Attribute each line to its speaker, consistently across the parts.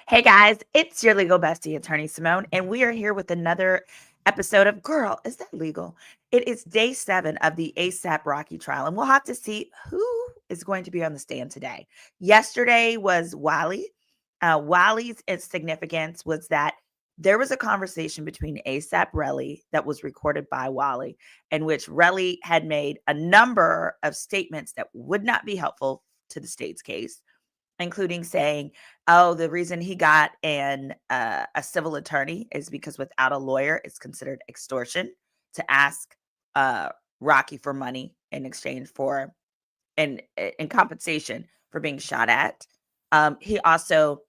Speaker 1: Hey guys, it's your legal bestie, Attorney Simone, and we are here with another episode of Girl, Is That Legal? It is day 7 of the ASAP Rocky trial, and we'll have to see who is going to be on the stand today. Yesterday was Wiley. Wiley's significance was that there was a conversation between ASAP Relly that was recorded by Wiley, in which Relly had made a number of statements that would not be helpful to the state's case, including saying, oh, the reason he got a civil attorney is because without a lawyer, it's considered extortion to ask Rocky for money in exchange for in compensation for being shot at. He also,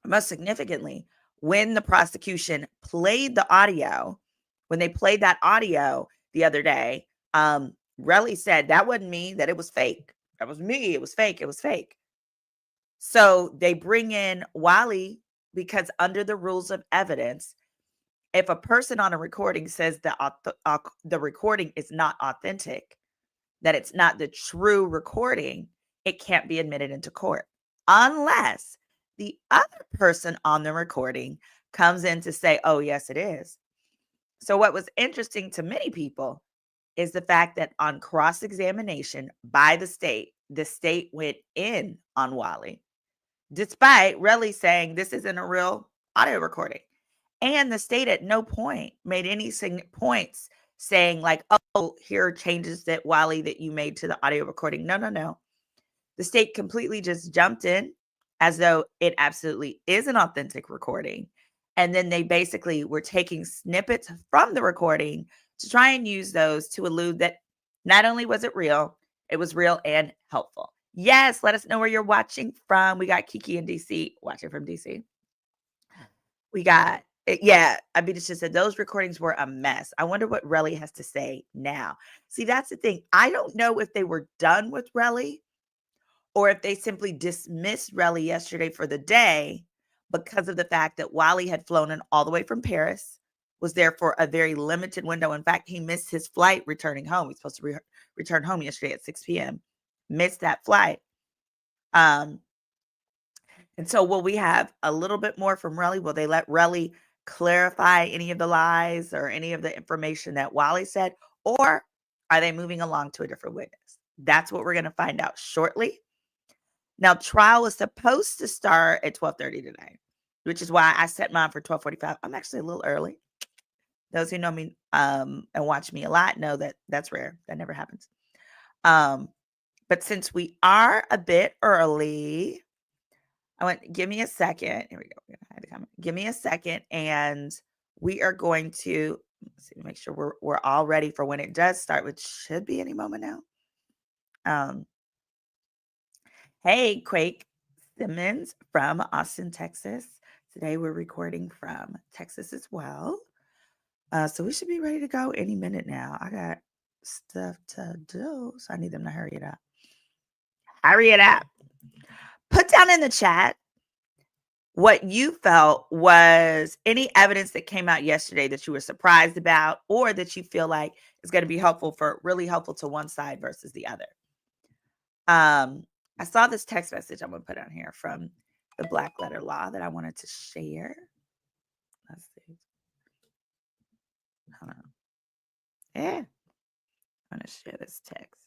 Speaker 1: most significantly, when the prosecution played the audio, when they played that audio the other day, Relly said that wasn't me, that it was fake. That was me. It was fake. It was fake. So they bring in Wiley because under the rules of evidence, if a person on a recording says that the recording is not authentic, that it's not the true recording, it can't be admitted into court unless the other person on the recording comes in to say, oh, yes, it is. So what was interesting to many people is the fact that on cross-examination by the state went in on Wiley, despite Relly saying this isn't a real audio recording. And the state at no point made any points saying like, oh, here are changes that Wiley that you made to the audio recording. No. The state completely just jumped in as though it absolutely is an authentic recording. And then they basically were taking snippets from the recording to try and use those to allude that not only was it was real and helpful. Yes, let us know where you're watching from. We got Kiki in DC, watching from DC. We got, Abita just said those recordings were a mess. I wonder what Relly has to say now. See, that's the thing. I don't know if they were done with Relly or if they simply dismissed Relly yesterday for the day because of the fact that Wiley had flown in all the way from Paris, was there for a very limited window. In fact, he missed his flight returning home. He's supposed to return home yesterday at 6 p.m. Missed that flight. And so will we have a little bit more from Relly? Will they let Relly clarify any of the lies or any of the information that Wiley said? Or are they moving along to a different witness? That's what we're going to find out shortly. Now, trial was supposed to start at 12:30 today, which is why I set mine for 12:45. I'm actually a little early. Those who know me and watch me a lot know that that's rare. That never happens. But since we are a bit early, give me a second. Here we go. I had to comment. Give me a second, and we are going to make sure we're all ready for when it does start, which should be any moment now. Hey, Quake Simmons from Austin, Texas. Today we're recording from Texas as well. So we should be ready to go any minute now. I got stuff to do, so I need them to hurry it up. Hurry it up. Put down in the chat what you felt was any evidence that came out yesterday that you were surprised about or that you feel like is going to be really helpful to one side versus the other. I saw this text message I'm going to put on here from the Black Letter Law that I wanted to share. Let's see. Hold on. Yeah. I'm going to share this text.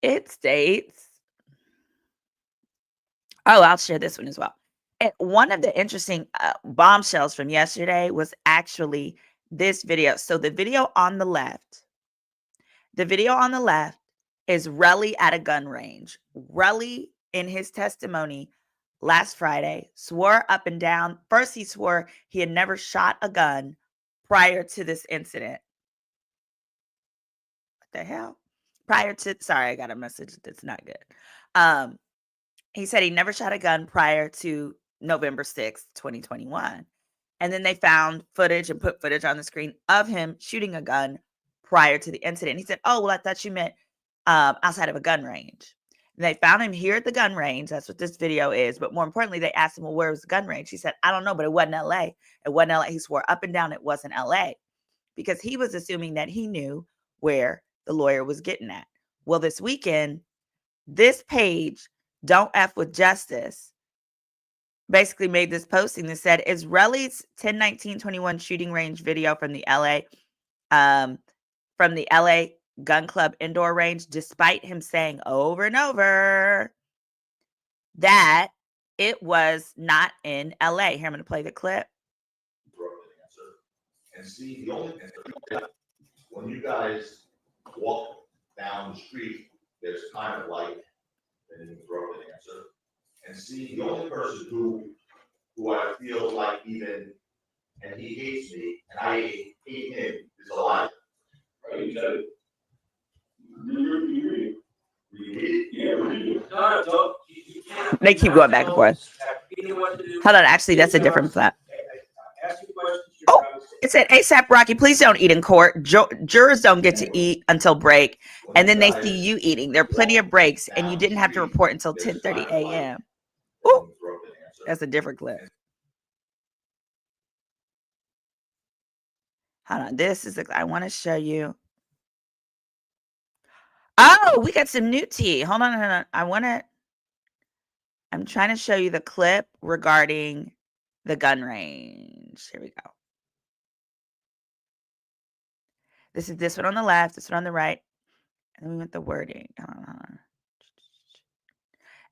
Speaker 1: It states, I'll share this one as well. And one of the interesting bombshells from yesterday was actually this video. So the video on the left is Relly at a gun range. Relly, in his testimony last Friday, swore up and down. First, he swore he had never shot a gun prior to this incident. What the hell? Sorry, I got a message that's not good. He said he never shot a gun prior to November 6th, 2021. And then they found footage and put footage on the screen of him shooting a gun prior to the incident. He said, "Oh, well, I thought you meant outside of a gun range." And they found him here at the gun range. That's what this video is. But more importantly, they asked him, "Well, where was the gun range?" He said, "I don't know, but it wasn't LA. It wasn't LA." He swore up and down it wasn't LA because he was assuming that he knew where the lawyer was getting at. Well, this weekend, this page, Don't F with Justice, basically made this posting that said, "Is Relly's 10/19/21 shooting range video from the LA gun club indoor range, despite him saying over and over that it was not in LA." Here, I'm going to play the clip.
Speaker 2: And see, the only when you guys walk down the street, there's kind of light, and you throw up an answer. And see, the only person who I feel like even, and he hates me, and I hate him, is Elijah. Right? You said it.
Speaker 1: They keep going back and forth. Hold on, actually, that's a different clip. Oh, it said, "ASAP Rocky, please don't eat in court. Jurors don't get to eat until break, and then they see you eating. There are plenty of breaks, and you didn't have to report until 10:30 a.m. Ooh, that's a different clip. Hold on, I want to show you. Oh, we got some new tea. Hold on. I'm trying to show you the clip regarding the gun range. Here we go. This is this one on the left, this one on the right. And then we went the wording. Hold on.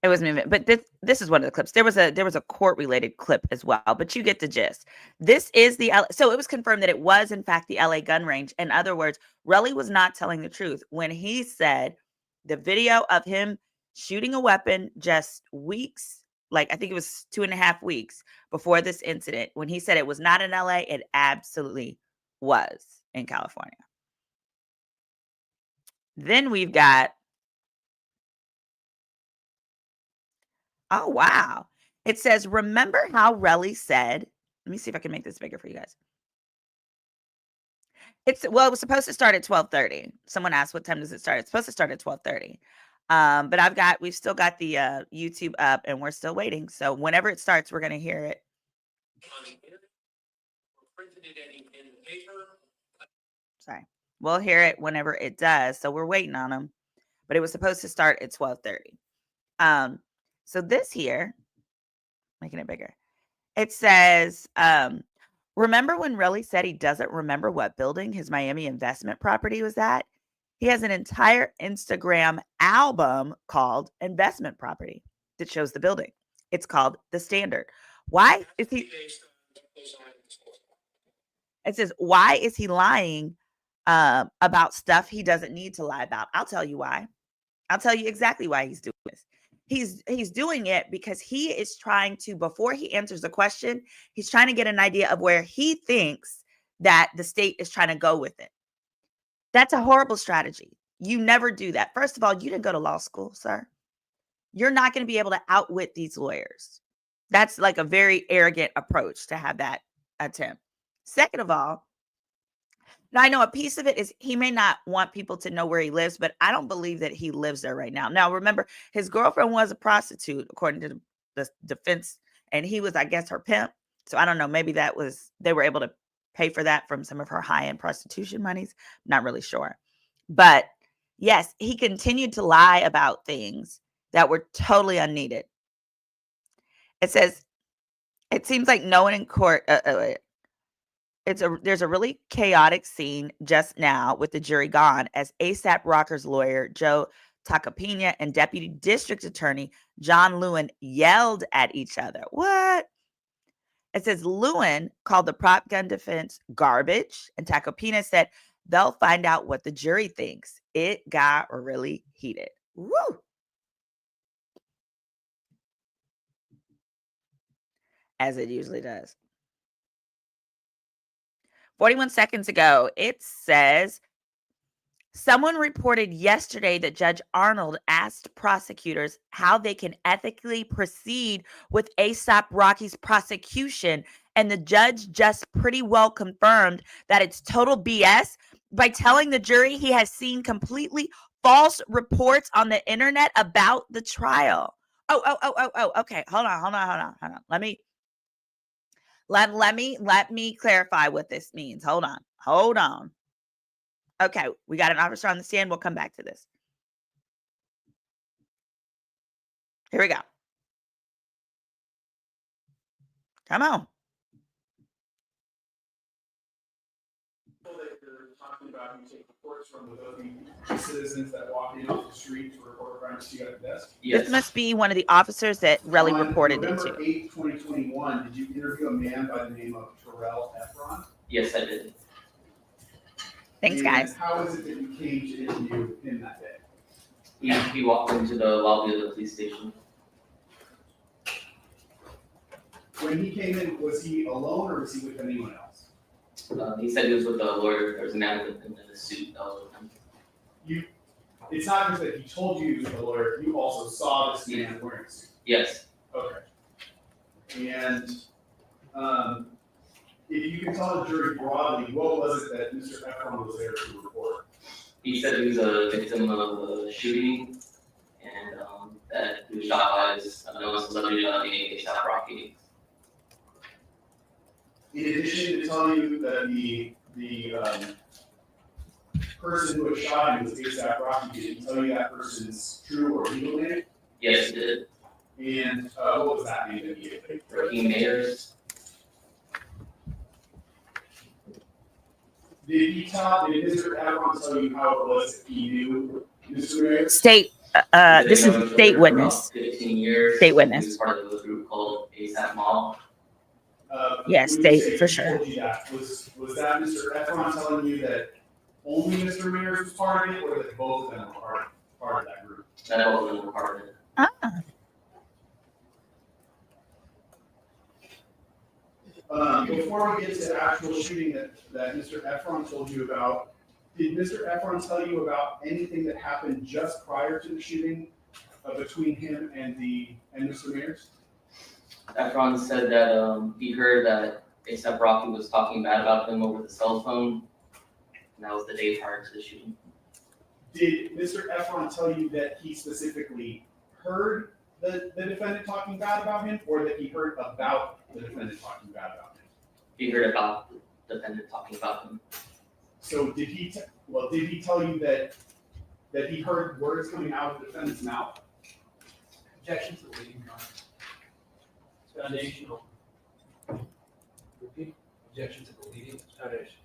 Speaker 1: It was movement, but this is one of the clips. There was a court related clip as well, but you get the gist. This is so it was confirmed that it was in fact the LA gun range. In other words, Relly was not telling the truth when he said the video of him shooting a weapon just weeks, like I think it was 2.5 weeks before this incident, when he said it was not in LA, it absolutely was in California. Then we've got, oh, wow. It says, "Remember how Relly said," let me see if I can make this bigger for you guys. It was supposed to start at 12:30. Someone asked, "What time does it start?" It's supposed to start at 12:30. But we've still got the YouTube up and we're still waiting. So whenever it starts, we're going to hear it. Sorry. We'll hear it whenever it does. So we're waiting on them. But it was supposed to start at 12:30. So this here, making it bigger. It says, "Remember when Relly said he doesn't remember what building his Miami investment property was at? He has an entire Instagram album called Investment Property that shows the building. It's called The Standard. Why is he?" It says, "Why is he lying about stuff he doesn't need to lie about?" I'll tell you why. I'll tell you exactly why he's doing this. He's doing it because he is trying to, before he answers the question, he's trying to get an idea of where he thinks that the state is trying to go with it. That's a horrible strategy. You never do that. First of all, you didn't go to law school, sir. You're not going to be able to outwit these lawyers. That's like a very arrogant approach to have that attempt. Second of all, now, I know a piece of it is he may not want people to know where he lives, but I don't believe that he lives there right now. Now, remember, his girlfriend was a prostitute, according to the defense, and he was, I guess, her pimp. So I don't know. Maybe they were able to pay for that from some of her high-end prostitution monies. Not really sure. But yes, he continued to lie about things that were totally unneeded. It says, "It seems like no one in court," there's a really chaotic scene just now with the jury gone as ASAP Rocker's lawyer, Joe Tacopina, and Deputy District Attorney John Lewin yelled at each other. What? It says Lewin called the prop gun defense garbage, and Tacopina said they'll find out what the jury thinks. It got really heated. Woo! As it usually does. 41 seconds ago, it says someone reported yesterday that Judge Arnold asked prosecutors how they can ethically proceed with ASAP Rocky's prosecution, and the judge just pretty well confirmed that it's total BS by telling the jury he has seen completely false reports on the internet about the trial. Oh, okay. Hold on. Let me clarify what this means. Hold on. Okay, we got an officer on the stand. We'll come back to this. Here we go. Come on.
Speaker 3: That you're talking about, you take reports from the citizens that walk in off the street to report crimes to you at the desk?
Speaker 1: Yes. This must be one of the officers that Relly reported it to.
Speaker 3: On November 8th, 2021, did you interview a man by the name of Terrell Efron?
Speaker 4: Yes, I did.
Speaker 1: Thanks, guys.
Speaker 3: How is it that you came to interview him that day?
Speaker 4: He walked into the lobby of the police station.
Speaker 3: When he came in, was he alone or was he with anyone else?
Speaker 4: He said he was with a lawyer. There was a man in a suit that was with him.
Speaker 3: It's not just that he told you he was with a lawyer, you also saw this man wearing a suit?
Speaker 4: Yes.
Speaker 3: Okay. And if you can tell the jury broadly, what was it that Mr. Efron was there to report?
Speaker 4: He said he was a victim of a shooting and that he was shot by his unknown celebrity named ASAP Rocky.
Speaker 3: In addition to telling you that the person who had shot him was ASAP Rocky, did he tell you that person's true or legal name?
Speaker 4: Yes, he did.
Speaker 3: And what was that name that he gave?
Speaker 4: Raheem Mayers.
Speaker 3: Did Mr. Efron tell you how it was that he knew Mr. Mayers?
Speaker 1: State, this is state witness.
Speaker 4: 15 years.
Speaker 1: State witness.
Speaker 4: He was part of a group called ASAP Mob.
Speaker 1: Yes, state for sure.
Speaker 3: Was that Mr. Efron telling you that only Mr. Mayers was part of it, or that both of them were part of that group?
Speaker 4: That both of them were part of it.
Speaker 3: Before we get to the actual shooting that Mr. Efron told you about, did Mr. Efron tell you about anything that happened just prior to the shooting between him and Mr. Mayers?
Speaker 4: Efron said that he heard that ASAP Rocky was talking bad about him over the cell phone, and that was the day prior to the shooting.
Speaker 3: Did Mr. Efron tell you that he specifically heard the defendant talking bad about him, or that he heard about the defendant talking bad about him?
Speaker 4: He heard about the defendant talking about him.
Speaker 3: So did he tell you that he heard words coming out of the defendant's mouth?
Speaker 5: Objection to the leading, Your Honor. It's foundational. Repeat. Objection to the leading. It's foundational.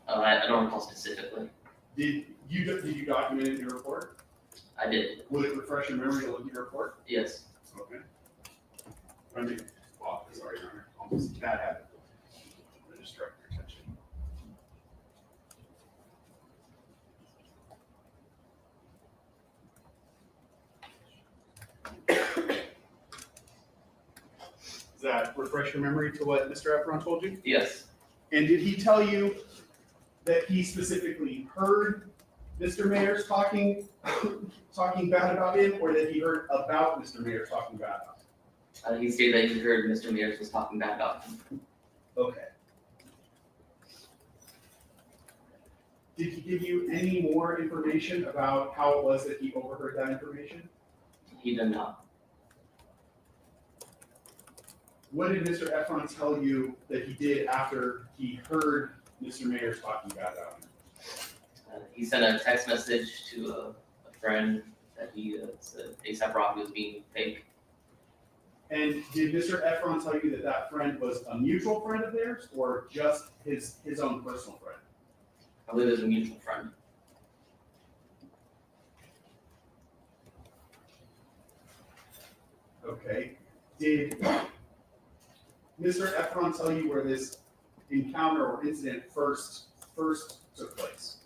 Speaker 4: I don't recall specifically.
Speaker 3: Did you document it in your report?
Speaker 4: I did.
Speaker 3: Would it refresh your memory to look at your report?
Speaker 4: Yes.
Speaker 3: Okay. Sorry, Your Honor. Almost bad habit. I'm gonna distract your attention. Does that refresh your memory to what Mr. Efron told you?
Speaker 4: Yes.
Speaker 3: And did he tell you that he specifically heard Mr. Mayers talking bad about him, or that he heard about Mr. Mayers talking bad about him?
Speaker 4: He stated that he heard Mr. Mayers was talking bad about him.
Speaker 3: Okay. Did he give you any more information about how it was that he overheard that information?
Speaker 4: He did not.
Speaker 3: What did Mr. Efron tell you that he did after he heard Mr. Mayers talking bad about him?
Speaker 4: He sent a text message to a friend that he said ASAP Rocky was being fake.
Speaker 3: And did Mr. Efron tell you that that friend was a mutual friend of theirs, or just his own personal friend?
Speaker 4: I believe it was a mutual friend.
Speaker 3: Okay. Did Mr. Efron tell you where this encounter or incident first took place?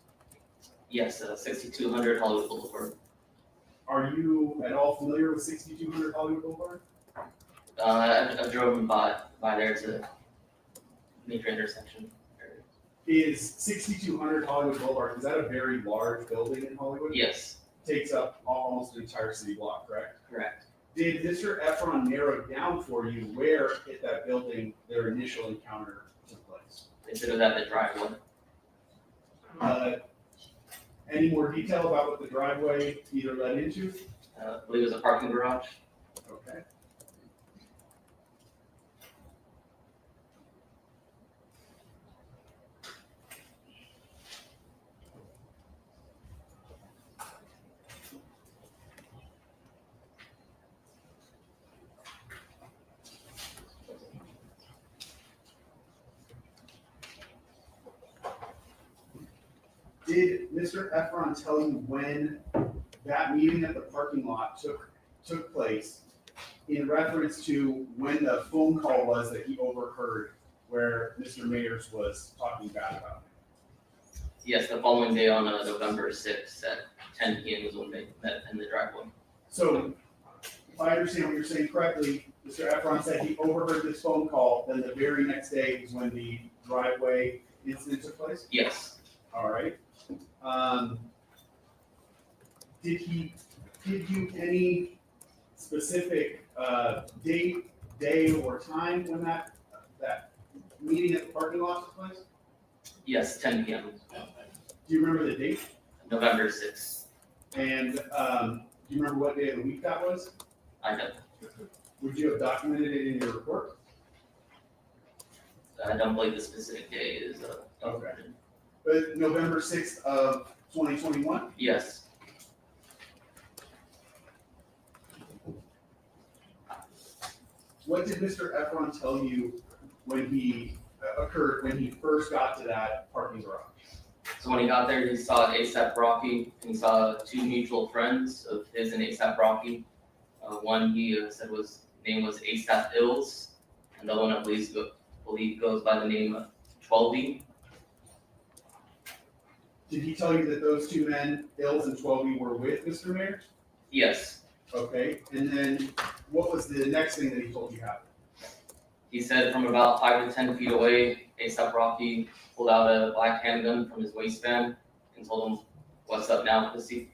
Speaker 4: Yes, 6200 Hollywood Boulevard.
Speaker 3: Are you at all familiar with 6200 Hollywood Boulevard?
Speaker 4: I've driven by there to major intersection area.
Speaker 3: Is 6200 Hollywood Boulevard, is that a very large building in Hollywood?
Speaker 4: Yes,
Speaker 3: Takes up almost an entire city block, correct?
Speaker 4: correct.
Speaker 3: Did Mr. Efron narrow down for you where at that building their initial encounter took place?
Speaker 4: They said it was at the driveway.
Speaker 3: Any more detail about what the driveway either led into?
Speaker 4: I believe it was a parking garage.
Speaker 3: Okay. Did Mr. Efron tell you when that meeting at the parking lot took place in reference to when the phone call was that he overheard where Mr. Mayers was talking bad about him?
Speaker 4: Yes, the following day on November 6th at 10 p.m. was when they met in the driveway.
Speaker 3: So, if I understand what you're saying correctly, Mr. Efron said he overheard this phone call, then the very next day is when the driveway incident took place?
Speaker 4: Yes,
Speaker 3: All right. Did he give you any specific date, day, or time when that meeting at the parking lot took place?
Speaker 4: yes, 10 p.m.
Speaker 3: Do you remember the date?
Speaker 4: November 6th.
Speaker 3: And do you remember what day of the week that was?
Speaker 4: I don't,
Speaker 3: Would you have documented it in your report?
Speaker 4: I don't believe the specific day is.
Speaker 3: Okay. But November 6th of 2021?
Speaker 4: Yes,
Speaker 3: What did Mr. Efron tell you when he occurred, when he first got to that parking garage?
Speaker 4: so when he got there, he saw ASAP Rocky, and he saw two mutual friends of his and ASAP Rocky. One he said name was ASAP Ills, and the other one I believe goes by the name of 12B.
Speaker 3: Did he tell you that those two men, Ills and 12E, were with Mr. Mayor?
Speaker 4: Yes,
Speaker 3: Okay, and then what was the next thing that he told you happened?
Speaker 4: he said from about 5 to 10 feet away, ASAP Rocky pulled out a black handgun from his waistband and told him, "What's up now, pussy?"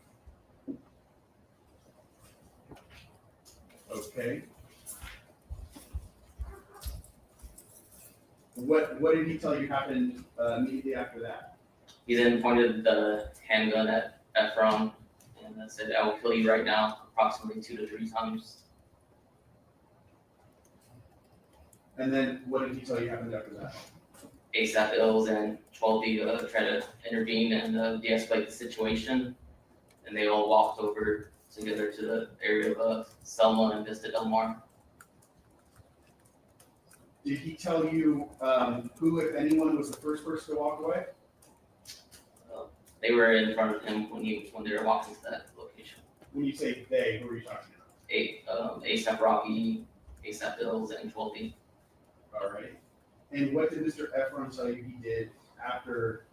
Speaker 3: Okay. What did he tell you happened immediately after that?
Speaker 4: He then pointed the handgun at Efron and said, "I will kill you right now," approximately 2 to 3 times.
Speaker 3: And then what did he tell you happened after that?
Speaker 4: ASAP Ills and 12D tried to intervene and de-escalate the situation, and they all walked over together to the area of Selma and Vista Del Mar.
Speaker 3: Did he tell you who, if anyone, was the first person to walk away?
Speaker 4: They were in front of him when they were walking to that location.
Speaker 3: When you say they, who are you talking about?
Speaker 4: ASAP Rocky, ASAP Ills, and 12D.
Speaker 3: All right. And what did Mr. Efron tell you he did after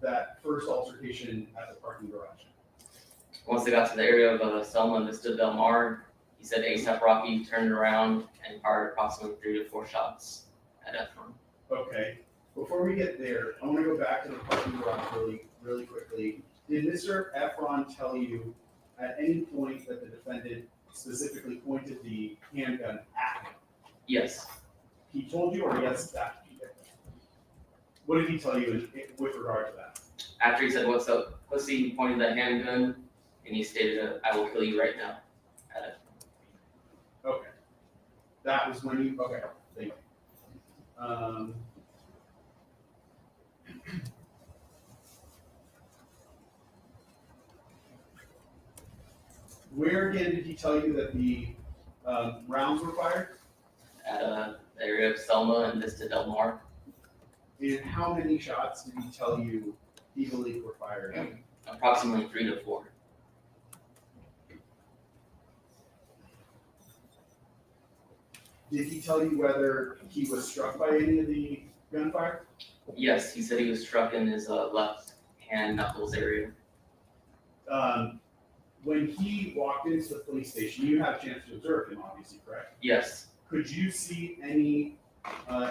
Speaker 3: that first altercation at the parking garage?
Speaker 4: Once they got to the area of Selma and Vista Del Mar, he said ASAP Rocky turned around and fired approximately 3 to 4 shots at Efron.
Speaker 3: Okay. Before we get there, I want to go back to the parking garage really quickly. Did Mr. Efron tell you at any point that the defendant specifically pointed the handgun at him?
Speaker 4: Yes,
Speaker 3: He told you, or yes, that he did? What did he tell you with regard to that?
Speaker 4: after he said, "What's up, pussy?" he pointed the handgun and he stated, "I will kill you right now," at Efron.
Speaker 3: Okay. That was when you, okay, thank you. Where again did he tell you that the rounds were fired?
Speaker 4: At the area of Selma and Vista Del Mar.
Speaker 3: And how many shots did he tell you he believed were fired?
Speaker 4: Approximately 3 to 4.
Speaker 3: Did he tell you whether he was struck by any of the gunfire?
Speaker 4: Yes, he said he was struck in his left hand knuckles area.
Speaker 3: When he walked into the police station, you had a chance to observe him, obviously, correct?
Speaker 4: Yes,
Speaker 3: Could you see any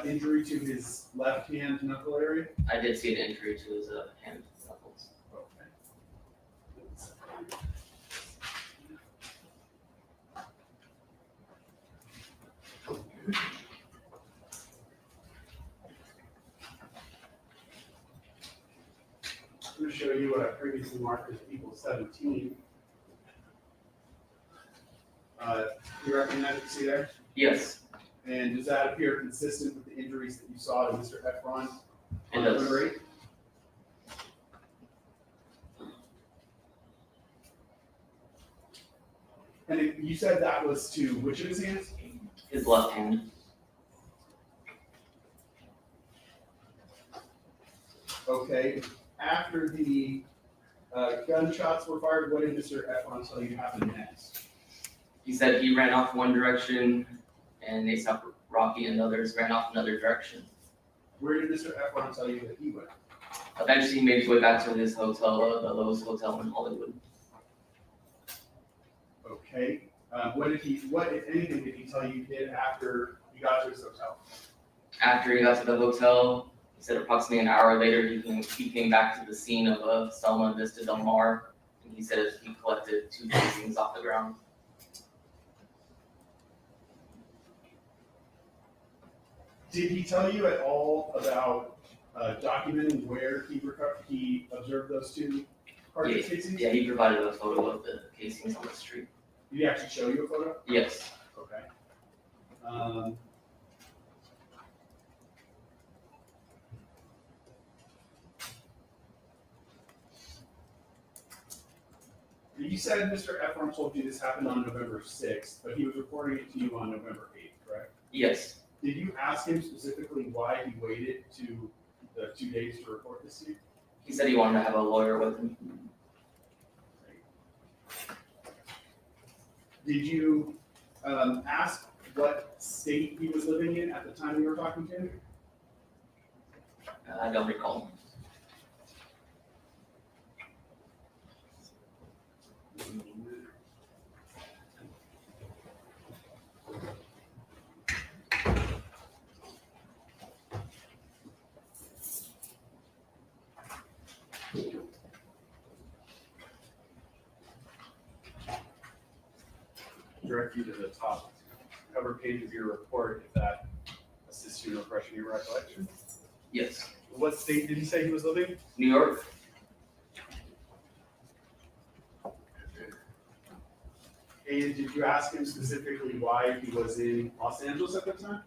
Speaker 3: injury to his left hand knuckle area?
Speaker 4: I did see an injury to his hand knuckles.
Speaker 3: Okay. I'm going to show you what I previously marked as people 17. You recognize what you see there?
Speaker 4: Yes,
Speaker 3: And does that appear consistent with the injuries that you saw to Mr. Efron
Speaker 4: it
Speaker 3: on
Speaker 4: does.
Speaker 3: November 8th? And you said that was to which of his hands?
Speaker 4: His left hand.
Speaker 3: Okay. After the gunshots were fired, what did Mr. Efron tell you happened next?
Speaker 4: He said he ran off one direction and ASAP Rocky and others ran off another direction.
Speaker 3: Where did Mr. Efron tell you that he went?
Speaker 4: Eventually he made his way back to his hotel, the Lowe's Hotel in Hollywood.
Speaker 3: Okay. What, if anything, did he tell you he did after he got to his hotel?
Speaker 4: After he got to the hotel, he said approximately an hour later he came back to the scene of Selma Vista Del Mar, and he said he collected 2 casings off the ground.
Speaker 3: Did he tell you at all about documenting where he observed those 2 cartridge casings?
Speaker 4: Yeah, he provided a photo of the casings on the street.
Speaker 3: Did he actually show you a photo?
Speaker 4: Yes.
Speaker 3: Okay. You said Mr. Efron told you this happened on November 6th, but he was reporting it to you on November 8th, correct?
Speaker 4: Yes.
Speaker 3: Did you ask him specifically why he waited to the 2 days to report this to you?
Speaker 4: He said he wanted to have a lawyer with him.
Speaker 3: Did you ask what state he was living in at the time you were talking to him?
Speaker 4: I don't recall.
Speaker 3: Direct you to the top cover page of your report if that assists you in refreshing your recollection.
Speaker 4: Yes.
Speaker 3: What state did he say he was living?
Speaker 4: New York.
Speaker 3: And did you ask him specifically why he was in Los Angeles at that time?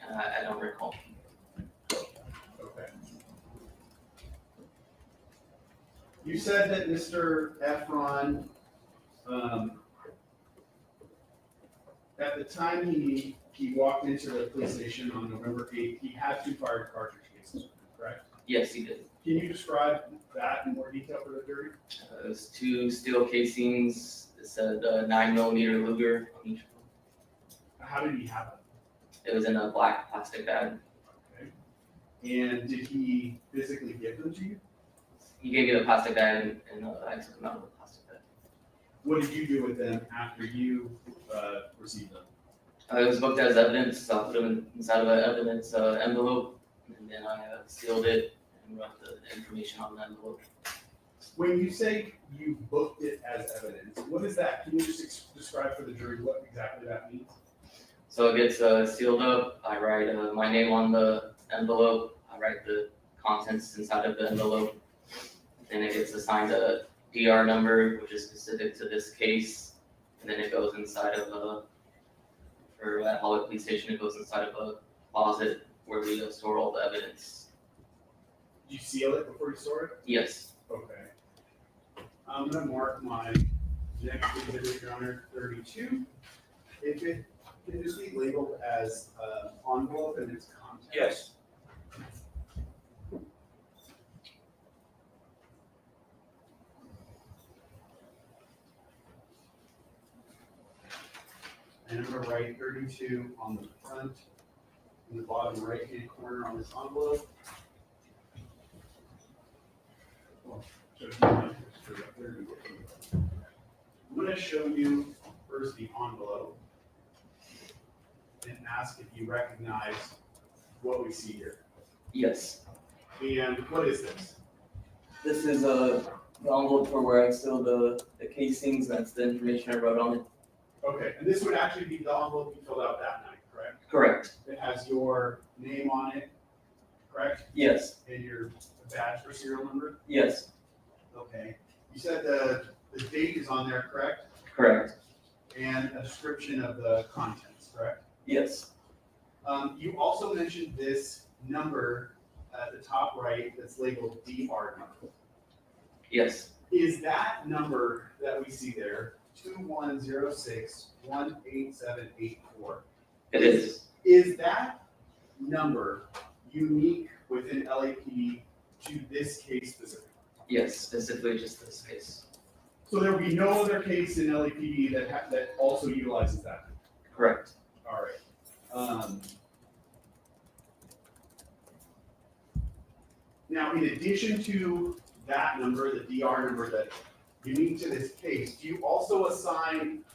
Speaker 4: I don't recall.
Speaker 3: Okay. You said that Mr. Efron, at the time he walked into the police station on November 8th, he had 2 fired cartridge cases, correct?
Speaker 4: Yes, he did.
Speaker 3: Can you describe that in more detail for the jury?
Speaker 4: It was 2 steel casings. It said 9mm Luger on each one.
Speaker 3: How did he have them?
Speaker 4: It was in a black plastic bag.
Speaker 3: Okay. And did he physically give them to you?
Speaker 4: He gave me the plastic bag and I took them out of the plastic bag.
Speaker 3: What did you do with them after you received them?
Speaker 4: It was booked as evidence, so I put them inside of an evidence envelope, and then I sealed it and wrote the information on the envelope.
Speaker 3: When you say you booked it as evidence, what is that? Can you just describe for the jury what exactly that means?
Speaker 4: So it gets sealed up. I write my name on the envelope. I write the contents inside of the envelope. Then it gets assigned a DR number, which is specific to this case. And then it goes inside of for at Hollywood Police Station, it goes inside of a closet where we store all the evidence.
Speaker 3: Did you seal it before you store it?
Speaker 4: Yes.
Speaker 3: Okay. I'm gonna mark my next exhibit, Your Honor, 32. If it can just be labeled as envelope and its contents.
Speaker 5: Yes.
Speaker 3: And I'm gonna write 32 on the front, in the bottom right-hand corner on this envelope. I'm gonna show you first the envelope and ask if you recognize what we see here.
Speaker 4: Yes.
Speaker 3: And what is this?
Speaker 4: This is the envelope for where I store the casings. That's the information I wrote on it.
Speaker 3: Okay, and this would actually be the envelope you filled out that night, correct?
Speaker 4: Correct.
Speaker 3: It has your name on it, correct?
Speaker 4: Yes.
Speaker 3: And your badge or serial number?
Speaker 4: Yes.
Speaker 3: Okay. You said the date is on there, correct?
Speaker 4: Correct.
Speaker 3: And a description of the contents, correct?
Speaker 4: Yes.
Speaker 3: You also mentioned this number at the top right that's labeled DR number.
Speaker 4: Yes.
Speaker 3: Is that number that we see there 2106-18784?
Speaker 4: It is.
Speaker 3: Is that number unique within LAPD to this case specifically?
Speaker 4: Yes. Specifically just this case.
Speaker 3: So there will be no other case in LAPD that also utilizes that?
Speaker 4: Correct.
Speaker 3: All right. Now, in addition to that number, the DR number that unique to this case, do you also assign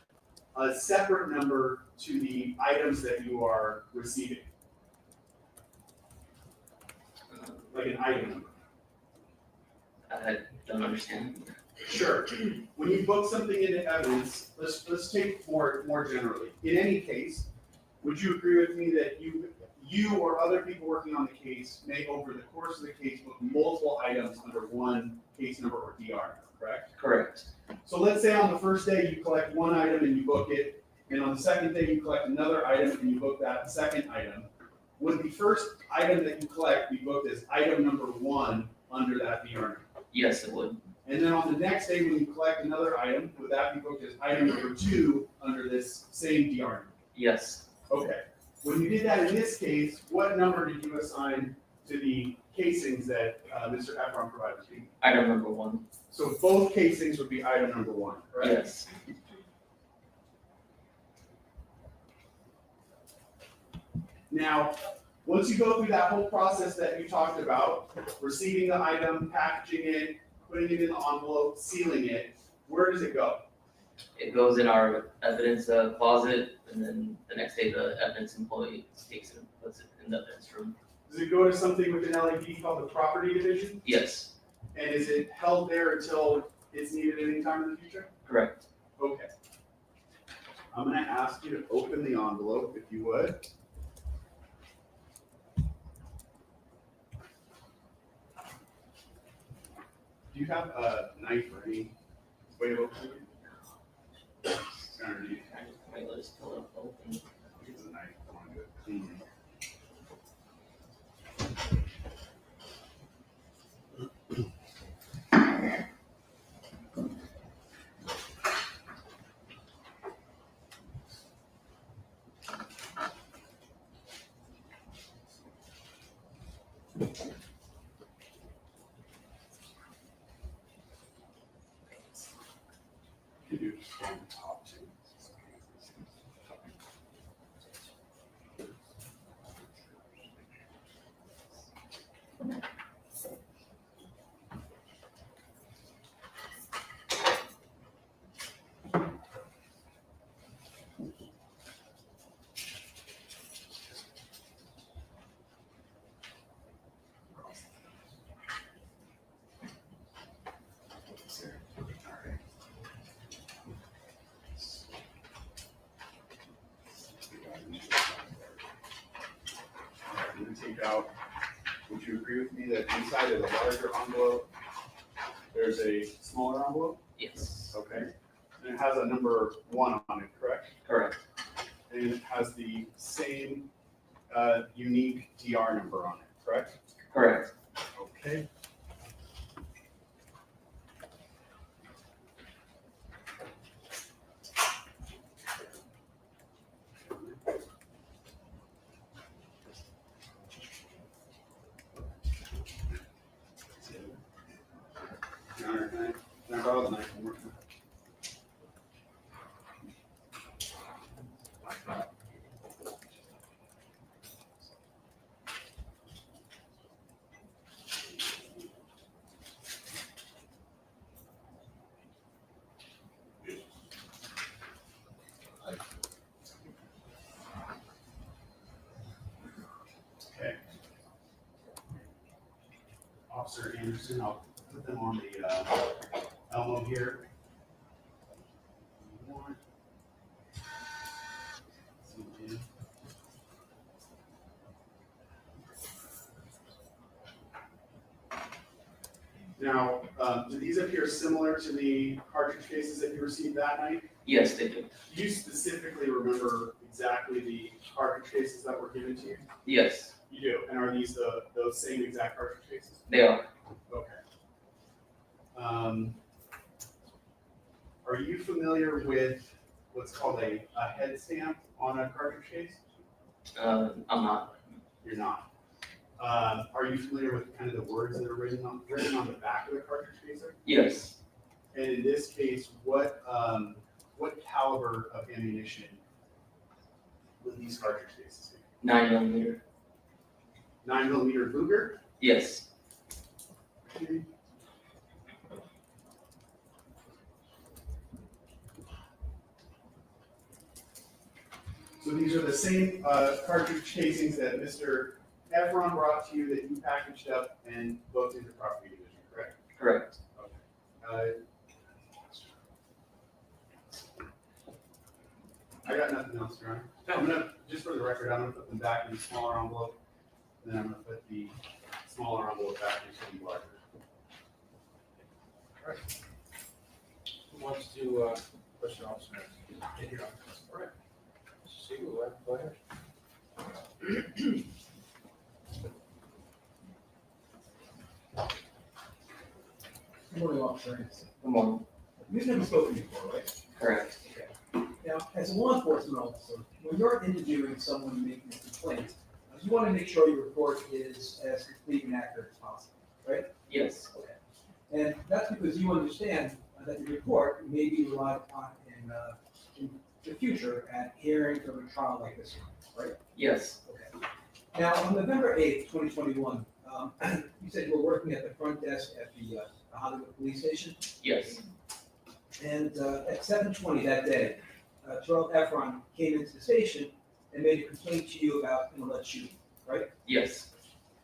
Speaker 3: a separate number to the items that you are receiving? Like an item number?
Speaker 4: I don't understand.
Speaker 3: Sure. When you book something into evidence, let's take more generally. In any case, would you agree with me that you or other people working on the case may, over the course of the case, book multiple items under one case number or DR number, correct?
Speaker 4: Correct.
Speaker 3: So let's say on the first day you collect one item and you book it, and on the second day you collect another item and you book that second item. Would the first item that you collect be booked as item number 1 under that DR number?
Speaker 4: Yes, it would.
Speaker 3: And then on the next day when you collect another item, would that be booked as item number 2 under this same DR number?
Speaker 4: Yes.
Speaker 3: Okay. When you did that in this case, what number did you assign to the casings that Mr. Efron provided to you?
Speaker 4: Item number 1.
Speaker 3: So both casings would be item number 1, correct?
Speaker 4: Yes.
Speaker 3: Now, once you go through that whole process that you talked about, receiving the item, packaging it, putting it in the envelope, sealing it, where does it go?
Speaker 4: It goes in our evidence closet, and then the next day the evidence employee takes it and puts it in the evidence room.
Speaker 3: Does it go to something within LAPD called the property division?
Speaker 4: Yes.
Speaker 3: And is it held there until it's needed any time in the future?
Speaker 4: Correct.
Speaker 3: Okay. I'm gonna ask you to open the envelope if you would. Do you have a knife or any way to open it? Underneath.
Speaker 4: Wait, let's pull it open.
Speaker 3: Use a knife. I wanna do it clean. You do just on the top too. I'm gonna take out, would you agree with me that inside of the larger envelope, there's a smaller envelope?
Speaker 4: Yes.
Speaker 3: Okay. And it has a number 1 on it, correct?
Speaker 4: Correct.
Speaker 3: And it has the same unique DR number on it, correct?
Speaker 4: Correct.
Speaker 3: Okay. Can I borrow the knife one more time? Officer Anderson. I'll put them on the Elmo here. Now, do these appear similar to the cartridge cases that you received that night?
Speaker 4: Yes, they do.
Speaker 3: Do you specifically remember exactly the cartridge cases that were given to you?
Speaker 4: Yes,
Speaker 3: You do. And are these those same exact cartridge cases?
Speaker 4: they are.
Speaker 3: Okay. Are you familiar with what's called a head stamp on a cartridge case?
Speaker 4: I'm not.
Speaker 3: You're not. Are you familiar with kind of the words that are written on the back of the cartridge case?
Speaker 4: Yes,
Speaker 3: And in this case, what caliber of ammunition would these cartridge cases be?
Speaker 4: 9mm.
Speaker 3: 9mm Luger?
Speaker 4: Yes,
Speaker 3: Okay. So these are the same cartridge casings that Mr. Efron brought to you that you packaged up and booked into property division, correct?
Speaker 4: correct.
Speaker 3: I got nothing else, Your Honor. I'm gonna, just for the record, I'm gonna put them back in the smaller envelope, and then I'm gonna put the smaller envelope back into the larger.
Speaker 6: Who wants to, question officer?
Speaker 3: Thank you, Your Honor.
Speaker 6: All right. See you, go ahead.
Speaker 5: Good morning, Officer Anderson.
Speaker 4: Good morning.
Speaker 5: You've never spoken before, right?
Speaker 4: Correct.
Speaker 5: Now, as a law enforcement officer, when you're interviewing someone making a complaint, you want to make sure your report is as complete and accurate as possible, right?
Speaker 4: Yes,
Speaker 5: Okay. And that's because you understand that your report may be relied upon in the future at hearings or a trial like this one, right?
Speaker 4: yes,
Speaker 5: Okay. Now, on November 8th, 2021, you said you were working at the front desk at the Hollywood Police Station.
Speaker 4: yes,
Speaker 5: And at 7:20 that day, Terrell Efron came into the station and made a complaint to you about an alleged shooting, right?
Speaker 4: yes,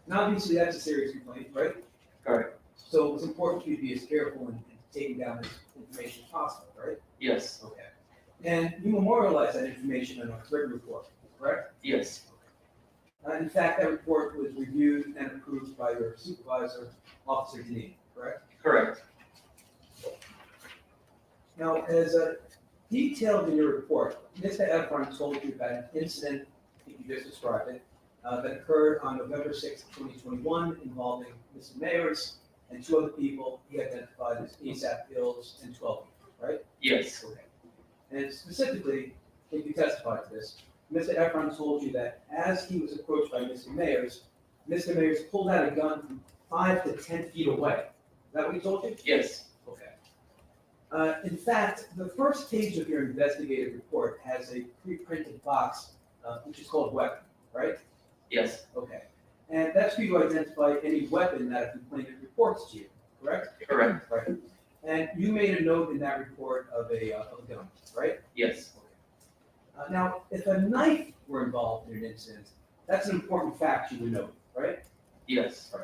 Speaker 5: And obviously, that's a serious complaint, right?
Speaker 4: correct.
Speaker 5: So it was important for you to be as careful in taking down this information as possible, right?
Speaker 4: Yes,
Speaker 5: Okay. And you memorialized that information in a written report, correct?
Speaker 4: yes,
Speaker 5: In fact, that report was reviewed and approved by your supervisor, Officer Deneen, correct?
Speaker 4: correct.
Speaker 5: Now, as detailed in your report, Mr. Efron told you about an incident, I think you just described it, that occurred on November 6, 2021, involving Mr. Mayers and two other people he identified as ASAP Hills and 12, right?
Speaker 4: Yes,
Speaker 5: Okay. And specifically, I think you testified to this, Mr. Efron told you that as he was approached by Mr. Mayers pulled out a gun from 5 to 10 feet away. Is that what he told you?
Speaker 4: yes,
Speaker 5: Okay. In fact, the first page of your investigative report has a pre-printed box, which is called weapon, right?
Speaker 4: yes,
Speaker 5: Okay. And that's for you to identify any weapon that a complainant reports to you, correct?
Speaker 4: correct.
Speaker 5: Right. And you made a note in that report of a gun, right?
Speaker 4: Yes,
Speaker 5: Now, if a knife were involved in an incident, that's an important fact you would know, right?
Speaker 4: yes,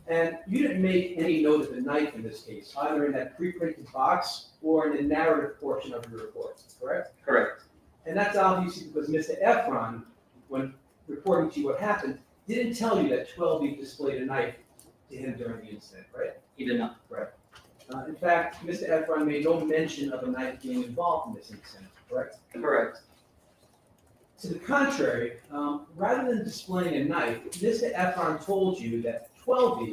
Speaker 5: And you didn't make any note of the knife in this case, either in that pre-printed box or in the narrative portion of your report, correct?
Speaker 4: correct.
Speaker 5: And that's obviously because Mr. Efron, when reporting to you what happened, didn't tell you that 12 displayed a knife to him during the incident, right?
Speaker 4: He did not.
Speaker 5: In fact, Mr. Efron made no mention of a knife being involved in this incident, correct?
Speaker 4: Correct.
Speaker 5: To the contrary, rather than displaying a knife, Mr. Efron told you that 12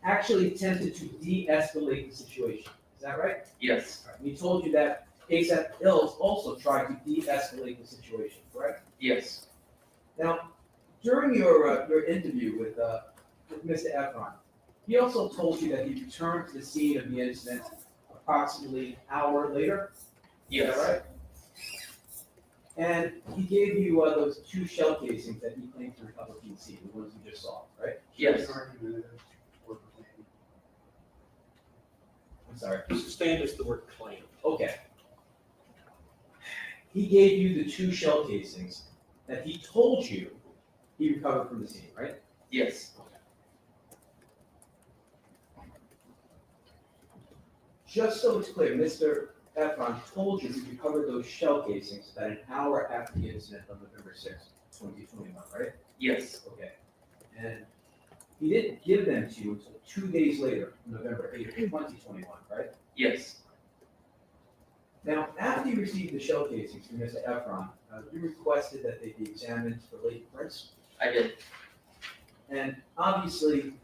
Speaker 5: actually attempted to de-escalate the situation. Is that right?
Speaker 4: Yes,
Speaker 5: And he told you that ASAP Hills also tried to de-escalate the situation, correct?
Speaker 4: yes,
Speaker 5: Now, during your interview with Mr. Efron, he also told you that he returned to the scene of the incident approximately an hour later. Is that
Speaker 4: yes,
Speaker 5: right? And he gave you those 2 shell casings that he claimed to recover from the scene, the ones you just saw, right?
Speaker 4: yes,
Speaker 5: I'm sorry.
Speaker 6: Sustained is the word claim.
Speaker 5: Okay. He gave you the 2 shell casings that he told you he recovered from the scene, right?
Speaker 4: yes,
Speaker 5: just so it's clear, Mr. Efron told you he recovered those shell casings about an hour after the incident on November 6th, 2021, right?
Speaker 4: Yes,
Speaker 5: Okay. And he didn't give them to you until 2 days later, November 8th, 2021, right?
Speaker 4: yes,
Speaker 5: Now, after you received the shell casings from Mr. Efron, you requested that they be examined for latent prints.
Speaker 4: I did.
Speaker 5: And obviously,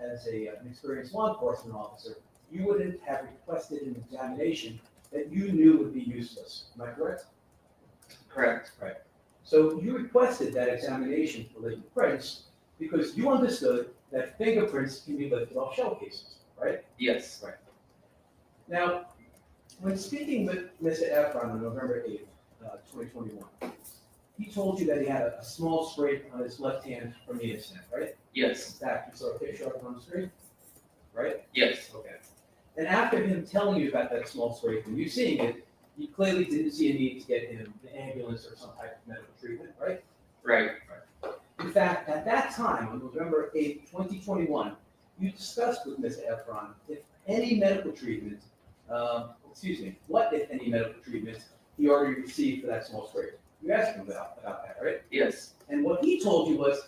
Speaker 5: as an experienced law enforcement officer, you wouldn't have requested an examination that you knew would be useless. Am I correct?
Speaker 4: Correct.
Speaker 5: So you requested that examination for latent prints because you understood that fingerprints can be lifted off shell casings, right?
Speaker 4: Yes,
Speaker 5: Now, when speaking with Mr. Efron on November 8th, 2021, he told you that he had a small scrape on his left hand from the incident, right? In
Speaker 4: yes,
Speaker 5: fact, you saw a picture of it on the screen, right?
Speaker 4: yes,
Speaker 5: Okay. And after him telling you about that small scrape and you seeing it, you clearly didn't see a need to get him an ambulance or some type of medical treatment, right?
Speaker 4: right,
Speaker 5: In fact, at that time, on November 8th, 2021, you discussed with Mr. Efron if any medical treatment, what if any medical treatment he already received for that small scrape. You asked him about that, right?
Speaker 4: yes,
Speaker 5: And what he told you was,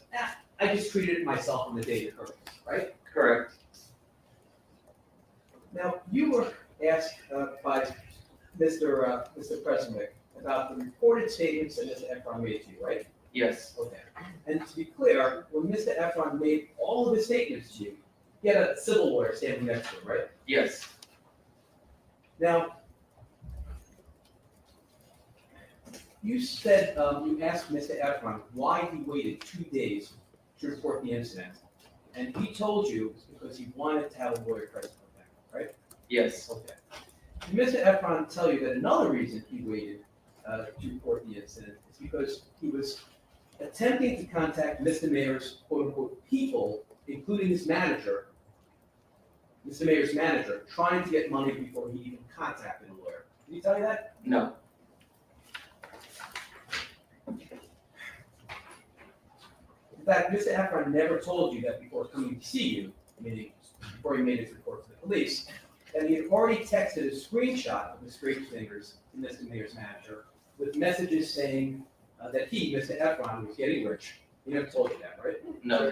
Speaker 5: I just treated it myself on the day it occurred, right?
Speaker 4: correct.
Speaker 5: Now, you were asked by Mr. Presnick about the reported statements that Mr. Efron made to you, right?
Speaker 4: Yes,
Speaker 5: Okay. And to be clear, when Mr. Efron made all of his statements to you, he had a civil lawyer standing next to him, right?
Speaker 4: yes,
Speaker 5: Now, you said, you asked Mr. Efron why he waited 2 days to report the incident. And he told you it's because he wanted to have a lawyer present with him, right?
Speaker 4: yes,
Speaker 5: Okay. Did Mr. Efron tell you that another reason he waited to report the incident is because he was attempting to contact Mr. Mayor's quote-unquote people, including his manager, Mr. Mayor's manager, trying to get money before he even contacted a lawyer? Did he tell you that?
Speaker 4: no,
Speaker 5: In fact, Mr. Efron never told you that before coming to see you, meaning before he made his report to the police, that he had already texted a screenshot of the scraped fingers to Mr. Mayor's manager with messages saying that he, Mr. Efron, was getting rich. He never told you that, right?
Speaker 4: no,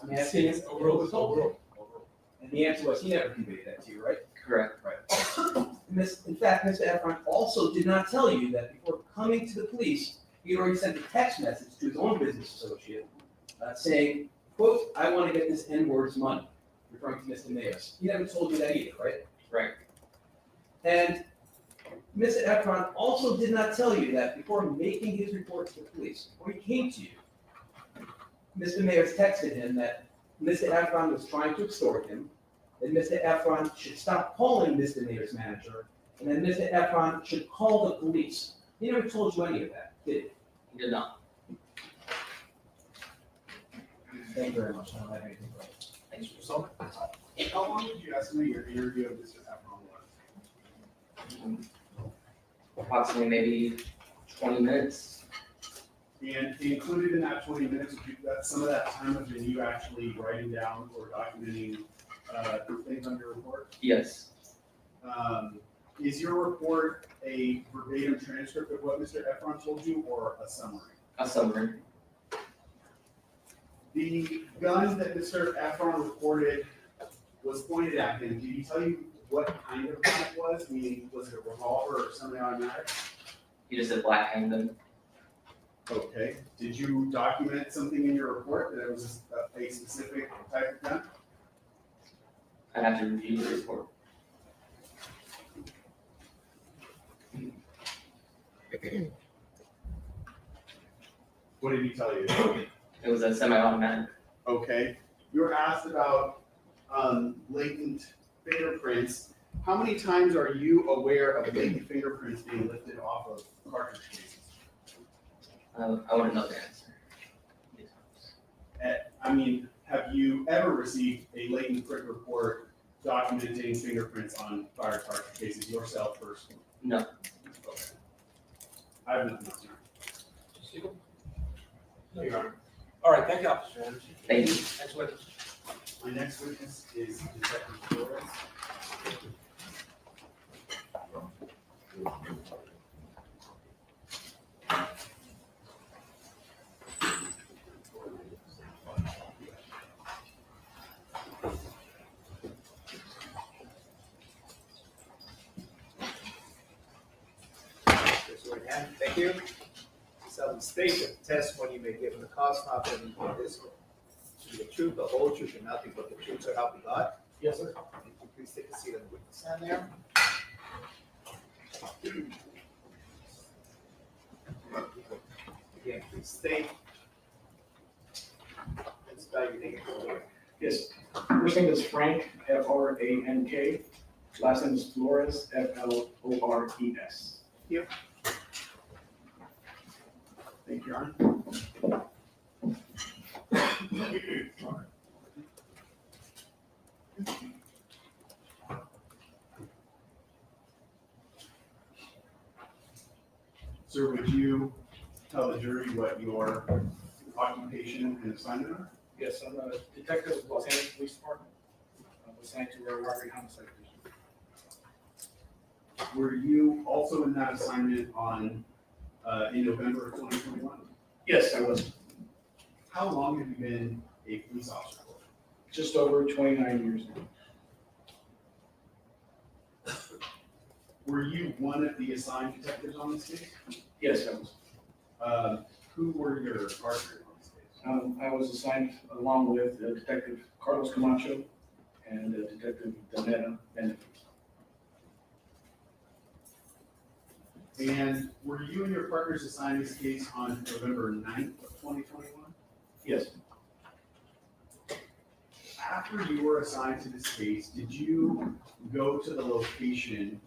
Speaker 5: I'm asking you, overall, was told you. And the answer was he never conveyed that to you, right?
Speaker 4: correct.
Speaker 5: In fact, Mr. Efron also did not tell you that before coming to the police, he had already sent a text message to his own business associate saying, quote, I want to get this N-word's money, referring to Mr. Mayos. He never told you that either, right?
Speaker 4: Right.
Speaker 5: And Mr. Efron also did not tell you that before making his report to the police, before he came to you, Mr. Mayos texted him that Mr. Efron was trying to extort him, that Mr. Efron should stop calling Mr. Mayors' manager, and that Mr. Efron should call the police. He never told you any of that, did he?
Speaker 4: He did not.
Speaker 5: Thank you very much. I don't have anything further.
Speaker 4: Thanks.
Speaker 3: How long did you estimate your interview of Mr. Efron was?
Speaker 4: Approximately maybe 20 minutes.
Speaker 3: And included in that 20 minutes, some of that time have been you actually writing down or documenting things on your report?
Speaker 4: Yes,
Speaker 3: Is your report a verbatim transcript of what Mr. Efron told you or a summary?
Speaker 4: a summary.
Speaker 3: The gun that Mr. Efron reported was pointed at him. Did he tell you what kind of gun it was? Meaning, was it a revolver or semi-automatic?
Speaker 4: He just said black handgun.
Speaker 3: Okay. Did you document something in your report that it was a specific type of gun?
Speaker 4: I'd have to review the report.
Speaker 3: What did he tell you?
Speaker 4: It was a semi-automatic.
Speaker 3: Okay. You were asked about latent fingerprints. How many times are you aware of latent fingerprints being lifted off of cartridge cases?
Speaker 4: I wouldn't know the answer.
Speaker 3: I mean, have you ever received a latent print report documenting fingerprints on fire cartridge cases yourself personally?
Speaker 4: No.
Speaker 3: Okay. I have nothing else.
Speaker 6: Siegel? No, Your Honor. All right, thank you, Officer Anderson.
Speaker 4: Thank you.
Speaker 6: Next witness.
Speaker 3: My next witness is Detective Flores.
Speaker 7: Raise your right hand. Thank you. So the state that the testimony you may give in the cause not that you this to be the truth, the whole truth, and nothing but the truth, so help you God.
Speaker 6: Yes, sir.
Speaker 7: Thank you. Please take a seat on the witness stand there. Again, please state. And spell your name.
Speaker 8: Yes, first name is Frank, Frank. Last name is Flores, Flores.
Speaker 3: Yep. Thank you, Your Honor. Sir, would you tell the jury what your occupation and assignment are?
Speaker 8: Yes, I'm a detective with Los Angeles Police Department. I'm assigned to our robbery homicide division.
Speaker 3: Were you also in that assignment in November of 2021?
Speaker 8: Yes, I was
Speaker 3: How long have you been a police officer for?
Speaker 8: just over 29 years now.
Speaker 3: Were you one of the assigned detectives on this case?
Speaker 8: Yes, I was.
Speaker 3: Who were your partners on this case?
Speaker 8: I was assigned along with Detective Carlos Camacho and Detective Donetta Bennett.
Speaker 3: And were you and your partners assigned this case on November 9th of 2021?
Speaker 8: Yes,
Speaker 3: After you were assigned to this case, did you go to the location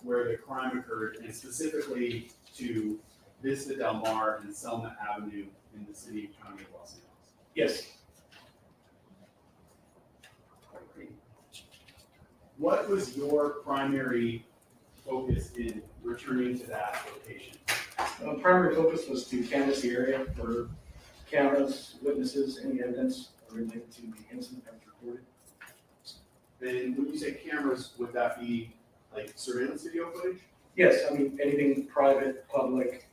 Speaker 3: where the crime occurred, and specifically to Vista Del Mar and Selma Avenue in the city and county of Los Angeles?
Speaker 8: yes.
Speaker 3: What was your primary focus in returning to that location?
Speaker 8: Primary focus was to canvass the area for cameras, witnesses, any evidence related to the incident that was reported.
Speaker 3: Then when you say cameras, would that be like surveillance video footage?
Speaker 8: Yes, I mean, anything private, public,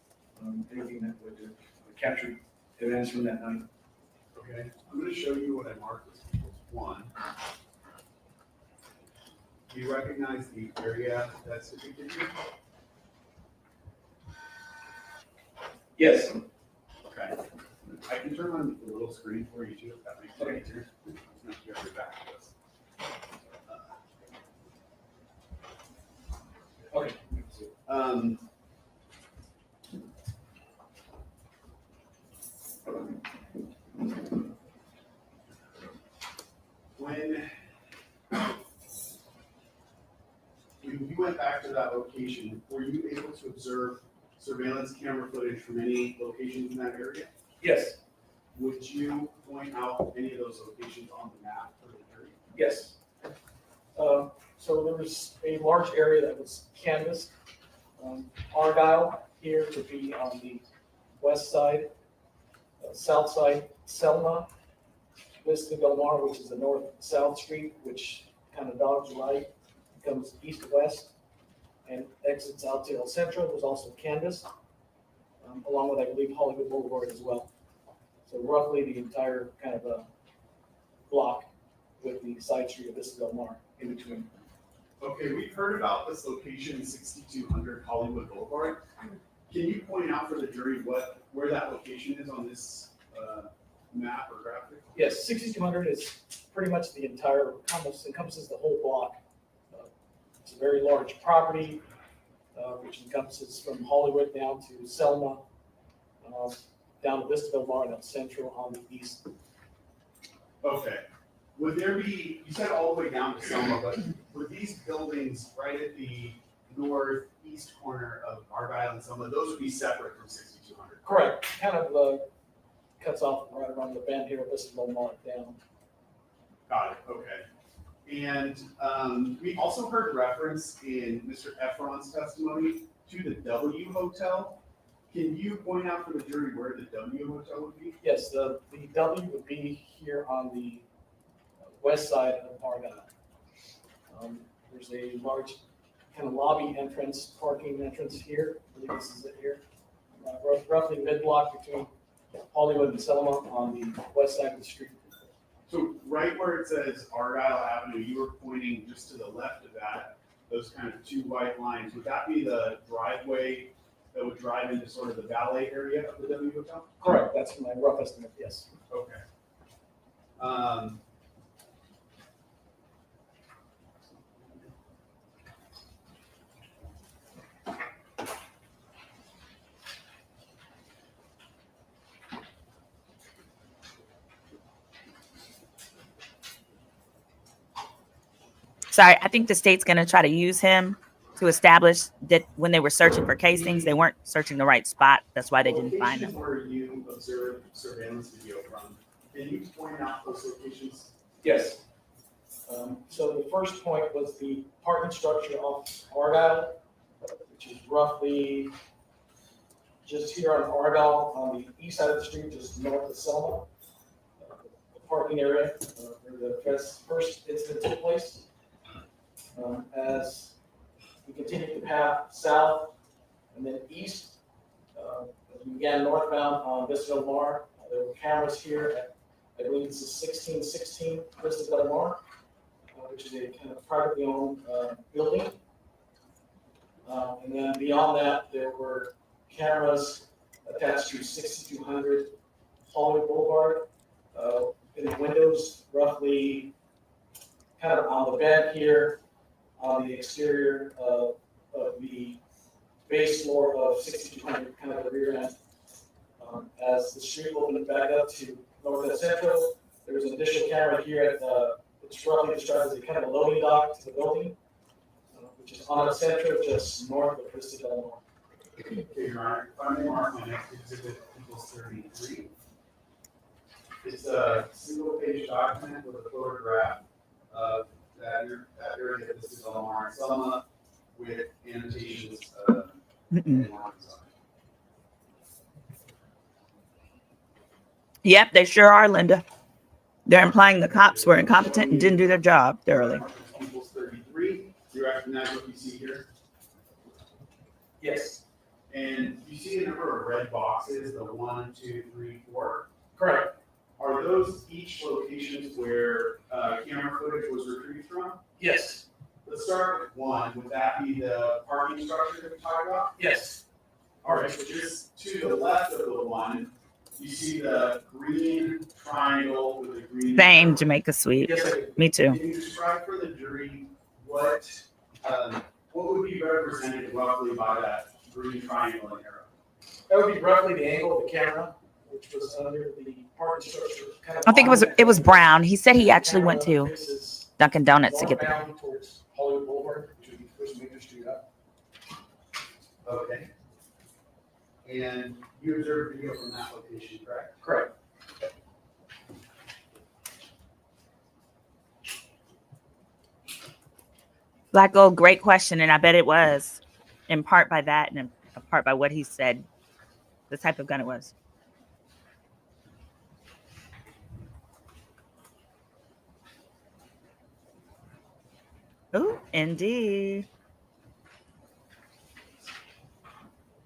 Speaker 8: anything that would capture events from that night.
Speaker 3: Okay, I'm gonna show you what I marked as one. Do you recognize the area that's depicted here?
Speaker 8: Yes,
Speaker 3: Okay. I can turn on the little screen for you too, if that makes it easier. It's not you have your back to us.
Speaker 8: okay.
Speaker 3: Um, When you went back to that location, were you able to observe surveillance camera footage from any locations in that area?
Speaker 8: Yes,
Speaker 3: Would you point out any of those locations on the map for the jury?
Speaker 8: yes. So there was a large area that was canvassed. Argyle here to be on the west side, south side, Selma, Vista Del Mar, which is the north-south street, which kind of dogs right, comes east-west, and exits out to El Centro, was also canvassed, along with, I believe, Hollywood Boulevard as well. So roughly the entire kind of block with the side street of Vista Del Mar in between.
Speaker 3: Okay, we've heard about this location, 6200 Hollywood Boulevard. Can you point out for the jury where that location is on this map or graphic?
Speaker 8: Yes, 6200 is pretty much the entire, almost encompasses the whole block. It's a very large property, which encompasses from Hollywood down to Selma, down to Vista Del Mar and El Centro on the east.
Speaker 3: Okay. Would there be, you said all the way down to Selma, but would these buildings right at the northeast corner of Argyle and Selma, those would be separate from 6200?
Speaker 8: Correct, kind of cuts off right around the bend here, Vista Del Mar down.
Speaker 3: Got it, okay. And we also heard reference in Mr. Efron's testimony to the W Hotel. Can you point out for the jury where the W Hotel would be?
Speaker 8: Yes, the W would be here on the west side of Argyle. There's a large kind of lobby entrance, parking entrance here. I believe this is it here. Roughly mid-block between Hollywood and Selma on the west side of the street.
Speaker 3: So right where it says Argyle Avenue, you were pointing just to the left of that, those kind of two white lines. Would that be the driveway that would drive into sort of the valet area of the W Hotel?
Speaker 8: Correct, that's my rough estimate, yes.
Speaker 3: Okay.
Speaker 1: Sorry, I think the state's going to try to use him to establish that when they were searching for casings, they weren't searching the right spot. That's why they didn't find
Speaker 3: Locations
Speaker 1: them.
Speaker 3: where you observed surveillance video from, can you point out those locations?
Speaker 8: Yes. So the first point was the parking structure off Argyle, which is roughly just here on Argyle on the east side of the street, just north of Selma. The parking area where the first incident took place. As we continued the path south and then east, as we began northbound on Vista Del Mar, there were cameras here at, I believe this is 1616 Vista Del Mar, which is a kind of privately owned building. And then beyond that, there were cameras attached to 6200 Hollywood Boulevard in the windows, roughly kind of on the bed here, on the exterior of the base floor of 6200, kind of the rear end. As the street opened back up to North Central, there was an additional camera here at which roughly described as a kind of a loading dock to the building, which is on Central, just north of Vista Del Mar.
Speaker 3: Okay, Your Honor, if I may mark my next exhibit, equals 33. It's a single-page document with a photograph of that area that this is on Mar and Selma with annotations and lines on it.
Speaker 1: Yep, they sure are, Linda. They're implying the cops were incompetent and didn't do their job thoroughly.
Speaker 3: Equals 33. You recognize what you see here?
Speaker 8: Yes,
Speaker 3: And you see a number of red boxes, the 1, 2, 3, 4.
Speaker 8: correct.
Speaker 3: Are those each locations where camera footage was retrieved from?
Speaker 8: Yes,
Speaker 3: Let's start with 1. Would that be the parking structure that we talked about?
Speaker 8: yes,
Speaker 3: All right, so just to the left of the 1, you see the green triangle with the green.
Speaker 1: Same Jamaica Suite.
Speaker 8: yes, I do.
Speaker 1: Me too.
Speaker 3: Can you describe for the jury what would be represented roughly by that green triangle and arrow?
Speaker 8: That would be roughly the angle of the camera, which was under the parking structure. Kind of
Speaker 1: I think it was Brown. He said he actually went to
Speaker 8: faces
Speaker 1: Dunkin' Donuts to get the.
Speaker 8: northbound towards Hollywood Boulevard, which would be the first major street up.
Speaker 3: Okay. And you observed video from that location, correct?
Speaker 8: Correct.
Speaker 1: Black Gold, great question, and I bet it was in part by that and in part by what he said, the type of gun it was. Oh, indeed.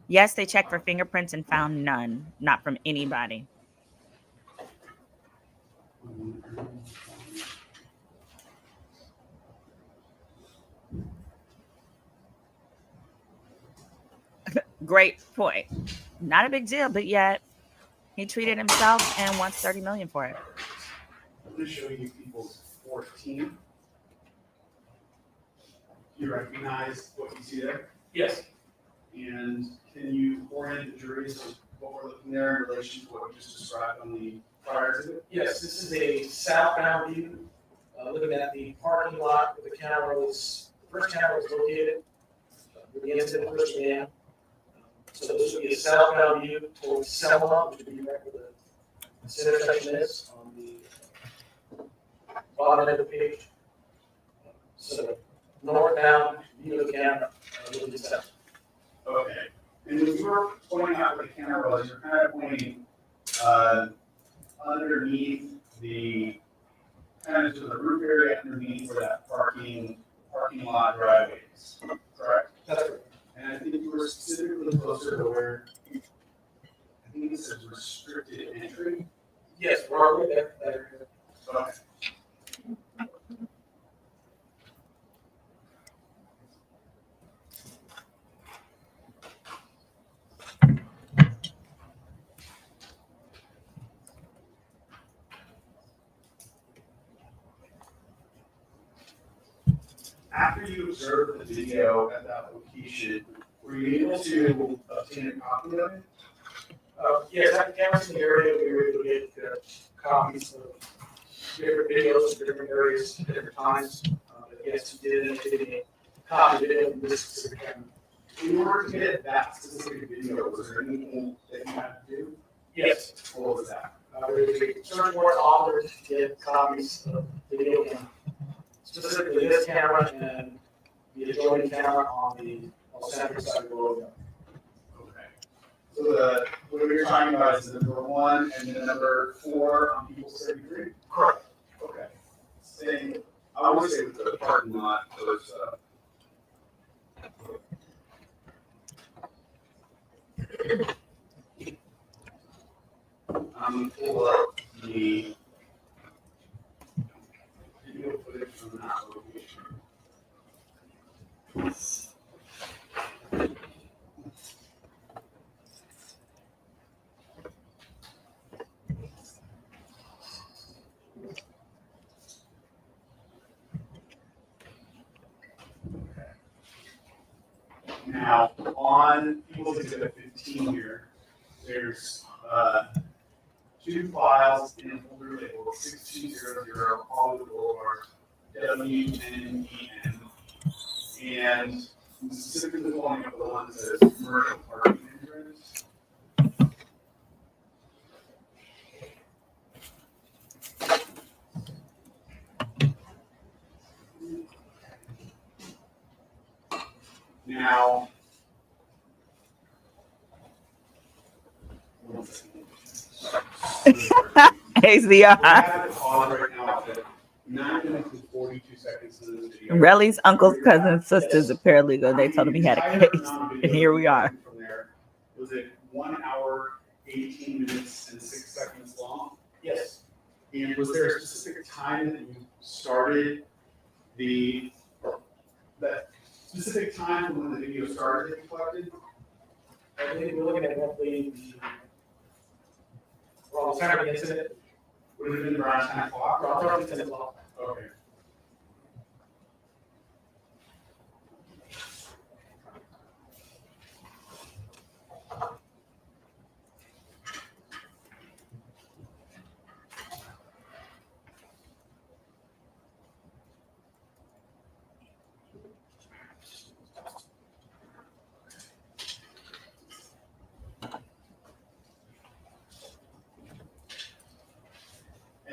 Speaker 1: Yes, they checked for fingerprints and found none, not from anybody. Great point. Not a big deal, but yet he treated himself and wants $30 million for it.
Speaker 3: I'm going to show you people's 14. You recognize what you see there?
Speaker 8: Yes.
Speaker 3: And can you orient the jury as to what we're looking there in relation to what you just described on the prior exhibit?
Speaker 8: Yes, this is a southbound view, looking at the parking lot where the first camera was located, where the incident first began. So this would be a southbound view towards Selma, which would be right where the intersection is on the bottom end of the page. So northbound view of the camera, looking south.
Speaker 3: Okay. And when you were pointing out where the camera was, you're kind of pointing underneath the, kind of to the roof area underneath where that parking parking lot driveways, correct?
Speaker 8: That's correct.
Speaker 3: And I think you were specifically closer to where, I think it says restricted entry.
Speaker 8: Yes, we're right there.
Speaker 3: Okay. After you observed the video at that location, were you able to obtain a copy of it?
Speaker 8: Yes, I cameras in the area, we were able to get copies of different videos of different areas, different times. But yes, we did get a copy of video from this specific camera.
Speaker 3: In order to get that specific video, was there anything that you had to do?
Speaker 8: Yes,
Speaker 3: What was that?
Speaker 8: there was a search warrant offered to get copies of video camera. Specifically this camera and the adjoining camera on the center side of the road.
Speaker 3: Okay. So what you're talking about is the number 1 and the number 4 on People's 33?
Speaker 8: Correct.
Speaker 3: Okay. Staying, I want to say with the parking lot, those, I'm gonna pull up the video footage from that location. Now, on People's Exhibit 15 here, there's 2 files in a folder labeled 6200 Hollywood Boulevard, WNEN. And I'm specifically pulling up the one that says commercial parking entrance. Now, one second.
Speaker 1: ACR.
Speaker 3: We have it on right now at 9 minutes and 42 seconds into this video.
Speaker 1: Relly's uncle's cousin's sister's a paralegal. They told him he had a case. And here we are.
Speaker 3: From there, was it 1 hour, 18 minutes, and 6 seconds long?
Speaker 8: Yes.
Speaker 3: And was there a specific time that you started that specific time from when the video started that you collected?
Speaker 8: I think we're looking at roughly the time of the incident,
Speaker 3: Would it have been around 10 o'clock?
Speaker 8: around 10 o'clock.
Speaker 3: Okay.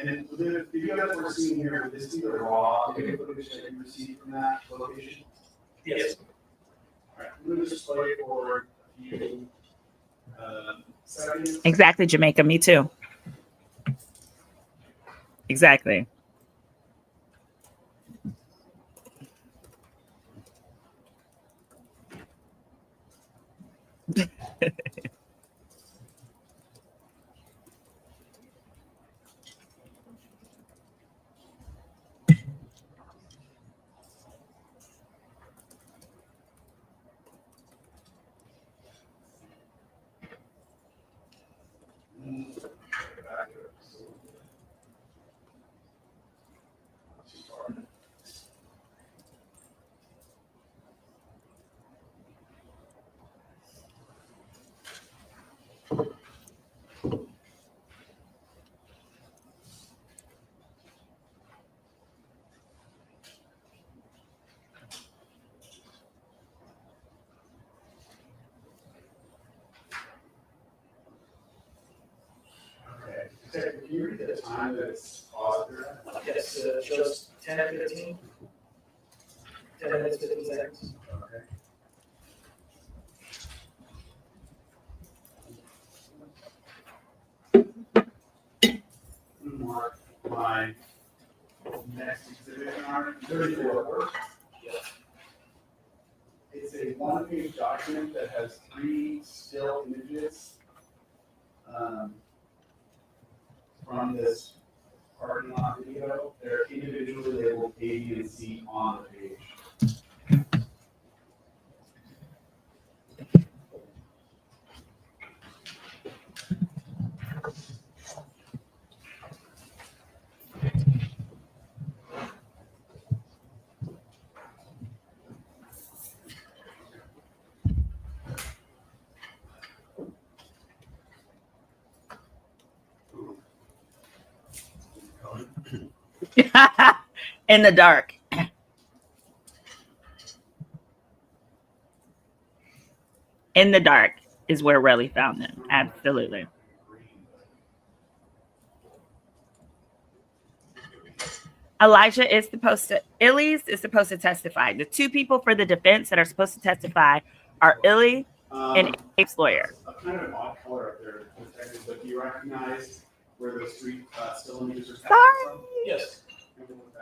Speaker 3: And the video that we're seeing here, would this be the raw video footage that you received from that location?
Speaker 8: Yes.
Speaker 3: All right, I'm going to just play it for a few seconds.
Speaker 1: Exactly, Jamaica. Me too. Exactly. Okay. Can you read the time that it's paused there?
Speaker 8: Yes, just 10:15. 10 minutes, 15 seconds.
Speaker 3: Okay. Mark my next exhibit on 34.
Speaker 8: Yes.
Speaker 3: a one-page document that has 3 still images from this parking lot video. They're individually labeled A, B, and C on the page.
Speaker 1: In the dark. In the dark is where Relly found them. Absolutely. Elijah is supposed to, Illy's is supposed to testify. The 2 people for the defense that are supposed to testify are Illy and Abe's lawyer.
Speaker 3: A kind of an odd color up there, detective, but do you recognize where those 3 still images are captured
Speaker 1: Sorry.
Speaker 3: from?
Speaker 8: Yes.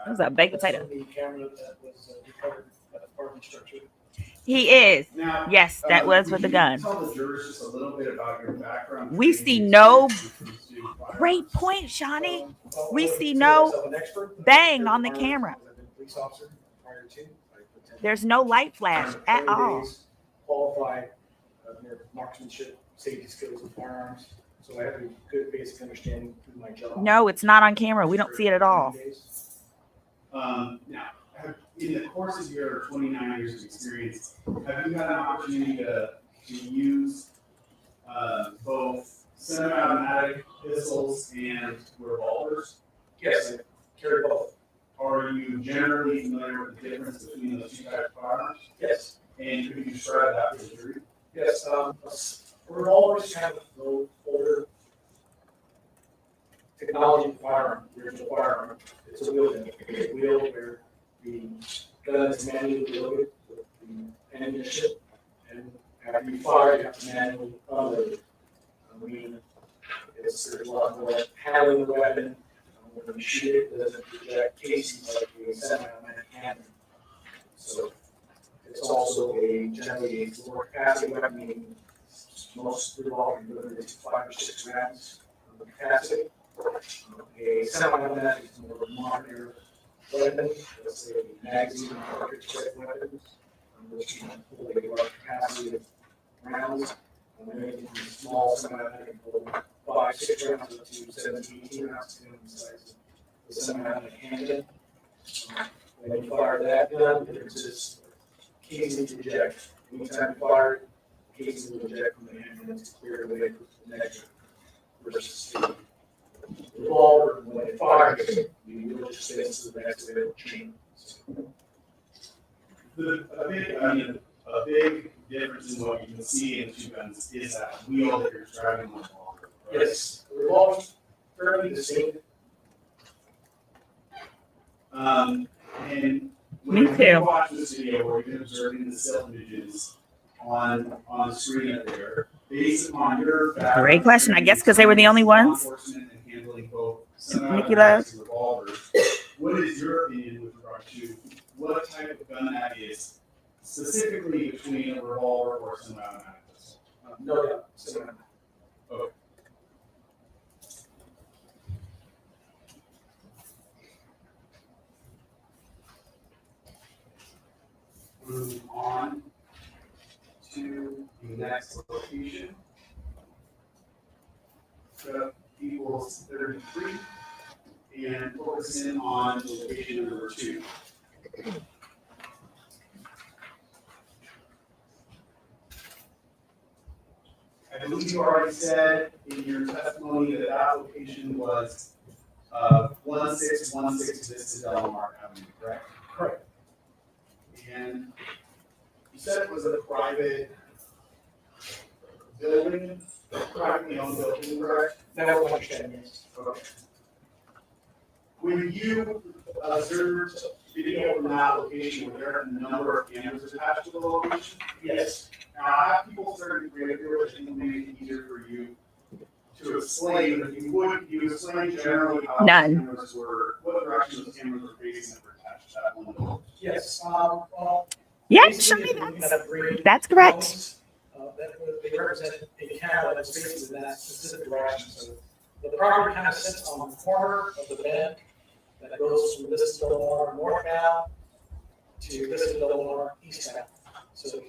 Speaker 1: That was a baked potato.
Speaker 8: That's from the camera that was recovered at the parking structure.
Speaker 1: He is.
Speaker 3: Now,
Speaker 1: Yes, that was with the
Speaker 3: could
Speaker 1: gun.
Speaker 3: you tell the jurors just a little bit about your background?
Speaker 1: We
Speaker 3: training,
Speaker 1: see no
Speaker 3: experience with firearms?
Speaker 1: Great point, Shawnee.
Speaker 8: Well,
Speaker 1: We
Speaker 8: I
Speaker 1: see
Speaker 8: consider
Speaker 1: no
Speaker 8: myself an expert.
Speaker 1: bang
Speaker 8: I've
Speaker 1: on the
Speaker 8: been
Speaker 1: camera.
Speaker 8: I've been a police officer prior to. I attended
Speaker 1: There's no light flash at
Speaker 8: 20
Speaker 1: all.
Speaker 8: days Qualified near marksmanship, safety skills, and firearms. So I have a good basic understanding through my job.
Speaker 1: No, it's not on camera. We don't see it at all.
Speaker 3: Now, in the course of your 29 years of experience, have you had an opportunity to use both semi-automatic pistols and revolvers?
Speaker 8: Yes, I carry both.
Speaker 3: Are you generally familiar with the difference between those 2 types of firearms?
Speaker 8: Yes.
Speaker 3: And could you describe that to the jury?
Speaker 8: Yes, revolvers have the older technology firearm, the original firearm. It's a wheel where the gun is manually loaded with the ammunition, and after you fire, you have to manually unload it. There's a lot more handling the weapon. When you shoot it, it doesn't project casings like the semi-automatic handgun. So it's also generally a lower capacity weapon, meaning most revolvers is 5 or 6 rounds of capacity. A semi-automatic is more of a modern weapon, let's say a magazine or cartridge type weapon, which can hold a large capacity of rounds. Anything from small semi-automatic hold 5, 6 rounds up to 17, 18 rounds, depending on the size of the semi-automatic handgun. When you fire that gun, there's this casing to eject. Anytime you fire it, the casing will eject from the handgun to clear it away from the negative. Versus the revolver, when it fires, you will just stay into the next available chain.
Speaker 3: A big difference in what you can see in the 2 guns is that wheel that you're describing on the revolver. Right?
Speaker 8: Yes, the revolver's fairly distinct.
Speaker 3: And
Speaker 1: Me
Speaker 3: when
Speaker 1: too.
Speaker 3: you watch this video where you're observing the still images on the screen up there, based upon your background,
Speaker 1: Great question. I guess because they were the only
Speaker 3: law
Speaker 1: ones.
Speaker 3: enforcement and handling both
Speaker 1: Nikki Love.
Speaker 3: semi-automatics and revolvers, what is your opinion with regard to what type of gun that is, specifically between a revolver or a semi-automatic pistol?
Speaker 8: No doubt. So,
Speaker 3: Okay. Move on to the next location. So equals 33, and focus in on location number 2. I believe you already said in your testimony that that location was 1616 Vista Del Mar Avenue, correct?
Speaker 8: correct.
Speaker 3: And you said it was a private building, privately owned building, correct?
Speaker 8: That was my understanding, yes.
Speaker 3: Okay. When you observed video from that location, were there a number of cameras attached to the location?
Speaker 8: Yes.
Speaker 3: Now, I have people starting to create here, which I think will make it easier for you to explain, but if you would, you explain generally how the
Speaker 1: None.
Speaker 3: cameras were, what direction those cameras were facing that were attached to that one building?
Speaker 8: Yes, well,
Speaker 1: Yeah,
Speaker 8: Basically,
Speaker 1: show me
Speaker 8: if you're looking
Speaker 1: that.
Speaker 8: at a green
Speaker 1: That's correct.
Speaker 8: cones, they represent a camera that's facing in that specific direction. So the property kind of sits on the corner of the bend that goes from this Delmar northbound to this Delmar eastbound. So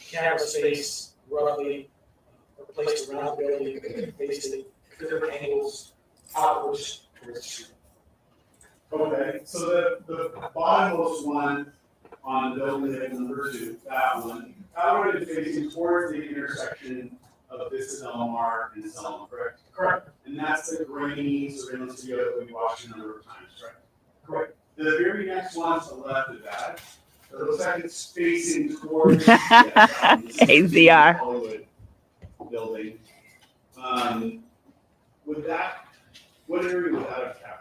Speaker 8: cameras face roughly are placed around the building, facing different angles outwards towards the street.
Speaker 3: Okay, so the bottommost one on building label number 2, that one is facing towards the intersection of Vista Del Mar and Selma, correct?
Speaker 8: Correct.
Speaker 3: And that's the grainy surveillance video that we watched a number of times, right?
Speaker 8: Correct.
Speaker 3: The very next one to the left of that, it looks like it's facing towards
Speaker 1: AZR.
Speaker 3: Hollywood building. Would that, what area would that have captured?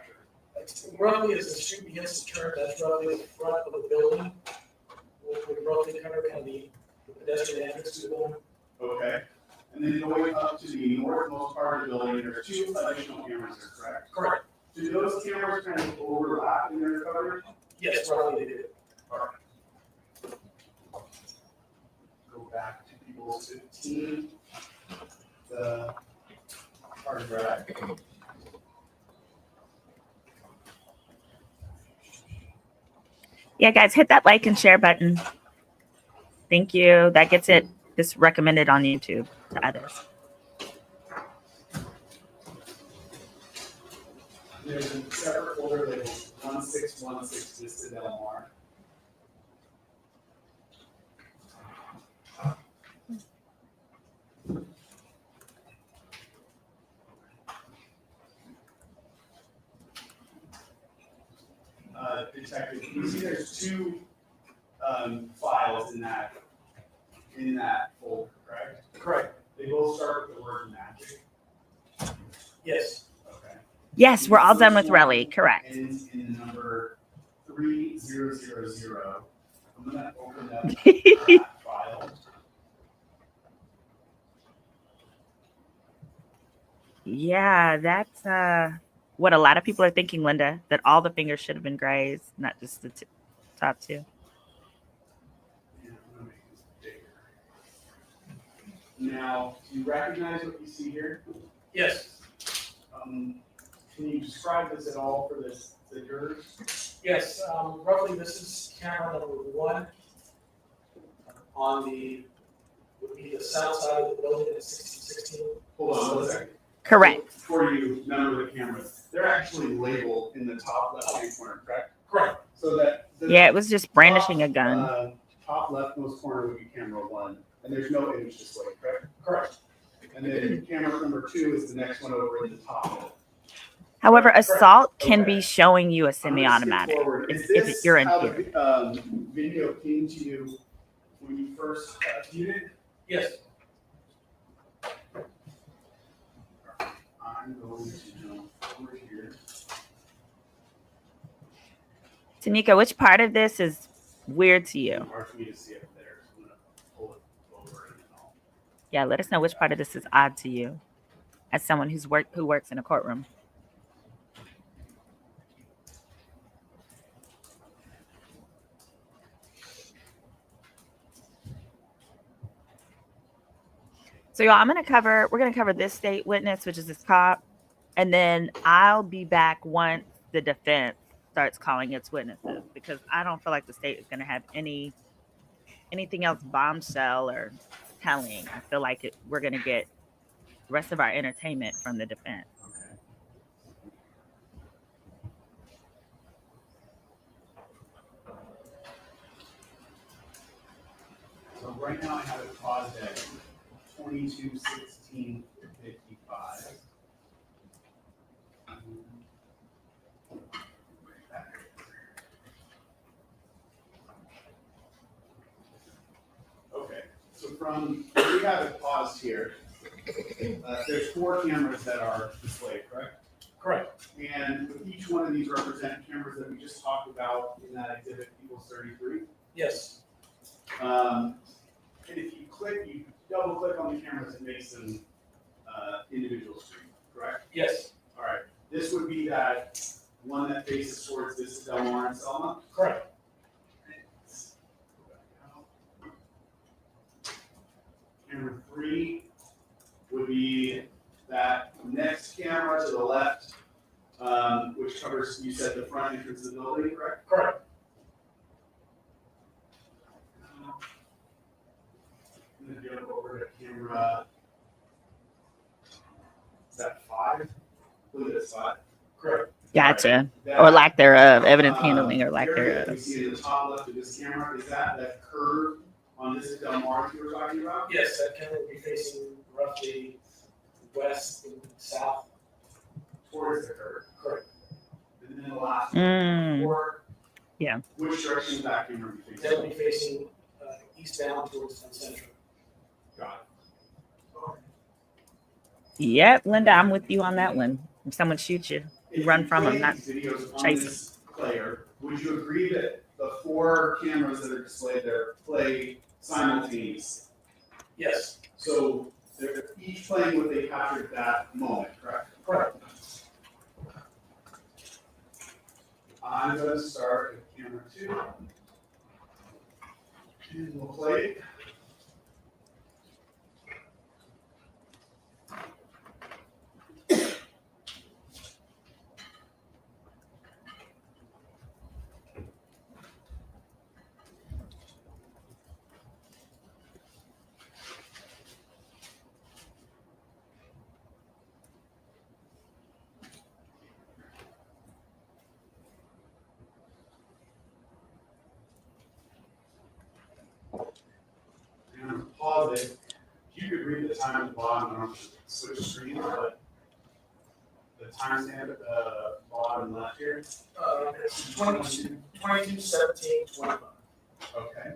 Speaker 8: Roughly, as the street begins to turn, that's roughly the front of the building. Would roughly cover kind of the pedestrian entrance to the building.
Speaker 3: Okay. And then going up to the northmost part of the building, there are 2 additional cameras there, correct?
Speaker 8: Correct.
Speaker 3: Do those cameras kind of overlap in their coverage?
Speaker 8: Yes, roughly they do.
Speaker 3: Go back to people's 15. The hard drive.
Speaker 1: Yeah, guys, hit that like and share button. Thank you. That gets this recommended on YouTube to others.
Speaker 3: There's a separate folder labeled 1616 Vista Del Mar. Detective, you see there's 2 files in that folder, correct?
Speaker 8: Correct.
Speaker 3: They both start with the word magic.
Speaker 8: Yes.
Speaker 3: Okay.
Speaker 1: Yes, we're all done with Relly. Correct.
Speaker 3: Ends in number 3000. I'm gonna open up that file.
Speaker 1: Yeah, that's what a lot of people are thinking, Linda, that all the fingers should have been grazed, not just the top 2.
Speaker 3: Yeah, I'm gonna make this bigger. Now, do you recognize what you see here?
Speaker 8: Yes.
Speaker 3: Can you describe this at all for the jurors?
Speaker 8: Yes. Roughly, this is camera number 1 on would be the south side of the building at 1616.
Speaker 3: Hold on one second.
Speaker 1: Correct.
Speaker 3: Before you number the cameras, they're actually labeled in the top left-hand corner, correct?
Speaker 8: Correct.
Speaker 3: So that the
Speaker 1: Yeah, it was just brandishing a gun.
Speaker 3: top leftmost corner would be camera 1, and there's no image display, correct?
Speaker 8: Correct.
Speaker 3: And then camera number 2 is the next one over in the top.
Speaker 1: However, assault can
Speaker 3: Okay.
Speaker 1: be showing you a
Speaker 3: I'm gonna skip
Speaker 1: semi-automatic
Speaker 3: forward.
Speaker 1: if,
Speaker 3: Is
Speaker 1: if
Speaker 3: this
Speaker 1: you're in
Speaker 3: how
Speaker 1: here.
Speaker 3: the video came to you when you first viewed it?
Speaker 8: Yes.
Speaker 3: I'm going to jump over here.
Speaker 1: Tamika, which part of this is weird to you?
Speaker 3: Hard for me to see up there, so I'm gonna pull it over and all.
Speaker 1: Yeah, let us know which part of this is odd to you as someone who works in a courtroom. So y'all, we're gonna cover this state witness, which is this cop, and then I'll be back once the defense starts calling its witnesses, because I don't feel like the state is gonna have anything else bombshell or telling. I feel like we're gonna get the rest of our entertainment from the defense.
Speaker 3: Okay. So right now I have it paused at 22:16:55. Okay, so we have it paused here. There's 4 cameras that are displayed, correct?
Speaker 8: Correct.
Speaker 3: And with each one of these represent cameras that we just talked about in that exhibit equals 33.
Speaker 8: Yes.
Speaker 3: And if you double click on the cameras, it makes them individual screen, correct?
Speaker 8: Yes.
Speaker 3: All right. This would be that one that faces towards this Del Mar and Selma.
Speaker 8: Correct.
Speaker 3: Let's go back out. camera 3 would be that next camera to the left, which covers, you said, the front entrance of the building, correct?
Speaker 8: Correct.
Speaker 3: And then go over to camera, is that 5? Look at this 5.
Speaker 8: Correct.
Speaker 1: Gotcha.
Speaker 3: That,
Speaker 1: Or lack thereof, evidence handling or lack
Speaker 3: area that
Speaker 1: thereof.
Speaker 3: we see in the top left of this camera, is that curve on this Del Mar you were talking about?
Speaker 8: Yes, that camera will be facing roughly west and south.
Speaker 3: Towards the curve.
Speaker 8: Correct.
Speaker 3: And then the last
Speaker 1: Mm,
Speaker 3: or
Speaker 1: yeah.
Speaker 3: which direction is that camera be
Speaker 8: That will
Speaker 3: facing?
Speaker 8: be facing eastbound towards Sun Central.
Speaker 3: Got
Speaker 1: Yep, Linda, I'm with you on that one. If someone shoots you,
Speaker 3: it.
Speaker 1: you run from
Speaker 3: If
Speaker 1: them,
Speaker 3: you play
Speaker 1: not
Speaker 3: these videos on
Speaker 1: chase
Speaker 3: this player, would you agree that the 4 cameras that are displayed there play simultaneously?
Speaker 8: Yes.
Speaker 3: So they're each playing what they captured at that moment, correct?
Speaker 8: Correct.
Speaker 3: I'm gonna start with camera 2. And we'll play it. And I'm gonna pause it. If you could read the time at the bottom, I don't switch screens, but the timestamp at the bottom left here.
Speaker 8: It's 22/17/25.
Speaker 3: Okay.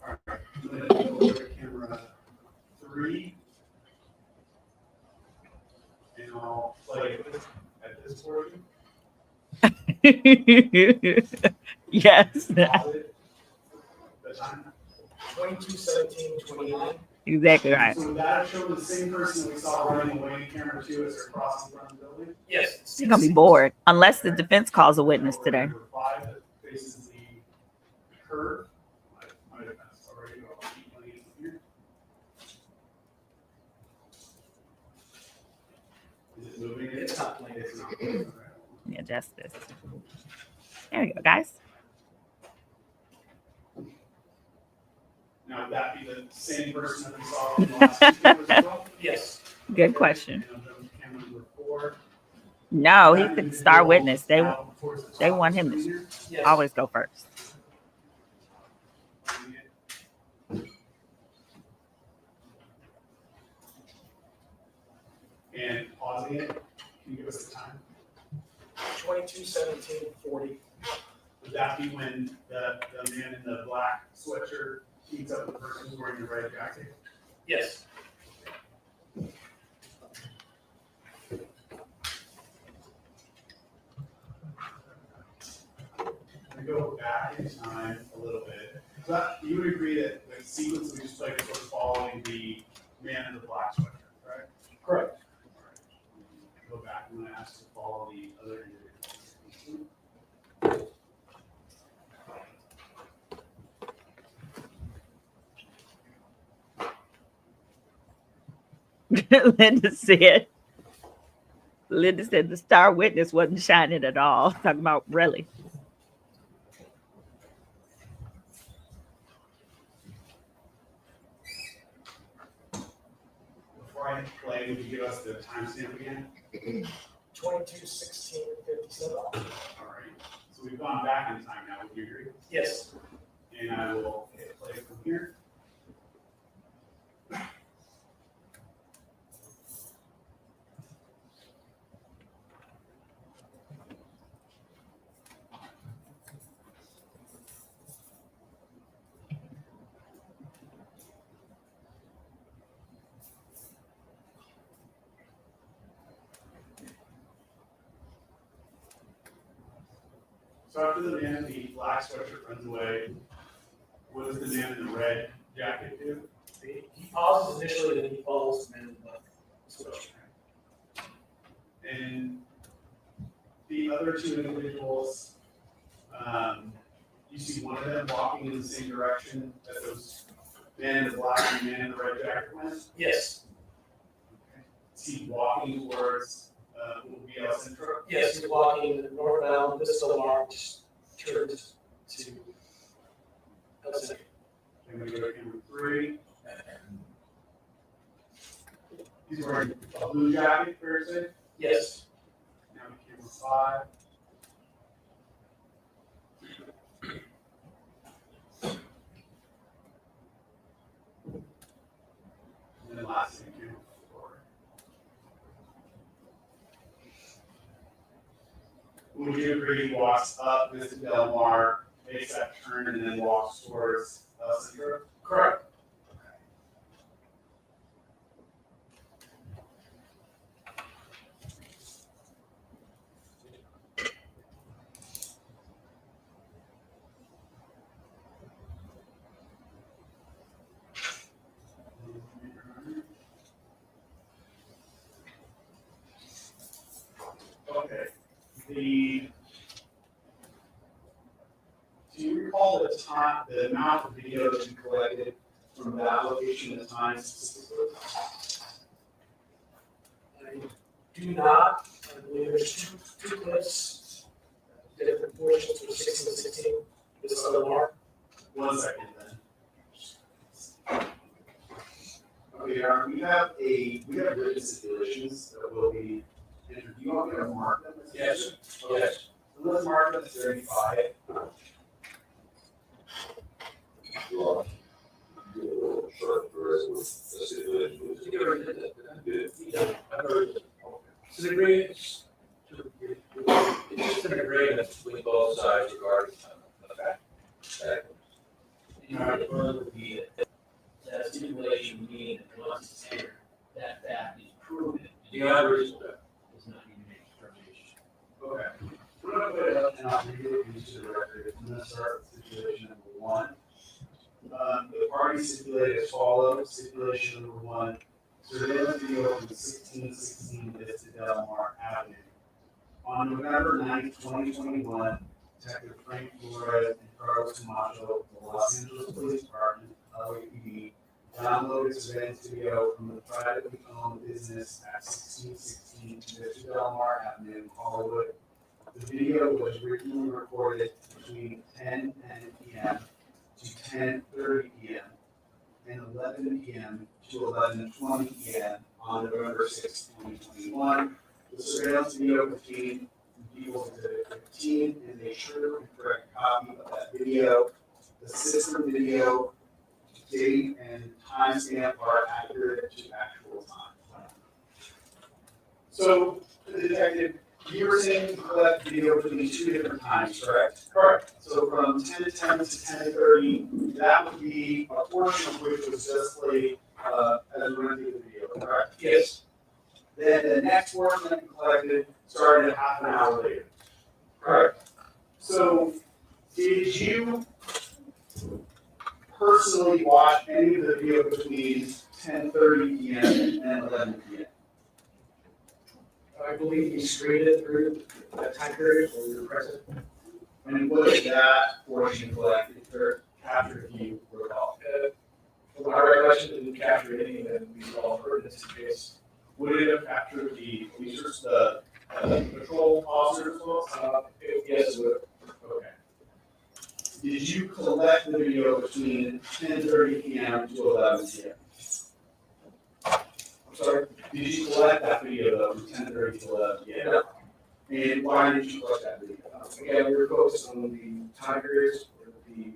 Speaker 3: All right. I'm gonna go over to camera 3. And I'll play at this portion.
Speaker 1: Yes,
Speaker 3: Pause it. The time.
Speaker 8: 22/17/29.
Speaker 1: exactly right.
Speaker 3: So would that have shown the same person that we saw running away in camera 2 as they're crossing front of the building?
Speaker 8: Yes.
Speaker 1: You're gonna be bored unless the defense calls a witness today.
Speaker 3: Number 5 that faces the curve. Might have passed already, but I'll keep playing it here. Is it moving?
Speaker 8: It's not playing.
Speaker 3: It's not. Okay.
Speaker 1: Yeah, justice. There we go, guys.
Speaker 3: Now, would that be the same person that we saw in the last 2 cameras as well?
Speaker 8: Yes.
Speaker 1: Good question.
Speaker 3: And then camera number 4.
Speaker 1: No, he's
Speaker 3: That
Speaker 1: the star witness. They
Speaker 3: now towards the
Speaker 1: they
Speaker 3: top
Speaker 1: want
Speaker 3: of
Speaker 1: him
Speaker 3: the
Speaker 1: to
Speaker 3: screen
Speaker 8: Yes.
Speaker 1: always go first.
Speaker 3: here. And pausing it, can you give us the time?
Speaker 8: 22/17/40.
Speaker 3: Would that be when the man in the black sweatshirt heats up the person who's wearing the red jacket?
Speaker 8: Yes.
Speaker 3: We go back in time a little bit. But you would agree that the sequence we just played was sort of following the man in the black sweatshirt, right?
Speaker 8: Correct.
Speaker 3: Go back, I'm gonna ask to follow the other individuals.
Speaker 1: Linda said the star witness wasn't shining at all. Talking about really.
Speaker 3: Before I hit play, would you give us the timestamp again?
Speaker 8: 22/16/57.
Speaker 3: All right, so we've gone back in time now, would you agree?
Speaker 8: Yes.
Speaker 3: And I will hit play from here. So after the man in the black sweatshirt runs away, what does the man in the red jacket do?
Speaker 8: He pauses initially, then he follows the man in the black sweatshirt.
Speaker 3: And the other 2 individuals, You see one of them walking in the same direction that those man in the black and man in the red jacket went?
Speaker 8: Yes,
Speaker 3: Is he walking towards, what would be El Centro?
Speaker 8: yes, he's walking northbound, this Del Mar, just turned to El Centro.
Speaker 3: And we go to camera 3. He's wearing a blue jacket, fair to say?
Speaker 8: Yes,
Speaker 3: Now to camera 5. And then last thing, camera 4. Would you agree he walks up Vista Del Mar, makes that turn, and then walks towards El Centro?
Speaker 8: correct.
Speaker 3: Okay. Do you recall the time, the amount of video that you collected from that location at the time specifically?
Speaker 8: I do not, I believe there's two clips, different portions of 16 and 16, this is Del Mar.
Speaker 3: 1 second then. Okay, Aaron, we have written stipulations that will be entered. Do you want me to mark them? as
Speaker 6: Yes.
Speaker 3: written? Okay. So let's mark them as 35.
Speaker 6: This is agreement, it's just an agreement between both sides regarding the fact that,
Speaker 5: further would be that stipulation meaning that once it's entered, that fact is proven.
Speaker 6: the other is,
Speaker 5: Does not need to make determination.
Speaker 3: Okay. I'm gonna put it up and I'll read it into the record. I'm gonna start with stipulation number 1. The parties stipulate as follows. Stipulation number 1, surveillance video from 1616 Vista Del Mar Avenue. On November 9th, 2021, Detective Frank Flores and Carlos Camacho of the Los Angeles Police Department, LAPD, downloaded surveillance video from the privately owned business at 1616 Vista Del Mar Avenue in Hollywood. The video was originally recorded between 10 p.m. to 10:30 p.m. and 11 p.m. to 11:20 p.m. on November 6, 2021. The surveillance video contained People's Exhibit 15 and a true and correct copy of that video. The system video, date, and timestamp are accurate to actual time. So, the detective, you were saying you collect video between 2 different times, correct? Correct. So from 10 to 10 to 10:30, that would be a portion of which was just played as we went through the video, correct?
Speaker 8: Yes,
Speaker 3: Then the next portion that you collected started half an hour later.
Speaker 8: correct.
Speaker 3: So did you personally watch any of the video between 10:30 p.m. and 11 p.m.?
Speaker 8: I believe you screened it through that time period where you were present.
Speaker 3: And what did that portion collected or captured, if you recall?
Speaker 8: From my recollection, it didn't capture anything that we all heard in this case.
Speaker 3: Would it have captured the police, the patrol officers as well?
Speaker 8: Yes, it would.
Speaker 3: Okay. Did you collect the video between 10:30 p.m. to 11 p.m.?
Speaker 8: I'm sorry.
Speaker 3: Did you collect that video though from 10:30 to 11 p.m.?
Speaker 8: No.
Speaker 3: And why did you collect that video?
Speaker 8: Again, we were focused on the time periods where the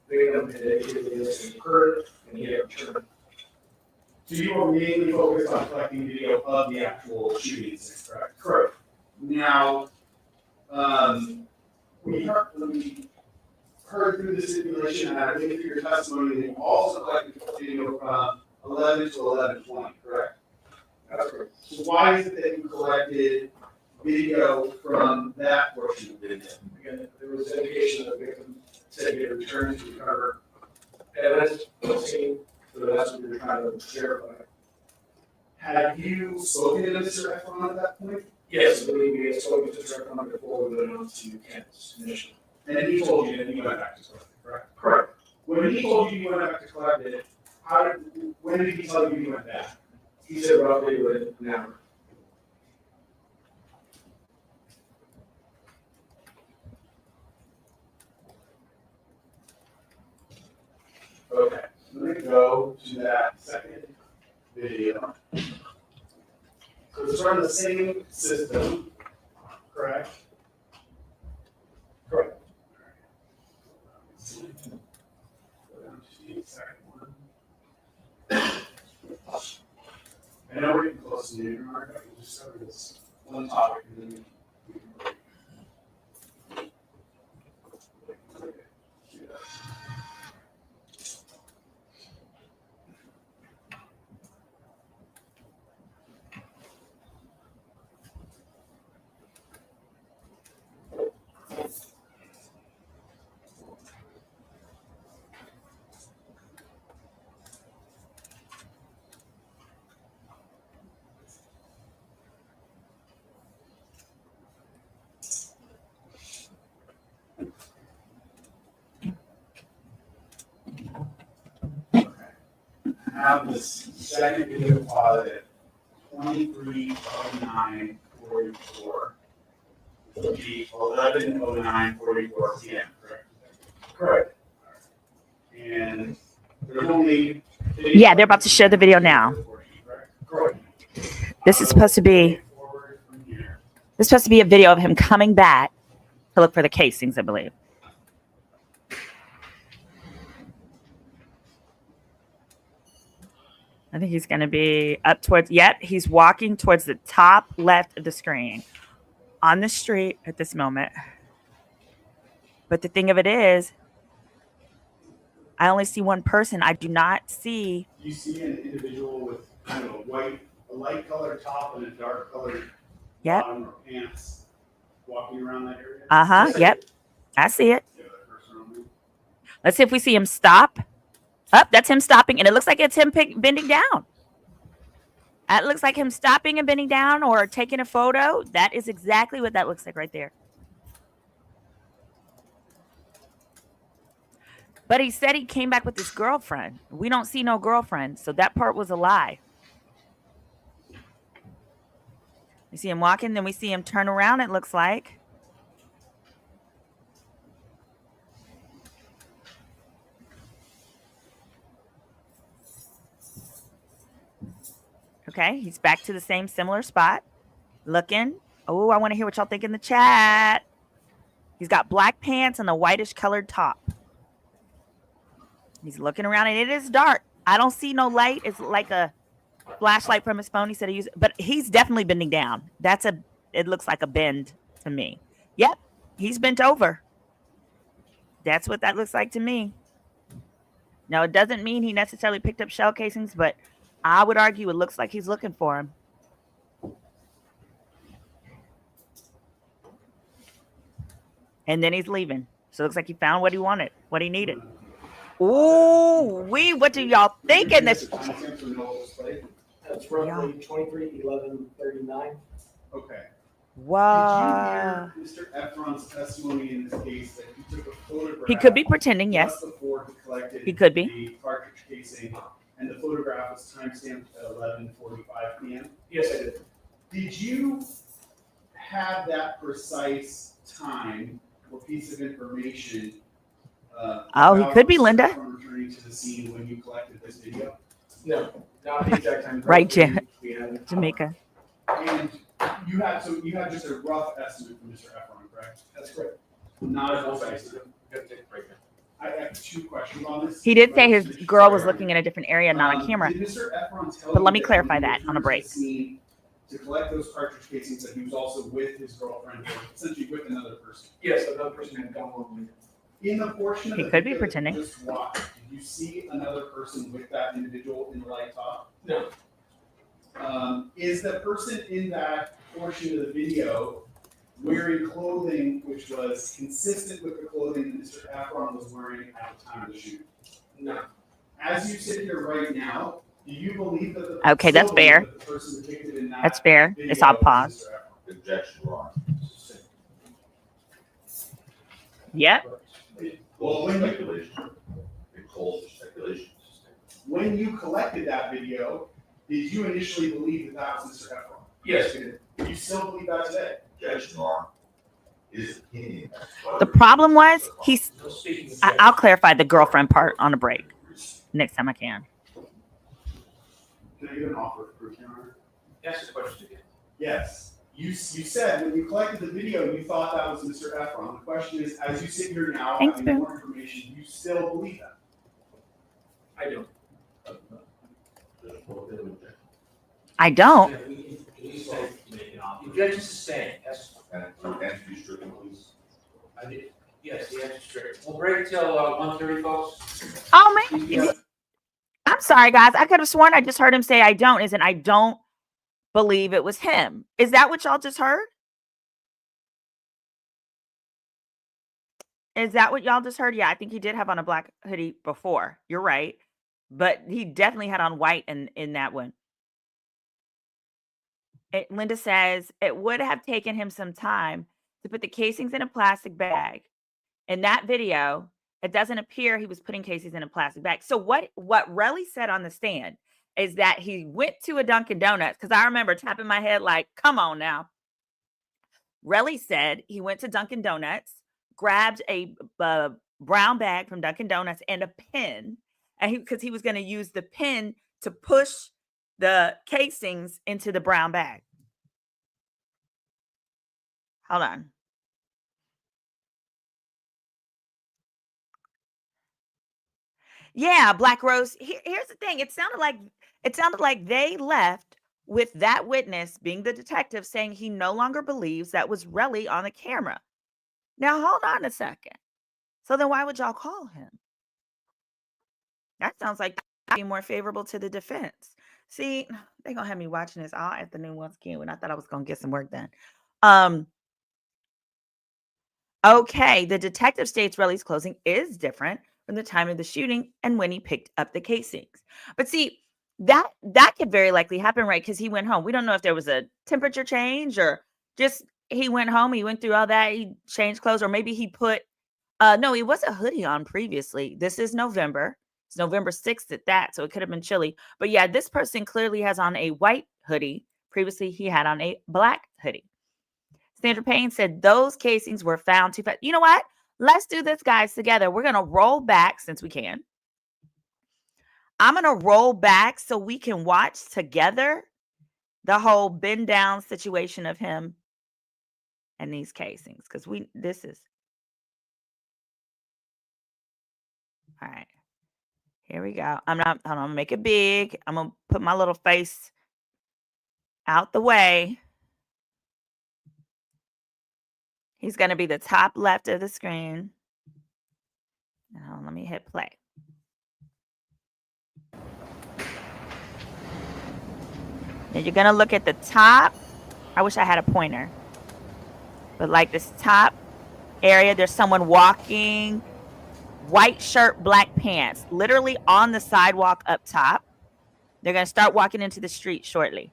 Speaker 8: victim had indicated this occurred and he had returned.
Speaker 3: So you were mainly focused on collecting video of the actual shooting incident, correct? Correct. Now, we heard through the stipulation, and I believe through your testimony, that you also collected video from 11 to 11:20, correct?
Speaker 8: That's correct.
Speaker 3: So why is it that you collected video from that portion of the video?
Speaker 8: Again, there was indication that the victim said he had returned to recover evidence of the scene, so that's what we were trying to verify.
Speaker 3: Have you spoken to Mr. Efron at that point?
Speaker 8: Yes, I believe we had spoken to Director Hunter before we went on to campus initially.
Speaker 3: And he told you that he went back to collect it, correct?
Speaker 8: Correct.
Speaker 3: When he told you he went back to collect it, when did he tell you he went back?
Speaker 8: He said roughly within an hour.
Speaker 3: Okay, let me go to that second video. So it's from the same system, correct?
Speaker 8: Correct.
Speaker 3: Go down to the second one. I know we're getting close to the end, Mark, I can just cover this one topic and then we can break. Have this second video closet at 23:09:44. It'll be 11:09:44 p.m. Correct?
Speaker 8: Correct.
Speaker 3: And there's only.
Speaker 1: Yeah, they're about to show the video now.
Speaker 8: Correct.
Speaker 1: This is supposed to be a video of him coming back to look for the casings, I believe. I think he's going to be up towards, he's walking towards the top left of the screen on the street at this moment. But the thing of it is, I only see one person. I do not see.
Speaker 3: You see an individual with kind of a light colored top and a dark colored bottom or pants walking around that area?
Speaker 1: Uh-huh, yep. I see it.
Speaker 3: Yeah, that person on there.
Speaker 1: Let's see if we see him stop. That's him stopping, and it looks like it's him bending down. That looks like him stopping and bending down or taking a photo. That is exactly what that looks like right there. But he said he came back with his girlfriend. We don't see no girlfriend, so that part was a lie. We see him walking, then we see him turn around, it looks like. Okay, he's back to the same similar spot. Looking. Oh, I want to hear what y'all think in the chat. He's got black pants and a whitish colored top. He's looking around and it is dark. I don't see no light. It's like a flashlight from his phone. He said he used, but he's definitely bending down. It looks like a bend to me. Yep, he's bent over. That's what that looks like to me. Now, it doesn't mean he necessarily picked up shell casings, but I would argue it looks like he's looking for him. And then he's leaving. So it looks like he found what he wanted, what he needed. Ooh, what do y'all think in this?
Speaker 8: That's roughly 23:11:39.
Speaker 3: Okay.
Speaker 1: Wow.
Speaker 3: Did you hear Mr. Efron's testimony in this case that he took a photograph?
Speaker 1: He could be pretending, yes.
Speaker 3: Just before he collected
Speaker 1: He could be.
Speaker 3: the cartridge casing, and the photograph was timestamped at 11:45 p.m.
Speaker 8: Yes, I did.
Speaker 3: Did you have that precise time or piece of information?
Speaker 1: He could be Linda.
Speaker 3: From returning to the scene when you collected this video.
Speaker 8: No, not the exact time.
Speaker 1: Right,
Speaker 8: We had
Speaker 1: Jamaica.
Speaker 3: And you had just a rough estimate from Mr. Efron, correct?
Speaker 8: That's correct.
Speaker 3: Not a precise.
Speaker 6: Gotta take a break now.
Speaker 3: I have two questions on this.
Speaker 1: He did say his girl was looking in a different area, not on camera.
Speaker 3: Did Mr. Efron tell
Speaker 1: But let
Speaker 3: you
Speaker 1: me
Speaker 3: that
Speaker 1: clarify
Speaker 3: when he
Speaker 1: that on a
Speaker 3: returned to
Speaker 1: break.
Speaker 3: the scene to collect those cartridge casings, that he was also with his girlfriend, or essentially with another person?
Speaker 8: Yes, another person had gone along with it.
Speaker 3: In the portion of
Speaker 1: He
Speaker 3: the
Speaker 1: could be
Speaker 3: video that
Speaker 1: pretending.
Speaker 3: you just watched, did you see another person with that individual in the light top?
Speaker 8: No,
Speaker 3: Is the person in that portion of the video wearing clothing which was consistent with the clothing that Mr. Efron was wearing at the time of the shoot?
Speaker 8: no,
Speaker 3: As you sit here right now, do you believe that the
Speaker 1: Okay, that's
Speaker 3: clothing
Speaker 1: fair.
Speaker 3: that the person depicted in that
Speaker 1: That's fair.
Speaker 3: video
Speaker 1: It's all
Speaker 3: was
Speaker 1: pause.
Speaker 3: Mr. Efron?
Speaker 2: Objection, Ron.
Speaker 1: Yep.
Speaker 2: Well, speculation. It calls for speculation.
Speaker 3: When you collected that video, did you initially believe that that was Mr. Efron?
Speaker 6: Yes, we did.
Speaker 3: You still believe that today?
Speaker 2: Objection are his opinion.
Speaker 1: The problem was he's.
Speaker 6: No speaking.
Speaker 1: I'll clarify the girlfriend part on a break next time I can.
Speaker 3: Can I get an offer of proof, Your Honor?
Speaker 6: Ask the question again.
Speaker 3: Yes. You said when you collected the video, you thought that was Mr. Efron. The question is, as you sit here now,
Speaker 1: Thanks,
Speaker 3: having
Speaker 1: Boo.
Speaker 3: more information, you still believe that?
Speaker 6: I don't.
Speaker 1: I don't.
Speaker 6: The judge is saying, yes,
Speaker 2: And to be stricken, please.
Speaker 6: I did, yes, the answer's straight. We'll break till 1:30, folks.
Speaker 1: Oh man. I'm sorry, guys. I could have sworn I just heard him say I don't. Isn't I don't believe it was him. Is that what y'all just heard? Is that what y'all just heard? Yeah, I think he did have on a black hoodie before. You're right. But he definitely had on white in that one. Linda says it would have taken him some time to put the casings in a plastic bag. In that video, it doesn't appear he was putting casings in a plastic bag. So what Relly said on the stand is that he went to a Dunkin' Donuts, because I remember tapping my head like, come on now. Relly said he went to Dunkin' Donuts, grabbed a brown bag from Dunkin' Donuts and a pen, and because he was going to use the pen to push the casings into the brown bag. Hold on. Yeah, Black Rose. Here's the thing. It sounded like they left with that witness being the detective saying he no longer believes that was Relly on the camera. Now hold on a second. So then why would y'all call him? That sounds like being more favorable to the defense. See, they're gonna have me watching this all afternoon once again when I thought I was gonna get some work done. Okay, the detective states Relly's closing is different from the time of the shooting and when he picked up the casings. But see, that could very likely happen, right? Because he went home. We don't know if there was a temperature change or just he went home, he went through all that, he changed clothes, or maybe he put no, he was a hoodie on previously. This is November. It's November 6th at that, so it could have been chilly. But yeah, this person clearly has on a white hoodie. Previously, he had on a black hoodie. Sandra Payne said those casings were found too fast. You know what? Let's do this, guys, together. We're going to roll back since we can. I'm going to roll back so we can watch together the whole bend down situation of him and these casings. Because this is. All right. Here we go. I'm going to make it big. I'm going to put my little face out the way. He's going to be the top left of the screen. Now, let me hit play. Now you're going to look at the top. I wish I had a pointer. But like this top area, there's someone walking. White shirt, black pants. Literally on the sidewalk up top. They're going to start walking into the street shortly.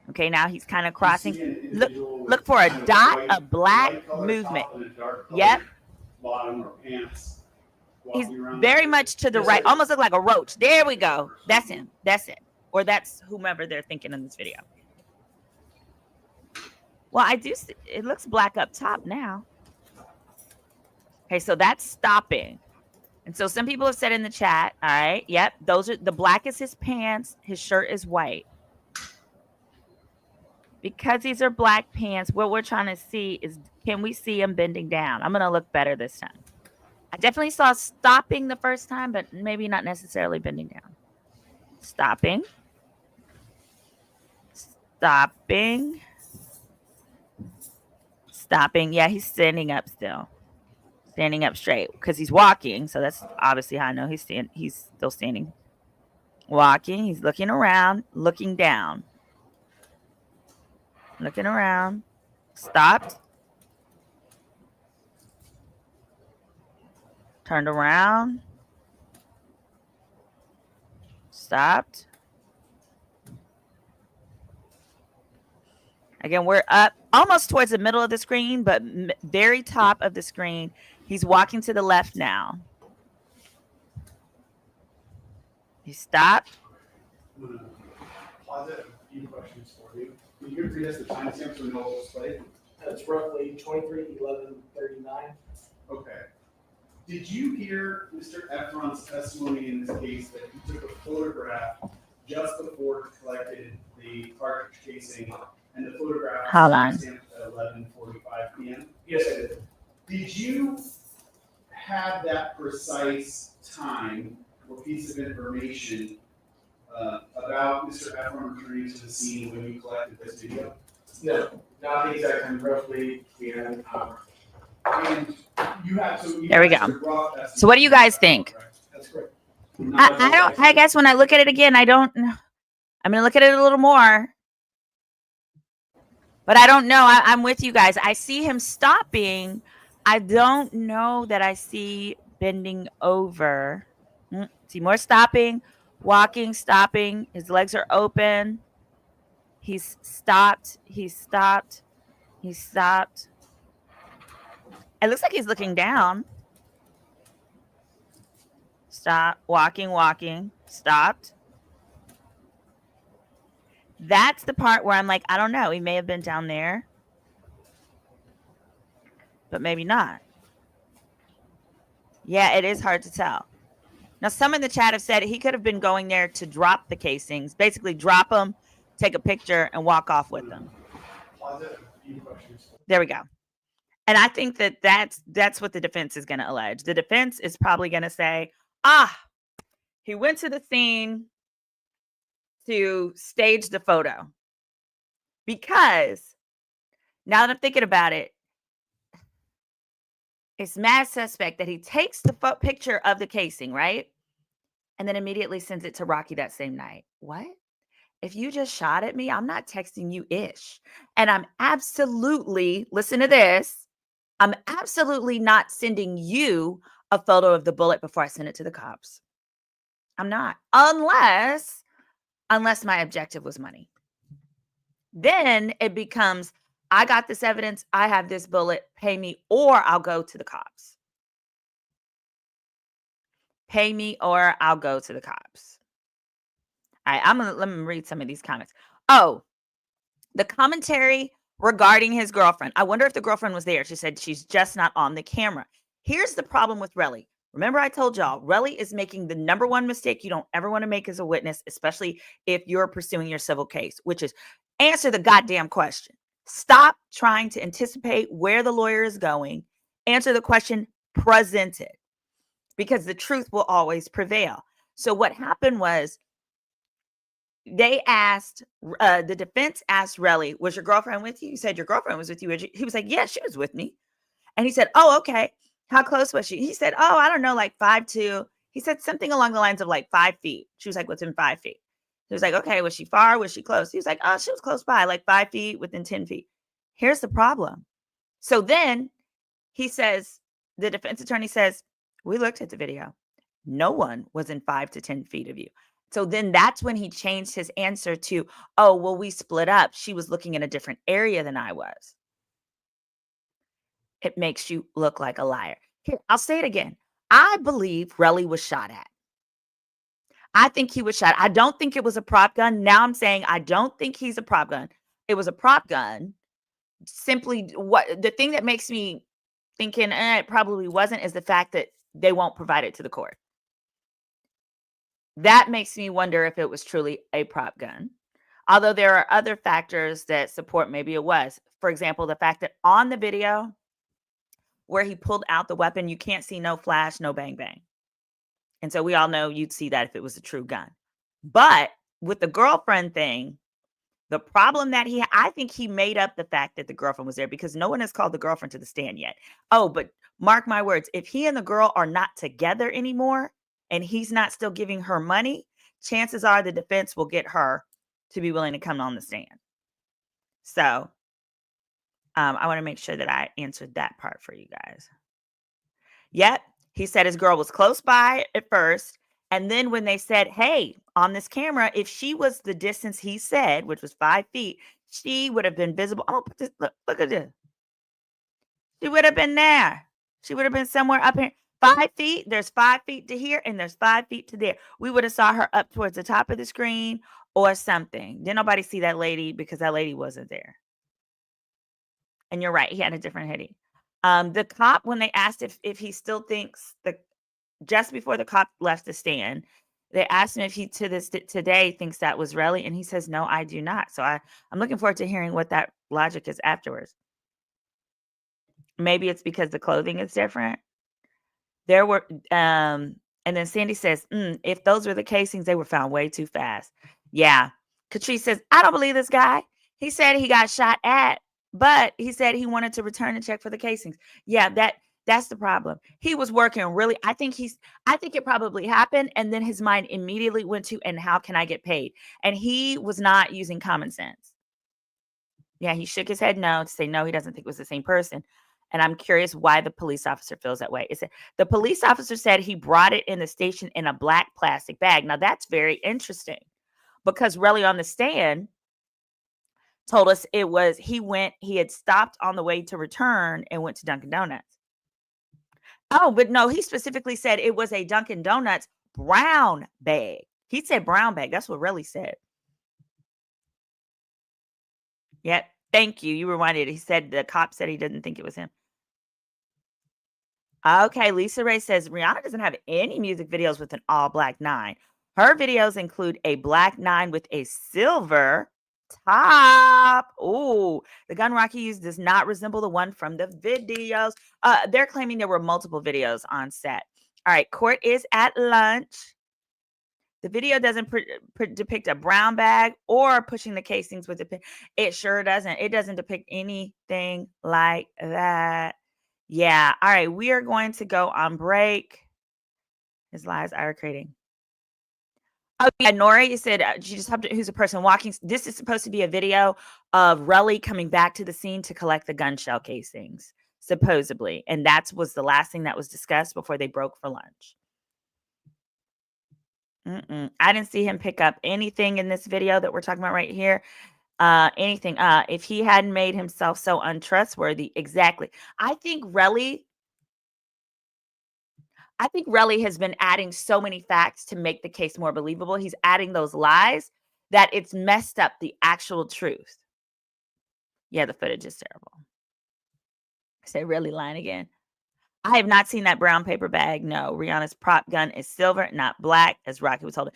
Speaker 1: Okay, now he's kind of crossing. Look for a dot of black movement. Yep.
Speaker 3: Bottom or pants.
Speaker 1: He's very much to the right. Almost look like a roach. There we go. That's him. That's it. Or that's whomever they're thinking in this video. Well, I do see, it looks black up top now. Okay, so that's stopping. And so some people have said in the chat, all right, yep, those are the black is his pants, his shirt is white. Because these are black pants, what we're trying to see is, can we see him bending down? I'm going to look better this time. I definitely saw stopping the first time, but maybe not necessarily bending down. Stopping. Stopping. Stopping. Yeah, he's standing up still. Standing up straight because he's walking. So that's obviously how I know he's still standing. Walking. He's looking around, looking down. Looking around. Stopped. Turned around. Stopped. Again, we're up almost towards the middle of the screen, but very top of the screen. He's walking to the left now. He stopped.
Speaker 3: I'm gonna pause it. A few questions for you. Can you read us the timestamps we know what was played?
Speaker 8: That's roughly 23/11/39.
Speaker 3: Okay. Did you hear Mr. Efron's testimony in this case that he took a photograph just before he collected the cartridge casing, and the photograph
Speaker 1: Hold
Speaker 3: was
Speaker 1: on.
Speaker 3: timestamped at 11:45 p.m.?
Speaker 8: Yes, I did.
Speaker 3: Did you have that precise time or piece of information about Mr. Efron returning to the scene when you collected this video?
Speaker 9: No, not the exact time, roughly, we had an hour.
Speaker 3: And you have, so you
Speaker 1: There we
Speaker 3: have
Speaker 1: go.
Speaker 3: Mr. Roth estimate.
Speaker 1: So what do you guys think?
Speaker 8: That's correct.
Speaker 1: I don't. I guess when I look at it again, I don't. I'm gonna look at it a little more, but I don't know. I'm with you guys. I see him stopping. I don't know that I see bending over. See more stopping, walking, stopping. His legs are open. He's stopped. He's stopped. He's stopped. It looks like he's looking down. Stop. Walking, walking. Stopped. That's the part where I'm like, I don't know. He may have been down there, but maybe not. Yeah, it is hard to tell. Now, some in the chat have said he could have been going there to drop the casings, basically drop them, take a picture, and walk off with them.
Speaker 3: Pause it. A few questions.
Speaker 1: There we go. And I think that that's what the defense is going to allege. The defense is probably going to say, he went to the scene to stage the photo. Because now that I'm thinking about it, it's mad suspect that he takes the picture of the casing, right? And then immediately sends it to Rocky that same night. What? If you just shot at me, I'm not texting you ish. And I'm absolutely, listen to this, I'm absolutely not sending you a photo of the bullet before I send it to the cops. I'm not. Unless my objective was money. Then it becomes, I got this evidence, I have this bullet, pay me, or I'll go to the cops. Pay me, or I'll go to the cops. All right, let me read some of these comments. Oh, the commentary regarding his girlfriend. I wonder if the girlfriend was there. She said she's just not on the camera. Here's the problem with Relly. Remember, I told y'all, Relly is making the number one mistake you don't ever want to make as a witness, especially if you're pursuing your civil case, which is answer the goddamn question. Stop trying to anticipate where the lawyer is going. Answer the question presented, because the truth will always prevail. So what happened was they asked, the defense asked Relly, was your girlfriend with you? He said, your girlfriend was with you. He was like, yeah, she was with me. And he said, oh, okay. How close was she? He said, oh, I don't know, like 5'2". He said something along the lines of like 5 feet. She was like, within 5 feet. He was like, okay, was she far? Was she close? He was like, oh, she was close by, like 5 feet, within 10 feet. Here's the problem. So then he says, the defense attorney says, we looked at the video. No one was in 5 to 10 feet of you. So then that's when he changed his answer to, oh, well, we split up. She was looking in a different area than I was. It makes you look like a liar. Here, I'll say it again. I believe Relly was shot at. I think he was shot. I don't think it was a prop gun. Now I'm saying I don't think he's a prop gun. It was a prop gun. Simply what the thing that makes me thinking it probably wasn't is the fact that they won't provide it to the court. That makes me wonder if it was truly a prop gun. Although there are other factors that support maybe it was. For example, the fact that on the video where he pulled out the weapon, you can't see no flash, no bang, bang. And so we all know you'd see that if it was a true gun. But with the girlfriend thing, the problem that I think he made up the fact that the girlfriend was there because no one has called the girlfriend to the stand yet. Oh, but mark my words, if he and the girl are not together anymore and he's not still giving her money, chances are the defense will get her to be willing to come on the stand. So I want to make sure that I answered that part for you guys. Yep. He said his girl was close by at first. And then when they said, hey, on this camera, if she was the distance he said, which was 5 feet, she would have been visible. Oh, look at this. She would have been there. She would have been somewhere up here. 5 feet. There's 5 feet to here, and there's 5 feet to there. We would have saw her up towards the top of the screen or something. Didn't nobody see that lady because that lady wasn't there. And you're right, he had a different hoodie. The cop, when they asked if he still thinks just before the cop left the stand, they asked him if he today thinks that was Relly, and he says, "No, I do not." So I'm looking forward to hearing what that logic is afterwards. Maybe it's because the clothing is different. There were, and then Sandy says, if those were the casings, they were found way too fast. Yeah. Catrice says, I don't believe this guy. He said he got shot at, but he said he wanted to return the check for the casings. Yeah, that's the problem. He was working really, I think it probably happened. And then his mind immediately went to, and how can I get paid? And he was not using common sense. Yeah, he shook his head no to say no, he doesn't think it was the same person. And I'm curious why the police officer feels that way. The police officer said he brought it in the station in a black plastic bag. Now that's very interesting because Relly on the stand told us he had stopped on the way to return and went to Dunkin' Donuts. Oh, but no, he specifically said it was a Dunkin' Donuts brown bag. He said brown bag. That's what Relly said. Yep. Thank you. You reminded. He said the cop said he didn't think it was him. Okay. Lisa Ray says Rihanna doesn't have any music videos with an all black 9. Her videos include a black 9 with a silver top. Ooh, the gun Rocky used does not resemble the one from the videos. They're claiming there were multiple videos on set. All right. Court is at lunch. The video doesn't depict a brown bag or pushing the casings with the pin. It sure doesn't. It doesn't depict anything like that. Yeah. All right. We are going to go on break. His lies are creating. Oh, yeah. Nori, you said she just helped who's a person walking. This is supposed to be a video of Relly coming back to the scene to collect the gun shell casings, supposedly. And that was the last thing that was discussed before they broke for lunch. I didn't see him pick up anything in this video that we're talking about right here. Anything. If he hadn't made himself so untrustworthy, exactly. I think Relly has been adding so many facts to make the case more believable. He's adding those lies that it's messed up the actual truth. Yeah, the footage is terrible. Say Relly lying again. I have not seen that brown paper bag. No, Rihanna's prop gun is silver, not black, as Rocky was holding.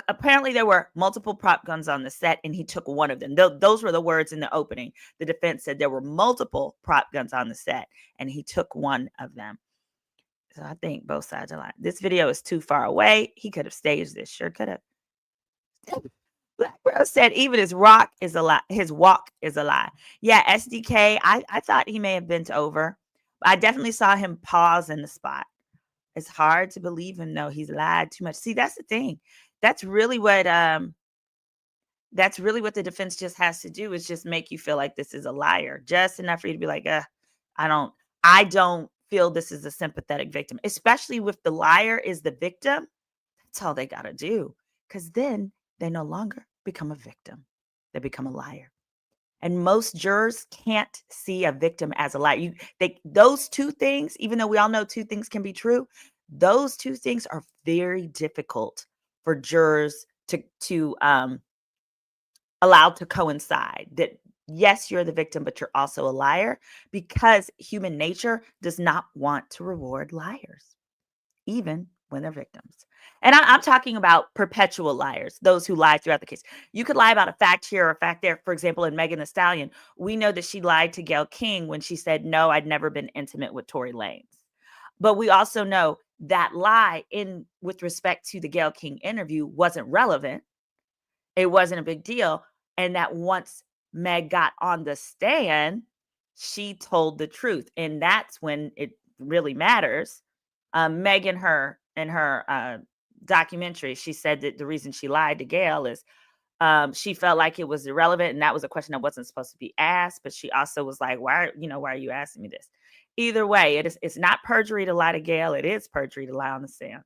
Speaker 1: Apparently, there were multiple prop guns on the set, and he took one of them. Those were the words in the opening. The defense said there were multiple prop guns on the set, and he took one of them. So I think both sides are lying. This video is too far away. He could have staged this. Sure could have. Black Rose said even his walk is a lie. His walk is a lie. Yeah, SDK, I thought he may have bent over. I definitely saw him pause in the spot. It's hard to believe him, though. He's lied too much. See, that's the thing. That's really what the defense just has to do is just make you feel like this is a liar. Just enough for you to be like, I don't feel this is a sympathetic victim, especially if the liar is the victim. That's all they got to do. Because then they no longer become a victim. They become a liar. And most jurors can't see a victim as a liar. Those two things, even though we all know two things can be true, those two things are very difficult for jurors to allow to coincide. That yes, you're the victim, but you're also a liar, because human nature does not want to reward liars, even when they're victims. And I'm talking about perpetual liars, those who lie throughout the case. You could lie about a fact here or a fact there. For example, in Megan Thee Stallion, we know that she lied to Gayle King when she said, no, I'd never been intimate with Tory Lanez. But we also know that lie with respect to the Gayle King interview wasn't relevant. It wasn't a big deal. And that once Meg got on the stand, she told the truth. And that's when it really matters. Meg in her documentary, she said that the reason she lied to Gayle is she felt like it was irrelevant, and that was a question that wasn't supposed to be asked. But she also was like, why are you asking me this? Either way, it's not perjury to lie to Gayle. It is perjury to lie on the stand.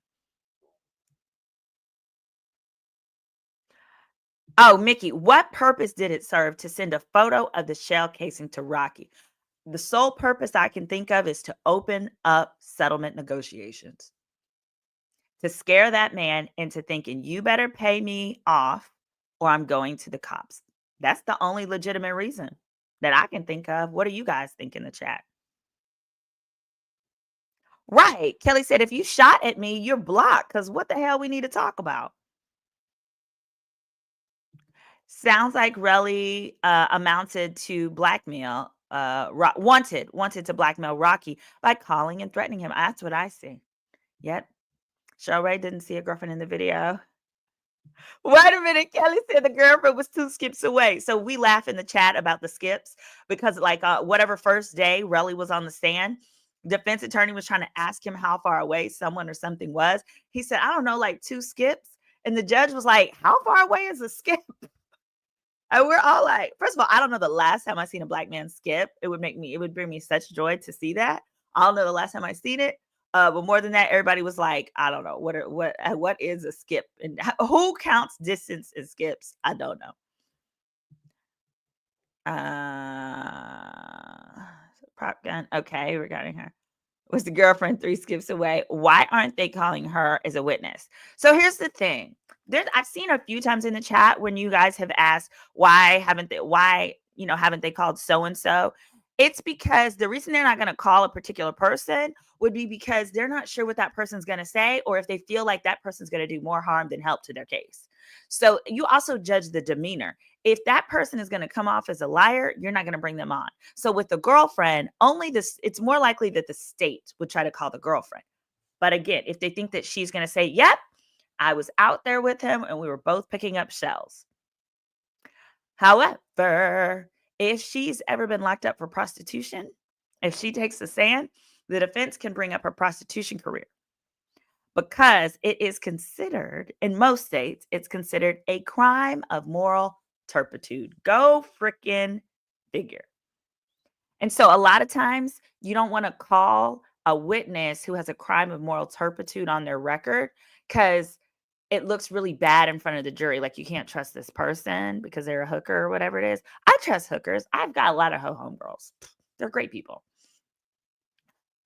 Speaker 1: Oh, Mickey, what purpose did it serve to send a photo of the shell casing to Rocky? The sole purpose I can think of is to open up settlement negotiations, to scare that man into thinking, you better pay me off or I'm going to the cops. That's the only legitimate reason that I can think of. What do you guys think in the chat? Right. Kelly said, if you shot at me, you're blocked, because what the hell we need to talk about? Sounds like Relly amounted to blackmail, wanted to blackmail Rocky by calling and threatening him. That's what I see. Yep. Show Ray didn't see a girlfriend in the video. Wait a minute. Kelly said the girlfriend was 2 skips away. So we laugh in the chat about the skips because, like, whatever first day Relly was on the stand, defense attorney was trying to ask him how far away someone or something was. He said, I don't know, like 2 skips. And the judge was like, how far away is a skip? And we're all like, first of all, I don't know the last time I seen a black man skip. It would bring me such joy to see that. I don't know the last time I seen it. But more than that, everybody was like, I don't know what is a skip and who counts distance in skips? I don't know. Prop gun. Okay, regarding her. Was the girlfriend 3 skips away? Why aren't they calling her as a witness? So here's the thing. I've seen a few times in the chat when you guys have asked why haven't they called so and so? It's because the reason they're not going to call a particular person would be because they're not sure what that person's going to say, or if they feel like that person's going to do more harm than help to their case. So you also judge the demeanor. If that person is going to come off as a liar, you're not going to bring them on. So with the girlfriend, it's more likely that the state would try to call the girlfriend. But again, if they think that she's going to say, yep, I was out there with him and we were both picking up shells. However, if she's ever been locked up for prostitution, if she takes the stand, the defense can bring up her prostitution career, because it is considered, in most states, it's considered a crime of moral turpitude. Go freaking figure. And so a lot of times you don't want to call a witness who has a crime of moral turpitude on their record, because it looks really bad in front of the jury. Like, you can't trust this person because they're a hooker or whatever it is. I trust hookers. I've got a lot of ho-home girls. They're great people.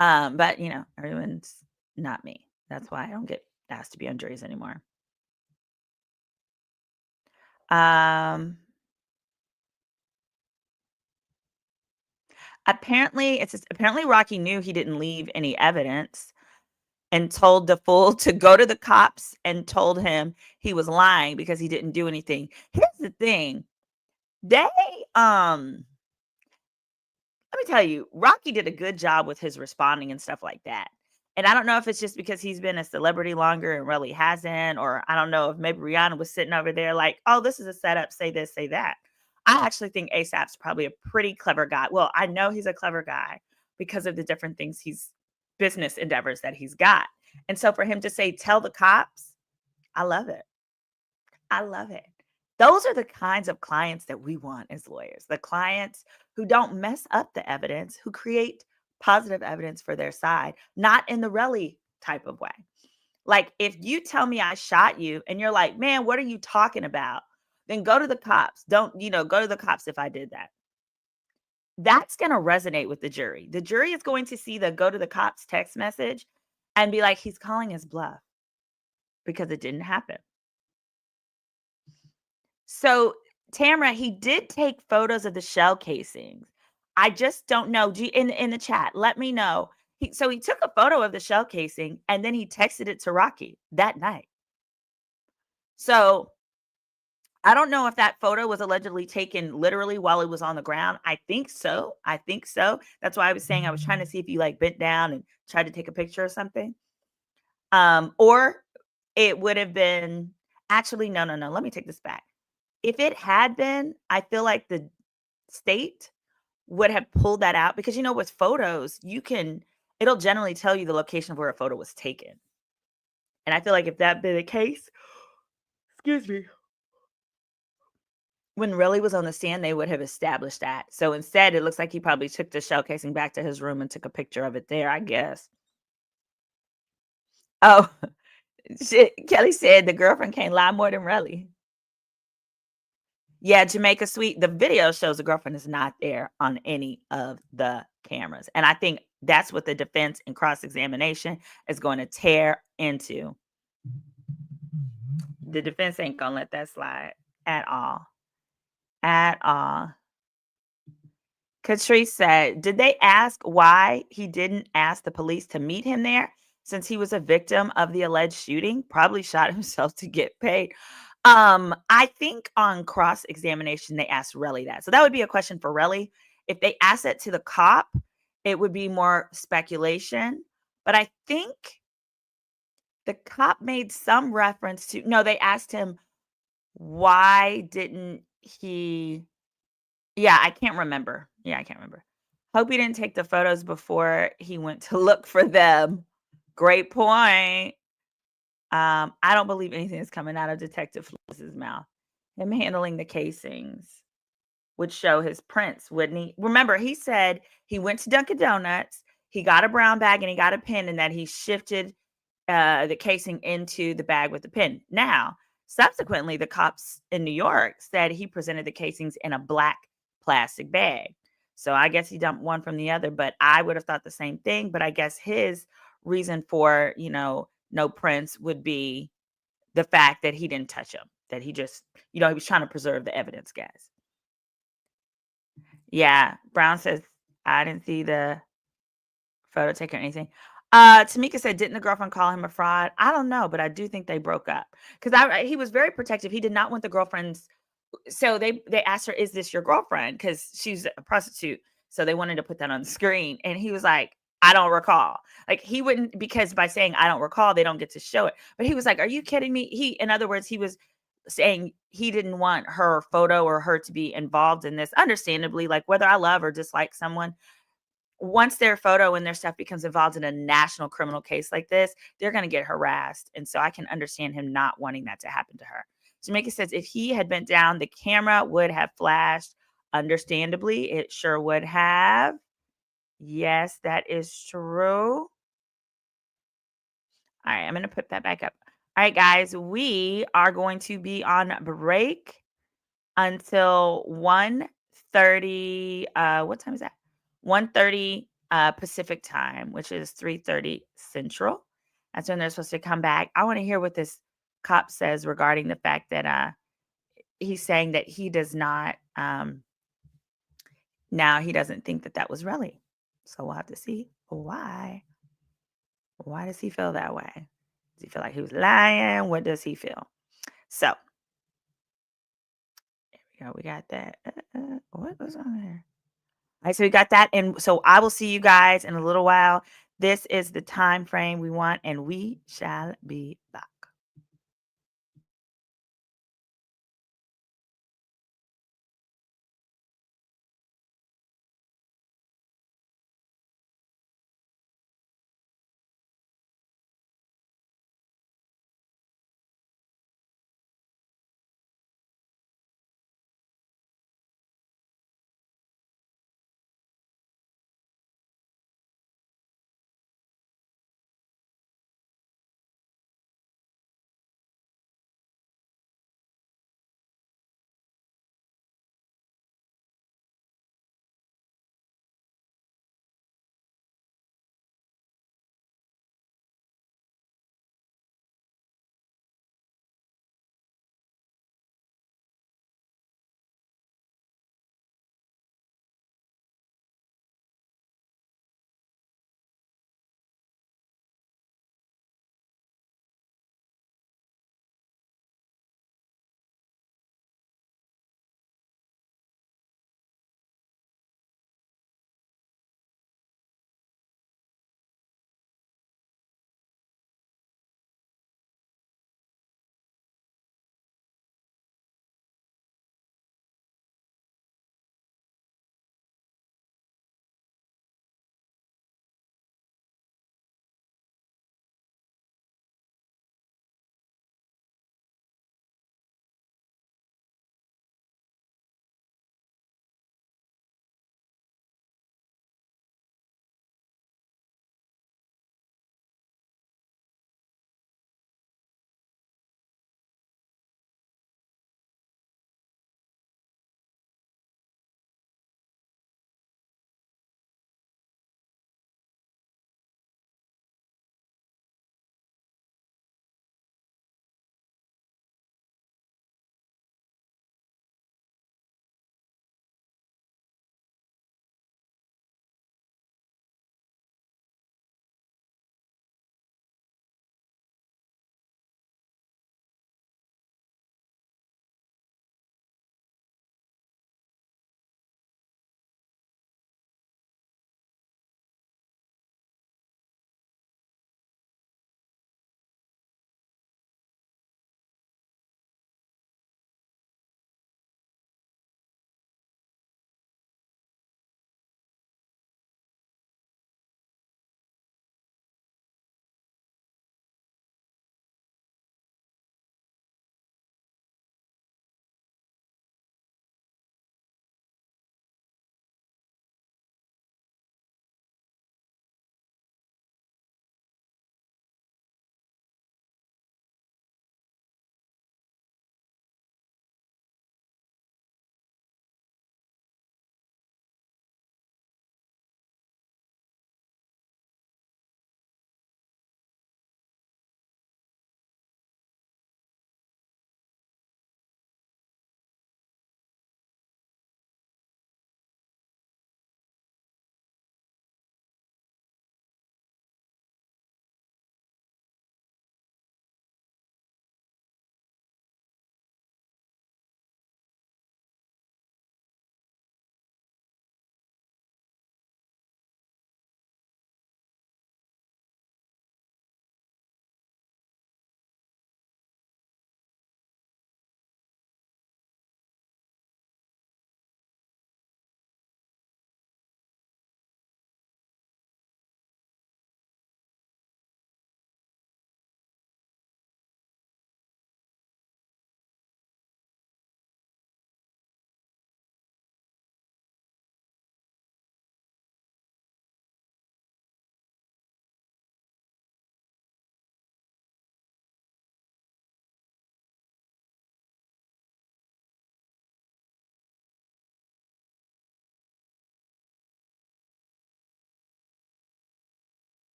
Speaker 1: But everyone's not me. That's why I don't get asked to be on juries anymore. Apparently Rocky knew he didn't leave any evidence and told the fool to go to the cops and told him he was lying because he didn't do anything. Here's the thing. Let me tell you, Rocky did a good job with his responding and stuff like that. And I don't know if it's just because he's been a celebrity longer and really hasn't, or I don't know if maybe Rihanna was sitting over there like, oh, this is a setup, say this, say that. I actually think ASAP's probably a pretty clever guy. Well, I know he's a clever guy because of the different things business endeavors that he's got. And so for him to say, tell the cops, I love it. I love it. Those are the kinds of clients that we want as lawyers. The clients who don't mess up the evidence, who create positive evidence for their side, not in the Relly type of way. Like, if you tell me I shot you and you're like, man, what are you talking about? Then go to the cops. Don't, go to the cops if I did that. That's going to resonate with the jury. The jury is going to see the go to the cops text message and be like, he's calling his bluff because it didn't happen. So, Tamara, he did take photos of the shell casings. I just don't know. In the chat, let me know. He took a photo of the shell casing and then he texted it to Rocky that night. So I don't know if that photo was allegedly taken literally while it was on the ground. I think so. That's why I was saying I was trying to see if you like bent down and tried to take a picture or something. Or it would have been actually, no. Let me take this back. If it had been, I feel like the state would have pulled that out, because with photos, it'll generally tell you the location of where a photo was taken. And I feel like if that been the case, excuse me, when Relly was on the stand, they would have established that. So instead, it looks like he probably took the shell casing back to his room and took a picture of it there, I guess. Oh, shit. Kelly said the girlfriend can't lie more than Relly. Yeah, Jamaica Suite. The video shows the girlfriend is not there on any of the cameras. And I think that's what the defense in cross-examination is going to tear into. The defense ain't going to let that slide at all. At all. Catrice said, did they ask why he didn't ask the police to meet him there since he was a victim of the alleged shooting? Probably shot himself to get paid. I think on cross-examination, they asked Relly that. So that would be a question for Relly. If they asked it to the cop, it would be more speculation. But I think the cop made some reference to, no, they asked him, why didn't he? Yeah, I can't remember. Hope he didn't take the photos before he went to look for them. Great point. I don't believe anything is coming out of Detective Flores' mouth. Him handling the casings would show his prints, wouldn't he? Remember, he said he went to Dunkin' Donuts, he got a brown bag and he got a pen, and that he shifted the casing into the bag with the pen. Now, subsequently, the cops in New York said he presented the casings in a black plastic bag. So I guess he dumped one from the other, but I would have thought the same thing. But I guess his reason for, no prints would be the fact that he didn't touch them, that he just, he was trying to preserve the evidence, guys. Yeah, Brown says, I didn't see the photo taken or anything. Tamika said, didn't the girlfriend call him a fraud? I don't know, but I do think they broke up because he was very protective. He did not want the girlfriend's. So they asked her, is this your girlfriend? Because she's a prostitute. So they wanted to put that on the screen. And he was like, I don't recall. Like he wouldn't, because by saying I don't recall, they don't get to show it. But he was like, are you kidding me? In other words, he was saying he didn't want her photo or her to be involved in this. Understandably, like whether I love or dislike someone, once their photo and their stuff becomes involved in a national criminal case like this, they're going to get harassed. And so I can understand him not wanting that to happen to her. Jamaica says if he had bent down, the camera would have flashed. Understandably, it sure would have. Yes, that is true. All right, I'm going to put that back up. All right, guys, we are going to be on break until 1:30. What time is that? 1:30 Pacific time, which is 3:30 Central. That's when they're supposed to come back. I want to hear what this cop says regarding the fact that he's saying that he does not, now he doesn't think that was Relly. So we'll have to see why. Why does he feel that way? Does he feel like he was lying? What does he feel? So, there we go. We got that. What was on there? All right, so we got that. And so I will see you guys in a little while. This is the time frame we want, and we shall be back.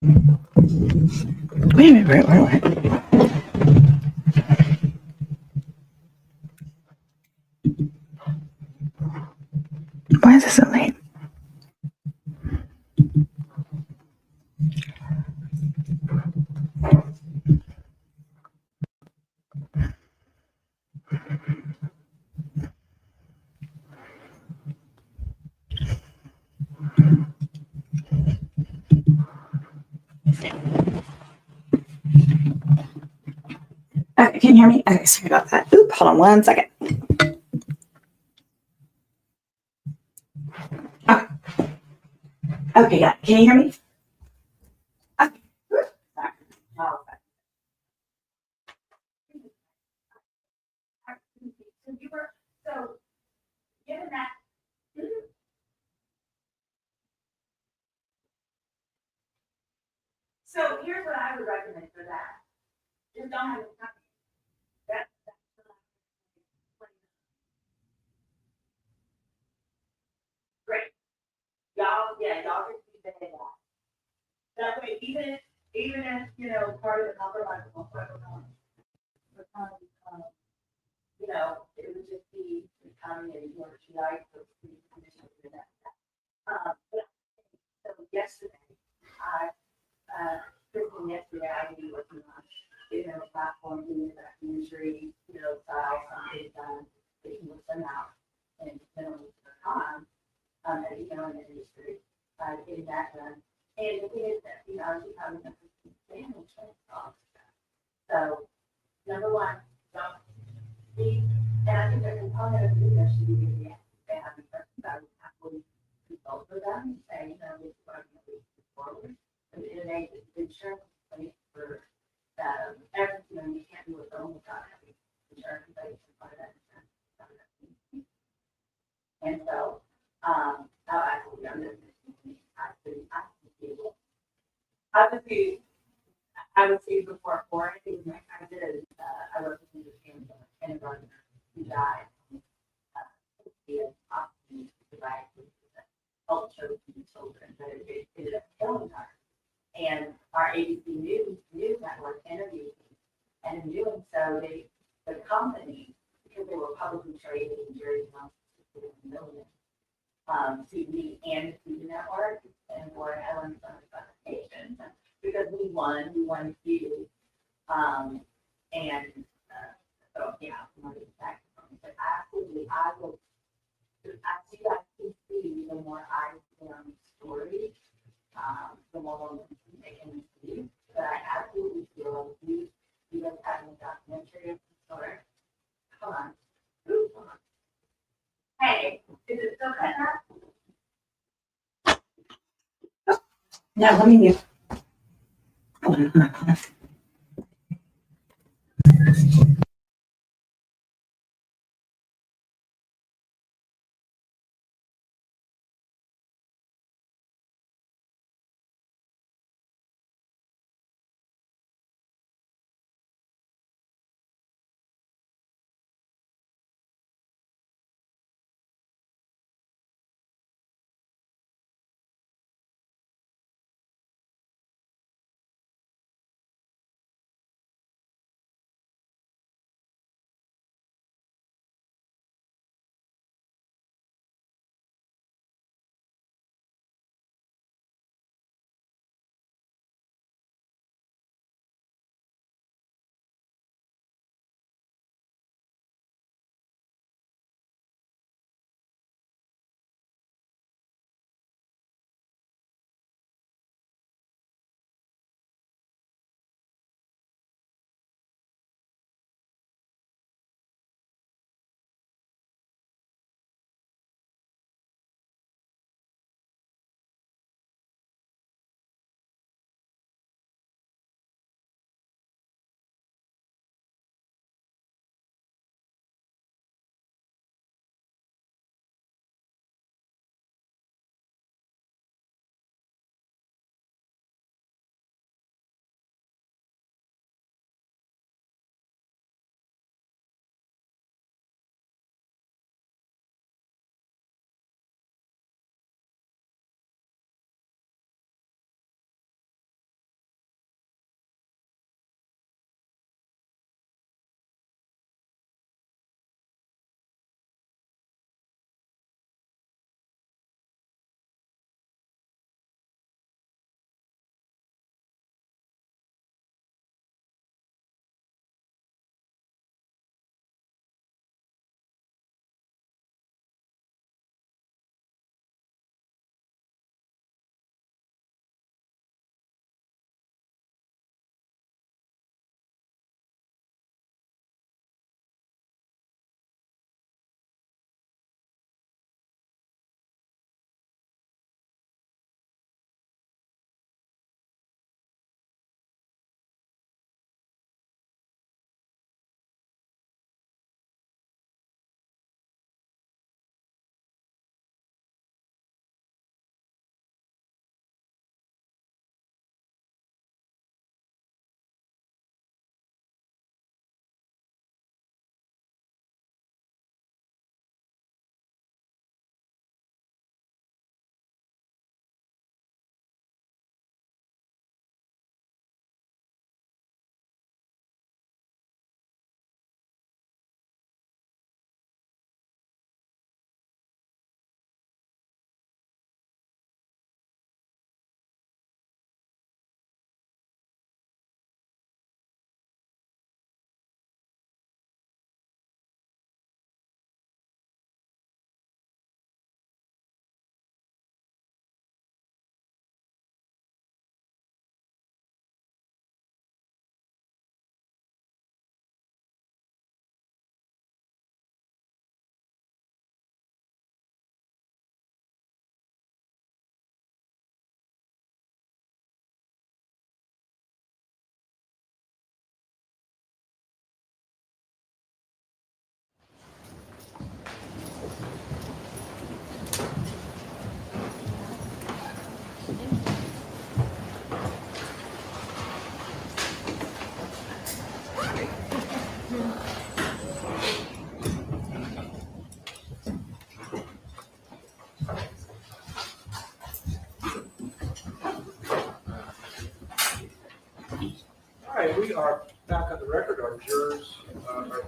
Speaker 1: Wait a minute, wait. Why is this so late? Okay, can you hear me? Okay, sorry about that. Oop, hold on 1 second. Okay, okay, yeah. Can you hear me? Okay. Sorry. Oh, okay. So you were, so given that. So here's what I would recommend for that. Just don't have it happen. That's great. Y'all can see that. That way, even if, part of the compromise will become, it would just be becoming a more GI for the condition of that. So yesterday, yesterday I did working on, platform, doing that imagery, style, something done, that you will send out and minimum time, as in the industry, getting that done. And the thing is that, I was having a family training. So, number one, don't be, and I think a component of this should be the family first, I would happily consult with them and say, this is what I'm going to do forward. And it the insurance place for, everything, you can't do it alone without having insurance place and part of that insurance. And so, I'll actually, I would see before four, I think I did, I worked with the kindergartner who died. He had opportunity to provide culture to the children, but it ended up killing her. And our ABC News network interviewed me, and in doing so, the company, because they were publicly traded in Jersey, million, TV and TV network, and for Helen's certification, because we won huge. And so yeah, but absolutely, I will. As you guys can see, the more I learn stories, the more they can see. But I absolutely feel you guys having a documentary of the story. Come on. Ooh, come on. Hey, is it still cut up? No, let me mute. Hold on.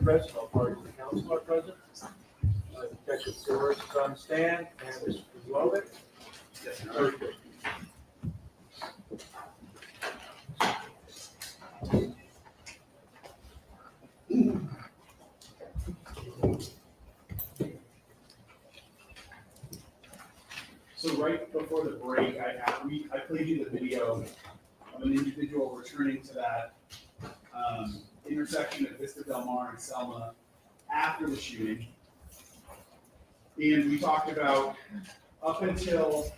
Speaker 6: present, all parties of the council are present. Detective Flores is on the stand, and Mr. Lovett.
Speaker 3: Yes, Your Honor.
Speaker 6: Very good.
Speaker 3: So right before the break, I played you the video of an individual returning to that intersection at Vista Del Mar and Selma after the shooting. And we talked about up until,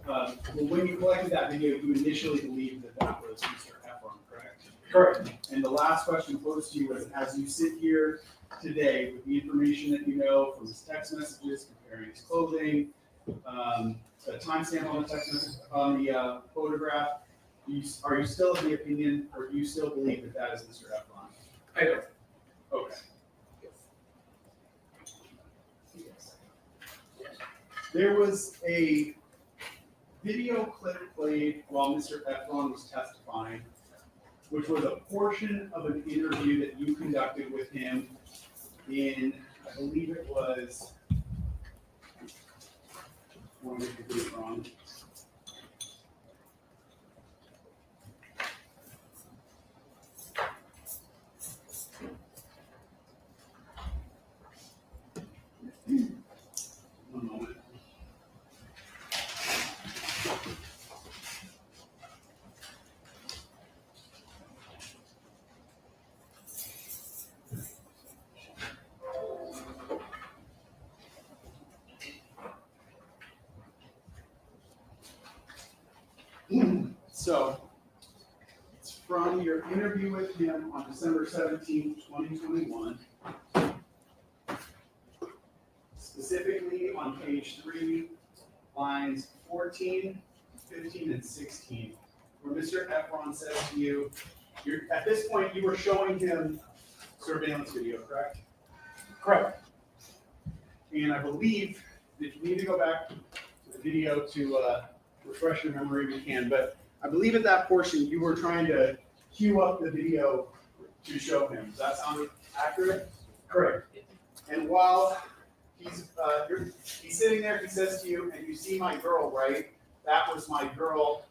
Speaker 3: well, when you collected that video, you initially believed that that was Mr. Efron, correct?
Speaker 8: Correct.
Speaker 3: And the last question posed to you was, as you sit here today with the information that you know from his text messages, comparing his clothing, the timestamp on the text message, on the photograph, are you still of the opinion, or do you still believe that that is Mr. Efron?
Speaker 8: I don't.
Speaker 3: Okay. There was a video clip played while Mr. Efron was testifying, which was a portion of an interview that you conducted with him in, I believe it was, I want to get the date wrong. One moment. So, it's from your interview with him on December 17th, 2021. Specifically on page 3, lines 14, 15, and 16, where Mr. Efron says to you, at this point, you were showing him surveillance video, correct?
Speaker 8: Correct.
Speaker 3: And I believe, if you need to go back to the video to refresh your memory, we can, but I believe at that portion, you were trying to queue up the video to show him. Does that sound accurate?
Speaker 8: Correct.
Speaker 3: And while he's sitting there, he says to you, and you see my girl, right? That was my girl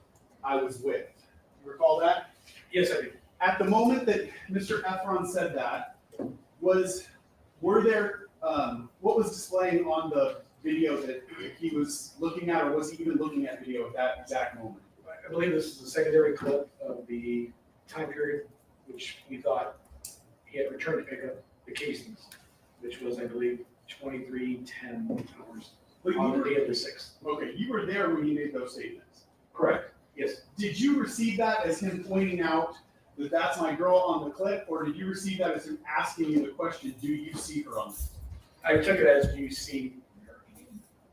Speaker 3: I was with. You recall that?
Speaker 8: Yes, I do.
Speaker 3: At the moment that Mr. Efron said that, were there, what was displaying on the video that he was looking at, or was he even looking at video at that exact moment?
Speaker 8: I believe this is a secondary clip of the time period which we thought he had returned to pick up the casings, which was, I believe, 23:10 hours
Speaker 3: But you
Speaker 8: on the
Speaker 3: were,
Speaker 8: day of the 6th.
Speaker 3: okay, you were there when he made those statements.
Speaker 8: Correct. Yes.
Speaker 3: Did you receive that as him pointing out that that's my girl on the clip, or did you receive that as him asking you the question, do you see her on this?
Speaker 8: I took it as you see.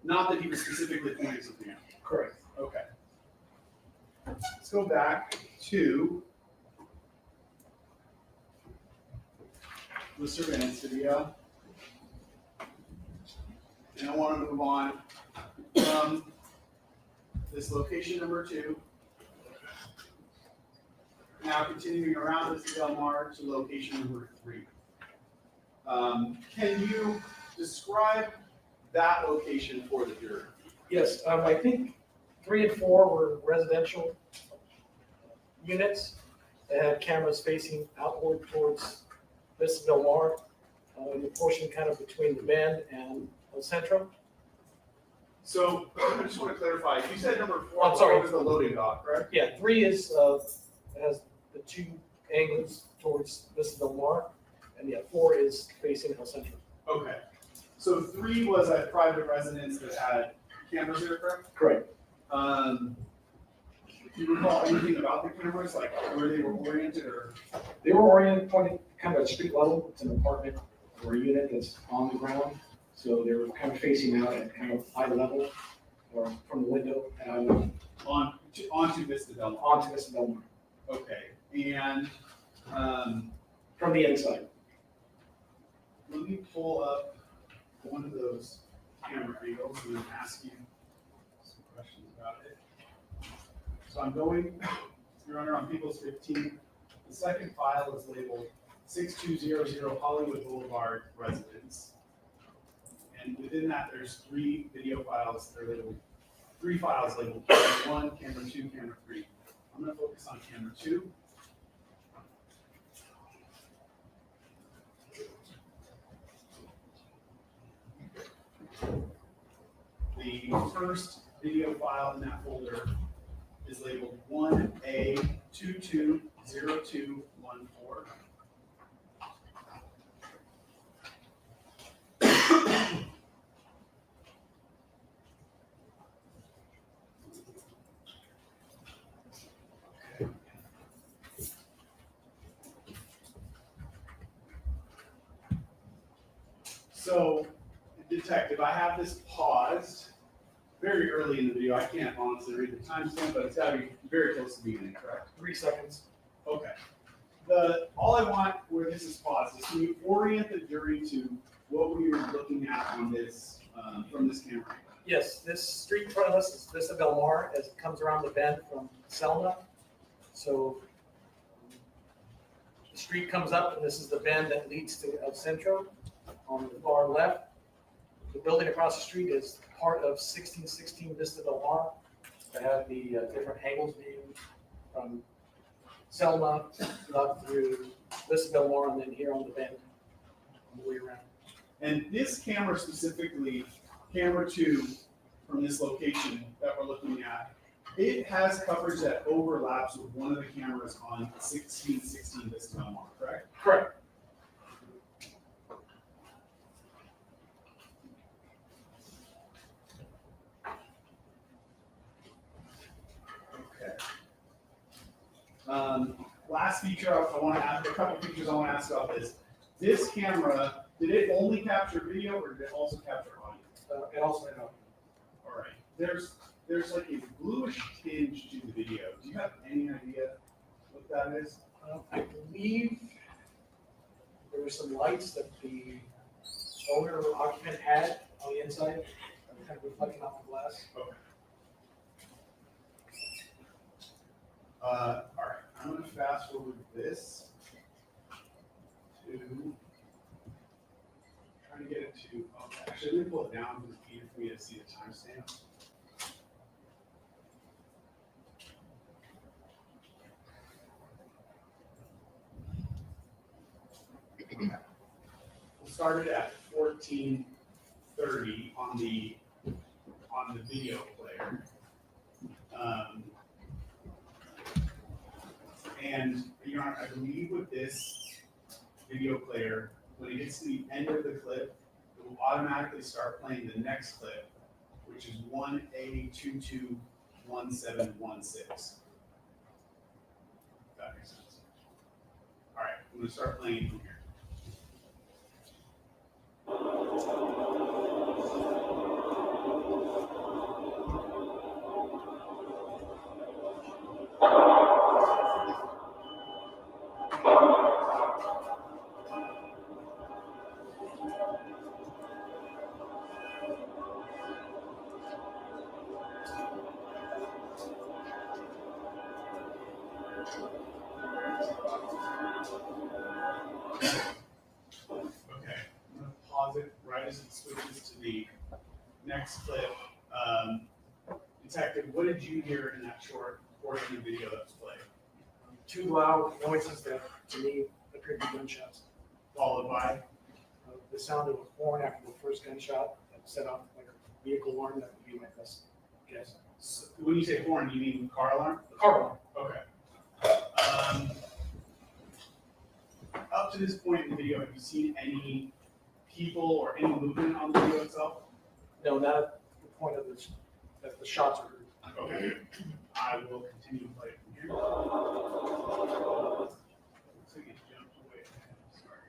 Speaker 3: Not that he was specifically pointing something out.
Speaker 8: Correct.
Speaker 3: Okay. Let's go back to the surveillance video. And I want to move on from this location number 2. Now continuing around this Del Mar to location number 3. Can you describe that location for the jury?
Speaker 8: Yes, I think 3 and 4 were residential units that had cameras facing outward towards Vista Del Mar, the portion kind of between the Bend and El Centro.
Speaker 3: So I just want to clarify, you said number 4
Speaker 8: I'm sorry.
Speaker 3: was the loading dock, correct?
Speaker 8: Yeah, 3 is, has the 2 angles towards Vista Del Mar, and 4 is facing El Centro.
Speaker 3: Okay. So 3 was a private residence that had cameras there, correct?
Speaker 8: Correct.
Speaker 3: Do you recall anything about the cameras, like where they were oriented, or?
Speaker 8: They were oriented, pointed kind of at street level. It's an apartment or a unit that's on the ground. So they were kind of facing out at kind of eye level or from the window at eye level
Speaker 3: Onto Vista Del Mar?
Speaker 8: onto Vista Del Mar
Speaker 3: Okay, and
Speaker 8: from the inside.
Speaker 3: let me pull up one of those camera angles and then ask you some questions about it. So I'm going, Your Honor, on People's 15. The second file is labeled 6200 Hollywood Boulevard residence. And within that, there's 3 video files. They're labeled, 3 files labeled camera 1, camera 2, camera 3. I'm going to focus on camera 2. The first video file in that folder is labeled 1A220214. So, detective, I have this paused very early in the video. I can't honestly read the timestamp, but it's got to be very close to the beginning, correct?
Speaker 8: 3 seconds.
Speaker 3: Okay. All I want where this is paused is can you orient the jury to what we were looking at on this from this camera?
Speaker 8: Yes, this street in front of us is Vista Del Mar as it comes around the bend from Selma. So the street comes up and this is the bend that leads to El Centro on the far left. The building across the street is part of 1616 Vista Del Mar. They have the different angles being from Selma up through Vista Del Mar and then here on the bend on the way around.
Speaker 3: And this camera specifically, camera 2 from this location that we're looking at, it has coverage that overlaps with one of the cameras on 1616 Vista Del Mar, correct?
Speaker 8: Correct.
Speaker 3: Okay. Last feature I want to ask, a couple features I want to ask about this. This camera, did it only capture video or did it also capture audio?
Speaker 8: And also, you know,
Speaker 3: All right. There's like a bluish tinge to the video. Do you have any idea what that is?
Speaker 8: I believe there were some lights that the owner or occupant had on the inside, kind of reflecting off the glass.
Speaker 3: Okay. All right. I'm going to fast forward this to trying to get it to. Okay. Actually, let me pull it down because it's easier for me to see the timestamp. We'll start it at 14:30 on the video player. And Your Honor, I believe with this video player, when it gets to the end of the clip, it will automatically start playing the next clip, which is 1A221716. That makes sense. All right, I'm going to start playing from here. As it switches to the next clip, Detective, what did you hear in that short portion of the video that was played?
Speaker 8: 2 loud noises that to me appeared to be gunshots.
Speaker 3: Followed by?
Speaker 8: The sound of a horn after the first gunshot that set off like a vehicle alarm. That would be my best guess.
Speaker 3: So when you say horn, you mean car alarm?
Speaker 8: The car alarm.
Speaker 3: Okay. Up to this point in the video, have you seen any people or any movement on the video itself?
Speaker 8: No, not at the point of that the shots are heard.
Speaker 3: Okay. I will continue to play it from here. Looks like it jumped away. Sorry.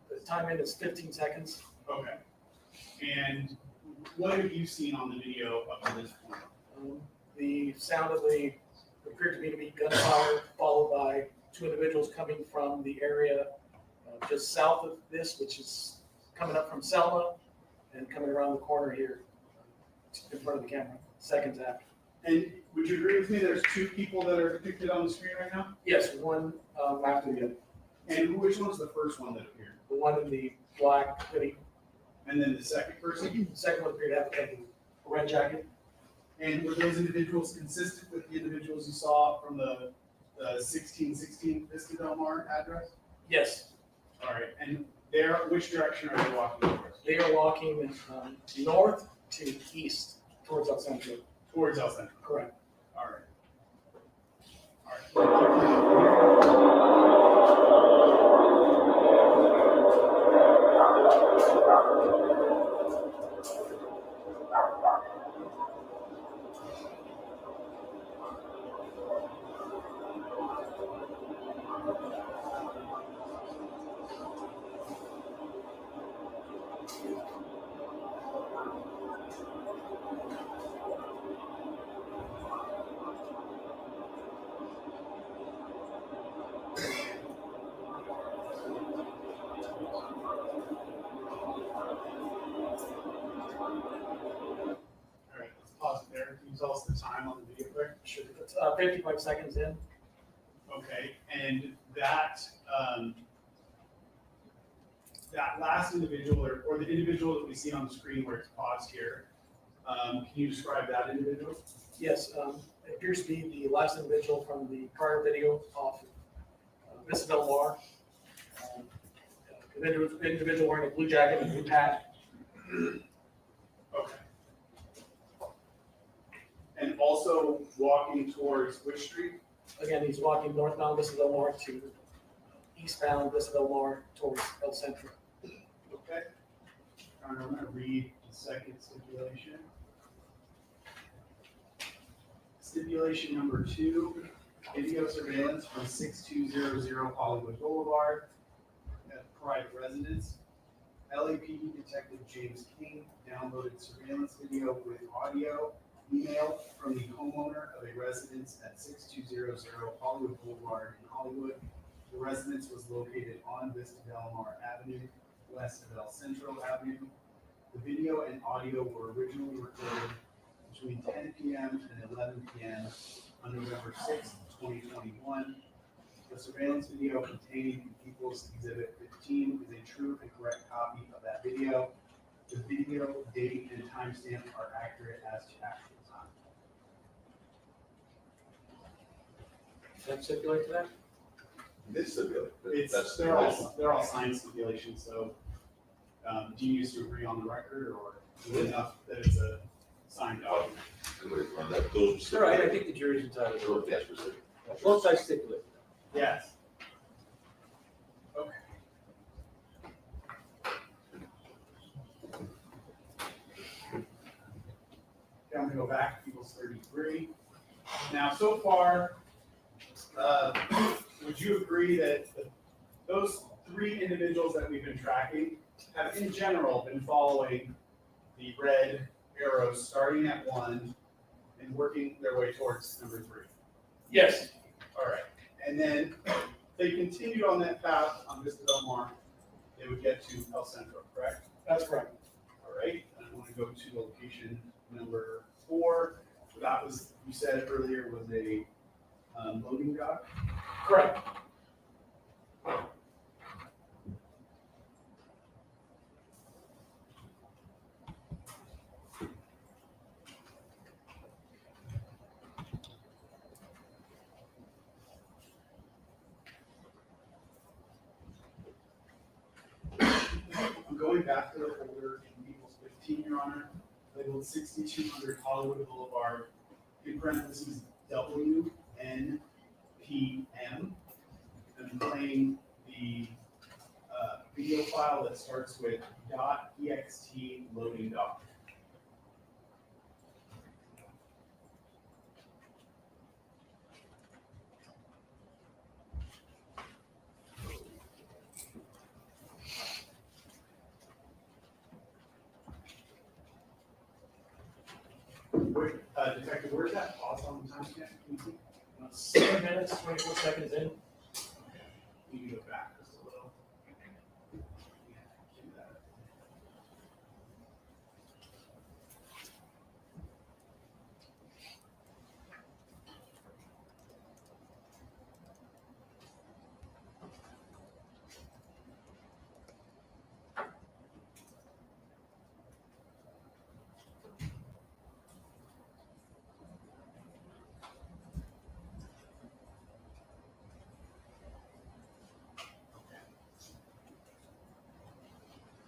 Speaker 8: The time in is 15 seconds.
Speaker 3: Okay. And what have you seen on the video up to this point?
Speaker 8: The sound of the appeared to me to be gunfire, followed by two individuals coming from the area just south of this, which is coming up from Selma and coming around the corner here in front of the camera, seconds after.
Speaker 3: And would you agree with me, there's two people that are depicted on the screen right now?
Speaker 8: Yes, one after the other.
Speaker 3: And which one's the first one that appeared?
Speaker 8: The one in the black hoodie,
Speaker 3: And then the second person?
Speaker 8: the second one appeared to have a red jacket.
Speaker 3: And were those individuals consistent with the individuals you saw from the 1616 Vista Del Mar address?
Speaker 8: Yes,
Speaker 3: All right, and which direction are they walking towards?
Speaker 8: they are walking north to east towards El Centro.
Speaker 3: Towards El Centro.
Speaker 8: Correct.
Speaker 3: All right. All right. All right, let's pause it there. Can you tell us the time on the video there?
Speaker 8: Sure. It's 55 seconds in.
Speaker 3: Okay, and that, that last individual or the individual that we see on the screen where it's paused here, can you describe that individual?
Speaker 8: Yes, it appears to be the last individual from the prior video off Vista Del Mar. An individual wearing a blue jacket and a blue hat.
Speaker 3: Okay. And also walking towards which street?
Speaker 8: Again, he's walking northbound Vista Del Mar to eastbound Vista Del Mar towards El Centro.
Speaker 3: Okay. I'm gonna read the second stipulation. Stipulation number 2, video surveillance from 6200 Hollywood Boulevard at private residence. LAPD Detective James King downloaded surveillance video with audio emailed from the homeowner of a residence at 6200 Hollywood Boulevard in Hollywood. The residence was located on Vista Del Mar Avenue, west of El Centro Avenue. The video and audio were originally recorded between 10 p.m. and 11 p.m. on November 6, 2021. The surveillance video contained in People's Exhibit 15 is a true and correct copy of that video. The video, date, and timestamp are accurate as to actual time.
Speaker 8: Does that stipulate to that?
Speaker 2: This stipulation.
Speaker 3: It's, they're all signed stipulations, so do you used to agree on the record or is it enough that it's a signed document?
Speaker 6: All right, I think the jury's entitled to look at it. Both sides stipulate.
Speaker 3: Yes. Okay. Okay, I'm gonna go back to People's 33. Now, so far, would you agree that those 3 individuals that we've been tracking have in general been following the red arrows starting at 1 and working their way towards number 3?
Speaker 8: Yes.
Speaker 3: All right, and then they continued on that path on Vista Del Mar, they would get to El Centro, correct?
Speaker 8: That's correct.
Speaker 3: All right, and I want to go to location number 4. That was, you said earlier, was a loading dock.
Speaker 8: Correct.
Speaker 3: I'm going back to the folder in People's 15, Your Honor, labeled 6200 Hollywood Boulevard, in parentheses WNPM. I'm playing the video file that starts with .ext loading dock. Detective, where's that pause on the timestamp? Can you see?
Speaker 8: 7 minutes, 24 seconds in.
Speaker 3: You can go back just a little. Yeah, do that.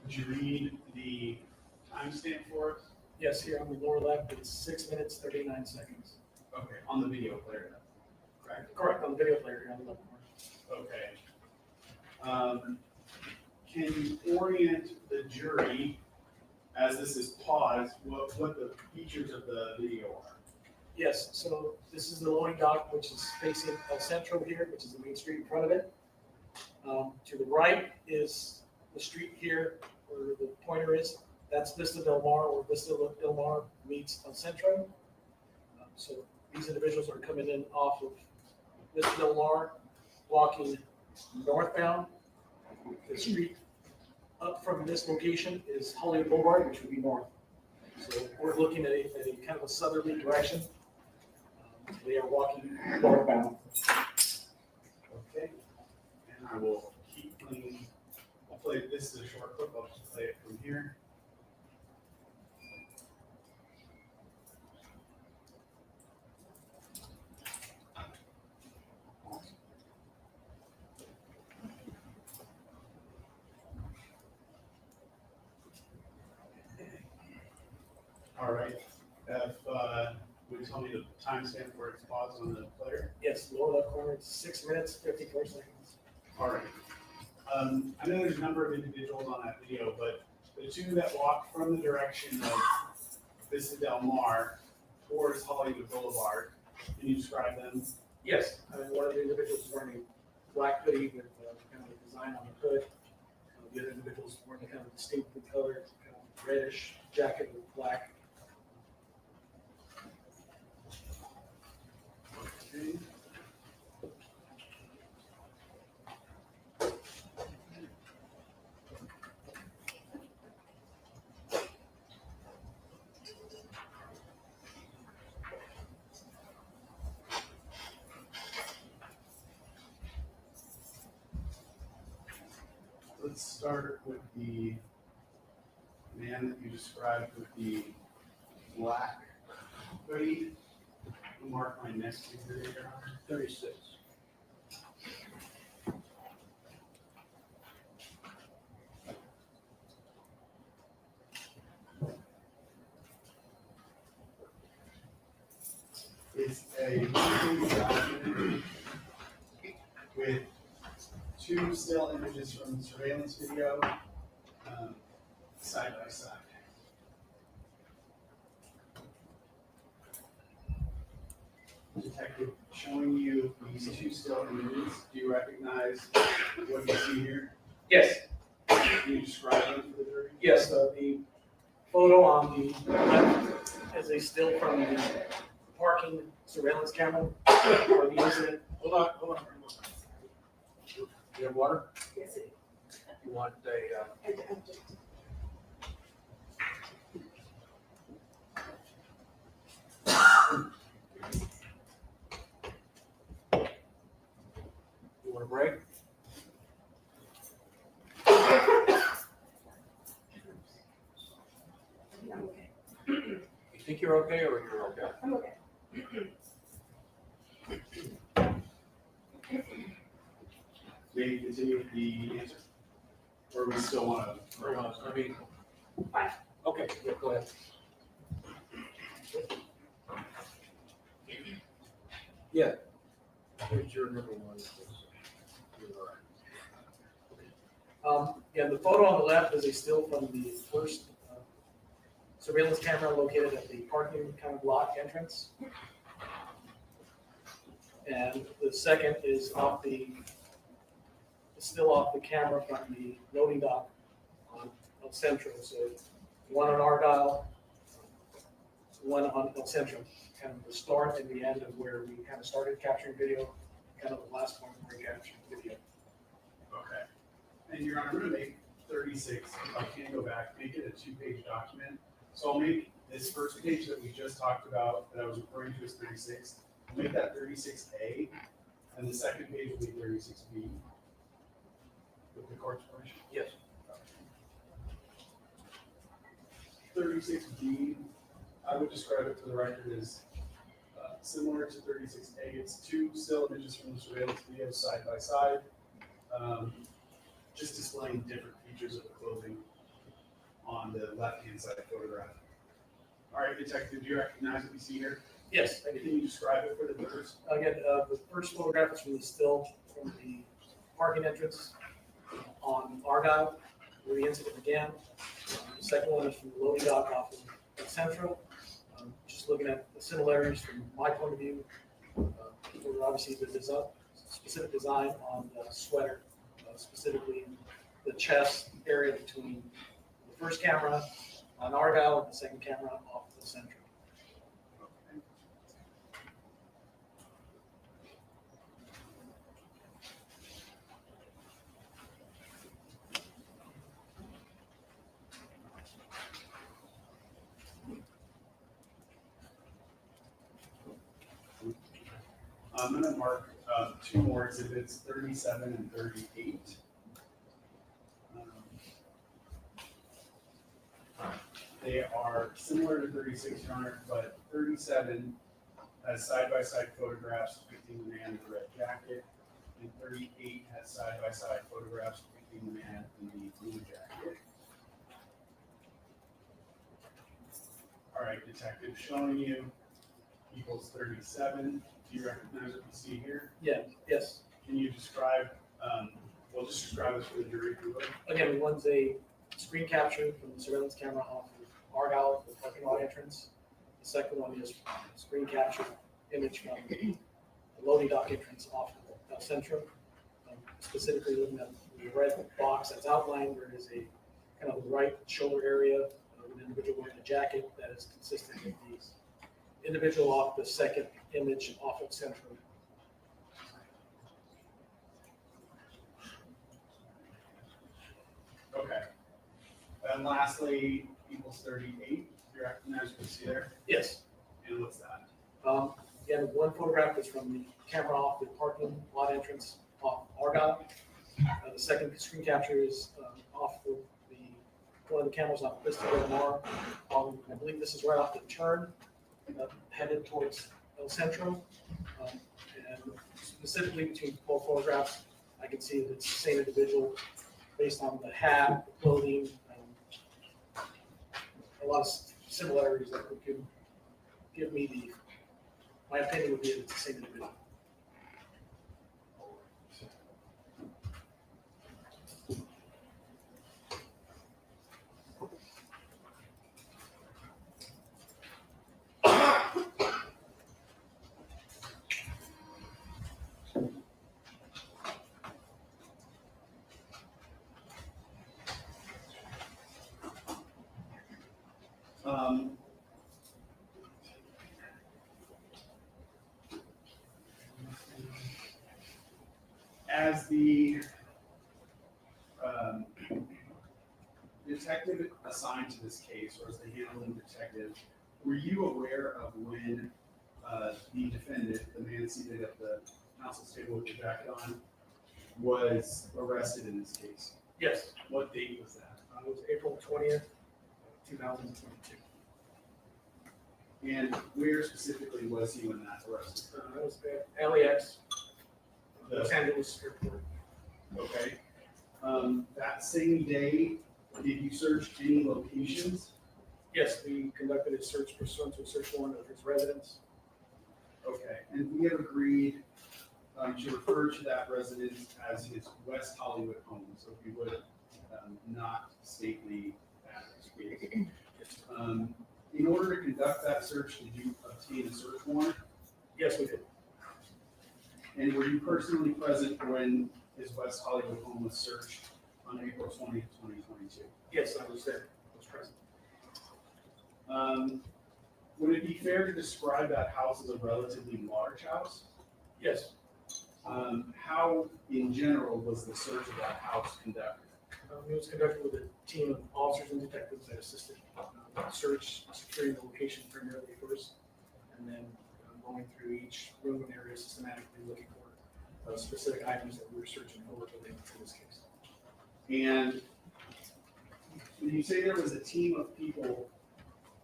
Speaker 3: Would you read the timestamp for us?
Speaker 8: Yes, here on the lower left, it's 6 minutes, 39 seconds.
Speaker 3: Okay, on the video player, correct?
Speaker 8: Correct, on the video player here on the left corner.
Speaker 3: Okay. Can you orient the jury, as this is paused, what the features of the video are?
Speaker 8: Yes, so this is the loading dock, which is facing El Centro here, which is the main street in front of it. To the right is the street here, where the pointer is. That's Vista Del Mar, where Vista Del Mar meets El Centro. So these individuals are coming in off of Vista Del Mar, walking northbound. The street up from this location is Hollywood Boulevard, which would be north. So we're looking at a kind of a southerly direction. They are walking northbound.
Speaker 3: Okay. And I will keep playing. I'll play, this is a short clip, I'll just play it from here. All right, would you tell me the timestamp where it's paused on the player?
Speaker 8: Yes, lower left corner, it's 6 minutes, 54 seconds.
Speaker 3: All right. I know there's a number of individuals on that video, but the two that walk from the direction of Vista Del Mar towards Hollywood Boulevard, can you describe them?
Speaker 8: Yes, one of the individuals is wearing a black hoodie with kind of a design on the hood. The other individual is wearing a kind of distinctly colored, kind of reddish jacket with black.
Speaker 3: Okay. Let's start with the man that you described with the black hoodie. I'll mark my next figure here.
Speaker 6: 36.
Speaker 3: It's a document with two still images from the surveillance video, side by side. Detective, showing you these two still images, do you recognize what you see here?
Speaker 8: Yes,
Speaker 3: Can you describe them for the jury?
Speaker 8: yes, the photo on the left is a still from the parking surveillance camera or the incident.
Speaker 6: Hold on. You have water?
Speaker 10: Yes, it
Speaker 6: You want a,
Speaker 10: is.
Speaker 6: you want a break?
Speaker 10: I'm okay.
Speaker 6: You think you're okay or you're okay?
Speaker 10: I'm okay.
Speaker 3: May you continue with the answer? Or we still want to?
Speaker 6: I mean.
Speaker 10: Fine.
Speaker 6: Okay, yeah, go ahead. Yeah. Here's your number one. You're all right.
Speaker 8: Yeah, the photo on the left is a still from the first surveillance camera located at the parking kind of lot entrance. And the second is still off the camera from the loading dock on Central. So one on Argyle, one on El Centro, kind of the start and the end of where we kind of started capturing video, kind of the last point where we captured video.
Speaker 3: Okay. And Your Honor, I'm gonna make 36, if I can go back, make it a 2-page document. So I'll make this first page that we just talked about, that I was referring to as 36, I'll make that 36A, and the second page will be 36B. With the court's permission.
Speaker 8: Yes.
Speaker 3: 36B, I would describe it to the record as similar to 36A. It's 2 still images from the surveillance video side by side, just displaying different features of the clothing on the left-hand side photograph. All right, Detective, do you recognize what we see here?
Speaker 8: Yes, I
Speaker 3: Can you describe it for the viewers?
Speaker 8: Again, the first photograph is from the still from the parking entrance on Argyle, where the incident began. The second one is from the loading dock off of Central. Just looking at the similarities from my point of view, obviously the specific design on the sweater, specifically the chest area between the first camera on Argyle and the second camera off the Central.
Speaker 3: I'm going to mark 2 more exhibits, 37 and 38. They are similar to 36, Your Honor, but 37 has side-by-side photographs depicting the man in the red jacket, and 38 has side-by-side photographs depicting the man in the blue jacket. All right, Detective, showing you equals 37. Do you recognize what you see here?
Speaker 8: Yeah, yes.
Speaker 3: Can you describe, we'll just describe this for the jury if you would.
Speaker 8: Again, one's a screen capture from the surveillance camera off of Argyle, the parking lot entrance. The second one is screen capture image from the loading dock entrance off of El Centro. Specifically looking at the red box that's outlined, where it is a kind of right shoulder area of an individual wearing a jacket that is consistent with the individual off the second image off of Central.
Speaker 3: Okay. And lastly, equals 38. Do you recognize what you see there?
Speaker 8: Yes.
Speaker 3: And what's that?
Speaker 8: Again, one photograph is from the camera off the parking lot entrance off Argyle. The second screen capture is off of one of the cameras off Vista Del Mar. I believe this is right off the turn, headed towards El Centro. And specifically between both photographs, I can see that it's the same individual based on the hat, the clothing, a lot of similarities that would give me my opinion would be that it's the same individual.
Speaker 3: As the detective assigned to this case, or as the handling detective, were you aware of when the defendant, the man seated at the counsel's table with the jacket on, was arrested in this case?
Speaker 8: Yes,
Speaker 3: What date was that?
Speaker 8: it was April 20th, 2022.
Speaker 3: And where specifically was he when that arrest occurred?
Speaker 8: It was at LAX, Los Angeles Airport.
Speaker 3: Okay. That same day, did you search any locations?
Speaker 8: Yes, we conducted a search pursuant to a search warrant of his residence.
Speaker 3: Okay, and we have agreed to refer to that residence as his West Hollywood home, so if you would not state the address, please. In order to conduct that search, did you obtain a search warrant?
Speaker 8: Yes, we did.
Speaker 3: And were you personally present when his West Hollywood home was searched on April 20th, 2022?
Speaker 8: Yes, I was there. I was present.
Speaker 3: Would it be fair to describe that house as a relatively large house?
Speaker 8: Yes.
Speaker 3: How, in general, was the search of that house conducted?
Speaker 8: It was conducted with a team of officers and detectives that assisted search, securing the location primarily first, and then going through each room and area systematically looking for specific items that we were searching for related to this case.
Speaker 3: And when you say there was a team of people,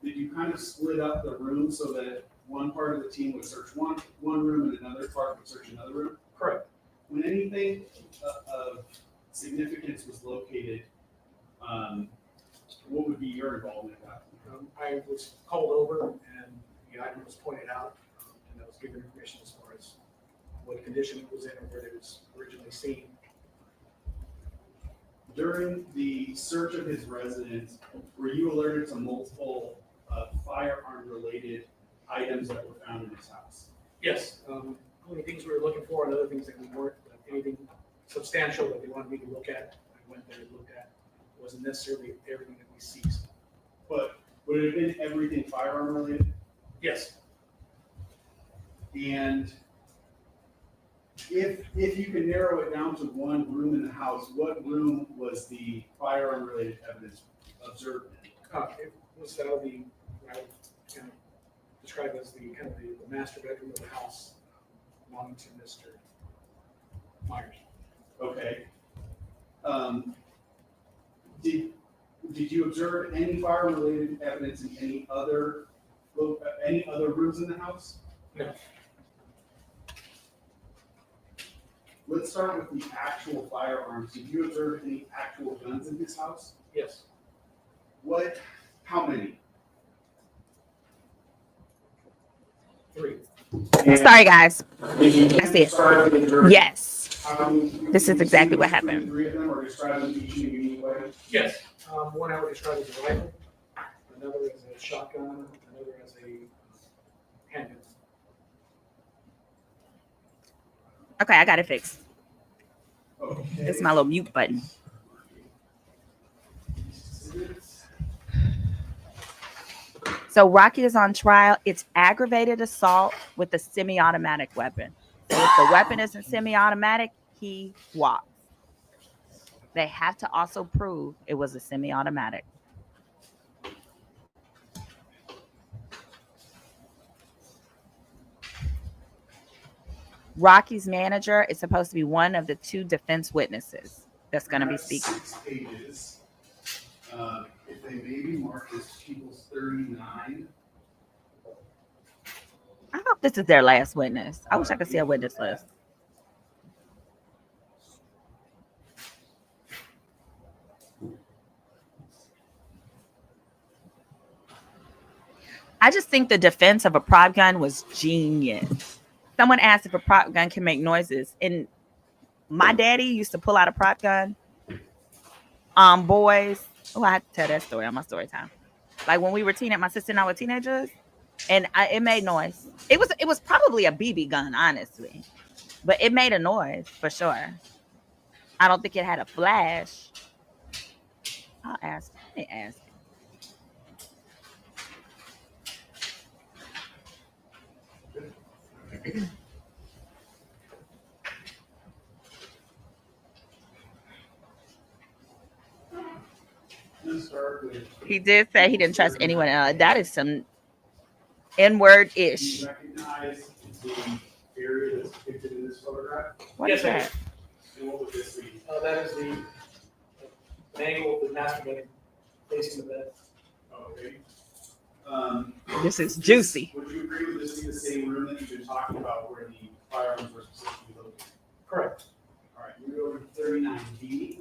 Speaker 3: did you kind of split up the room so that one part of the team would search one room and another part would search another room?
Speaker 8: Correct.
Speaker 3: When anything of significance was located, what would be your involvement in that?
Speaker 8: I was called over and the item was pointed out, and I was given information as far as what condition it was in and where it was originally seen.
Speaker 3: During the search of his residence, were you alerted to multiple firearm-related items that were found in his house?
Speaker 8: Yes, only things we were looking for and other things that we weren't, anything substantial that they wanted me to look at, I went there and looked at. It wasn't necessarily everything that we seized.
Speaker 3: But would it have been everything firearm-related?
Speaker 8: Yes.
Speaker 3: And if you can narrow it down to one room in the house, what room was the firearm-related evidence observed in?
Speaker 8: It was found to be, what I would kind of describe as the kind of the master bedroom of the house belonging to Mr. Myers.
Speaker 3: Okay. Did you observe any firearm-related evidence in any other rooms in the house?
Speaker 8: No.
Speaker 3: Let's start with the actual firearms. Did you observe any actual guns in his house?
Speaker 8: Yes.
Speaker 3: How many?
Speaker 8: 3.
Speaker 1: Sorry, guys.
Speaker 3: That's
Speaker 1: it. Yes. This is exactly what happened.
Speaker 3: 3 of them, or describe them each in a unique way?
Speaker 8: Yes. One I would describe as a rifle, another as a shotgun, another as a handgun.
Speaker 1: Okay, I got it fixed.
Speaker 3: Okay.
Speaker 1: This is my little mute button. So Rocky is on trial. It's aggravated assault with a semi-automatic weapon. So if the weapon isn't semi-automatic, he walks. They have to also prove it was a semi-automatic. Rocky's manager is supposed to be one of the 2 defense witnesses that's going to be speaking.
Speaker 3: 6 pages. If they maybe mark as People's 39.
Speaker 1: I hope this is their last witness. I wish I could see a witness list. I just think the defense of a prop gun was genius. Someone asked if a prop gun can make noises, and my daddy used to pull out a prop gun. Boys. Oh, I have to tell that story on my story time. Like when we were my sister and I were teenagers, and it made noise. It was probably a BB gun, honestly, but it made a noise for sure. I don't think it had a flash. I'll ask. Let me ask. He did say he didn't trust anyone else. That is some N-word-ish.
Speaker 3: Do you recognize the area that's depicted in this photograph?
Speaker 1: What is that?
Speaker 3: And what would this be?
Speaker 8: That is the angle of the master bedroom facing the bed.
Speaker 3: Okay.
Speaker 1: This is juicy.
Speaker 3: Would you agree with this be the same room that you've been talking about where the firearms were specifically located?
Speaker 8: Correct.
Speaker 3: All right, we go over to 39B.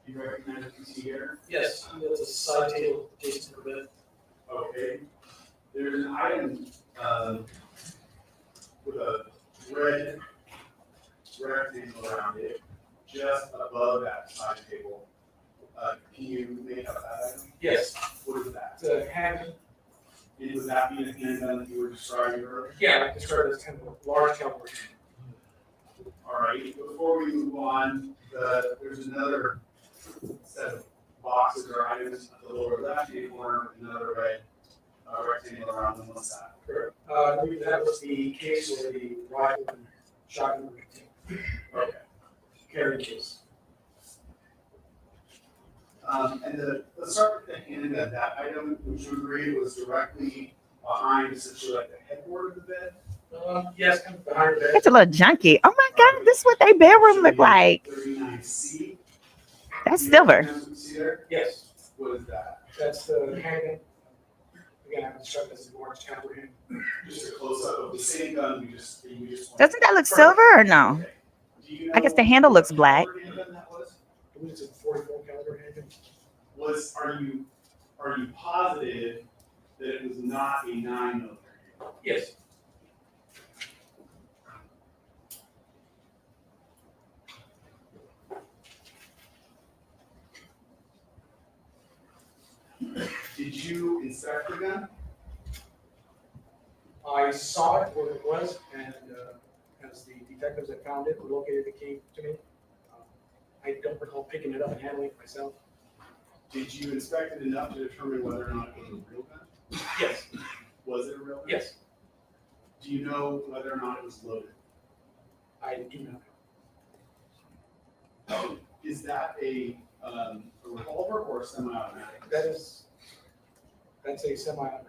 Speaker 3: Do you recognize what you see here?
Speaker 8: Yes, that's a side table adjacent to the bed.
Speaker 3: Okay. There's an item with a red rectangle around it, just above that side table. Can you make out that item?
Speaker 8: Yes.
Speaker 3: What is that?
Speaker 8: It's a handgun.
Speaker 3: And would that be the handgun that you were describing earlier?
Speaker 8: Yeah, I described it as kind of a large caliber.
Speaker 3: All right, before we move on, there's another set of boxes or items at the lower left-hand corner, another red rectangle around on one side.
Speaker 8: Correct. I believe that was the case where the rifle and shotgun were contained.
Speaker 3: Okay.
Speaker 8: Carry case.
Speaker 3: And let's start with the handgun. That item, which you agreed was directly behind essentially like the headboard of the bed.
Speaker 8: Yes, kind of behind the bed.
Speaker 1: It's a little junky. Oh my God, this is what their bedroom look like.
Speaker 3: 39C.
Speaker 1: That's silver.
Speaker 3: See there?
Speaker 8: Yes,
Speaker 3: What is that?
Speaker 8: that's the handgun. Again, I'm instructed as a orange caliber handgun.
Speaker 3: Just a close up of the same gun we just.
Speaker 1: Doesn't that look silver or no?
Speaker 3: Okay. Do you
Speaker 1: I guess the
Speaker 3: know
Speaker 1: handle looks
Speaker 3: what
Speaker 1: black.
Speaker 3: caliber handgun that was?
Speaker 8: I believe it's a 44 caliber handgun.
Speaker 3: Are you positive that it was not a 9mm?
Speaker 8: Yes.
Speaker 3: Did you inspect the gun?
Speaker 8: I saw it where it was, and as the detectives that found it located it came to me. I don't recall picking it up and handling it myself.
Speaker 3: Did you inspect it enough to determine whether or not it was a real gun?
Speaker 8: Yes.
Speaker 3: Was it a real gun?
Speaker 8: Yes,
Speaker 3: Do you know whether or not it was loaded?
Speaker 8: I do not.
Speaker 3: Is that a revolver or a semi-automatic?
Speaker 8: That's a semi-automatic.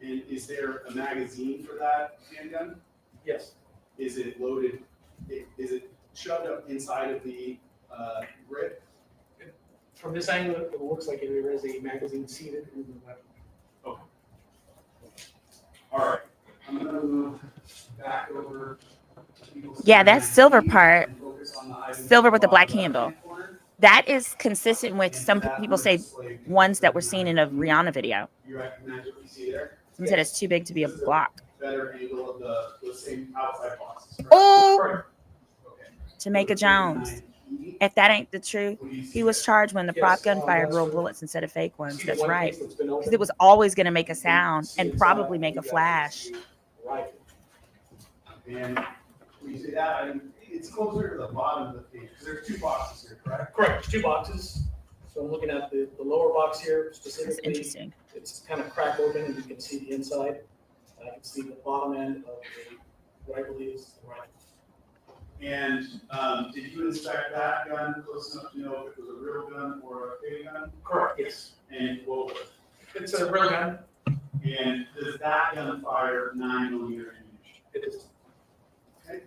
Speaker 3: And is there a magazine for that handgun?
Speaker 8: Yes,
Speaker 3: Is it loaded? Is it shoved up inside of the grip?
Speaker 8: from this angle, it looks like there is a magazine seated in the weapon.
Speaker 3: All right, I'm gonna move back over. to people's
Speaker 1: Yeah, that silver part,
Speaker 3: and focus on the items
Speaker 1: silver with the black
Speaker 3: on
Speaker 1: handle.
Speaker 3: left-hand corner.
Speaker 1: That is consistent with
Speaker 3: And
Speaker 1: some
Speaker 3: that
Speaker 1: people say
Speaker 3: looks like-
Speaker 1: ones that were seen in a Rihanna video.
Speaker 3: You recognize what you see there?
Speaker 1: Someone said it's too big to be a
Speaker 3: This is
Speaker 1: block.
Speaker 3: Better angle of the same outside boxes. correct?
Speaker 1: Oh,
Speaker 3: Okay.
Speaker 1: Jamaica Jones. If that ain't the truth,
Speaker 3: What do you see
Speaker 1: he was
Speaker 3: there?
Speaker 1: charged when the prop
Speaker 8: Yes,
Speaker 1: gun fired
Speaker 8: that's
Speaker 1: real
Speaker 8: right.
Speaker 1: bullets instead of fake ones.
Speaker 8: See the
Speaker 1: That's
Speaker 8: one
Speaker 1: right.
Speaker 8: piece that's been
Speaker 1: Because
Speaker 8: opened?
Speaker 1: it was always going to make a sound
Speaker 8: See
Speaker 1: and
Speaker 8: inside,
Speaker 1: probably make a
Speaker 8: you got
Speaker 1: flash.
Speaker 8: the rifle.
Speaker 3: And when you say that, it's closer to the bottom of the page, because there's two boxes here, correct?
Speaker 8: Correct, two boxes. So I'm looking at the lower box here
Speaker 1: That's
Speaker 8: specifically.
Speaker 1: interesting.
Speaker 8: It's kind of cracked open and you can see the inside. I can see the bottom end of what I believe is the rifle.
Speaker 3: And did you inspect that gun close enough to know if it was a real gun or a fake gun?
Speaker 8: Correct, yes.
Speaker 3: And what was
Speaker 8: It's a real gun.
Speaker 3: it? And does that gun fire 9mm ammunition?
Speaker 8: It is.
Speaker 3: Okay.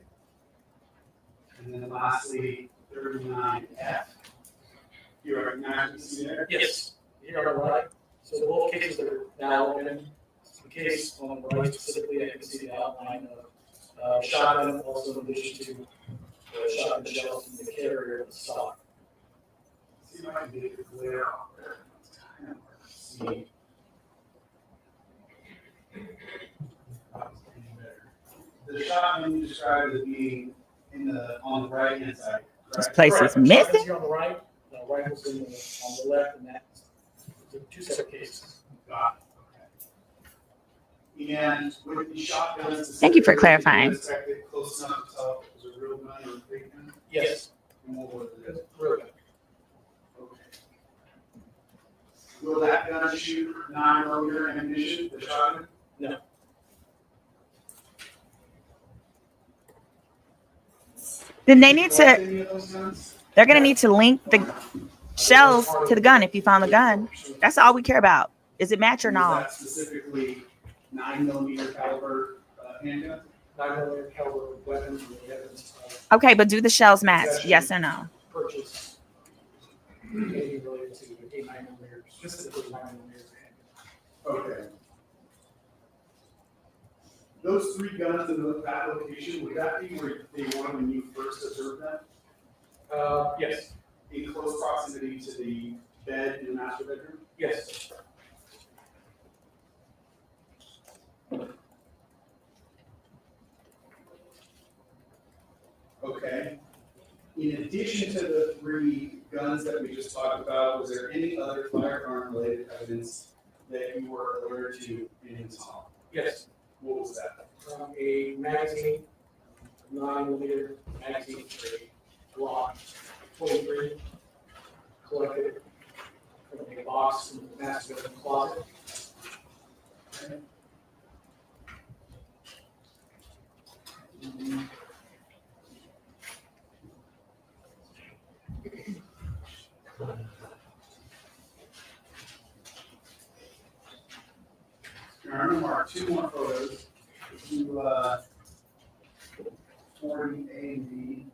Speaker 3: And then lastly, 39F. You recognize what you see there?
Speaker 8: Yes. Here on the right. So both cases that are now open. The case on the right specifically, I can see the outline of shotgun, also in addition to the shotgun shells and the carrier of the stock.
Speaker 3: See if I can get it clear off there. It's kind of hard to see. The shotgun you described as being on the right hand side,
Speaker 1: This
Speaker 3: correct?
Speaker 1: place is
Speaker 8: Correct. Shotgun's
Speaker 1: missing.
Speaker 8: here on the right, the rifle's on the left, and that's two separate cases.
Speaker 3: Got it, okay. And with the shotguns.
Speaker 1: Thank you for
Speaker 3: specifically,
Speaker 1: clarifying.
Speaker 3: did you inspect it close enough to tell if it was a real gun or a fake gun?
Speaker 8: Yes.
Speaker 3: And what was
Speaker 8: It's
Speaker 3: it?
Speaker 8: real gun.
Speaker 3: Okay. Will that gun shoot 9mm ammunition, the shotgun?
Speaker 8: No.
Speaker 1: Then they need
Speaker 3: Collect
Speaker 1: to,
Speaker 3: any of those guns?
Speaker 1: they're going to need to link the shells to the gun if you found the gun. That's all we care about. Is it match or
Speaker 3: Was
Speaker 1: not?
Speaker 3: that specifically 9mm caliber handgun?
Speaker 8: 9mm caliber weapons and the evidence of
Speaker 1: Okay, but do the shells match? Yes or no?
Speaker 8: purchase. Maybe related to a 9mm, specifically 9mm.
Speaker 3: Okay. Those three guns in that location, would that be where they wanted when you first observed them?
Speaker 8: Yes,
Speaker 3: In close proximity to the bed in the master bedroom?
Speaker 8: yes.
Speaker 3: Okay. In addition to the three guns that we just talked about, was there any other firearm related evidence that you were alerted to in this home?
Speaker 8: Yes.
Speaker 3: What was that?
Speaker 8: A magazine, 9mm magazine for a Glock 23, collected from a box in the master bedroom closet.
Speaker 3: I'm gonna mark two more photos. To 40A and B.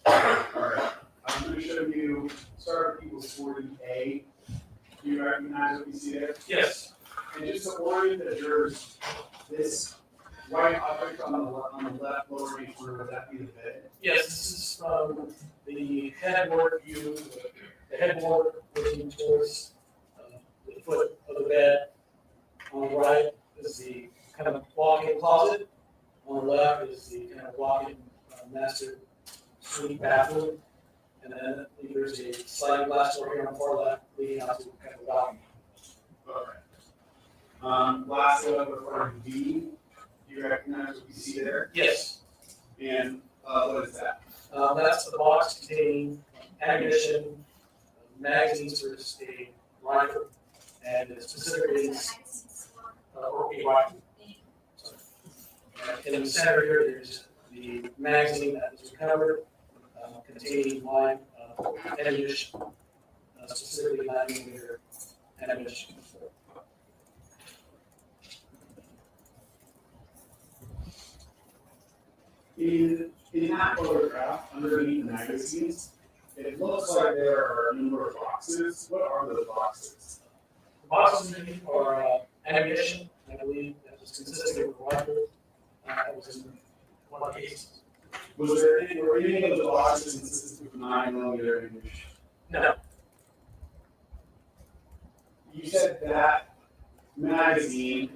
Speaker 3: Alright, I'm gonna show you, start with equals 40A. Do you recognize what you see there?
Speaker 8: Yes.
Speaker 3: And just to orient the jurors, this white object on the left lower right corner, would that be the bed?
Speaker 8: Yes, this is the headboard view, the headboard looking towards the foot of the bed. On the right is the kind of walk-in closet. On the left is the kind of walk-in master suite bathroom. And then there's a sliding glass door here on the far left leading out to kind of the balcony.
Speaker 3: Okay. Lastly, I'm referring to D. Do you recognize what you see there?
Speaker 8: Yes.
Speaker 3: And what is that?
Speaker 8: That's the box containing ammunition, magazines for a rifle, and specifically or a rifle. And in the center here, there's the magazine that was recovered, containing line ammunition, specifically 9mm ammunition.
Speaker 3: In that photograph, underneath the magazines, it looks like there are a number of boxes. What are those boxes?
Speaker 8: The boxes underneath are ammunition, I believe, that was consisting of a rifle. That was in one case.
Speaker 3: Were any of those boxes consistent with 9mm ammunition?
Speaker 8: No.
Speaker 3: You said that magazine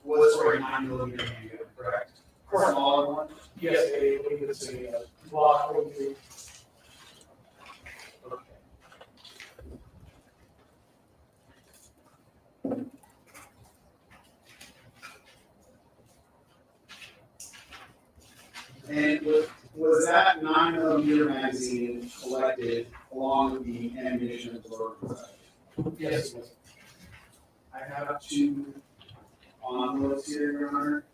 Speaker 3: was for a 9mm handgun, correct?
Speaker 8: Correct.
Speaker 3: Smaller one?
Speaker 8: Yes, I believe it's a block 43.
Speaker 3: Okay. And was that 9mm magazine collected along with the ammunition absorbed?
Speaker 8: Yes, it was.
Speaker 3: I have two envelopes here, Your Honor.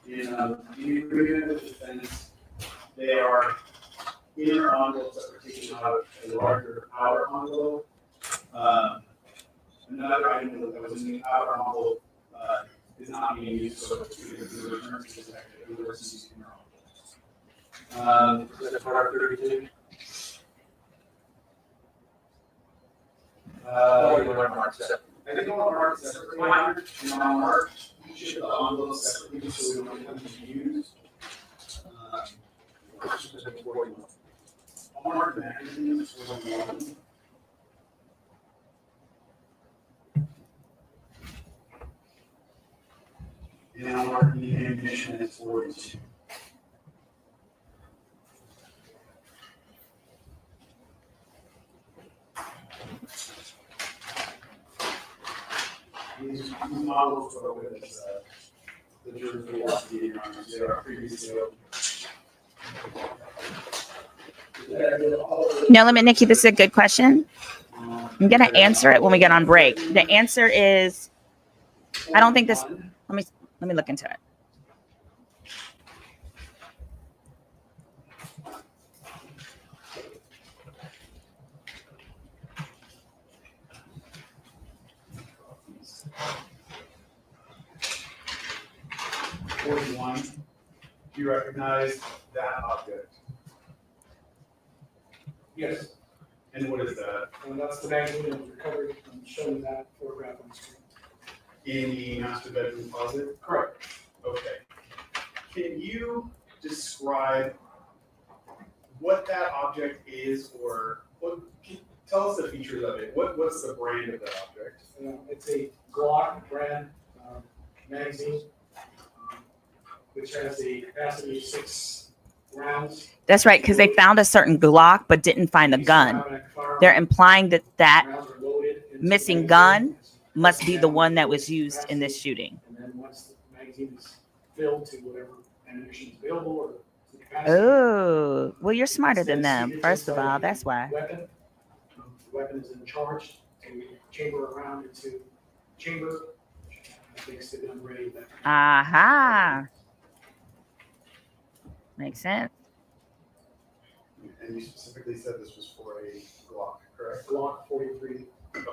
Speaker 3: In the agreement with defense, they are inner envelopes that were taken out of a larger outer envelope. Another item that was in the outer envelope is not being used, so it's going to be returned to the detective who receives inner envelopes.
Speaker 6: Is that part of 32? Or you want to mark separate?
Speaker 3: I think I'll mark separately, and I'll mark each of the envelopes separately so we don't have to use. I'll mark the magazines for one. And I'll mark the ammunition as 42. These models were with us, the jury philosophy, Your Honor, they are previously.
Speaker 1: No limit, Nikki, this is a good question. I'm going to answer it when we get on break. The answer is, I don't think this, let me look into it.
Speaker 3: Do you recognize that object?
Speaker 8: Yes.
Speaker 3: And what is that?
Speaker 8: And that's the magazine that was recovered. I'm showing that photograph on the screen.
Speaker 3: In the master bedroom closet?
Speaker 8: Correct.
Speaker 3: Okay. Can you describe what that object is, or tell us the features of it? What's the brand of that object?
Speaker 8: It's a Glock brand magazine which has the capacity of 6 rounds.
Speaker 1: That's right, because they found a certain Glock but didn't find the gun. They're implying that
Speaker 8: Rounds are loaded into the
Speaker 1: missing
Speaker 8: magazine.
Speaker 1: gun must be the one that was used in this shooting.
Speaker 8: And then once the magazine is filled to whatever ammunition is available or the capacity.
Speaker 1: Oh, well, you're smarter than them. First of all, that's why.
Speaker 8: Weapon. The weapon is then charged to chamber around into chamber. Makes the gun ready.
Speaker 1: Aha. Makes sense.
Speaker 3: And you specifically said this was for a Glock, correct?
Speaker 8: Glock 43.
Speaker 3: Okay.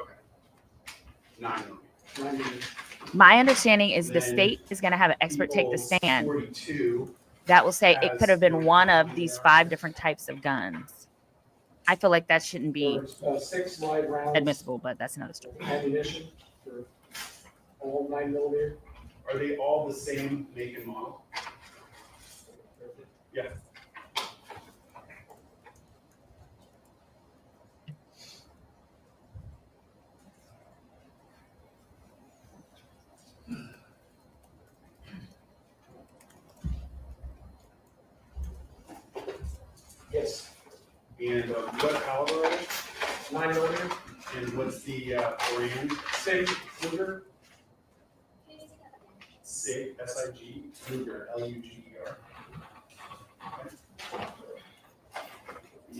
Speaker 3: 9mm.
Speaker 1: My understanding is the
Speaker 3: Then
Speaker 1: state is going to have an expert take the
Speaker 3: Eagles
Speaker 1: stand
Speaker 3: 42.
Speaker 1: that will say it could have been one of these 5 different types of guns. I feel like that shouldn't be
Speaker 8: There's 6 live rounds.
Speaker 1: admissible, but that's another story.
Speaker 8: Ammunition for all 9mm.
Speaker 3: Are they all the same make and model? Yeah.
Speaker 8: Yes.
Speaker 3: And what caliber are they?
Speaker 8: 9mm.
Speaker 3: And what's the brand?
Speaker 8: SIG Luger.
Speaker 3: SIG, S-I-G, Luger, L-U-G-E-R. Okay.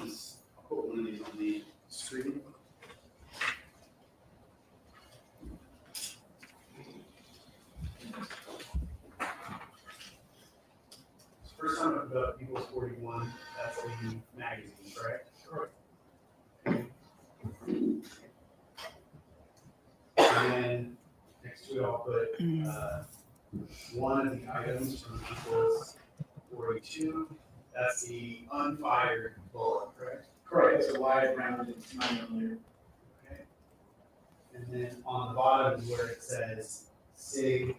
Speaker 3: I'll put one of these on the screen. First time I've got Eagles 41, that's the magazine, correct? Correct. And then next to it, I'll put one of the items from Eagles 42. That's the unfired bullet, correct?
Speaker 8: Correct. It's a live round. It's 9mm.
Speaker 3: Okay. And then on the bottom is where it says SIG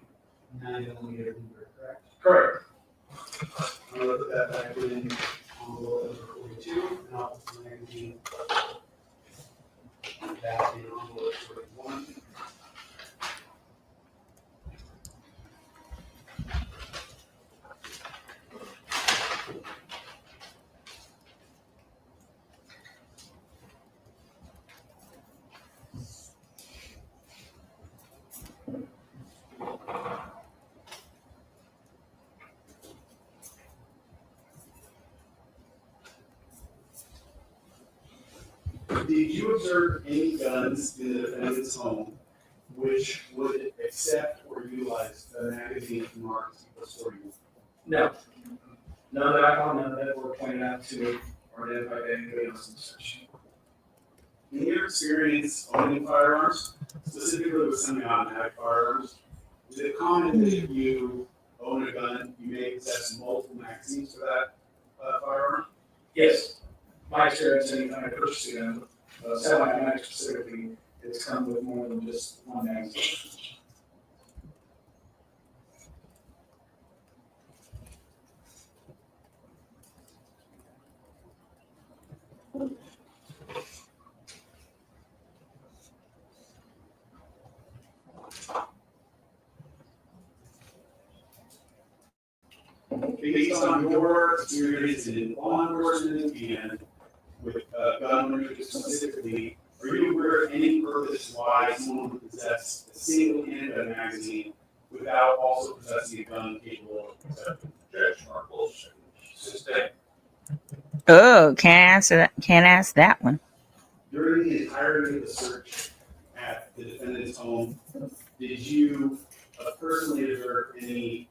Speaker 3: 9mm Luger, correct?
Speaker 8: Correct.
Speaker 3: I'm gonna put that back in envelope number 42, and I'll put the magazine back in envelope 41. Did you observe any guns in the defendant's home which would accept or utilize the magazine marked +41?
Speaker 9: No. None that I found, none that were pointed out to or identified by anybody else in the search.
Speaker 3: In your experience owning firearms, specifically with semi-automatic firearms, is it common that if you own a gun, you may possess multiple magazines for that firearm?
Speaker 9: Yes. My experience, anytime I purchase a gun, semi-automatic specifically, it's come with more than just one magazine.
Speaker 3: Based on your experience in law enforcement and with gun ownership specifically, are you aware of any purpose why someone would possess a single handgun magazine without also possessing a gun capable of accepting traditional bullshit? Sustain.
Speaker 1: Oh, can't ask that one.
Speaker 3: During the entirety of the search at the defendant's home, did you personally observe any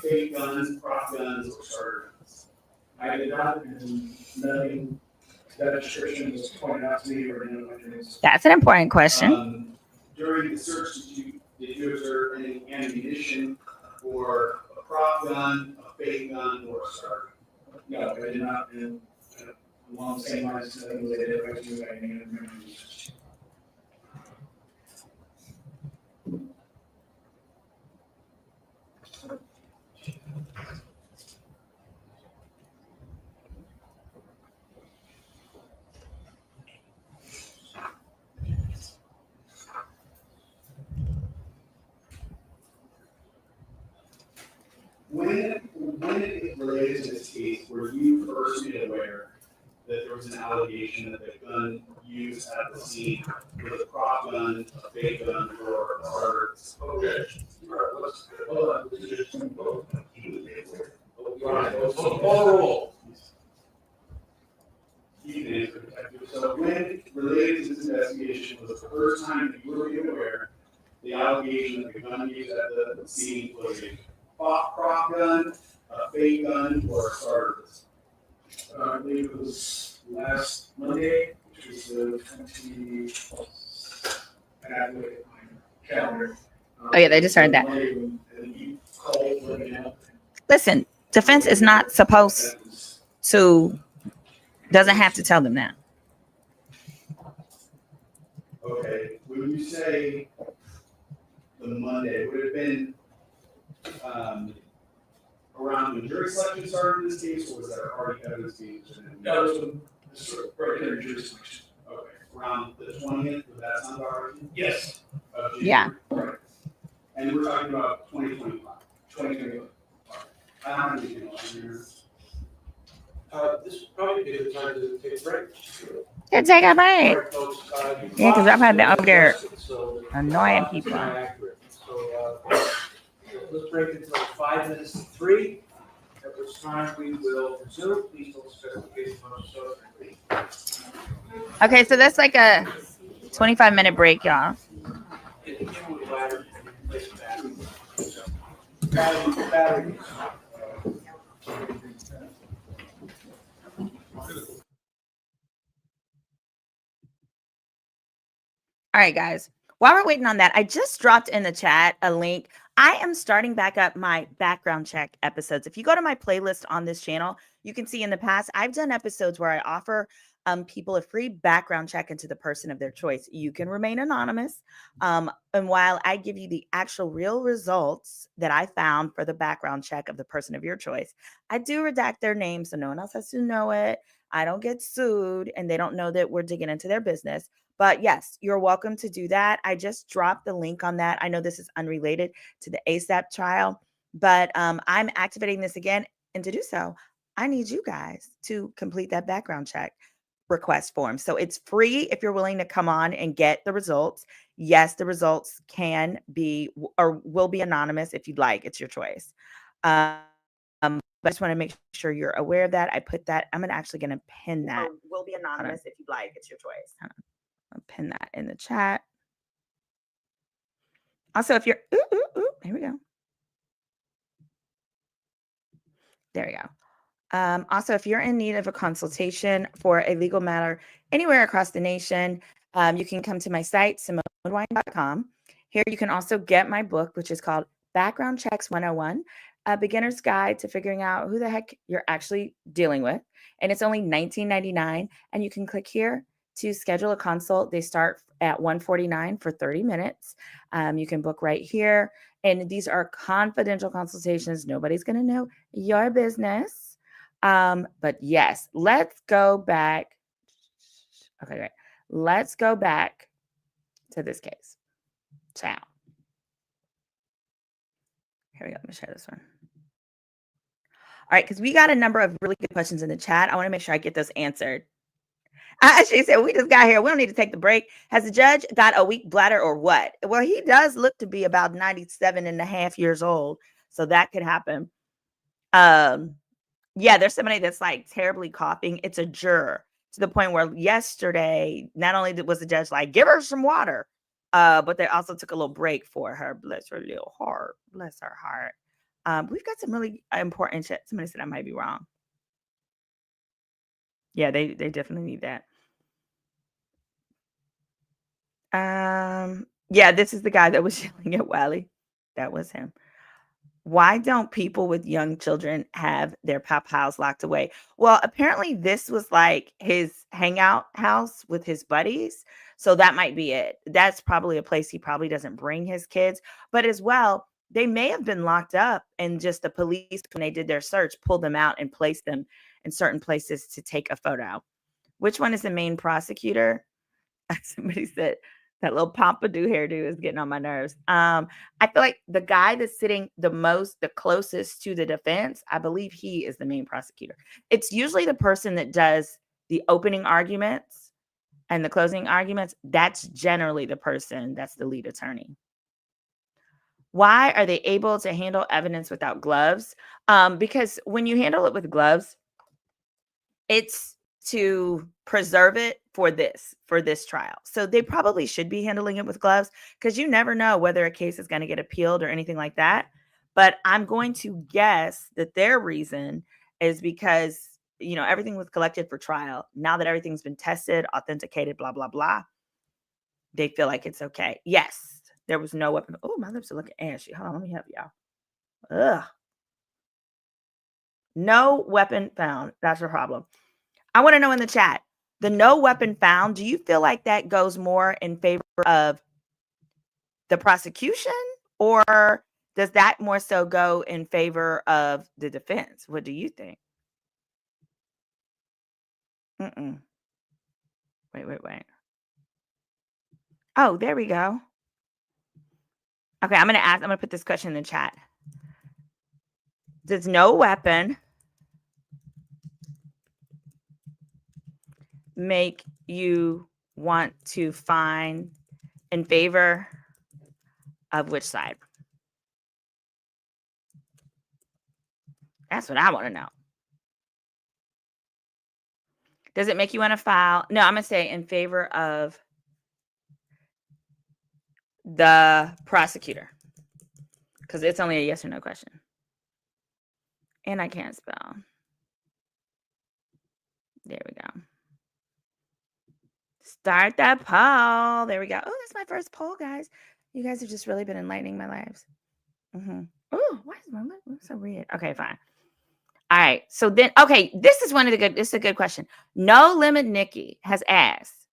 Speaker 3: fake guns, prop guns, or starter guns?
Speaker 9: I did not, and nothing that description was pointed out to me or identified to me.
Speaker 1: That's an important question.
Speaker 3: During the search, did you observe any ammunition or a prop gun, a fake gun, or a starter gun?
Speaker 9: No, I did not, and along the same lines, nothing was identified to me by any other member of the search.
Speaker 3: When when it related to this case, were you first made aware that there was an allegation that the gun used at the scene was a prop gun, a fake gun, or a starter?
Speaker 6: Okay. All right, hold on, let's just vote. All right, call the roll.
Speaker 3: You can answer, Detective. So when related to this investigation was the first time that you were made aware the allegation that the gun used at the scene was a prop gun, a fake gun, or a starter?
Speaker 9: I believe it was last Monday, which was the 20, I have to look at my calendar.
Speaker 1: Oh, yeah, they just heard that.
Speaker 9: Monday when you called, let me know.
Speaker 1: Listen, defense is not supposed to, doesn't have to tell them that.
Speaker 3: Okay, when you say the Monday, would it have been around when jury selection started in this case, or was that already evidence being presented?
Speaker 9: That was when sort of regular jury selection.
Speaker 3: Okay, around the 20th, would that sound about right?
Speaker 9: Yes,
Speaker 3: Of January?
Speaker 1: Yeah.
Speaker 3: Right. And we're talking about 2025.
Speaker 9: 2021.
Speaker 3: I don't have anything else in here.
Speaker 6: This would probably be the time to take a break.
Speaker 1: Yeah, take a
Speaker 6: All
Speaker 1: break.
Speaker 6: right, folks,
Speaker 1: Yeah, 'cause I've had been up there
Speaker 6: so the
Speaker 1: annoying
Speaker 6: clock is
Speaker 1: people.
Speaker 6: not accurate. So, let's break until 5 minutes to 3, at which time we will resume. Please don't stress the case much.
Speaker 1: Okay, so that's like a 25-minute break, y'all.
Speaker 6: Battery.
Speaker 1: All right, guys. While we're waiting on that, I just dropped in the chat a link. I am starting back up my background check episodes. If you go to my playlist on this channel, you can see in the past, I've done episodes where I offer people a free background check into the person of their choice. You can remain anonymous. And while I give you the actual real results that I found for the background check of the person of your choice, I do redact their name so no one else has to know it. I don't get sued and they don't know that we're digging into their business. But yes, you're welcome to do that. I just dropped the link on that. I know this is unrelated to the ASAP trial, but I'm activating this again. And to do so, I need you guys to complete that background check request form. So it's free if you're willing to come on and get the results. Yes, the results can be or will be anonymous if you'd like. It's your choice. But I just want to make sure you're aware of that. I put that. I'm actually going to pin that. Or will be anonymous if you'd like. It's your choice. I'll pin that in the chat. Also, if you're, here we go. There we go. Also, if you're in need of a consultation for a legal matter anywhere across the nation, you can come to my site, SimoneWine.com. Here you can also get my book, which is called Background Checks 101, a beginner's guide to figuring out who the heck you're actually dealing with. And it's only $19.99. And you can click here to schedule a consult. They start at $149 for 30 minutes. You can book right here. And these are confidential consultations. Nobody's going to know your business. But yes, let's go back. Okay, great. Let's go back to this case. Ciao. Here we go. Let me share this one. All right, because we got a number of really good questions in the chat. I want to make sure I get those answered. She said, we just got here. We don't need to take the break. Has the judge got a weak bladder or what? Well, he does look to be about 97 and a half years old. So that could happen. Yeah, there's somebody that's like terribly coughing. It's a juror to the point where yesterday, not only was the judge like, give her some water, but they also took a little break for her. Bless her little heart. Bless her heart. We've got some really important shit. Somebody said I might be wrong. Yeah, they definitely need that. Yeah, this is the guy that was yelling at Wiley. That was him. Why don't people with young children have their pop-house locked away? Well, apparently this was like his hangout house with his buddies. So that might be it. That's probably a place he probably doesn't bring his kids. But as well, they may have been locked up and just the police, when they did their search, pulled them out and placed them in certain places to take a photo. Which one is the main prosecutor? Somebody said, That little pompadour hairdo is getting on my nerves. I feel like the guy that's sitting the closest to the defense, I believe he is the main prosecutor. It's usually the person that does the opening arguments and the closing arguments. That's generally the person that's the lead attorney. Why are they able to handle evidence without gloves? Because when you handle it with gloves, it's to preserve it for this trial. So they probably should be handling it with gloves because you never know whether a case is going to get appealed or anything like that. But I'm going to guess that their reason is because, everything was collected for trial. Now that everything's been tested, authenticated, blah, blah, blah, they feel like it's okay. Yes, there was no weapon. Oh, my lips are looking ashy. Hold on, let me help y'all. Ugh. No weapon found. That's a problem. I want to know in the chat, the no weapon found, do you feel like that goes more in favor of the prosecution, or does that more so go in favor of the defense? What do you think? Wait. Oh, there we go. Okay, I'm going to put this question in the chat. Does no weapon make you want to find in favor of which side? That's what I want to know. Does it make you want to file? No, I'm going to say in favor of the prosecutor because it's only a yes or no question. And I can't spell. There we go. Start that poll. There we go. Oh, that's my first poll, guys. You guys have just really been enlightening my lives. Oh, why is my lip so weird? Okay, fine. All right. So then, okay, this is a good question. No Limit Nikki has asked,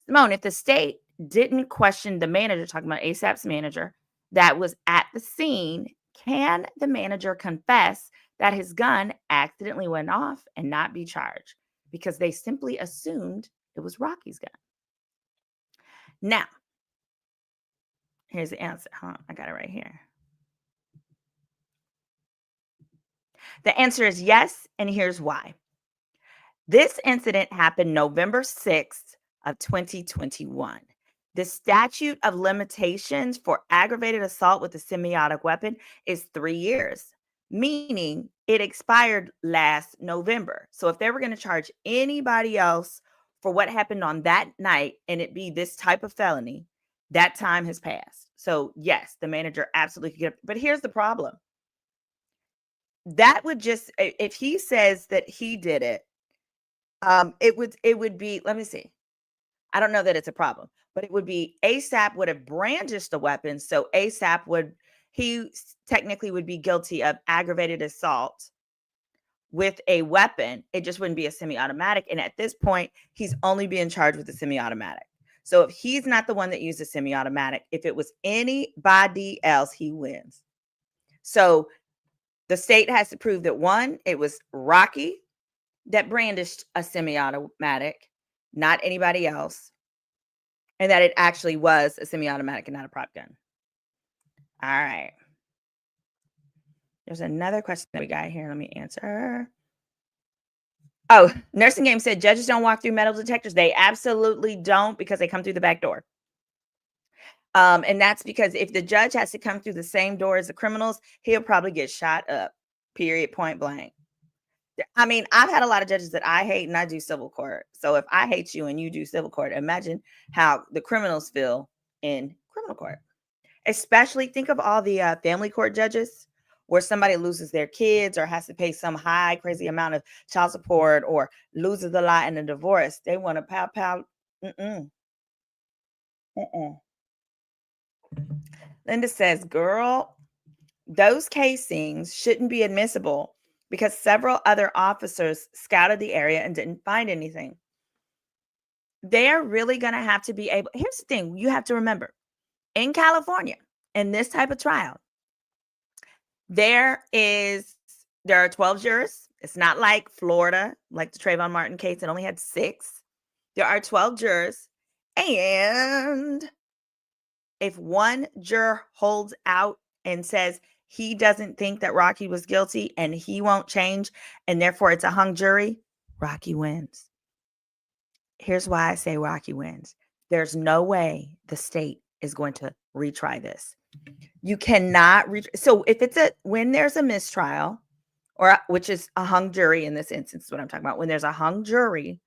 Speaker 1: Simone, if the state didn't question the manager, talking about ASAP's manager, that was at the scene, can the manager confess that his gun accidentally went off and not be charged? Because they simply assumed it was Rocky's gun. Now, here's the answer. I got it right here. The answer is yes, and here's why. This incident happened November 6th of 2021. The statute of limitations for aggravated assault with a semi-automatic weapon is 3 years, meaning it expired last November. So if they were going to charge anybody else for what happened on that night and it be this type of felony, that time has passed. So yes, the manager absolutely could get it. But here's the problem. That would just, if he says that he did it, it would be, let me see. I don't know that it's a problem, but it would be ASAP would have brandished the weapon. So ASAP he technically would be guilty of aggravated assault with a weapon. It just wouldn't be a semi-automatic. And at this point, he's only being charged with a semi-automatic. So if he's not the one that used a semi-automatic, if it was anybody else, he wins. So the state has to prove that one, it was Rocky that brandished a semi-automatic, not anybody else, and that it actually was a semi-automatic and not a prop gun. All right. There's another question that we got here. Let me answer. Oh, Nursing Game said judges don't walk through metal detectors. They absolutely don't because they come through the back door. And that's because if the judge has to come through the same door as the criminals, he'll probably get shot up, period, point blank. I mean, I've had a lot of judges that I hate and I do civil court. So if I hate you and you do civil court, imagine how the criminals feel in criminal court. Especially think of all the family court judges where somebody loses their kids or has to pay some high, crazy amount of child support or loses a lot in a divorce. They want to pow. Linda says, girl, those casings shouldn't be admissible because several other officers scouted the area and didn't find anything. They're really going to have to be able. Here's the thing you have to remember. In California, in this type of trial, there are 12 jurors. It's not like Florida, like the Trayvon Martin case. It only had 6. There are 12 jurors. And if one juror holds out and says he doesn't think that Rocky was guilty and he won't change, and therefore it's a hung jury, Rocky wins. Here's why I say Rocky wins. There's no way the state is going to retry this. You cannot so if it's when there's a mistrial, or which is a hung jury in this instance, is what I'm talking about. When there's a hung jury,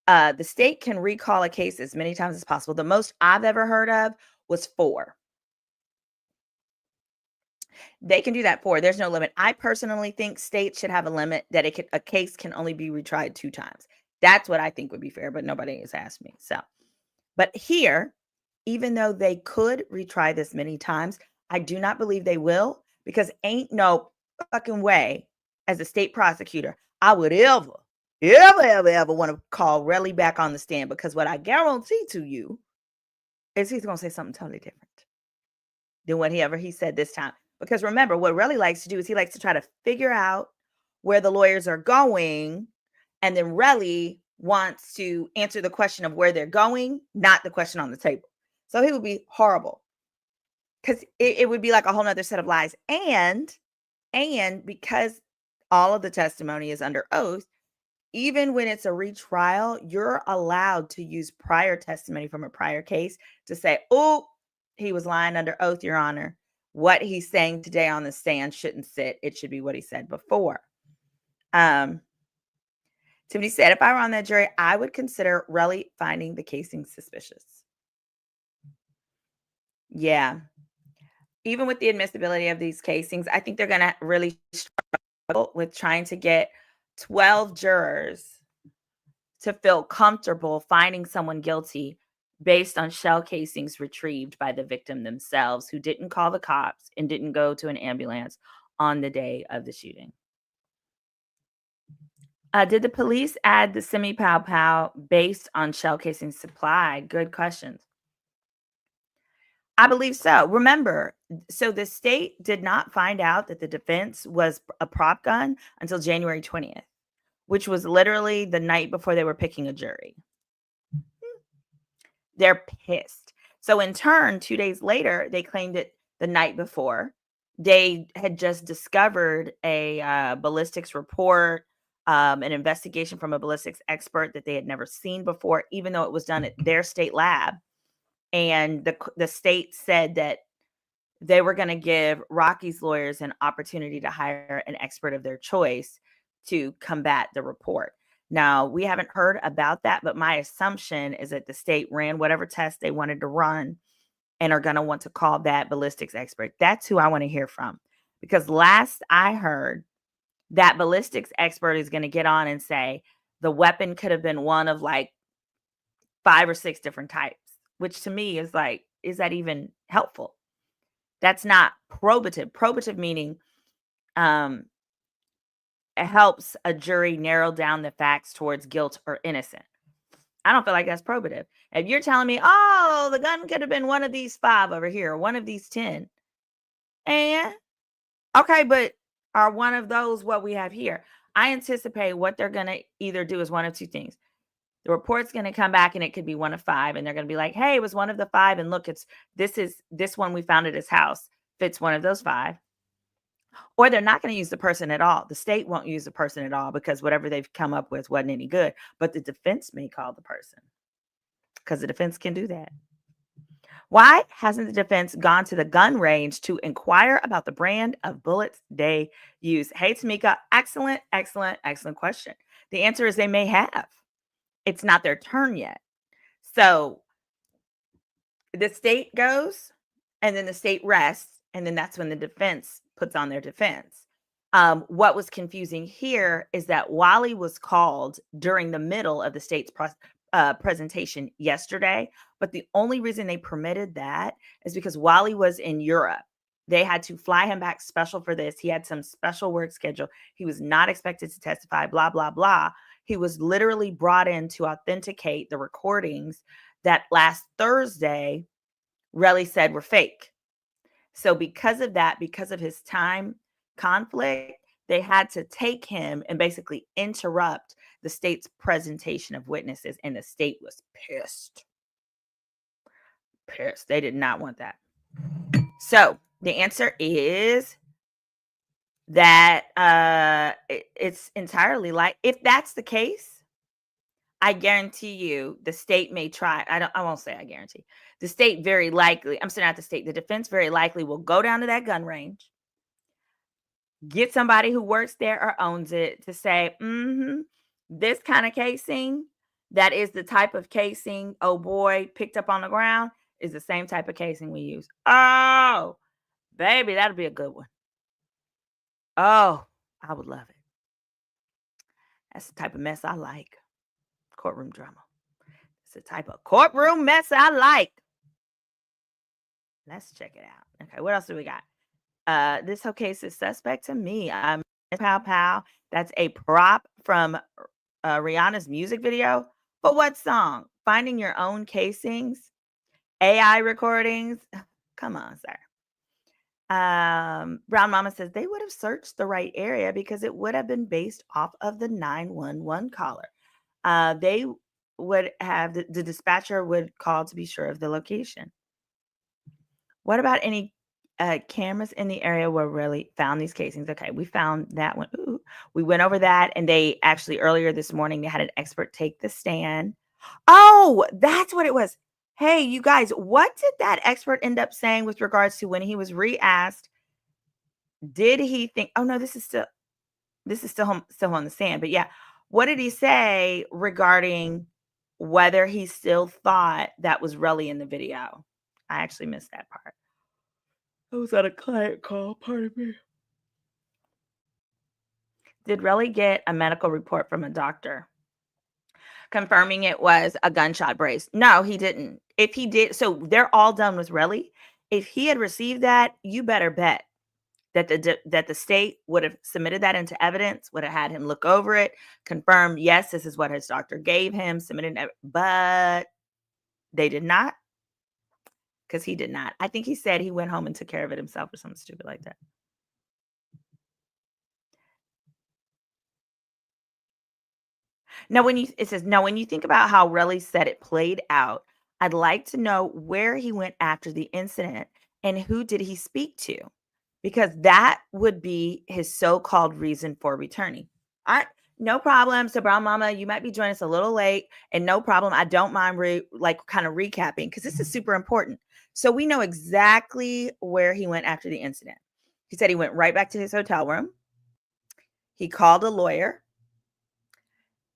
Speaker 1: the state can recall a case as many times as possible. The most I've ever heard of was 4. They can do that 4. There's no limit. I personally think states should have a limit that a case can only be retried 2 times. That's what I think would be fair, but nobody has asked me. So, but here, even though they could retry this many times, I do not believe they will, because ain't no fucking way as a state prosecutor I would ever want to call Relly back on the stand, because what I guarantee to you is he's going to say something totally different than whatever he said this time. Because remember, what Relly likes to do is he likes to try to figure out where the lawyers are going, and then Relly wants to answer the question of where they're going, not the question on the table. So he would be horrible, because it would be like a whole nother set of lies. And because all of the testimony is under oath, even when it's a retrial, you're allowed to use prior testimony from a prior case to say, oh, he was lying under oath, Your Honor. What he's saying today on the stand shouldn't sit. It should be what he said before. Tiffany said, if I were on that jury, I would consider Relly finding the casing suspicious. Yeah. Even with the admissibility of these casings, I think they're going to really struggle with trying to get 12 jurors to feel comfortable finding someone guilty based on shell casings retrieved by the victim themselves, who didn't call the cops and didn't go to an ambulance on the day of the shooting. Did the police add the semi-pow-pow based on shell casing supply? Good questions. I believe so. Remember, so the state did not find out that the defense was a prop gun until January 20th, which was literally the night before they were picking a jury. They're pissed. So in turn, 2 days later, they claimed it the night before. They had just discovered a ballistics report, an investigation from a ballistics expert that they had never seen before, even though it was done at their state lab. And the state said that they were going to give Rocky's lawyers an opportunity to hire an expert of their choice to combat the report. Now, we haven't heard about that, but my assumption is that the state ran whatever test they wanted to run and are going to want to call that ballistics expert. That's who I want to hear from. Because last I heard, that ballistics expert is going to get on and say the weapon could have been one of like 5 or 6 different types, which to me is like, is that even helpful? That's not probative. Probative meaning it helps a jury narrow down the facts towards guilt or innocent. I don't feel like that's probative. If you're telling me, oh, the gun could have been one of these 5 over here, one of these 10. And okay, but are one of those what we have here? I anticipate what they're going to either do is one of 2 things. The report's going to come back and it could be one of 5. And they're going to be like, hey, it was one of the 5. And look, this one we found at his house fits one of those 5. Or they're not going to use the person at all. The state won't use the person at all because whatever they've come up with wasn't any good. But the defense may call the person, because the defense can do that. Why hasn't the defense gone to the gun range to inquire about the brand of bullets they use? Hey, Tamika, excellent question. The answer is they may have. It's not their turn yet. So the state goes, and then the state rests, and then that's when the defense puts on their defense. What was confusing here is that Wally was called during the middle of the state's presentation yesterday, but the only reason they permitted that is because Wally was in Europe. They had to fly him back special for this. He had some special work schedule. He was not expected to testify, blah, blah, blah. He was literally brought in to authenticate the recordings that last Thursday Relly said were fake. So because of that, because of his time conflict, they had to take him and basically interrupt the state's presentation of witnesses, and the state was pissed. Pissed. They did not want that. So the answer is that it's entirely like, if that's the case, I guarantee you the state may try. I won't say I guarantee. The state very likely, I'm saying not the state, the defense very likely will go down to that gun range, get somebody who works there or owns it to say, this kind of casing, that is the type of casing, oh boy, picked up on the ground, is the same type of casing we use. Oh, baby, that'll be a good one. Oh, I would love it. That's the type of mess I like. Courtroom drama. It's the type of courtroom mess I like. Let's check it out. Okay, what else do we got? This whole case is suspect to me. Pow Pow. That's a prop from Rihanna's music video. But what song? Finding your own casings? AI recordings? Come on, sir. Brown Mama says they would have searched the right area because it would have been based off of the 911 caller. They would have, the dispatcher would call to be sure of the location. What about any cameras in the area where really found these casings? Okay, we found that one. Ooh, we went over that, and they actually earlier this morning, they had an expert take the stand. Oh, that's what it was. Hey, you guys, what did that expert end up saying with regards to when he was re-asked? Did he think, oh no, this is still on the stand, but yeah, what did he say regarding whether he still thought that was Relly in the video? I actually missed that part. I was on a client call, pardon me. Did Relly get a medical report from a doctor confirming it was a gunshot brace? No, he didn't. If he did, so they're all done with Relly. If he had received that, you better bet that the state would have submitted that into evidence, would have had him look over it, confirm, yes, this is what his doctor gave him, submitted, but they did not, because he did not. I think he said he went home and took care of it himself or something stupid like that. Now, when you think about how Relly said it played out, I'd like to know where he went after the incident and who did he speak to, because that would be his so-called reason for returning. All right, no problem. So, Brown Mama, you might be joining us a little late, and no problem. I don't mind kind of recapping, because this is super important. So we know exactly where he went after the incident. He said he went right back to his hotel room. He called a lawyer.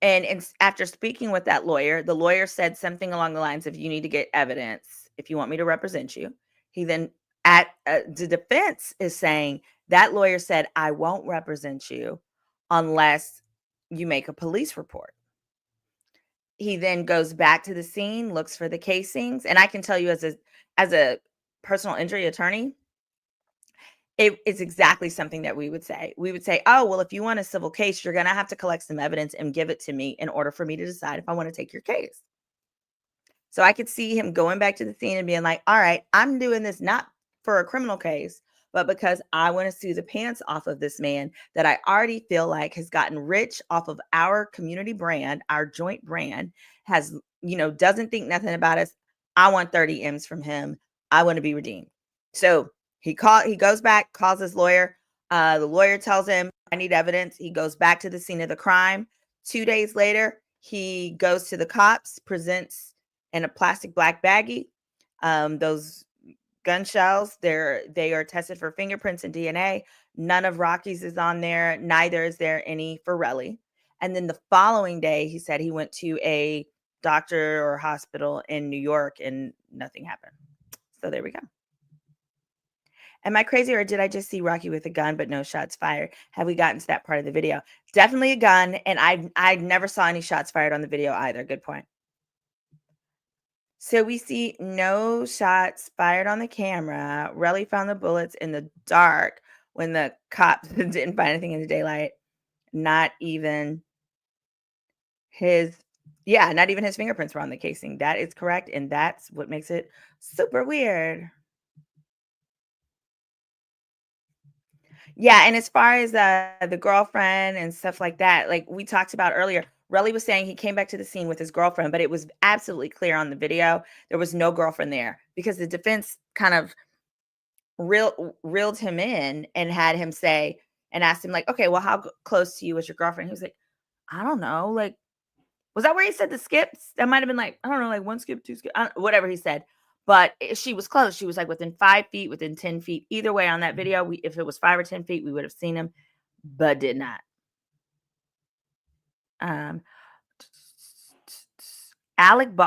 Speaker 1: And after speaking with that lawyer, the lawyer said something along the lines of, you need to get evidence if you want me to represent you. He then, the defense is saying, that lawyer said, I won't represent you unless you make a police report. He then goes back to the scene, looks for the casings. And I can tell you, as a personal injury attorney, it's exactly something that we would say. We would say, oh, well, if you want a civil case, you're going to have to collect some evidence and give it to me in order for me to decide if I want to take your case. So I could see him going back to the scene and being like, all right, I'm doing this not for a criminal case, but because I want to sue the pants off of this man that I already feel like has gotten rich off of our community brand, our joint brand, has, doesn't think nothing about us. I want 30 M's from him. I want to be redeemed. So he goes back, calls his lawyer. The lawyer tells him, I need evidence. He goes back to the scene of the crime. 2 days later, he goes to the cops, presents in a plastic black baggie those gun shells. They are tested for fingerprints and DNA. None of Rocky's is on there. Neither is there any for Relly. And then the following day, he said he went to a doctor or hospital in New York and nothing happened. So there we go. Am I crazy, or did I just see Rocky with a gun but no shots fired? Have we gotten to that part of the video? Definitely a gun, and I never saw any shots fired on the video either. Good point. So we see no shots fired on the camera. Relly found the bullets in the dark when the cops didn't find anything in the daylight. Not even his fingerprints were on the casing. That is correct, and that's what makes it super weird. Yeah, and as far as the girlfriend and stuff like that, like we talked about earlier, Relly was saying he came back to the scene with his girlfriend, but it was absolutely clear on the video there was no girlfriend there because the defense kind of reeled him in and had him say and asked him like, okay, well, how close to you was your girlfriend? He was like, I don't know. Like, was that where he said the skips? That might have been like, I don't know, like 1 skip, 2 skip, whatever he said. But she was close. She was like within 5 feet, within 10 feet. Either way on that video, if it was 5 or 10 feet, we would have seen him, but did not.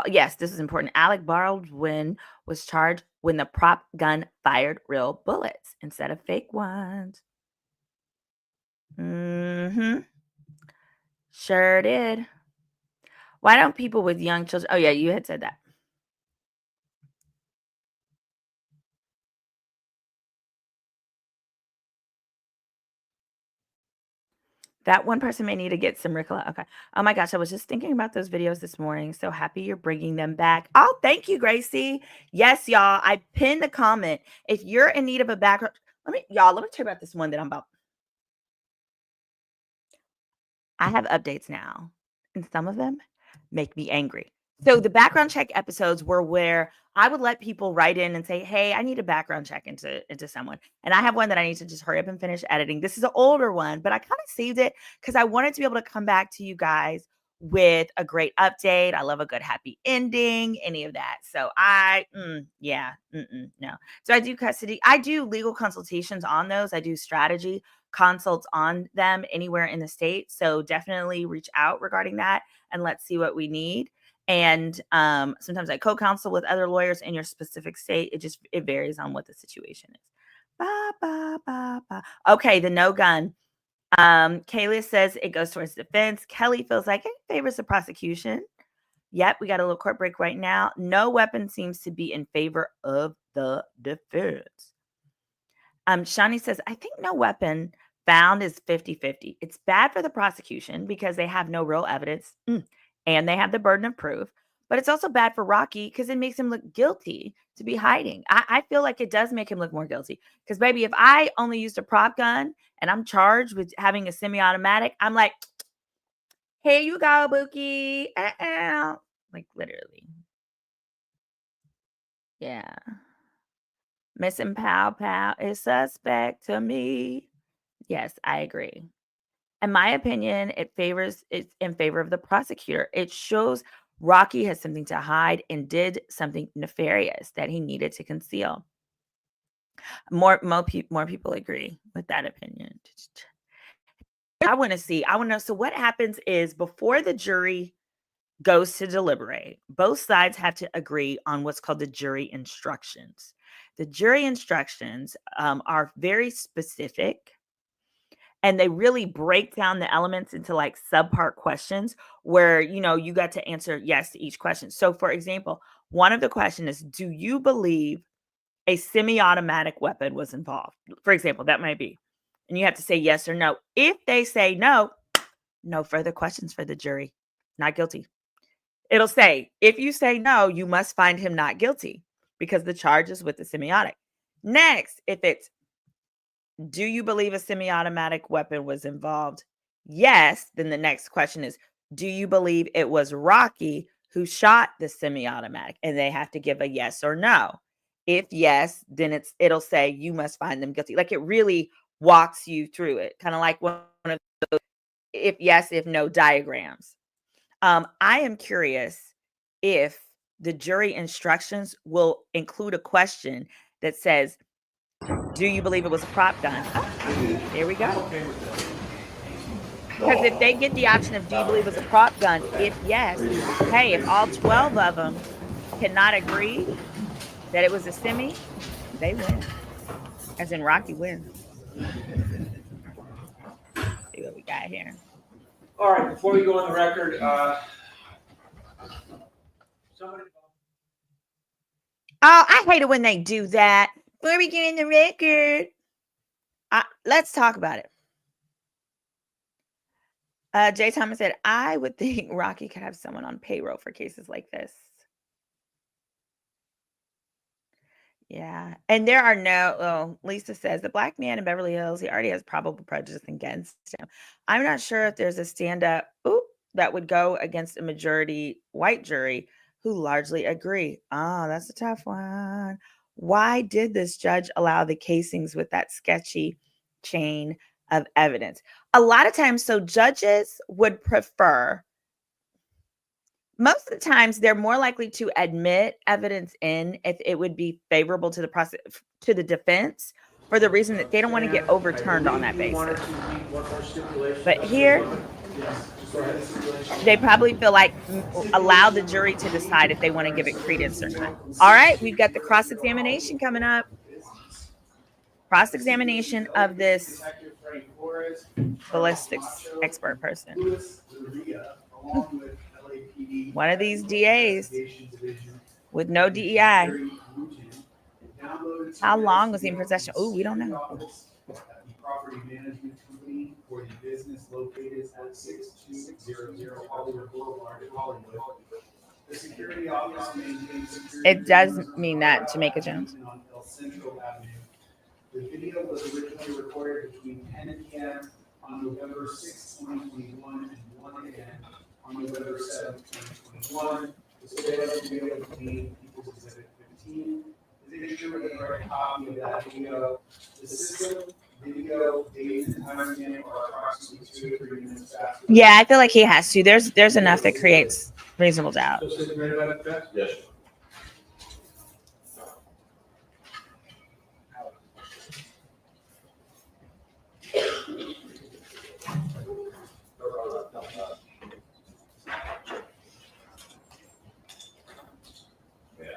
Speaker 1: Yes, this is important. Alec Baldwin was charged when the prop gun fired real bullets instead of fake ones. Sure did. Why don't people with young children? Oh yeah, you had said that. That one person may need to get some Ricola. Okay. Oh my gosh, I was just thinking about those videos this morning. So happy you're bringing them back. Oh, thank you, Gracie. Yes, y'all. I pinned the comment. If you're in need of a background, let me tell you about this one that I'm about. I have updates now, and some of them make me angry. So the background check episodes were where I would let people write in and say, "Hey, I need a background check into someone." And I have one that I need to just hurry up and finish editing. This is an older one, but I kind of saved it because I wanted to be able to come back to you guys with a great update. I love a good happy ending, any of that. So no. So I do custody. I do legal consultations on those. I do strategy consults on them anywhere in the state. So definitely reach out regarding that and let's see what we need. And sometimes I co-counsel with other lawyers in your specific state. It varies on what the situation is. Okay, the no gun. Kayla says it goes towards defense. Kelly feels like it favors the prosecution. Yep, we got a little court break right now. No weapon seems to be in favor of the defense. Shani says, I think no weapon found is 50-50. It's bad for the prosecution because they have no real evidence and they have the burden of proof. But it's also bad for Rocky because it makes him look guilty to be hiding. I feel like it does make him look more guilty. Because, baby, if I only used a prop gun and I'm charged with having a semi-automatic, I'm like, here you go, Bookie. Like, literally. Yeah. Missing Pow is suspect to me. Yes, I agree. In my opinion, it's in favor of the prosecutor. It shows Rocky has something to hide and did something nefarious that he needed to conceal. More people agree with that opinion. I want to know. So what happens is before the jury goes to deliberate, both sides have to agree on what's called the jury instructions. The jury instructions are very specific. And they really break down the elements into like subpart questions where, you got to answer yes to each question. So for example, one of the questions is, do you believe a semi-automatic weapon was involved? For example, that might be. And you have to say yes or no. If they say no, no further questions for the jury. Not guilty. It'll say, if you say no, you must find him not guilty because the charge is with the semi-automatic. Next, if it's, do you believe a semi-automatic weapon was involved? Yes. Then the next question is, do you believe it was Rocky who shot the semi-automatic? And they have to give a yes or no. If yes, then it'll say you must find them guilty. Like it really walks you through it. Kind of like one of those if yes, if no diagrams. I am curious if the jury instructions will include a question that says, do you believe it was a prop gun? Oh, there we go. Because if they get the option of do you believe it was a prop gun? If yes, hey, if all 12 of them cannot agree that it was a semi, they win. As in Rocky wins. See what we got here.
Speaker 6: All right, before we go on the record, somebody.
Speaker 1: Oh, I hate it when they do that. Before we get in the record, let's talk about it. Jay Thomas said, I would think Rocky could have someone on payroll for cases like this. Yeah. And there are Lisa says, the black man in Beverly Hills, he already has probable prejudice against him. I'm not sure if there's a stand-up. that would go against a majority white jury who largely agree. Ah, that's a tough one. Why did this judge allow the casings with that sketchy chain of evidence? A lot of times, so judges would prefer, most of the times, they're more likely to admit evidence in if it would be favorable to the defense, for the reason that they don't want to get overturned on that basis. But here, they probably feel like allow the jury to decide if they want to give it credence or not. All right, we've got the cross-examination coming up. Cross-examination of this ballistics expert person. One of these DAs with no DEI. How long was he in possession? Oh, we don't know.
Speaker 3: Property management company for the business located at 6200 Hollywood Boulevard in Hollywood. The security office maintains security.
Speaker 1: It does mean that, Jamaica Jones.
Speaker 3: On El Centro Avenue. The video was originally recorded between 10 p.m. on November 6, 2021 and 1 a.m. on November 7, 2021. The surveillance video between People's Exhibit 15 is issued with a direct copy of that video. The system, video, date, and timestamp are approximately 2 to 3 minutes faster.
Speaker 1: Yeah, I feel like he has to. There's enough that creates reasonable doubt.
Speaker 2: Yes. Yeah,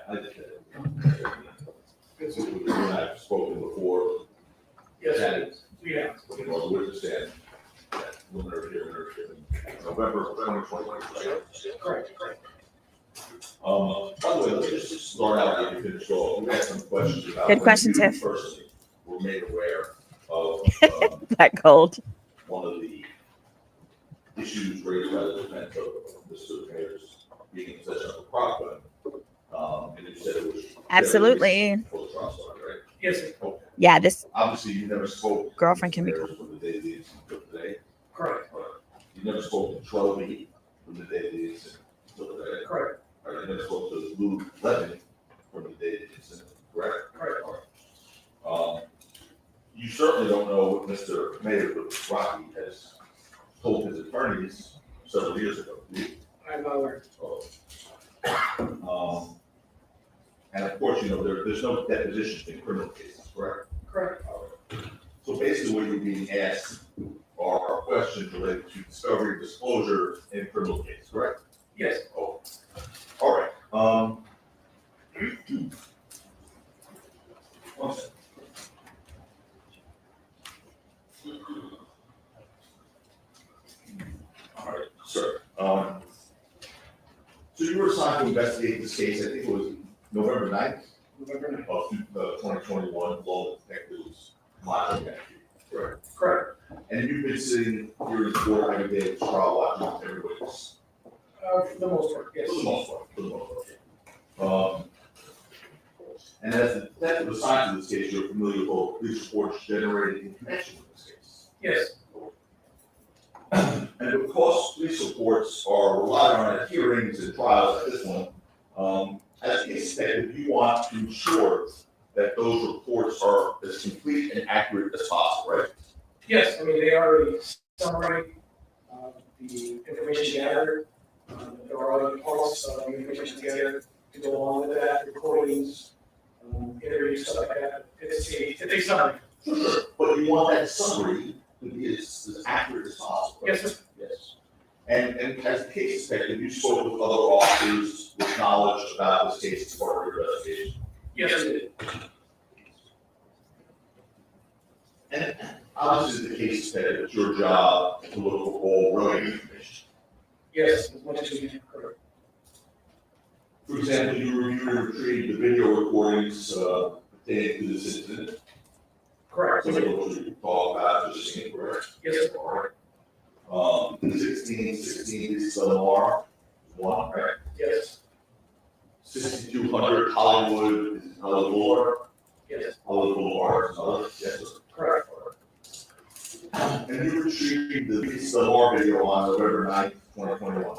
Speaker 2: I've spoken before.
Speaker 9: Yes, yeah.
Speaker 2: You know, the witness stand, winner here, in November of 2021.
Speaker 9: Correct.
Speaker 2: By the way, let's just start out and finish off. We had some questions about.
Speaker 1: Good question,
Speaker 2: when you
Speaker 1: Tiff.
Speaker 2: personally were made aware of
Speaker 1: Black gold.
Speaker 2: one of the issues raised by the defense of Mr. Mayor's being in possession of a prop gun. And you said it was.
Speaker 1: Absolutely.
Speaker 2: For the trial started, right?
Speaker 9: Yes, sir.
Speaker 2: Okay.
Speaker 1: Yeah, this
Speaker 2: Obviously, you never spoke.
Speaker 1: Girlfriend can be
Speaker 2: From the day of the incident till today.
Speaker 9: Correct.
Speaker 2: You never spoke to Trelby from the day of the incident till today.
Speaker 9: Correct.
Speaker 2: All right, you never spoke to Lou Levin from the day of the incident, correct?
Speaker 9: Correct.
Speaker 2: All right. You certainly don't know what Mr. Mayor Rocky has told his attorneys several years ago, do you?
Speaker 9: I'm not aware.
Speaker 2: And of course, you know, there's no depositions in criminal cases, correct?
Speaker 9: Correct.
Speaker 2: So basically what you're being asked are questions related to discovery, disclosure in criminal cases, correct?
Speaker 9: Yes.
Speaker 2: Oh, all right. One second. All right, sir. So you were assigned to investigate this case, I think it was November 9th
Speaker 9: November 9th.
Speaker 2: of 2021, law detectives monitoring that, correct?
Speaker 9: Correct.
Speaker 2: And you've been sitting here in court every day at trial watching every witness.
Speaker 9: For the most part, yes.
Speaker 2: For the most part. And as the detective assigned to this case, you're familiar with all the police reports generated in connection with this case.
Speaker 9: Yes.
Speaker 2: And because police reports are relied on at hearings and trials like this one, as a case detective, you want to ensure that those reports are as complete and accurate as possible, right?
Speaker 9: Yes, I mean, they are a summary of the information gathered. There are other parts of the information together to go along with that, recordings, interviews, stuff like that. It's a summary.
Speaker 2: Sure, but you want that summary to be as accurate as possible. Right?
Speaker 9: Yes, sir.
Speaker 2: Yes. And as a case detective, you spoke with other officers with knowledge about this case as part of your investigation.
Speaker 9: Yes, I did.
Speaker 2: And obviously, the case detective, it's your job to look for all relevant information.
Speaker 9: Yes, as much as we can. Correct.
Speaker 2: For example, you reviewed and retrieved the video recordings pertaining to this incident.
Speaker 9: Correct.
Speaker 2: Some of which we talk about just saying, correct?
Speaker 9: Yes, sir.
Speaker 2: All right. 1616 is Lamar, one, right?
Speaker 9: Yes.
Speaker 2: 6200 Hollywood is another Boulevard.
Speaker 9: Yes.
Speaker 2: Hollywood Boulevard is another, yes, sir.
Speaker 9: Correct.
Speaker 2: And you retrieved the bar video on November 9th, 2021.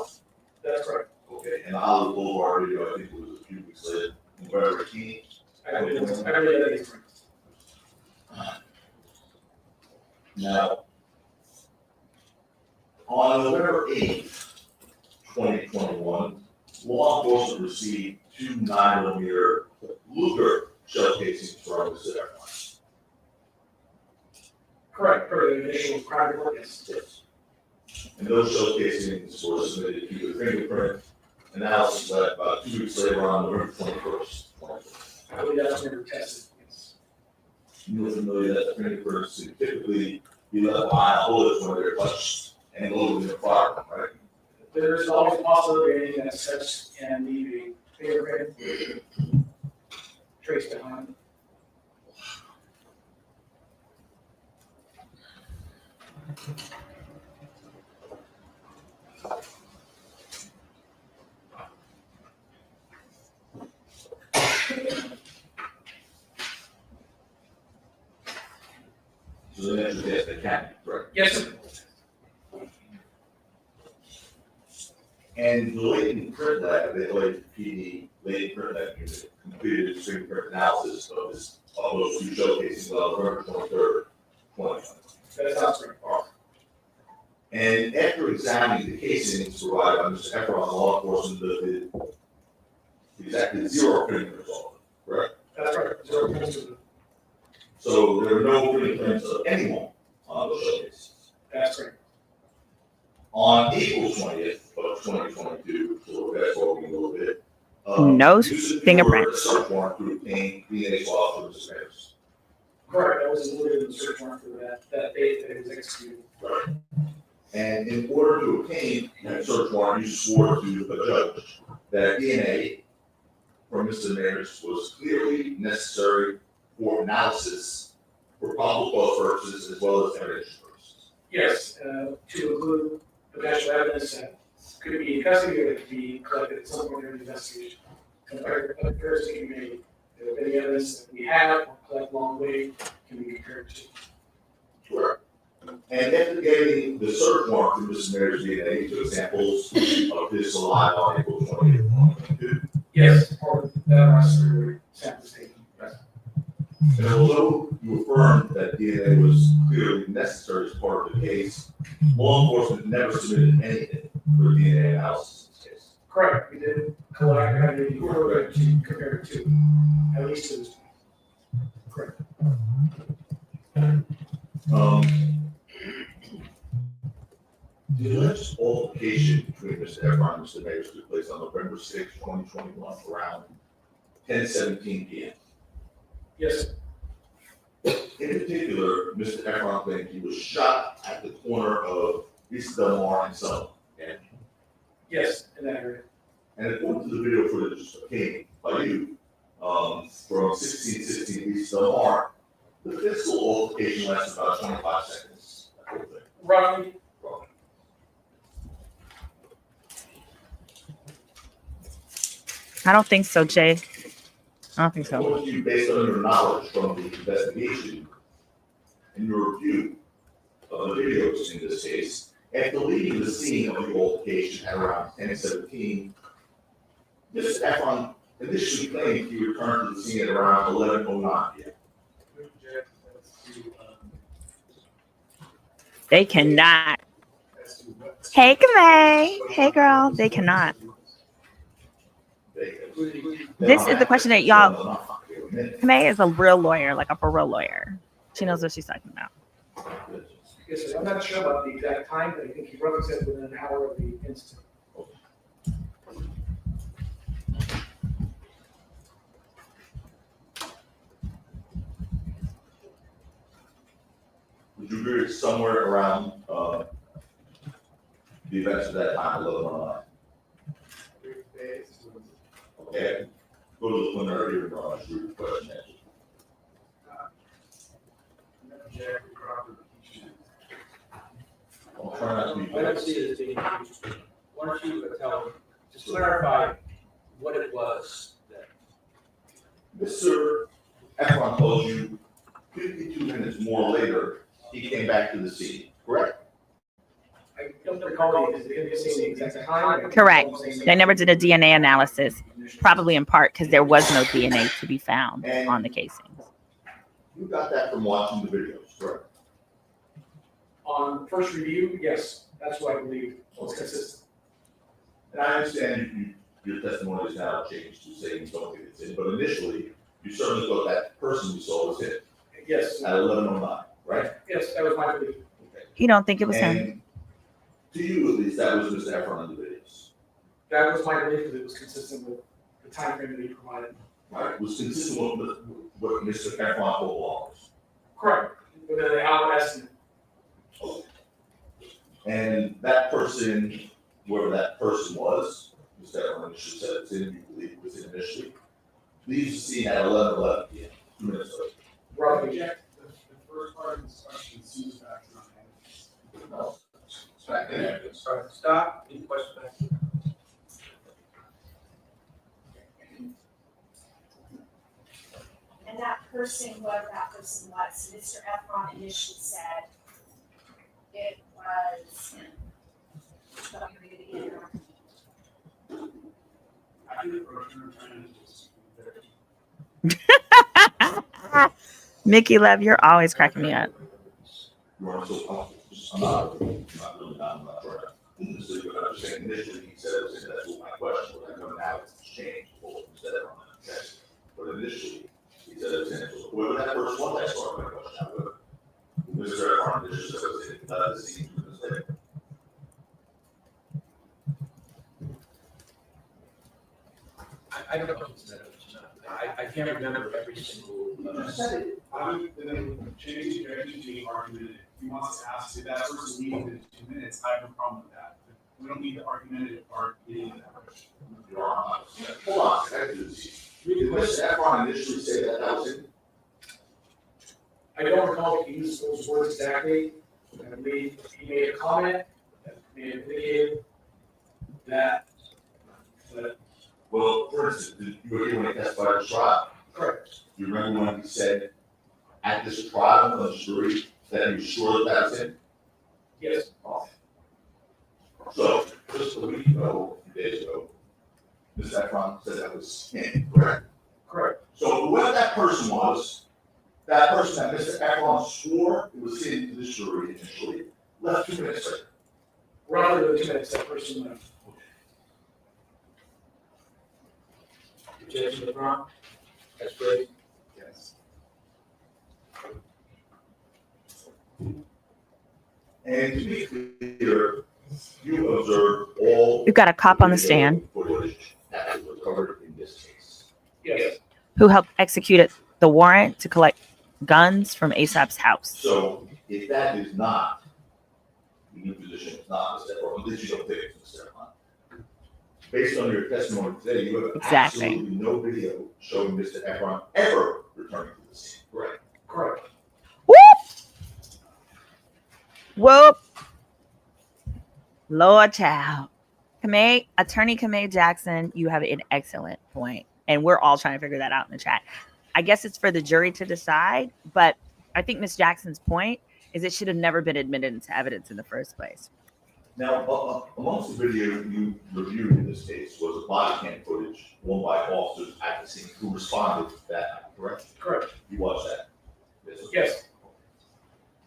Speaker 9: That's correct.
Speaker 2: Okay, and the Hollywood Boulevard video, I think it was a few weeks later, November 18th.
Speaker 9: I believe that is correct.
Speaker 2: Now, on November 8th, 2021, law enforcement received 2 9mm Luger shell casings from the center.
Speaker 9: Correct, per the initial crime report, yes.
Speaker 2: And those shell casings were submitted to the fingerprint analysis lab about 2 weeks later on November 21st.
Speaker 9: I believe that's when we were tested, yes.
Speaker 2: You were familiar that the fingerprints typically be left behind bullets when they're touched and loaded in the firearm, right?
Speaker 9: There's always a possibility of anything that's touched and leave a fingerprint trace behind.
Speaker 2: So the answer is yes, they can, right?
Speaker 9: Yes, sir.
Speaker 2: And the latent print lab, the PD latent print lab unit completed its fingerprint analysis of those 2 shell casings on November 23rd, 2020.
Speaker 9: That sounds correct.
Speaker 2: And after examining the casings provided by Mr. Efron, law enforcement did exactly 0 fingerprints on them, correct?
Speaker 9: That's right. 0 points to the.
Speaker 2: So there were no fingerprints of anyone on those shell casings.
Speaker 9: That's correct.
Speaker 2: On April 20th of 2022, so we're fast forwarding a little bit.
Speaker 1: No
Speaker 2: you secured
Speaker 1: fingerprints.
Speaker 2: a search warrant to obtain DNA swabs from Mr. Maris.
Speaker 9: Correct. That was included in the search warrant for that date that it was executed.
Speaker 2: Right. And in order to obtain that search warrant, you swore to the judge that DNA from Mr. Maris was clearly necessary for analysis for probable cause purposes as well as evidence purposes.
Speaker 9: Yes, to include potential evidence that could be in custody or that could be collected at some point during the investigation. Comparison can be made. If any evidence that we have or collect along the way can be compared to.
Speaker 2: Correct. And after getting the search warrant from Mr. Maris' DNA, you took samples of his saliva on April 20th, 2022.
Speaker 9: Yes, or that arrest samples taken.
Speaker 2: And although you affirmed that DNA was clearly necessary as part of the case, law enforcement never submitted anything for DNA analysis in this case.
Speaker 9: Correct, we did collect and we were to compare it to, at least to this point. Correct.
Speaker 2: The alleged altercation between Mr. Efron and Mr. Maris took place on November 6, 2021, around 10:17 p.m.
Speaker 9: Yes,
Speaker 2: In particular, Mr. Efron claimed he was shot at the corner of East Del Mar and Summer.
Speaker 9: yes, in that area.
Speaker 2: And according to the video footage obtained by you from 1616 East Del Mar, the physical altercation lasted about 25 seconds.
Speaker 9: Roughly,
Speaker 1: I don't think so, Jay. I don't think so.
Speaker 2: According to you, based on your knowledge from the investigation and your review of the videos in this case, after leaving the scene of the altercation at around 10:17, Mr. Efron initially claimed he returned to the scene at around 11:09 p.m.
Speaker 1: They cannot. Hey, Kamei. Hey, girl. They cannot. This is the question that y'all. Kamei is a real lawyer, like a for real lawyer. She knows what she's talking about.
Speaker 9: yes, sir. I'm not sure about the exact time, but I think he roughly said within an hour of the incident.
Speaker 2: Would you agree it's somewhere around the events of that time, 11:09? Okay, go to the plenary hearing on your question. I'll try not to be.
Speaker 5: I don't see it as being used. Why don't you tell, just clarify what it was that.
Speaker 2: Mr. Efron told you 52 minutes more later he came back to the scene, correct?
Speaker 9: I don't recall the exact time.
Speaker 1: Correct. They never did a DNA analysis, probably in part because there was no DNA to be found on the casings.
Speaker 2: You got that from watching the videos, correct?
Speaker 9: On first review, yes, that's what I believe was consistent.
Speaker 2: And I understand your testimony is now changed to say you don't think it's him, but initially, you certainly thought that person you saw was him
Speaker 9: Yes,
Speaker 2: at 11:09, right?
Speaker 9: yes, that was my belief.
Speaker 2: Okay.
Speaker 1: You don't think it was him?
Speaker 2: And to you, at least, that was Mr. Efron in the videos,
Speaker 9: That was my belief because it was consistent with the time frame that he provided.
Speaker 2: right? It was consistent with what Mr. Efron told officers.
Speaker 9: Correct, within the hour estimate.
Speaker 2: And that person, whoever that person was, Mr. Efron initially said it's him, you believe it was him initially, leaves the scene at 11:11 p.m., 2 minutes later.
Speaker 9: Roughly,
Speaker 3: The first part of this question seems back to my
Speaker 2: No. It's back in there.
Speaker 6: Sorry, stop, any questions back?
Speaker 10: And that person, whoever that person was, Mr. Efron initially said it was him. Let me read it again.
Speaker 3: I think the person I'm trying to just.
Speaker 1: Mickey Love, you're always cracking me up.
Speaker 2: You are so comfortable. I'm not really not, I'm not sure. So you're understanding initially, he said, it was him. That's what my question was. I know now it's changed, instead of on that test. But initially, he said it was him. So whoever that person was, that's what my question. However, Mr. Efron initially said it was him, the scene 2 minutes later.
Speaker 6: I don't know if it's that, I can't remember every single.
Speaker 3: I'm gonna change the direction to the argument. If he wants to ask if that person leaves in 2 minutes, I have no problem with that. We don't need the argumentative part getting to that question.
Speaker 2: Your Honor, hold on, I have to do this. Did Mr. Efron initially say that that was him?
Speaker 9: I don't recall if he used those words exactly. I believe he made a comment that may have indicated that, but
Speaker 2: Well, for instance, you were here when he testified at the trial.
Speaker 9: correct.
Speaker 2: You remember when he said at this trial on the jury that he was sure that that was him?
Speaker 9: Yes,
Speaker 2: So, just a week ago, a few days ago, Mr. Efron said that was him, correct?
Speaker 9: correct.
Speaker 2: So whoever that person was, that person that Mr. Efron swore it was him to the jury initially, left 2 minutes later.
Speaker 9: Roughly the 2 minutes that person left.
Speaker 6: Objection to the front? That's great.
Speaker 3: Yes.
Speaker 2: And to be clear, you observed all.
Speaker 1: You've got a cop on the stand
Speaker 2: footage that was recovered in this case.
Speaker 9: Yes,
Speaker 1: who helped execute the warrant to collect guns from ASAP's house.
Speaker 2: So if that is not, the new position is not Mr. Efron, at least you don't think it's Mr. Efron. Based on your testimony today, you have
Speaker 1: Exactly.
Speaker 2: absolutely no video showing Mr. Efron ever returning to the scene, correct?
Speaker 9: correct.
Speaker 1: Whoop! Whoop! Lord child. Attorney Kamei Jackson, you have an excellent point. And we're all trying to figure that out in the chat. I guess it's for the jury to decide, but I think Ms. Jackson's point is it should have never been admitted into evidence in the first place.
Speaker 2: Now, amongst the video you reviewed in this case was a body cam footage, one by officers at the scene who responded to that, correct?
Speaker 9: Correct.
Speaker 2: You watched that?
Speaker 9: Yes,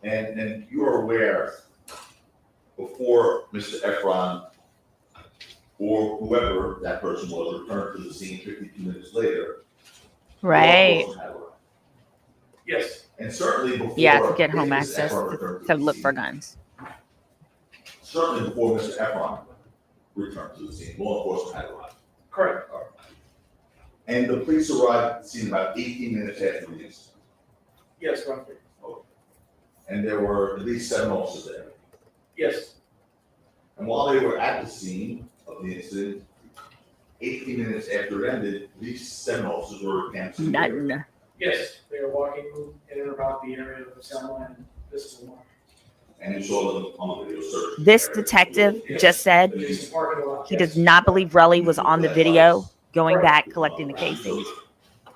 Speaker 2: And you are aware, before Mr. Efron or whoever that person was returned to the scene 52 minutes later.
Speaker 1: Right.
Speaker 2: law enforcement had a right.
Speaker 9: yes,
Speaker 2: And certainly before.
Speaker 1: Yeah, to get home
Speaker 2: Mr.
Speaker 1: access
Speaker 2: Efron returned
Speaker 1: to
Speaker 2: the
Speaker 1: look for
Speaker 2: scene,
Speaker 1: guns.
Speaker 2: Certainly before Mr. Efron returned to the scene, law enforcement had a right.
Speaker 9: correct.
Speaker 2: And the police arrived at the scene about 18 minutes after the incident.
Speaker 9: Yes, roughly.
Speaker 2: And there were at least 7 officers there.
Speaker 9: Yes,
Speaker 2: And while they were at the scene of the incident, 18 minutes after it ended, these 7 officers were camped.
Speaker 1: None.
Speaker 9: yes, they are walking in and about the area of Selma and this is the one.
Speaker 2: And you saw them on the video search.
Speaker 1: This detective just said
Speaker 9: Adjacent parking lot,
Speaker 1: he
Speaker 9: yes.
Speaker 1: does not believe Relly was on the video going back collecting the casings.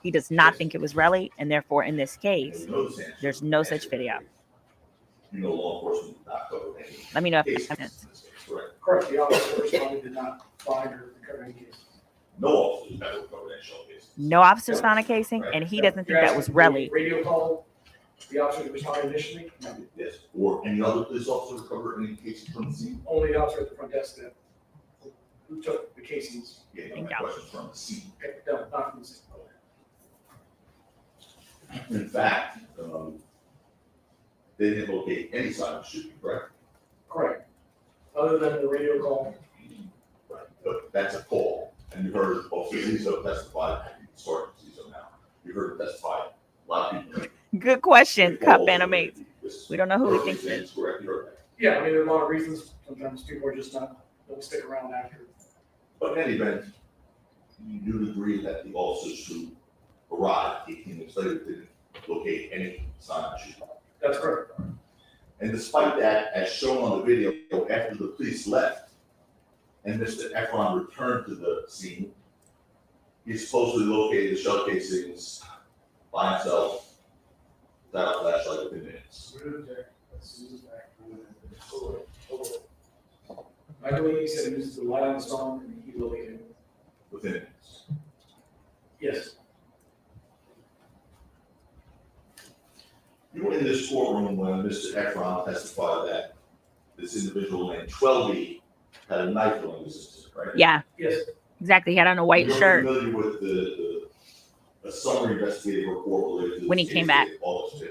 Speaker 1: He does not think it was Relly, and therefore in this case, there's no such video.
Speaker 2: you know, law enforcement did not cover any
Speaker 1: Let me know if
Speaker 2: cases
Speaker 1: that
Speaker 2: in
Speaker 1: makes
Speaker 2: this
Speaker 1: sense.
Speaker 2: case, correct?
Speaker 9: Correct, the officer responded did not find or recover any cases.
Speaker 2: No officers ever covered any shell cases.
Speaker 1: No officers found a casing, and he doesn't think
Speaker 9: You're
Speaker 1: that was
Speaker 9: asking for the
Speaker 1: really.
Speaker 9: radio call, the officer that responded initially,
Speaker 2: Yes, or any other police officer cover any cases from the scene?
Speaker 9: only the officer at the front desk that who took the casings.
Speaker 2: Yeah,
Speaker 1: Thank
Speaker 2: my
Speaker 1: you.
Speaker 2: question from the scene.
Speaker 9: Okay, no, not from the scene.
Speaker 2: In fact, they didn't locate any sign of shooting, correct?
Speaker 9: Correct. Other than the radio call,
Speaker 2: Right. But that's a call, and you heard Officer Zizzo testify, Sergeant Zizzo now, you heard him testify, a lot of people.
Speaker 1: Good question, Cup and Amazing.
Speaker 2: This-
Speaker 1: We don't know who he
Speaker 2: Perfect
Speaker 1: thinks it
Speaker 2: things, correct, you heard that.
Speaker 9: yeah, I mean, there are a lot of reasons, sometimes people are just don't stick around after.
Speaker 2: But in any event, you do agree that the officers who arrived 18 minutes later didn't locate any sign of shooting.
Speaker 9: That's correct.
Speaker 2: And despite that, as shown on the video, after the police left and Mr. Efron returned to the scene, he supposedly located the shell casings by himself without a flashlight within minutes.
Speaker 9: I believe he said he uses the light on his phone and he located it.
Speaker 2: Within minutes.
Speaker 9: Yes,
Speaker 2: You were in this courtroom when Mr. Efron testified that this individual named 12E had a knife on his assistant, right?
Speaker 1: Yeah,
Speaker 9: yes,
Speaker 1: exactly. He had on a white
Speaker 2: You're
Speaker 1: shirt.
Speaker 2: familiar with the summary investigative report related to
Speaker 1: When he
Speaker 2: this
Speaker 1: came
Speaker 2: case
Speaker 1: back.
Speaker 2: dated August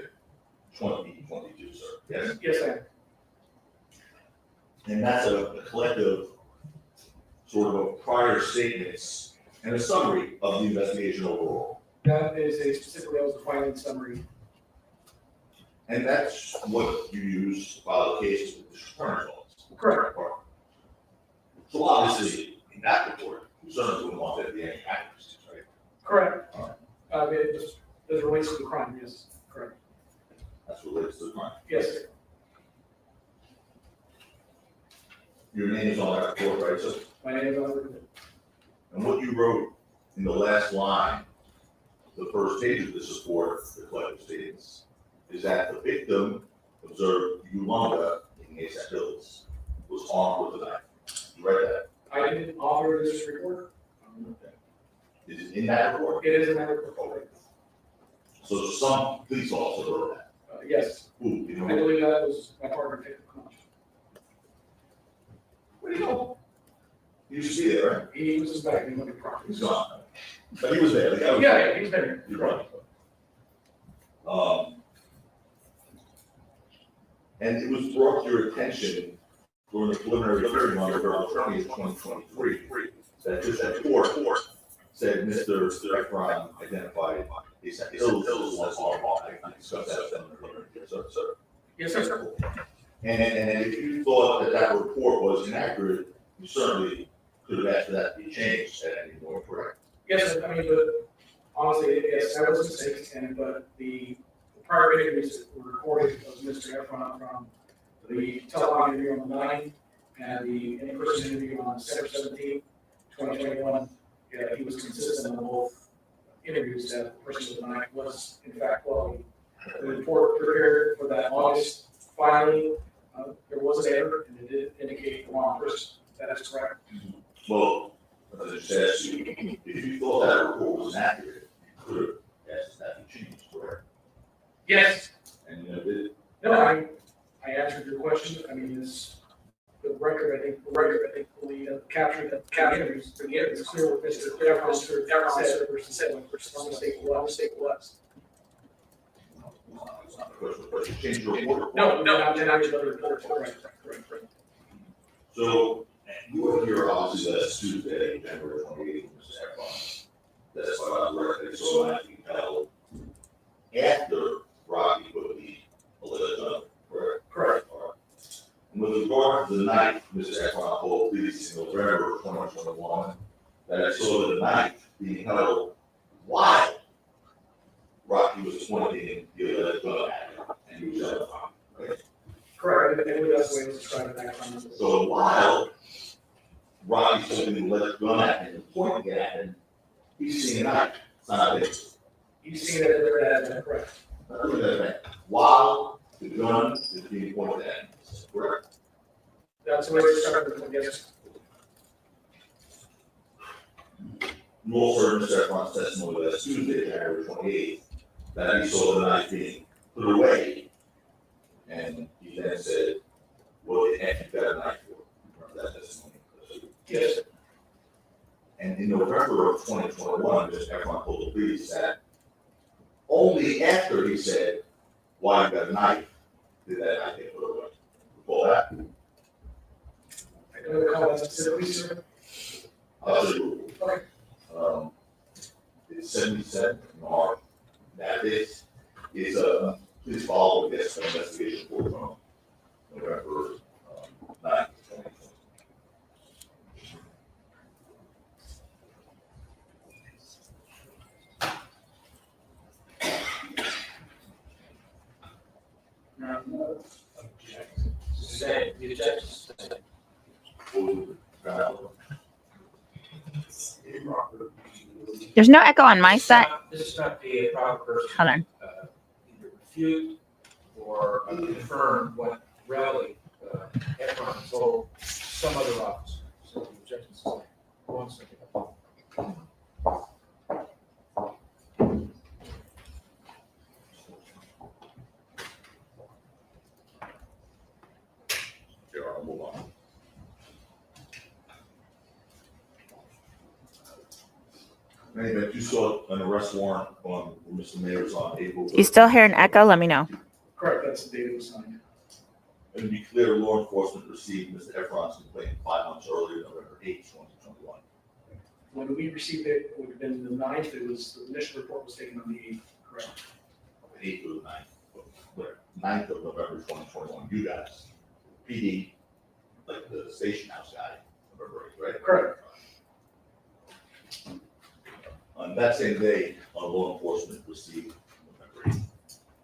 Speaker 2: 2022, sir. Yes?
Speaker 9: yes, I am.
Speaker 2: And that's a collective sort of prior statements and a summary of the investigation overall.
Speaker 9: That is a specifically, that was the finding summary.
Speaker 2: And that's what you use to file a case with the district attorney's office.
Speaker 9: Correct.
Speaker 2: So obviously, in that report, you certainly wouldn't want there to be any accuracies, right?
Speaker 9: Correct. It just, as relates to the crime, yes, correct.
Speaker 2: That's related to the crime.
Speaker 9: Yes, sir.
Speaker 2: Your name is on that report, right? So,
Speaker 9: My name is Oliver.
Speaker 2: and what you wrote in the last line, the first page of this report, the collective statements, is that the victim observed Yolanda in ASAP Hills was armed with a knife. You read that?
Speaker 9: I didn't author this report.
Speaker 2: Is it in that report?
Speaker 9: It is in that report.
Speaker 2: So some police officer wrote that.
Speaker 9: Yes,
Speaker 2: Who, you
Speaker 9: I
Speaker 2: know?
Speaker 9: believe that was my partner, Taylor Conch.
Speaker 2: Where do you know? He used to be there, right?
Speaker 9: He was suspected of looking property.
Speaker 2: He's gone. But he was there. The guy was
Speaker 9: Yeah, he's been here.
Speaker 2: You're right. And it was brought to your attention during the preliminary hearing on November 20th, 2023, that this report said Mr. Efron identified ASAP Hills as one armed. I discussed that in the preliminary hearing. So,
Speaker 9: Yes, sir.
Speaker 2: and if you thought that that report was inaccurate, you certainly could have asked for that to be changed at any point, correct?
Speaker 9: Yes, sir. I mean, but honestly, yes, that was a mistake, but the prior interviews that were recorded of Mr. Efron from the telephone interview on the 9th and the in-person interview on December 17th, 2021, he was consistent on both interviews that the person with the knife was in fact quality. The report prepared for that August filing, there was an error and it did indicate the wrong person. That is correct.
Speaker 2: Well, as I just asked you, if you thought that report was inaccurate, you could have asked that to be changed, correct?
Speaker 9: Yes.
Speaker 2: And you know, did.
Speaker 9: No, I answered your question. I mean, the record, I think, fully captured the interviews. Again, it's clear what Mr. Efron said versus what mistake was.
Speaker 2: It's not the question, but you changed your report.
Speaker 9: No, not another report. Correct.
Speaker 2: So, you were here obviously last Tuesday, January 28th, Mr. Efron. That's why I was record, so I can tell after Rocky put the alleged up, correct?
Speaker 9: Correct.
Speaker 2: All right. And with regard to the knife, Mr. Efron told police in November 2021 that he saw the knife being held while Rocky was pointing the alleged gun at him, and he was shot, right?
Speaker 9: Correct. I believe that's the way it was described in that comment.
Speaker 2: So while Rocky's holding the alleged gun at him and pointing at him, he's seeing a knife. It's not a big.
Speaker 9: You see that, correct.
Speaker 2: Not really that bad. While The gun is being pointed at him, correct?
Speaker 9: That's the way it started, I guess.
Speaker 2: You also heard Mr. Efron's testimony last Tuesday, January 28th, that he saw the knife being put away. And he then said, "What the heck you got a knife for?" Remember that testimony?
Speaker 9: Yes.
Speaker 2: And in November of 2021, Mr. Efron told the police that only after he said, "Why you got a knife?" did that knife get put away. Recall that?
Speaker 9: I don't recall that specifically, sir.
Speaker 2: I'll show you.
Speaker 9: Okay.
Speaker 2: It's 77 Mark. That is, please follow this investigation report from November 9th, 2020.
Speaker 6: Say, the objection, say.
Speaker 1: There's no echo on my side.
Speaker 6: This is not the proper person.
Speaker 1: Hold on.
Speaker 6: Either refute or confirm what rally Efron told some other officer. So the objection is, hold on a second.
Speaker 2: Here, I'll move on. Anyway, you saw an arrest warrant on Mr. Mayor's on April.
Speaker 1: You still hear an echo? Let me know.
Speaker 9: Correct, that's the date it was signed.
Speaker 2: And to be clear, law enforcement received Mr. Efron's complaint 5 months earlier, November 8th, 2021.
Speaker 9: When we received it, it would have been the 9th, it was, the initial report was taken on the 8th, correct?
Speaker 2: The 8th or the 9th, 9th of November 2021, you guys, PD, like the station house guy, November 8th, right?
Speaker 9: Correct.
Speaker 2: On that same day, law enforcement received November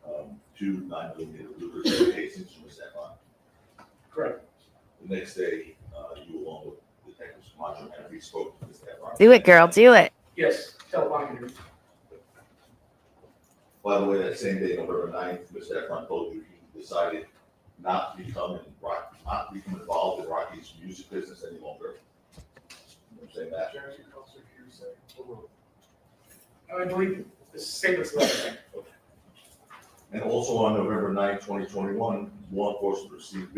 Speaker 2: 8th, 2 9mm Luger casings from Mr. Efron.
Speaker 9: Correct.
Speaker 2: The next day, you along with Detectives Camacho and we spoke to Mr. Efron.
Speaker 1: Do it, girl. Do it.
Speaker 9: Yes, telephonic interview.
Speaker 2: By the way, that same day, November 9th, Mr. Efron told you he decided not to become involved in Rocky's music business any longer. You know what I'm saying that?
Speaker 9: I believe the statement's left.
Speaker 2: And also on November 9th, 2021, law enforcement received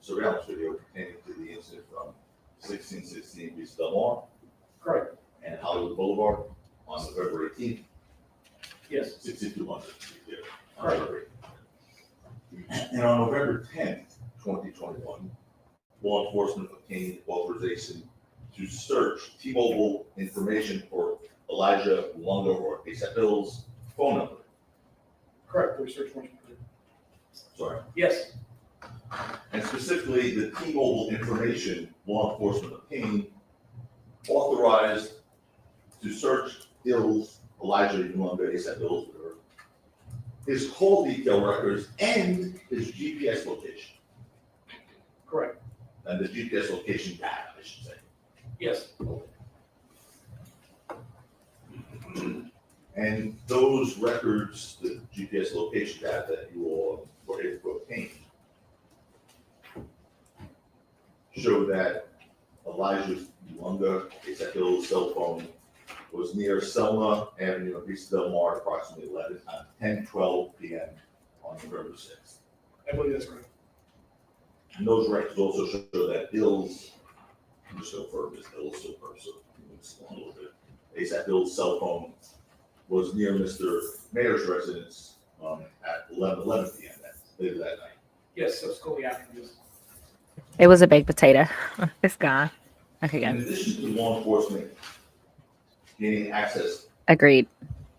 Speaker 2: surveillance video pertaining to the incident from 1616 East Del Mar
Speaker 9: Correct,
Speaker 2: and Hollywood Boulevard on November 18th,
Speaker 9: yes.
Speaker 2: 6200. to be clear, on November 18th. And on November 10th, 2021, law enforcement obtained authorization to search T-Mobile information for Elijah Lungo or ASAP Bill's phone number.
Speaker 9: Correct, we search warrant.
Speaker 2: Sorry.
Speaker 9: Yes,
Speaker 2: And specifically, the T-Mobile information law enforcement obtained authorized to search Elijah Lungo, ASAP Bill's, whatever, his call detail records and his GPS location.
Speaker 9: correct,
Speaker 2: And the GPS location data, I should say.
Speaker 9: yes.
Speaker 2: And those records, the GPS location data that you all were able to obtain, show that Elijah Lunga, ASAP Bill's cell phone, was near Selma Avenue in East Del Mar, approximately 10:12 p.m. on November 6th.
Speaker 9: I believe that's correct.
Speaker 2: And those records also show that Bill's, I'm just going to refer to this Bill's so far, so it's a little bit. ASAP Bill's cell phone was near Mr. Mayor's residence at 11:11 p.m. later that night.
Speaker 9: Yes, subsequently after this.
Speaker 1: It was a baked potato. It's gone. Okay,
Speaker 2: In
Speaker 1: good.
Speaker 2: addition to law enforcement gaining access,
Speaker 1: Agreed.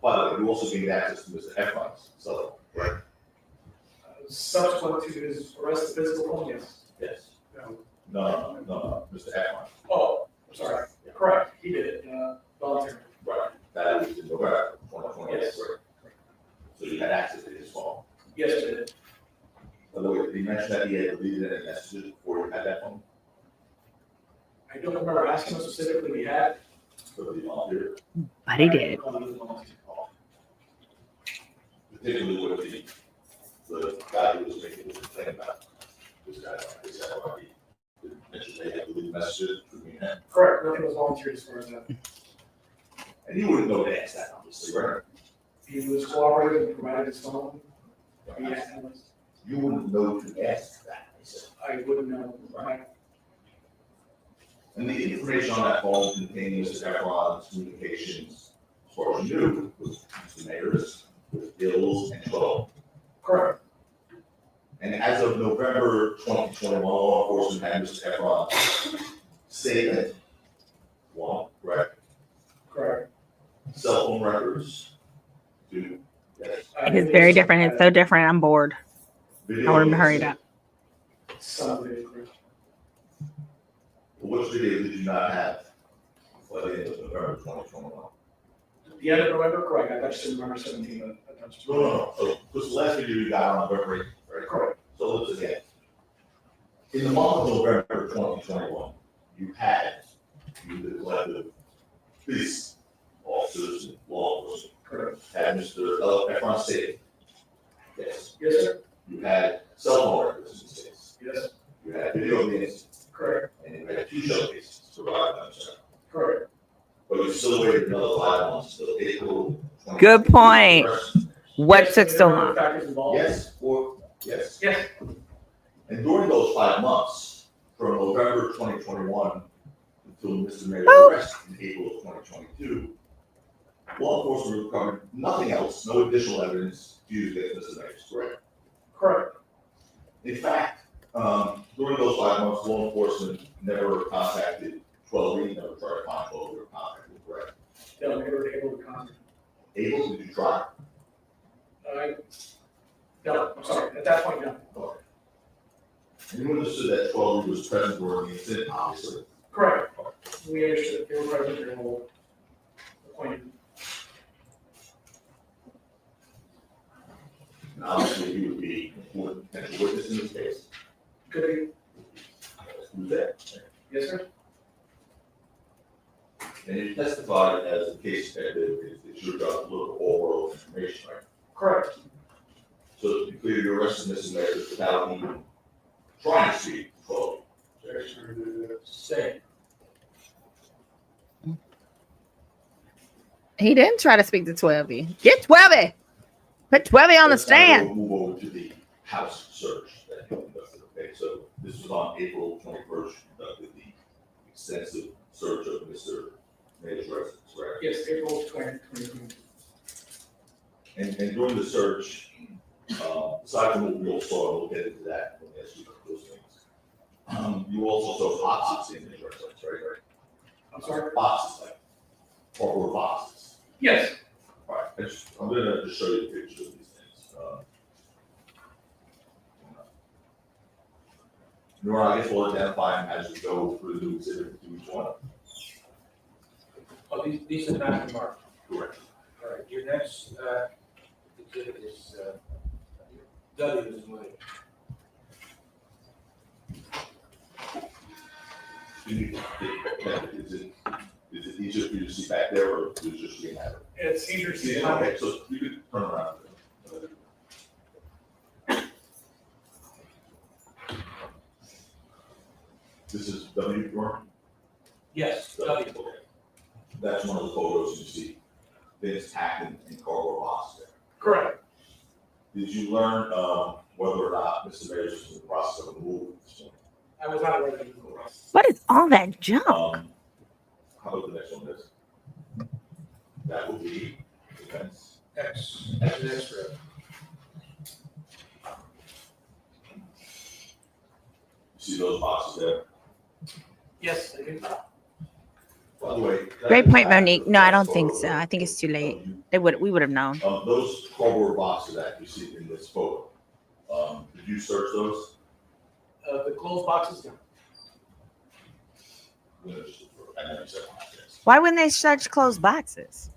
Speaker 2: by the way, you also gained access to Mr. Efron's cell phone, right?
Speaker 9: Subsequent to his arrest, physical phone, yes.
Speaker 2: Yes.
Speaker 9: No.
Speaker 2: No, Mr. Efron.
Speaker 9: Oh, I'm sorry, correct, he did it, voluntarily.
Speaker 2: Right. That was in November 2020.
Speaker 9: Yes.
Speaker 2: Right. So you had access to his phone.
Speaker 9: Yes, he did.
Speaker 2: By the way, did he mention that he had deleted any messages before he had that phone?
Speaker 9: I don't remember asking him specifically, we had.
Speaker 2: So he volunteered.
Speaker 1: But he did.
Speaker 2: Particularly with the the guy who was making the complaint about this guy, he mentioned they had to leave messages between him.
Speaker 9: Correct, nothing was volunteered as far as that.
Speaker 2: And you wouldn't know to ask that, obviously, right?
Speaker 9: He was cooperative and provided his phone. Yeah,
Speaker 2: You wouldn't know to ask that, he said.
Speaker 9: I wouldn't know, right?
Speaker 2: And the information on that phone contained Mr. Efron's communications, as far as you knew, with Mr. Mayor's, with Bills and Twelve.
Speaker 9: Correct,
Speaker 2: And as of November 2021, law enforcement had Mr. Efron statement, one, correct?
Speaker 9: correct.
Speaker 2: Cell phone records, two, yes.
Speaker 1: It is very different. It's so different. I'm bored. I want him to hurry it up.
Speaker 9: Some of it, correct.
Speaker 2: Which video did you not have by the end of November 2021?
Speaker 9: The end of November, correct, I touched November 17th, I touched.
Speaker 2: No. So this is the last video you got on November 8th, right?
Speaker 9: Correct.
Speaker 2: So let's again. In the month of November 2021, you the collective police officers and law enforcement,
Speaker 9: Correct.
Speaker 2: had Mr. Efron stated. Yes.
Speaker 9: Yes, sir.
Speaker 2: You had cell phone records in this case.
Speaker 9: Yes,
Speaker 2: You had video of the incident,
Speaker 9: correct,
Speaker 2: and you had 2 showcases to provide them, sir.
Speaker 9: correct.
Speaker 2: But you still waited another 5 months until April.
Speaker 1: Good point. What
Speaker 9: Yes,
Speaker 1: took
Speaker 9: there
Speaker 1: so
Speaker 9: were
Speaker 1: long?
Speaker 9: Factors involved.
Speaker 2: Yes, or, yes.
Speaker 9: Yes,
Speaker 2: And during those 5 months, from November 2021 until Mr. Mayor's
Speaker 1: Oh.
Speaker 2: arrest in April of 2022, law enforcement recovered nothing else, no additional evidence used against Mr. Mayor's, correct?
Speaker 9: correct,
Speaker 2: In fact, during those 5 months, law enforcement never contacted 12E, never tried to find 12E or contact him, correct?
Speaker 9: no, we were able to contact.
Speaker 2: Able, did you try?
Speaker 9: No, I'm sorry, at that point, no.
Speaker 2: Okay. And you understood that 12E was present during the incident, obviously.
Speaker 9: Correct, we understood, they were present during the whole appointment.
Speaker 2: And obviously, he would be an important potential witness in this case.
Speaker 9: Could be,
Speaker 2: Who's that?
Speaker 9: yes, sir?
Speaker 2: And you testified as a case detective, it's your job to look at all world information, right?
Speaker 9: Correct,
Speaker 2: So you cleared your arrest in this matter without even trying to speak to 12.
Speaker 6: Say,
Speaker 1: He didn't try to speak to 12E. Get 12E. Put 12E on the
Speaker 2: Let's now
Speaker 1: stand.
Speaker 2: go move over to the house search that you conducted, okay? So this was on April 21st, you conducted the extensive search of Mr. Mayor's residence, right?
Speaker 9: yes, April 2020.
Speaker 2: And during the search, aside from what we all saw, we'll get into that when we ask you about those things. You also saw boxes in his residence, right?
Speaker 9: I'm sorry?
Speaker 2: Boxes, like, cardboard boxes.
Speaker 9: Yes,
Speaker 2: All right, I'm gonna just show you a picture of these things. Nora, I guess we'll identify them as we go through the new exhibit to each one.
Speaker 6: oh, these are not marked.
Speaker 2: Correct.
Speaker 6: All right, your next, exhibit is, W is money.
Speaker 2: Is it easier for you to see back there, or is it just being added?
Speaker 9: it's easier to see.
Speaker 2: Okay, so you could turn around. This is W, Warren?
Speaker 6: Yes,
Speaker 2: Okay.
Speaker 6: W.
Speaker 2: That's one of the photos you see. Vince Hackman in cardboard box there.
Speaker 9: Correct,
Speaker 2: Did you learn, whether or not Mr. Mayor's was in the process of a move at this point?
Speaker 9: I was not aware that you were.
Speaker 1: What is all that junk?
Speaker 2: How about the next one is? That would be defense.
Speaker 6: X, that's an extra.
Speaker 2: See those boxes there?
Speaker 9: Yes, I do.
Speaker 2: By the way.
Speaker 1: Great point, Monique. No, I don't think so. I think it's too late. We would have known.
Speaker 2: Those cardboard boxes that you see in this photo, did you search those?
Speaker 9: The closed boxes, no.
Speaker 2: I know you said yes.
Speaker 1: Why wouldn't they search closed boxes?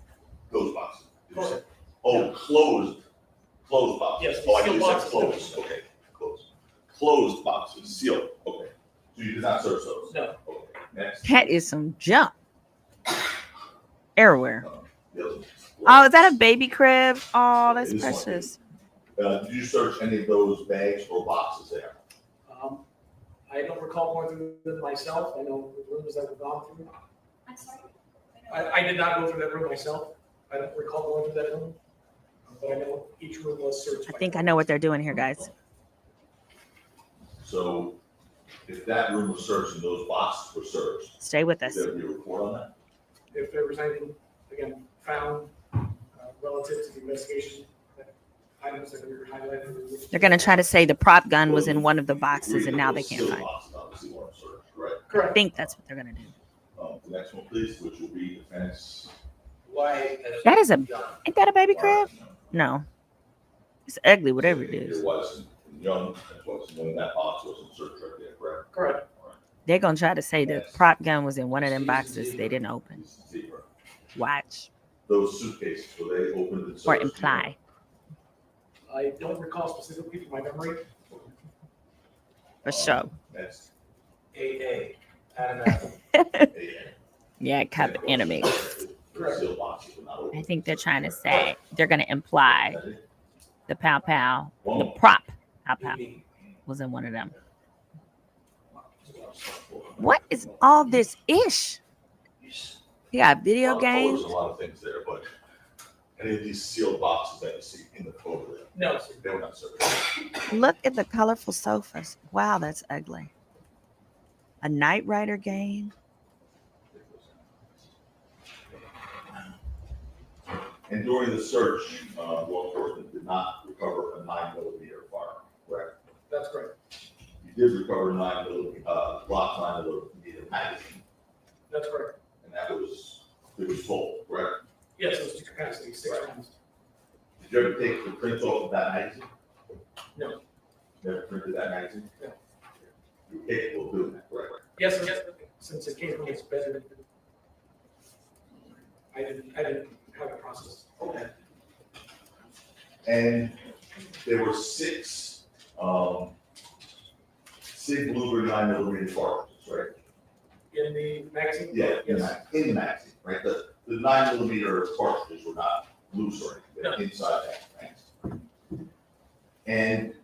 Speaker 2: Those boxes. Did you say?
Speaker 9: Closed.
Speaker 2: Oh, closed boxes.
Speaker 9: Yes,
Speaker 2: Oh, I
Speaker 9: sealed
Speaker 2: you said
Speaker 9: boxes.
Speaker 2: closed, okay, closed boxes, sealed, okay. So you did not search those?
Speaker 9: No.
Speaker 2: Okay, next.
Speaker 1: That is some junk. Everywhere.
Speaker 2: The other one.
Speaker 1: Oh, is that a baby crib? Oh, that's
Speaker 2: It is one
Speaker 1: precious.
Speaker 2: Did you search any of those bags or boxes there?
Speaker 8: I don't recall going through them myself. I know the rooms that we've gone through.
Speaker 10: I'm sorry.
Speaker 8: I did not go through that room myself. I don't recall going through that room. But I know each room was searched.
Speaker 1: I
Speaker 8: by
Speaker 1: think I know what they're doing here, guys.
Speaker 2: So if that room was searched and those boxes were searched,
Speaker 1: Stay with
Speaker 2: would
Speaker 1: us.
Speaker 2: there be a report on that?
Speaker 8: If there was anything, again, found relative to the investigation, items that were highlighted.
Speaker 1: They're going to try to say the prop gun was in one of the boxes and now they can't
Speaker 2: Sealed
Speaker 1: find it.
Speaker 2: boxes, obviously, weren't searched, correct?
Speaker 1: I
Speaker 8: Correct.
Speaker 1: think that's what they're going to do.
Speaker 2: The next one, please, which will be defense.
Speaker 6: Why?
Speaker 1: That is ain't that a baby crab? No. It's ugly, whatever it is.
Speaker 2: It was young, as well as when that box was in search right there, correct?
Speaker 8: Correct.
Speaker 1: They're going to try to say the prop gun was in one of them boxes they didn't open.
Speaker 2: Zebra.
Speaker 1: Watch.
Speaker 2: Those suitcases, were they opened and
Speaker 1: Or
Speaker 2: searched?
Speaker 1: imply.
Speaker 8: I don't recall specifically from my memory.
Speaker 1: For sure.
Speaker 2: That's
Speaker 6: AA, automatic.
Speaker 1: Yeah, cup enemy.
Speaker 8: Correct.
Speaker 2: Sealed boxes were not opened.
Speaker 1: I think they're trying to say, they're going to imply
Speaker 2: Is that it?
Speaker 1: the pow pow, the
Speaker 2: One.
Speaker 1: prop pow pow was in one of them. What is all this ish? You got video
Speaker 2: There's
Speaker 1: games?
Speaker 2: a lot of things there, but any of these sealed boxes that you see in the photo there,
Speaker 8: No.
Speaker 2: they were not searched.
Speaker 1: Look at the colorful sofas. Wow, that's ugly. A Knight Rider game.
Speaker 2: And during the search, law enforcement did not recover a 9mm firearm, correct?
Speaker 8: That's correct.
Speaker 2: You did recover a 9mm, Glock 9mm magazine,
Speaker 8: That's correct.
Speaker 2: and it was full, correct?
Speaker 8: Yes, it was to capacity, 6 rounds.
Speaker 2: Did you ever take the prints off of that magazine?
Speaker 8: No.
Speaker 2: Never printed that magazine?
Speaker 8: No.
Speaker 2: You were capable of doing that, correct?
Speaker 8: Yes, since it came from his bedroom. I didn't have a process.
Speaker 2: Okay. And there were 6 Sig Bluebird 9mm cartridges, right?
Speaker 8: In the magazine?
Speaker 2: Yeah, in
Speaker 8: Yes.
Speaker 2: the magazine, right? The 9mm cartridges were not loose or anything,
Speaker 8: No.
Speaker 2: they're inside that magazine. And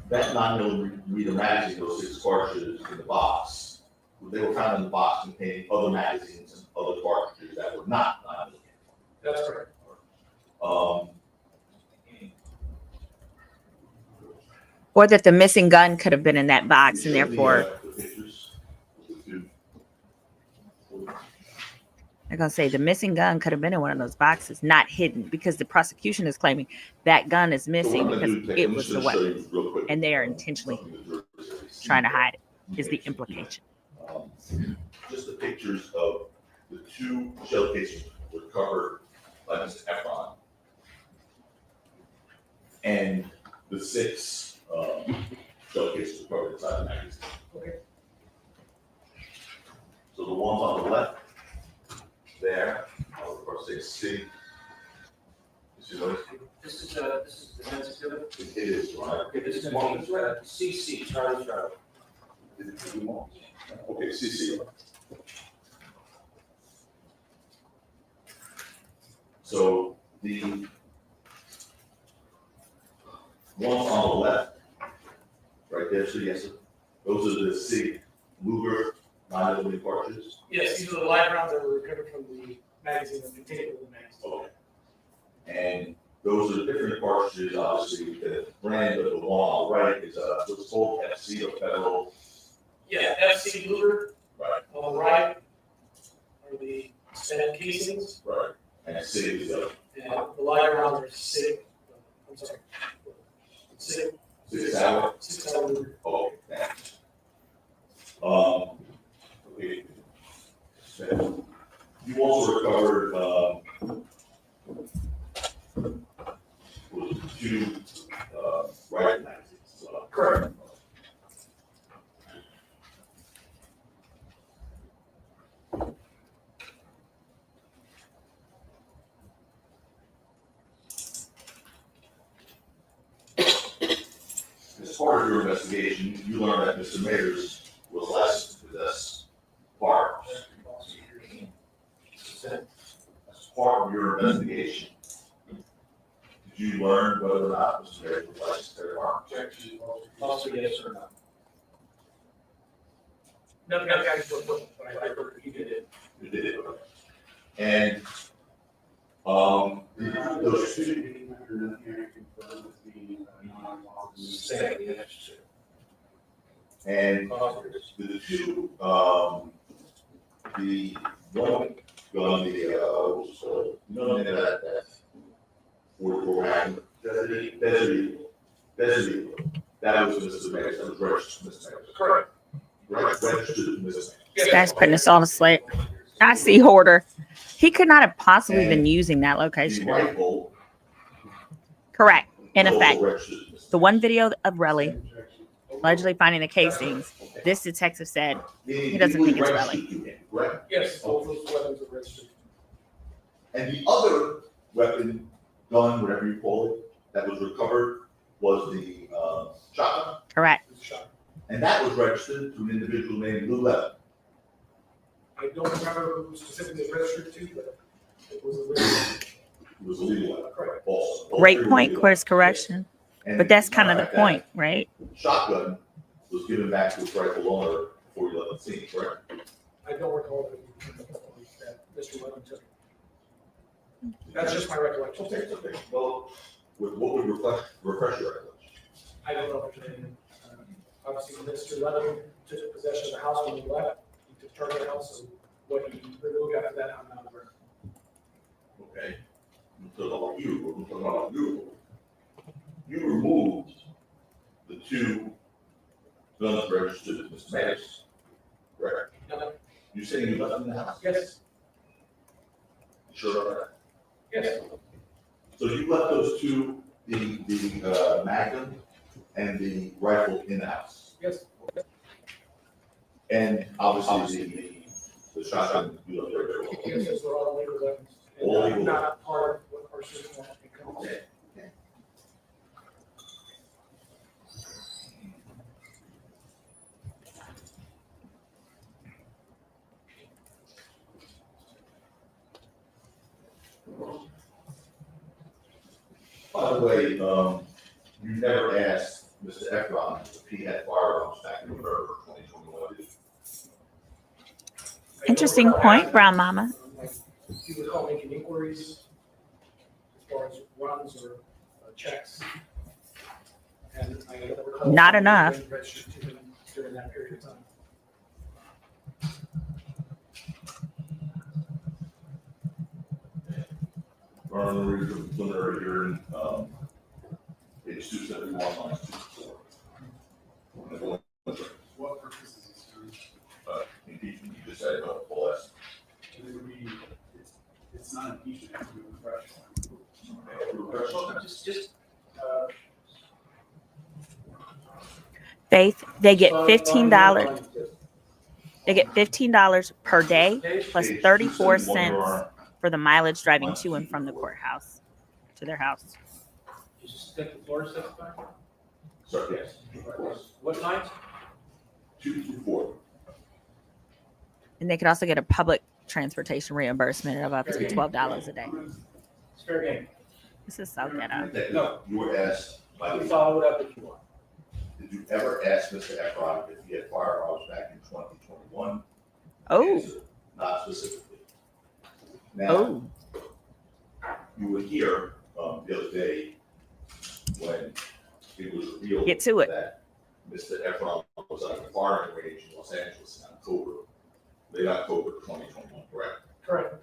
Speaker 2: that 9mm magazine, those 6 cartridges in the box, they were found in the box containing other magazines and other cartridges that were not 9mm.
Speaker 8: That's correct.
Speaker 1: Or that the missing gun could have been in that box and
Speaker 2: you show
Speaker 1: therefore
Speaker 2: the pictures of the two.
Speaker 1: they're going to say the missing gun could have been in one of those boxes, not hidden, because the prosecution is claiming that gun is
Speaker 2: So
Speaker 1: missing
Speaker 2: what I'm gonna
Speaker 1: because
Speaker 2: do,
Speaker 1: it
Speaker 2: I'm
Speaker 1: was
Speaker 2: just
Speaker 1: the
Speaker 2: gonna show
Speaker 1: weapon.
Speaker 2: you real quick,
Speaker 1: And they are intentionally
Speaker 2: something the jury has already seen.
Speaker 1: trying to hide it, is the implication.
Speaker 2: Just the pictures of the 2 shell cases recovered by Mr. Efron. And the 6 shell cases recovered inside the magazine.
Speaker 8: Okay.
Speaker 2: So the ones on the left, there, are say C. You see those?
Speaker 6: This is defense exhibit.
Speaker 2: It is, right?
Speaker 6: Okay, this is one, CC, Charlie Charlie.
Speaker 2: Okay, CC. So the ones on the left, right there, so yes, those are the Sig Luger 9mm cartridges.
Speaker 8: Yes, these are the live rounds that were recovered from the magazine and contained in the magazine.
Speaker 2: Okay. And those are different cartridges, obviously, the brand of the one on the right is what's called FC, or Federal.
Speaker 8: Yeah, FC Luger
Speaker 2: Right.
Speaker 8: on the right are the standard casings,
Speaker 2: Right. And Sig is the
Speaker 8: and the live rounds are SIG. I'm sorry. SIG.
Speaker 2: 6 hour.
Speaker 8: 6 hour Luger.
Speaker 2: Okay, thanks. Okay. So, you also recovered, was 2, rifle magazines.
Speaker 8: Correct.
Speaker 2: As part of your investigation, you learned that Mr. Mayers was licensed to possess firearms. As part of your investigation, you learn whether or not Mr. Mayor was licensed to carry a firearm?
Speaker 6: Objection, also yes or no? Nothing, I heard he did it.
Speaker 2: You did it. And, those two,
Speaker 6: Say yes.
Speaker 2: and the two, the one gun, none of that were having, that's illegal. That was Mr. Mayor, that was registered Mr. Mayor.
Speaker 6: Correct.
Speaker 2: Right, registered Mr. Mayor.
Speaker 1: This guy's putting us all to sleep. I see hoarder. He could not have possibly been using that
Speaker 2: The
Speaker 1: location.
Speaker 2: rifle.
Speaker 1: Correct. In
Speaker 2: was also
Speaker 1: effect,
Speaker 2: registered Mr.
Speaker 1: the one video of Relly allegedly finding the casings, this detective said he doesn't think it's Relly.
Speaker 2: Correct?
Speaker 6: Yes, both those weapons are registered.
Speaker 2: And the other weapon, gun, whatever you call it, that was recovered was the shotgun.
Speaker 1: Correct.
Speaker 6: It's a shot.
Speaker 2: And that was registered to an individual named Lou Levin.
Speaker 6: I don't remember who specifically was registered to, but it was a legal.
Speaker 2: It was a legal weapon.
Speaker 6: Correct.
Speaker 2: Also. All
Speaker 1: Great
Speaker 2: three were
Speaker 1: point,
Speaker 2: legal.
Speaker 1: course correction.
Speaker 2: And
Speaker 1: But that's kind of the
Speaker 2: that
Speaker 1: point, right?
Speaker 2: Shotgun was given back to its rightful owner before he left the scene, correct?
Speaker 6: I don't recall that Mr. Levin took it. That's just my recollection.
Speaker 2: Okay. Well, what would refresh your recollection?
Speaker 6: I don't know if there's anything. Obviously, Mr. Levin took possession of the house when he left. He took charge of the house, so what he removed after that, I'm not aware.
Speaker 2: Okay. We're talking about you. You removed the two guns registered to Mr. Mays, correct?
Speaker 6: No.
Speaker 2: You saying you left them in the house?
Speaker 6: Yes,
Speaker 2: You sure about that?
Speaker 6: yes,
Speaker 2: So you left those two, the Magnum and the rifle in the house?
Speaker 6: yes,
Speaker 2: And obviously the shotgun, you left there.
Speaker 6: yes, those are all legal weapons. And
Speaker 2: All legal.
Speaker 6: not part of what our system becomes.
Speaker 2: Okay. By the way, you never asked Mr. Efron if he had firearms back in November 2021, did you?
Speaker 1: Interesting point, Brown Mama.
Speaker 6: Do you recall making inquiries as far as runs or checks? And I don't recall.
Speaker 1: Not enough.
Speaker 6: being registered to him during that period of time.
Speaker 2: Or the reason of preliminary hearing, page 271, lines 2 to 4.
Speaker 3: What purpose is this serving?
Speaker 2: Impeachment, you just said, full S.
Speaker 3: It would be, it's not impeachment, it's a refresh.
Speaker 6: Just,
Speaker 1: Faith, they get $15. They get $15 per day plus
Speaker 2: Page
Speaker 1: 34
Speaker 2: 271, Your
Speaker 1: cents
Speaker 2: Honor.
Speaker 1: for the mileage driving to and from the courthouse to their house.
Speaker 6: Just get the Flores testify?
Speaker 2: Sorry, yes.
Speaker 6: What night?
Speaker 2: 2 to 4.
Speaker 1: And they could also get a public transportation reimbursement of up to $12 a day.
Speaker 6: It's fair game.
Speaker 1: This is so ghetto.
Speaker 6: No.
Speaker 2: You were asked,
Speaker 6: I can follow it up if you want.
Speaker 2: did you ever ask Mr. Efron if he had firearms back in 2021?
Speaker 1: Oh,
Speaker 2: Answer, not specifically. Now,
Speaker 1: oh,
Speaker 2: you were here the other day when it was revealed
Speaker 1: Get to it.
Speaker 2: that Mr. Efron was at a firing range in Los Angeles in October, late October 2021, correct?
Speaker 6: Correct.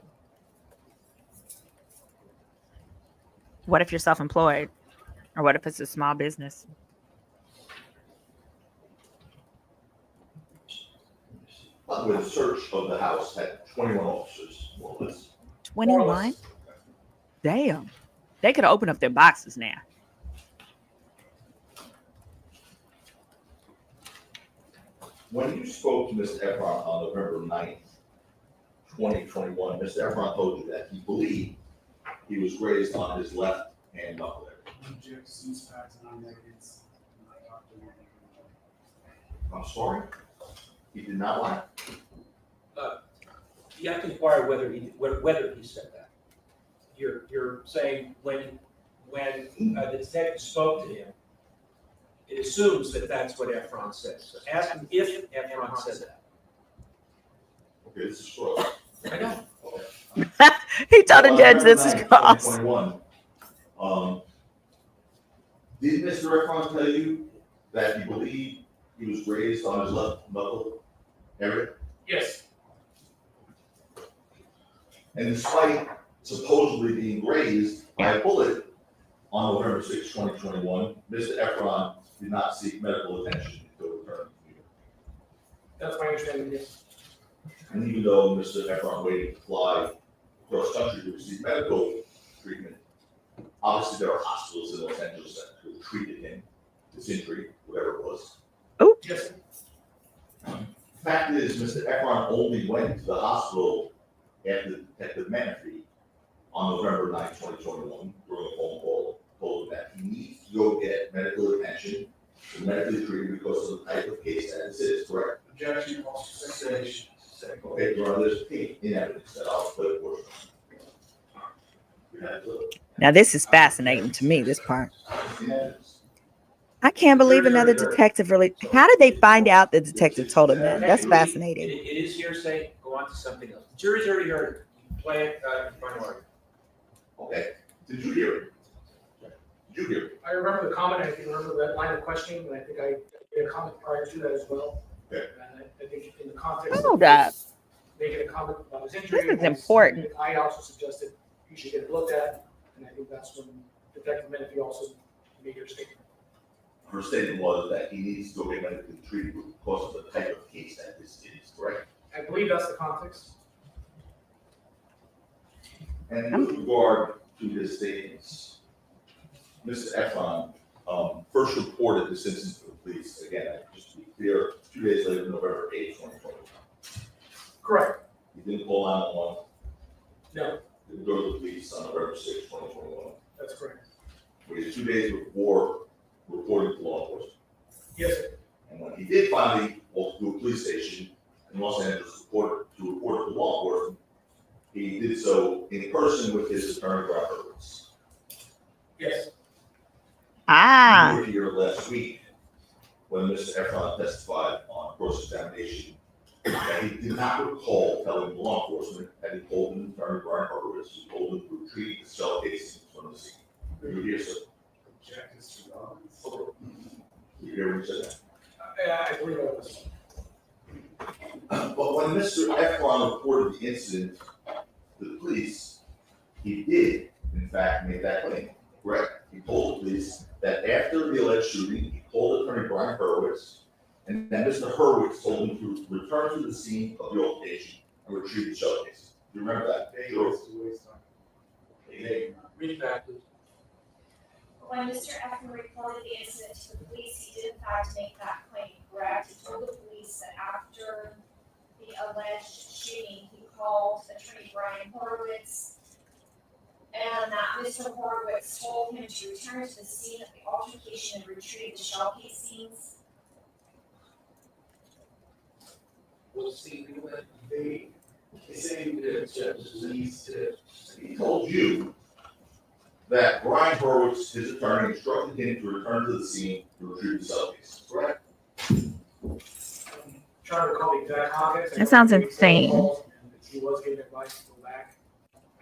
Speaker 1: what if you're self-employed? Or what if it's a small business?
Speaker 2: By the way, the search of the house had 21 officers, more or less.
Speaker 1: 21? Damn. They could open up their boxes now.
Speaker 2: When you spoke to Mr. Efron on November 9th, 2021, Mr. Efron told you that he believed he was grazed on his left hand knuckle area.
Speaker 3: Objects, use facts, non-negatives.
Speaker 2: I'm sorry? He did not lie?
Speaker 5: You have to inquire whether he said that. You're saying when
Speaker 6: when the detective spoke to him, it assumes that that's what Efron says. So ask him if Efron said that.
Speaker 2: Okay, this is Flores.
Speaker 6: I know.
Speaker 1: He told the judge this is cross.
Speaker 2: 2021. Did Mr. Efron tell you that he believed he was grazed on his left knuckle area?
Speaker 9: Yes,
Speaker 2: And despite supposedly being grazed by a bullet on November 6, 2021, Mr. Efron did not seek medical attention until return to New York.
Speaker 9: that's my understanding, yes.
Speaker 2: And even though Mr. Efron waited to fly across country to receive medical treatment, obviously there are hospitals in Los Angeles that could have treated him, this injury, whatever it was.
Speaker 9: Yes,
Speaker 2: Fact is, Mr. Efron only went to the hospital after Detective Menifee on November 9, 2021, during a phone call, told him that he needs to go get medical attention and medically treated because of the type of case that this is, correct?
Speaker 7: Objection, false accusation.
Speaker 2: Okay, Your Honor, there's tape in evidence that I'll play for you.
Speaker 1: Now, this is fascinating to me, this part.
Speaker 2: In evidence.
Speaker 1: I can't believe another detective really. How did they find out the detective told him that? That's
Speaker 6: It
Speaker 1: fascinating.
Speaker 6: is hearsay. Go on to something else. The jury's already heard it. You can play it in final argument.
Speaker 2: Okay, did you hear it? Did you hear it?
Speaker 9: I remember the comment, I can remember that line of questioning, and I think I made a comment prior to that as well.
Speaker 2: Okay.
Speaker 9: And I think in the context
Speaker 1: Hold
Speaker 9: of
Speaker 1: up.
Speaker 9: making a comment about his injury.
Speaker 1: This is important.
Speaker 9: I also suggested you should get it looked at, and I think that's when Detective Menifee also made her statement.
Speaker 2: Her statement was that he needs to go get medically treated because of the type of case that this is, correct?
Speaker 9: I believe that's the context.
Speaker 2: And with regard to his statements, Mr. Efron first reported this incident to the police, again, just to be clear, 2 days later, November 8, 2021.
Speaker 9: Correct.
Speaker 2: He didn't call 911,
Speaker 9: No,
Speaker 2: didn't go to the police on November 6, 2021.
Speaker 9: that's correct.
Speaker 2: Waited 2 days before reporting to law enforcement.
Speaker 9: Yes, sir.
Speaker 2: And when he did finally walk to a police station in Los Angeles to report it to law enforcement, he did so in person with his attorney, Brian Hurwitz.
Speaker 9: Yes,
Speaker 1: Ah.
Speaker 2: You were here last week when Mr. Efron testified on cross-examination that he did not recall telling law enforcement that he told him, attorney Brian Hurwitz, who told him to retrieve the cell casings from the scene. Were you here, sir? You hear what he said?
Speaker 9: I believe I was.
Speaker 2: But when Mr. Efron reported the incident to the police, he did, in fact, make that claim, correct? He told the police that after the alleged shooting, he called attorney Brian Hurwitz, and then Mr. Hurwitz told him to return to the scene of the altercation and retrieve the shell case. Do you remember that? Sure.
Speaker 6: Read it back, please.
Speaker 10: When Mr. Efron reported the incident to the police, he did in fact make that claim, correct? He told the police that after the alleged shooting, he called attorney Brian Horowitz, and that Mr. Horowitz told him to return to the scene of the altercation and retrieve the shell casings.
Speaker 6: We'll see. They say that
Speaker 2: He told you that Brian Hurwitz, his attorney, instructed him to return to the scene to retrieve the cell case, correct?
Speaker 9: Trying to recall the exact context.
Speaker 1: That sounds insane.
Speaker 9: He was giving advice to go back.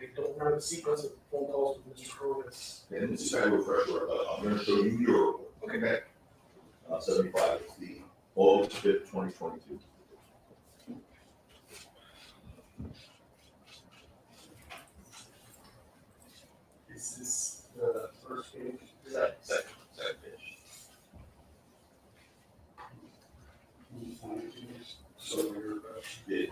Speaker 9: I don't remember the sequence of phone calls with Mr. Horowitz.
Speaker 2: And this is kind of a refresher, I'm gonna show you your report. Okay. 75, it's the August 5th, 2022.
Speaker 7: Is this the first page?
Speaker 2: Second page.
Speaker 7: So we're,
Speaker 2: Yeah.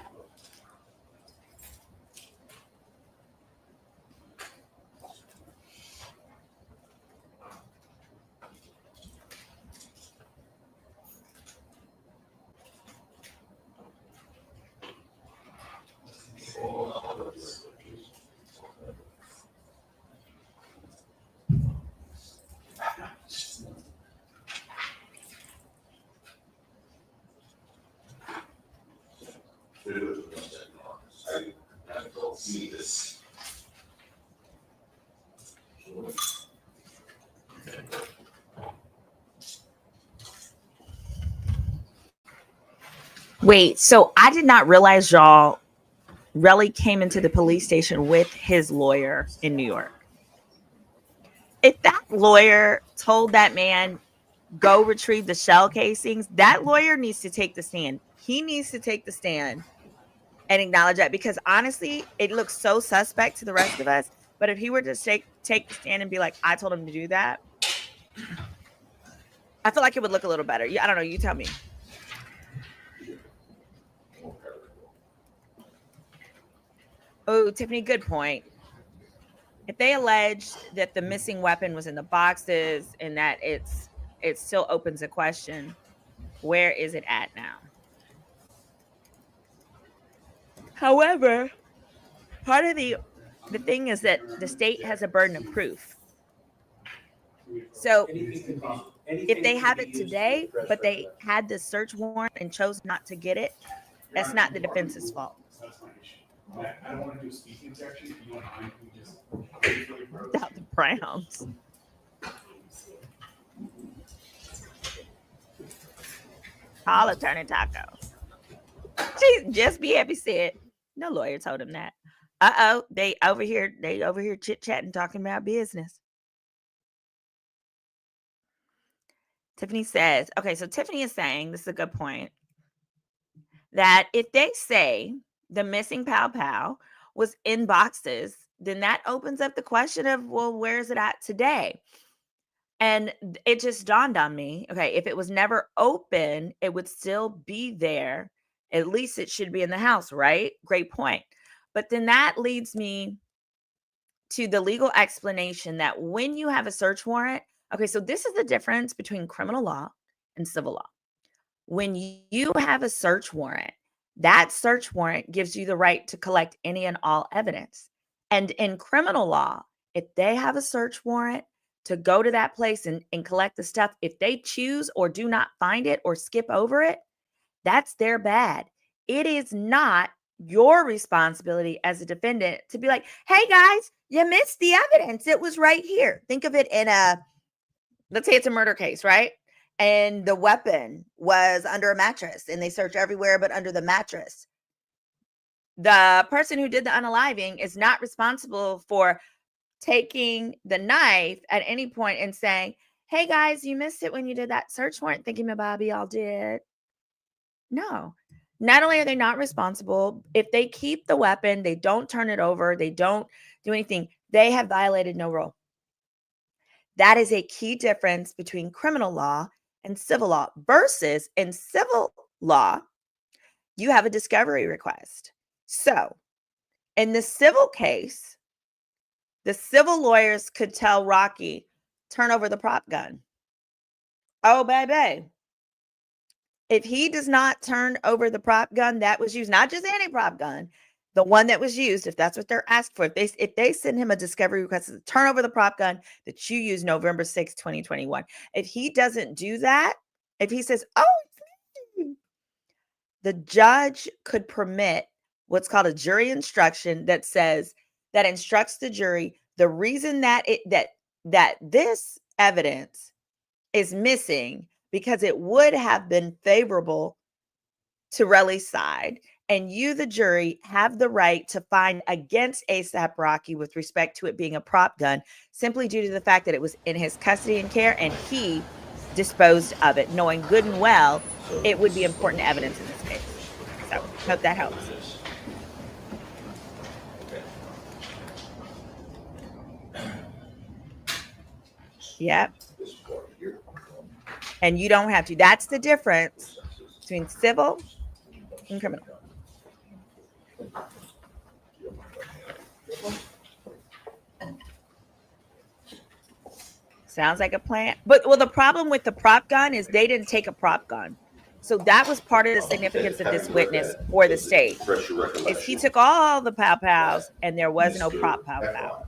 Speaker 2: I don't see this.
Speaker 1: Wait, so I did not realize y'all Relly came into the police station with his lawyer in New York. If that lawyer told that man, go retrieve the shell casings, that lawyer needs to take the stand. He needs to take the stand and acknowledge that, because honestly, it looks so suspect to the rest of us. But if he were to take the stand and be like, I told him to do that, I feel like it would look a little better. I don't know. You tell me. Oh, Tiffany, good point. If they alleged that the missing weapon was in the boxes and that it still opens a question, where is it at now? However, part of the thing is that the state has a burden of proof. So if they have it today, but they had the search warrant and chose not to get it, that's not the defense's fault.
Speaker 3: That's my issue. I don't want to do a speaking section. If you don't mind, we just.
Speaker 1: Without the Browns. Call Attorney Taco. Just be happy said. No lawyer told him that. They over here chit-chatting, talking about business. Tiffany says, okay, so Tiffany is saying, this is a good point, that if they say the missing pow pow was in boxes, then that opens up the question of, well, where is it at today? And it just dawned on me, okay, if it was never open, it would still be there. At least it should be in the house, right? Great point. But then that leads me to the legal explanation that when you have a search warrant, okay, so this is the difference between criminal law and civil law. When you have a search warrant, that search warrant gives you the right to collect any and all evidence. And in criminal law, if they have a search warrant to go to that place and collect the stuff, if they choose or do not find it or skip over it, that's their bad. It is not your responsibility as a defendant to be like, hey guys, you missed the evidence. It was right here. Think of it in let's say it's a murder case, right? And the weapon was under a mattress and they search everywhere but under the mattress. The person who did the unaliving is not responsible for taking the knife at any point and saying, hey guys, you missed it when you did that search warrant thinking my Bobby all did. No, not only are they not responsible, if they keep the weapon, they don't turn it over, they don't do anything, they have violated no rule. That is a key difference between criminal law and civil law versus in civil law, you have a discovery request. So in the civil case, the civil lawyers could tell Rocky, turn over the prop gun. Oh, baby. If he does not turn over the prop gun that was used, not just any prop gun, the one that was used, if that's what they're asking for, if they send him a discovery request to turn over the prop gun that you used November 6, 2021, if he doesn't do that, if he says, oh, the judge could permit what's called a jury instruction that says, that instructs the jury, the reason that this evidence is missing because it would have been favorable to Relly's side, and you, the jury, have the right to find against ASAP Rocky with respect to it being a prop gun, simply due to the fact that it was in his custody and care and he disposed of it, knowing good and well it would be important evidence in this case. So, hope that helps. Yep. And you don't have to. That's the difference between civil and criminal. Sounds like a plan. But the problem with the prop gun is they didn't take a prop gun. So that was part of the significance of this witness for the state. Is he took all the pow-pows and there was no prop pow-pow.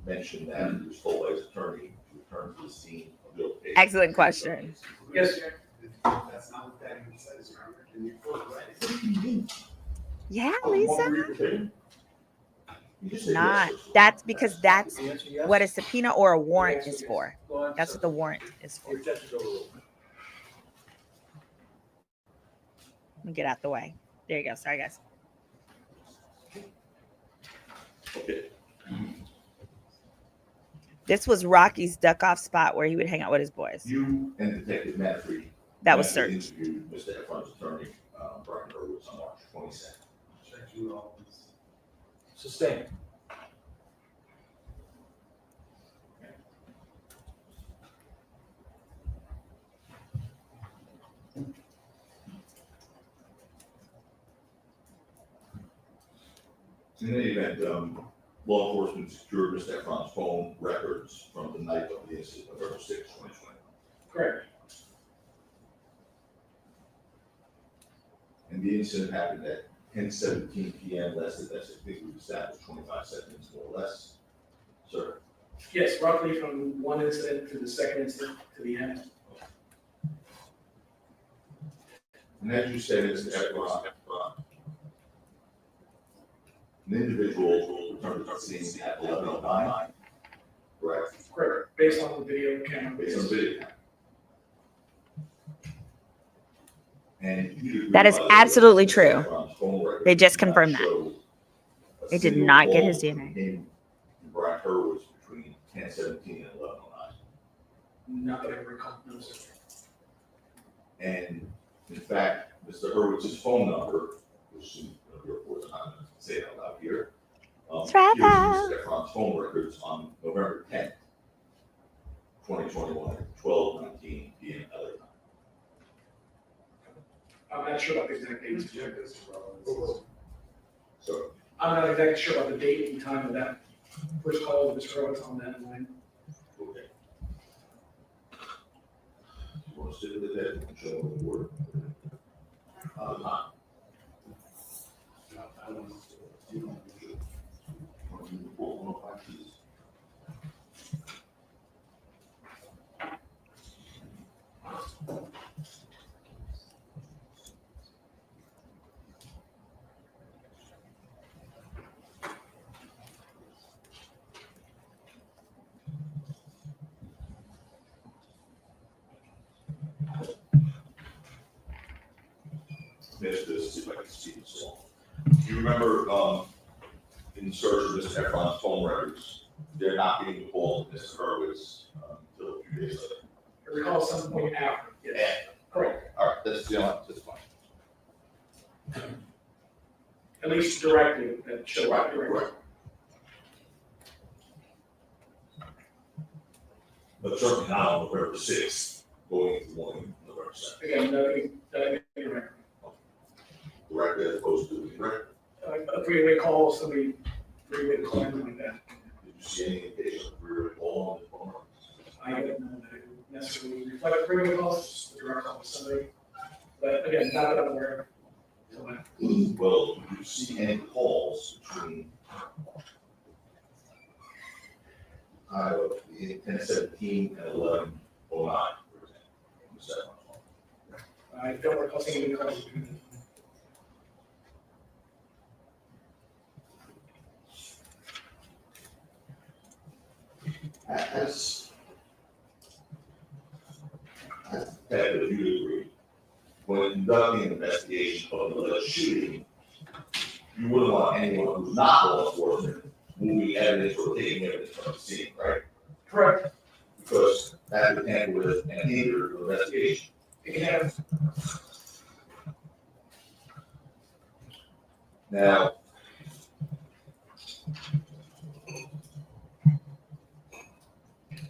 Speaker 2: Mentioned that he was told by his attorney to return to the scene of the location.
Speaker 1: Excellent question.
Speaker 3: Yes, sir. That's not what that even says, Your Honor. Can you quote that?
Speaker 1: Yeah, Lisa. Not. That's because that's what a subpoena or a warrant is for. That's what the warrant is for. Let me get out the way. There you go. Sorry, guys.
Speaker 2: Okay.
Speaker 1: This was Rocky's duck off spot where he would hang out with his boys.
Speaker 2: You and Detective Manfrey.
Speaker 1: That was
Speaker 2: actually
Speaker 1: searched.
Speaker 2: interviewed Mr. Efron's attorney, Brian Hurwitz, on March 22nd.
Speaker 6: Thank you all. Sustained.
Speaker 2: In any event, law enforcement secured Mr. Efron's phone records from the night of the incident, November 6, 2020.
Speaker 9: Correct.
Speaker 2: And the incident happened at 10:17 p.m. That's I think we've established 25 seconds more or less. Sir,
Speaker 9: Yes, roughly from one incident to the second incident to the end.
Speaker 2: and as you said, Mr. Efron, an individual returned to the scene at 11:09, correct?
Speaker 9: Correct, based on the video camera.
Speaker 2: Based on video. And you
Speaker 1: That is
Speaker 2: realize
Speaker 1: absolutely
Speaker 2: Mr.
Speaker 1: true.
Speaker 2: Efron's phone records
Speaker 1: They just
Speaker 2: do not
Speaker 1: confirmed that.
Speaker 2: show a
Speaker 1: They did
Speaker 2: single
Speaker 1: not get
Speaker 2: call
Speaker 1: his DNA.
Speaker 2: from him and Brian Hurwitz between 10:17 and 11:09.
Speaker 9: Not that I recall, no, sir.
Speaker 2: And in fact, Mr. Hurwitz's phone number, which of course I'm not going to say it out loud here,
Speaker 1: It's right
Speaker 2: appears in
Speaker 1: now.
Speaker 2: Mr. Efron's phone records on November 10th, 2021, at 12:19 p.m. LA time.
Speaker 9: I'm not sure about the exact date.
Speaker 2: So,
Speaker 9: I'm not exactly sure about the date and time of that first call with Mr. Horowitz on that line.
Speaker 2: okay. You want to sit with that and show them the word? Time. This if I can see this all. Do you remember, in the search of Mr. Efron's phone records, there not being a call to Mr. Hurwitz until a few days later?
Speaker 9: I recall some point after, yes. Correct,
Speaker 2: All right, that's fine.
Speaker 9: at least directly, that show up directly.
Speaker 2: But certainly not on November 6th, going into the morning, of November 7th.
Speaker 9: Again, that direct.
Speaker 2: Directly as opposed to indirect.
Speaker 9: A three-way call, somebody, three-way call, something like that.
Speaker 2: Did you see any indication of rear call on the phone records?
Speaker 9: I don't know that it would necessarily reflect three-way calls, just a direct call to somebody. But again, not that I'm aware of. So,
Speaker 2: Well, did you see any calls between 10:17 and 11:09, for example, on the cell phone?
Speaker 9: I don't recall seeing any calls.
Speaker 2: As that would you agree, when conducting an investigation of an alleged shooting, you wouldn't want anyone who's not law enforcement moving evidence or taking evidence from the scene, right?
Speaker 9: Correct.
Speaker 2: Because that would tamper with and hinder the investigation.
Speaker 9: It can have,
Speaker 2: Now,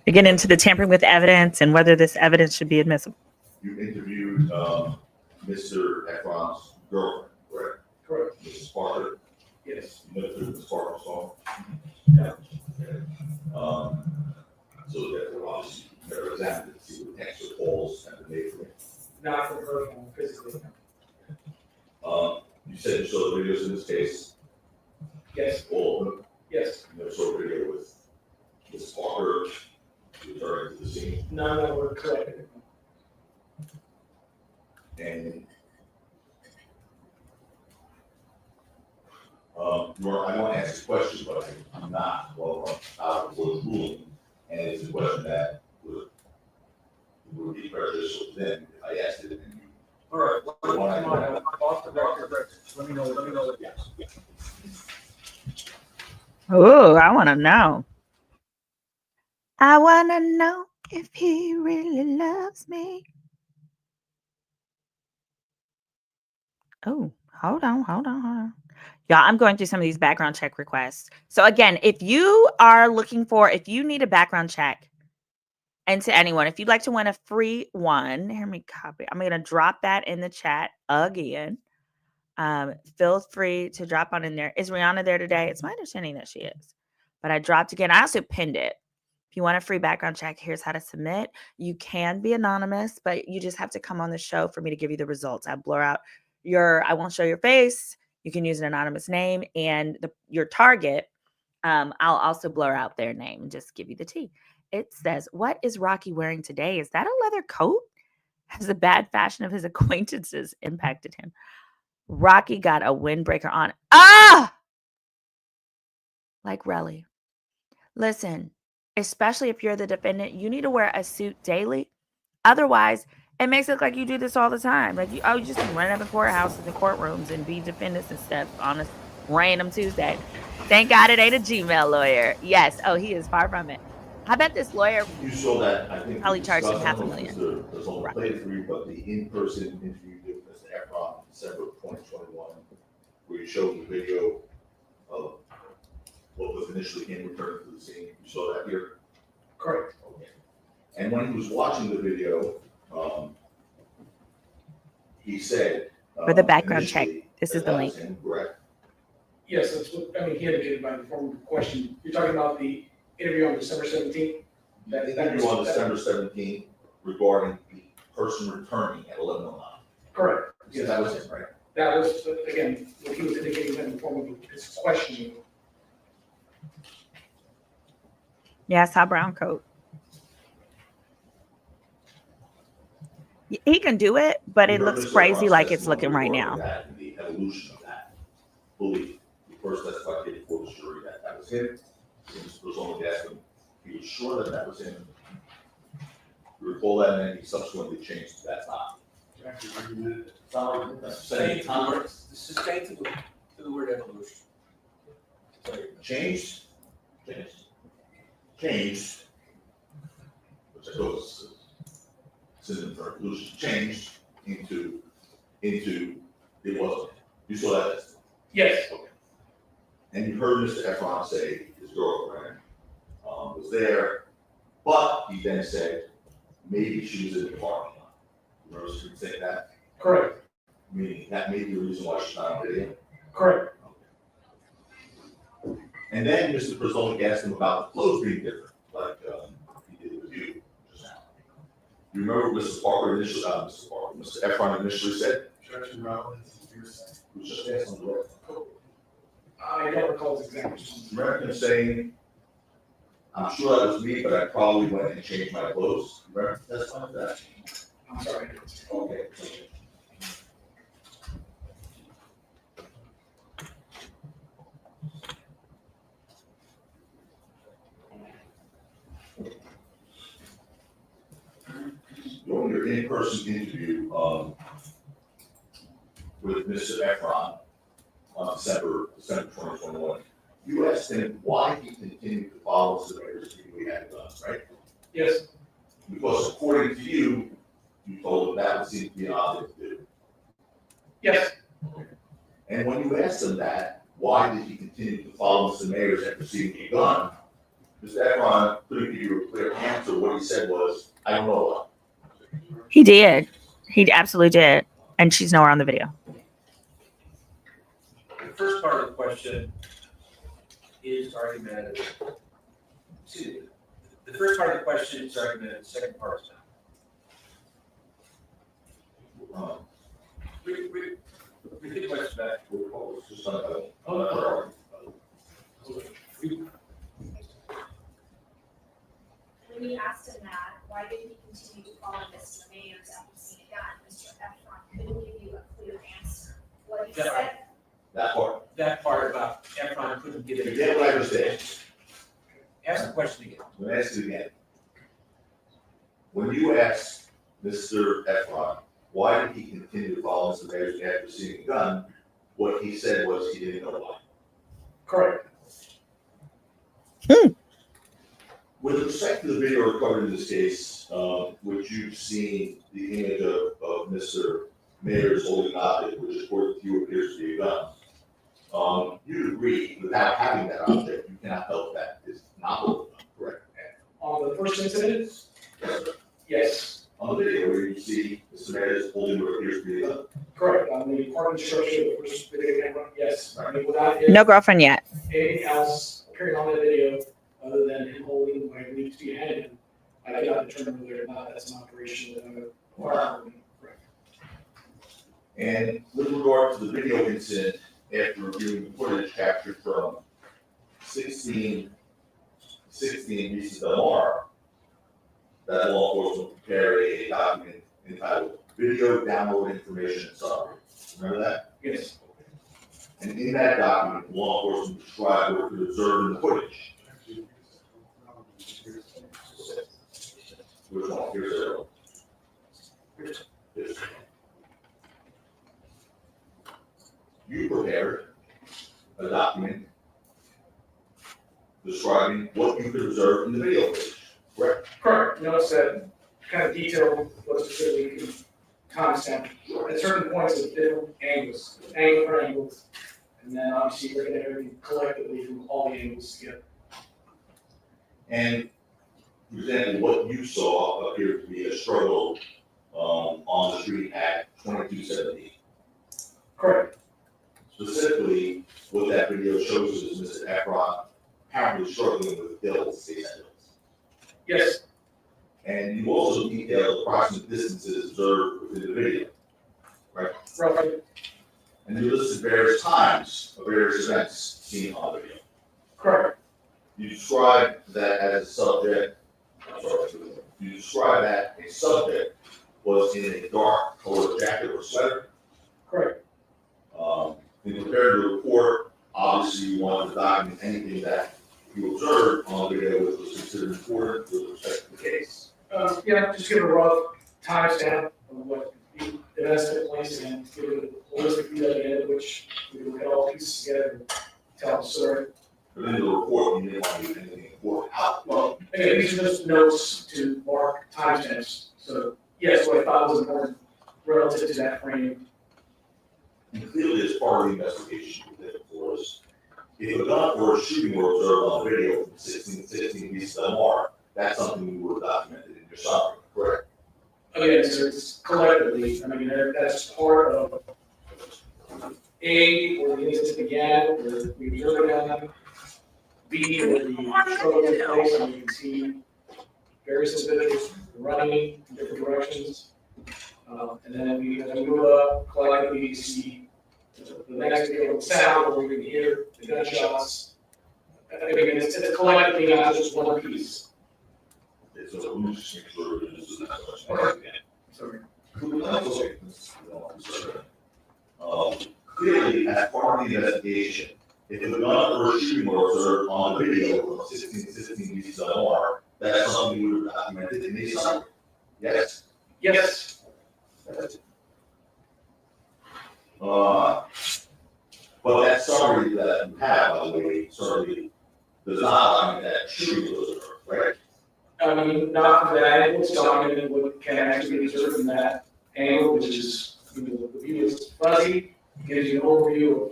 Speaker 1: To get into the tampering with evidence and whether this evidence should be admissible.
Speaker 2: you interviewed Mr. Efron's girlfriend, correct?
Speaker 9: correct,
Speaker 2: Mrs. Parker.
Speaker 9: yes.
Speaker 2: You lived through Mrs. Parker's home.
Speaker 9: Yeah.
Speaker 2: Okay. So that we're obviously never examined to see what text or calls have been made from it.
Speaker 9: Not from her phone physically.
Speaker 2: You said you saw the videos in this case,
Speaker 9: Yes,
Speaker 2: all of them.
Speaker 9: yes.
Speaker 2: You never saw a video with Mrs. Parker returning to the scene.
Speaker 9: None of them were collected.
Speaker 2: And I want to ask a question, but I'm not, well, out of the ruling. And it's a question that would be prejudicial to them if I asked it and you.
Speaker 6: All right,
Speaker 2: Why not?
Speaker 1: Oh, I want to know. I want to know if he really loves me. Oh, hold on. Y'all, I'm going through some of these background check requests. So again, if you need a background check, and to anyone, if you'd like to win a free one, hear me copy. I'm going to drop that in the chat again. Feel free to drop on in there. Is Rihanna there today? It's my understanding that she is. But I dropped again. I also pinned it. If you want a free background check, here's how to submit. You can be anonymous, but you just have to come on the show for me to give you the results. I won't show your face. You can use an anonymous name, and your target, I'll also blur out their name and just give you the tea. It says, what is Rocky wearing today? Is that a leather coat? Has the bad fashion of his acquaintances impacted him? Rocky got a windbreaker on. Like Relly. Listen, especially if you're the defendant, you need to wear a suit daily. Otherwise, it makes it look like you do this all the time. Like you just run up in courthouses and courtrooms and be defendants and stuff on a random Tuesday. Thank God it ain't a Gmail lawyer. Yes. Oh, he is far from it. I bet this lawyer
Speaker 2: You saw that, I think.
Speaker 1: probably charged him
Speaker 2: discussed, I don't know if
Speaker 1: $500,000.
Speaker 2: There's only played it for you, but the in-person interview with Mr. Efron in December of 2021, where you showed the video of what was initially him returning to the scene. You saw that here?
Speaker 9: Correct.
Speaker 2: Okay. And when he was watching the video, he said.
Speaker 1: For the background check,
Speaker 2: initially
Speaker 1: this is
Speaker 2: that
Speaker 1: the
Speaker 2: that
Speaker 1: link.
Speaker 2: was him, correct?
Speaker 9: Yes, that's what, he indicated by the form of the question. You're talking about the interview on December 17th?
Speaker 2: The interview on December 17th regarding the person returning at 11:09.
Speaker 9: Correct.
Speaker 2: So that was it, right?
Speaker 9: That was, again, what he was indicating in the form of his questioning.
Speaker 1: Yeah, I saw brown coat. He can do it, but it looks crazy like it's looking right now.
Speaker 2: The evolution of that belief. The first testified before the jury that was him. It was only asking, he was sure that was him. You recall that, and then he subsequently changed to that time. Saying Congress.
Speaker 6: Sustain to the word evolution.
Speaker 2: Changed, which I thought was synonym for evolution, changed into it wasn't. You saw that?
Speaker 9: Yes.
Speaker 2: Okay. And you heard Mr. Efron say his girlfriend was there, but he then said maybe she was in the parking lot. Remember him saying that?
Speaker 9: Correct.
Speaker 2: Meaning that may be the reason why she's not on video.
Speaker 9: Correct.
Speaker 2: And then Mr. Procedural asked him about the clothes being different, like he did with you just now. You remember what Mr. Efron initially said?
Speaker 3: Judge Rollins, you're saying.
Speaker 2: He was just asking the record.
Speaker 9: I don't recall his exact response.
Speaker 2: Remember him saying, I'm sure that was me, but I probably went and changed my clothes. Remember that's like that?
Speaker 9: I'm sorry.
Speaker 2: Okay. During your in-person interview with Mr. Efron on December 2021, you asked him why he continued to follow surveyors we had done, right?
Speaker 9: Yes.
Speaker 2: Because according to you, you told him that would seem to be an obvious to do.
Speaker 9: Yes.
Speaker 2: And when you asked him that, why did he continue to follow Mr. Mayers after seeing the gun? Mr. Efron couldn't give you a clear answer. What he said was, I don't know.
Speaker 1: He did. He absolutely did. And she's nowhere on the video.
Speaker 6: The first part of the question is argumentative. The first part of the question is argumentative, the second part is not. Repeat the question back.
Speaker 10: When we asked him that, why did he continue to follow Mr. Mayers after seeing a gun? Mr. Efron couldn't give you a clear answer. What he said,
Speaker 2: That part.
Speaker 6: That part about Efron couldn't get it.
Speaker 2: You get what I understand.
Speaker 6: Ask the question again.
Speaker 2: I'm going to ask it again. When you asked Mr. Efron, why did he continue to follow Mr. Mayers after seeing a gun? what he said was he didn't know why.
Speaker 9: Correct.
Speaker 2: With respect to the video recovered in this case, which you've seen the image of Mr. Mayers holding an object, which according to you appears to be a gun. You agree without having that object, you cannot tell that is not holding a gun, correct?
Speaker 9: On the first incident? Yes,
Speaker 2: On the video where you see Mr. Mayers holding what appears to be a gun.
Speaker 9: correct. On the parking structure, the first video camera, yes. I mean, without
Speaker 1: No girlfriend yet.
Speaker 9: anything else appearing on that video other than him holding what I believe to be a handgun, I cannot determine whether or not that's an operation that I'm firearm. Correct.
Speaker 2: And with regard to the video incident, after reviewing the footage captured from 16 pieces of MR, that law enforcement prepared a document entitled Video Download Information Summary. Remember that?
Speaker 9: Yes,
Speaker 2: And in that document, law enforcement described what could observe in the footage. Which one? Here's the This. You prepared a document describing what you could observe in the video footage, correct?
Speaker 9: correct. Notice that kind of detailed what specifically timestamp at certain points at different angles, angle for angle. And then obviously looking at everything collectively from all the angles together.
Speaker 2: And for example, what you saw appeared to be a struggle on the street at 2270.
Speaker 9: Correct.
Speaker 2: Specifically, what that video shows is Mr. Efron apparently struggling with bills,
Speaker 9: Yes,
Speaker 2: and you also detailed approximate distances observed within the video, right?
Speaker 9: roughly.
Speaker 2: And you listed various times of various events seen on the video.
Speaker 9: Correct.
Speaker 2: You described that as a subject, you described that a subject was in a dark colored jacket or sweater.
Speaker 9: Correct.
Speaker 2: In preparing the report, obviously you wanted to document anything that you observed on the video which was considered important with respect to the case.
Speaker 9: Yeah, just give a rough timestamp of what the events took place and give it a holistic view at the end of which we look at all pieces together and tell the story.
Speaker 2: But in the report, you didn't want to leave anything important out. Well,
Speaker 9: Again, these are just notes to mark timestamps. So yes, what I thought was important relative to that frame.
Speaker 2: and clearly as part of the investigation within Flores, if a gun or a shooting were observed on the video from 16 pieces of MR, that's something you would have documented in your summary, correct?
Speaker 9: Again, so it's collectively, I mean, that's part of A, where the incident began, where we observed a gun. B, where the struggle took place, and you can see various individuals running in different directions. And then we, as we move up, collectively, you see the next video of sound, where we can hear the gunshots. Again, it's collectively not just one piece.
Speaker 2: Okay, so let me just make sure that this is not so much.
Speaker 9: Okay. Sorry.
Speaker 2: Clearly, as part of the investigation, if a gun or a shooting were observed on the video from 16 pieces of MR, that's something you would have documented in the summary. Yes?
Speaker 9: Yes.
Speaker 2: But that summary that you have, by the way, certainly does not document that shooting was observed, right?
Speaker 9: I mean, not from that angle, it's documented what can actually be observed from that angle, which is, you know, the view is fuzzy, gives you an overview of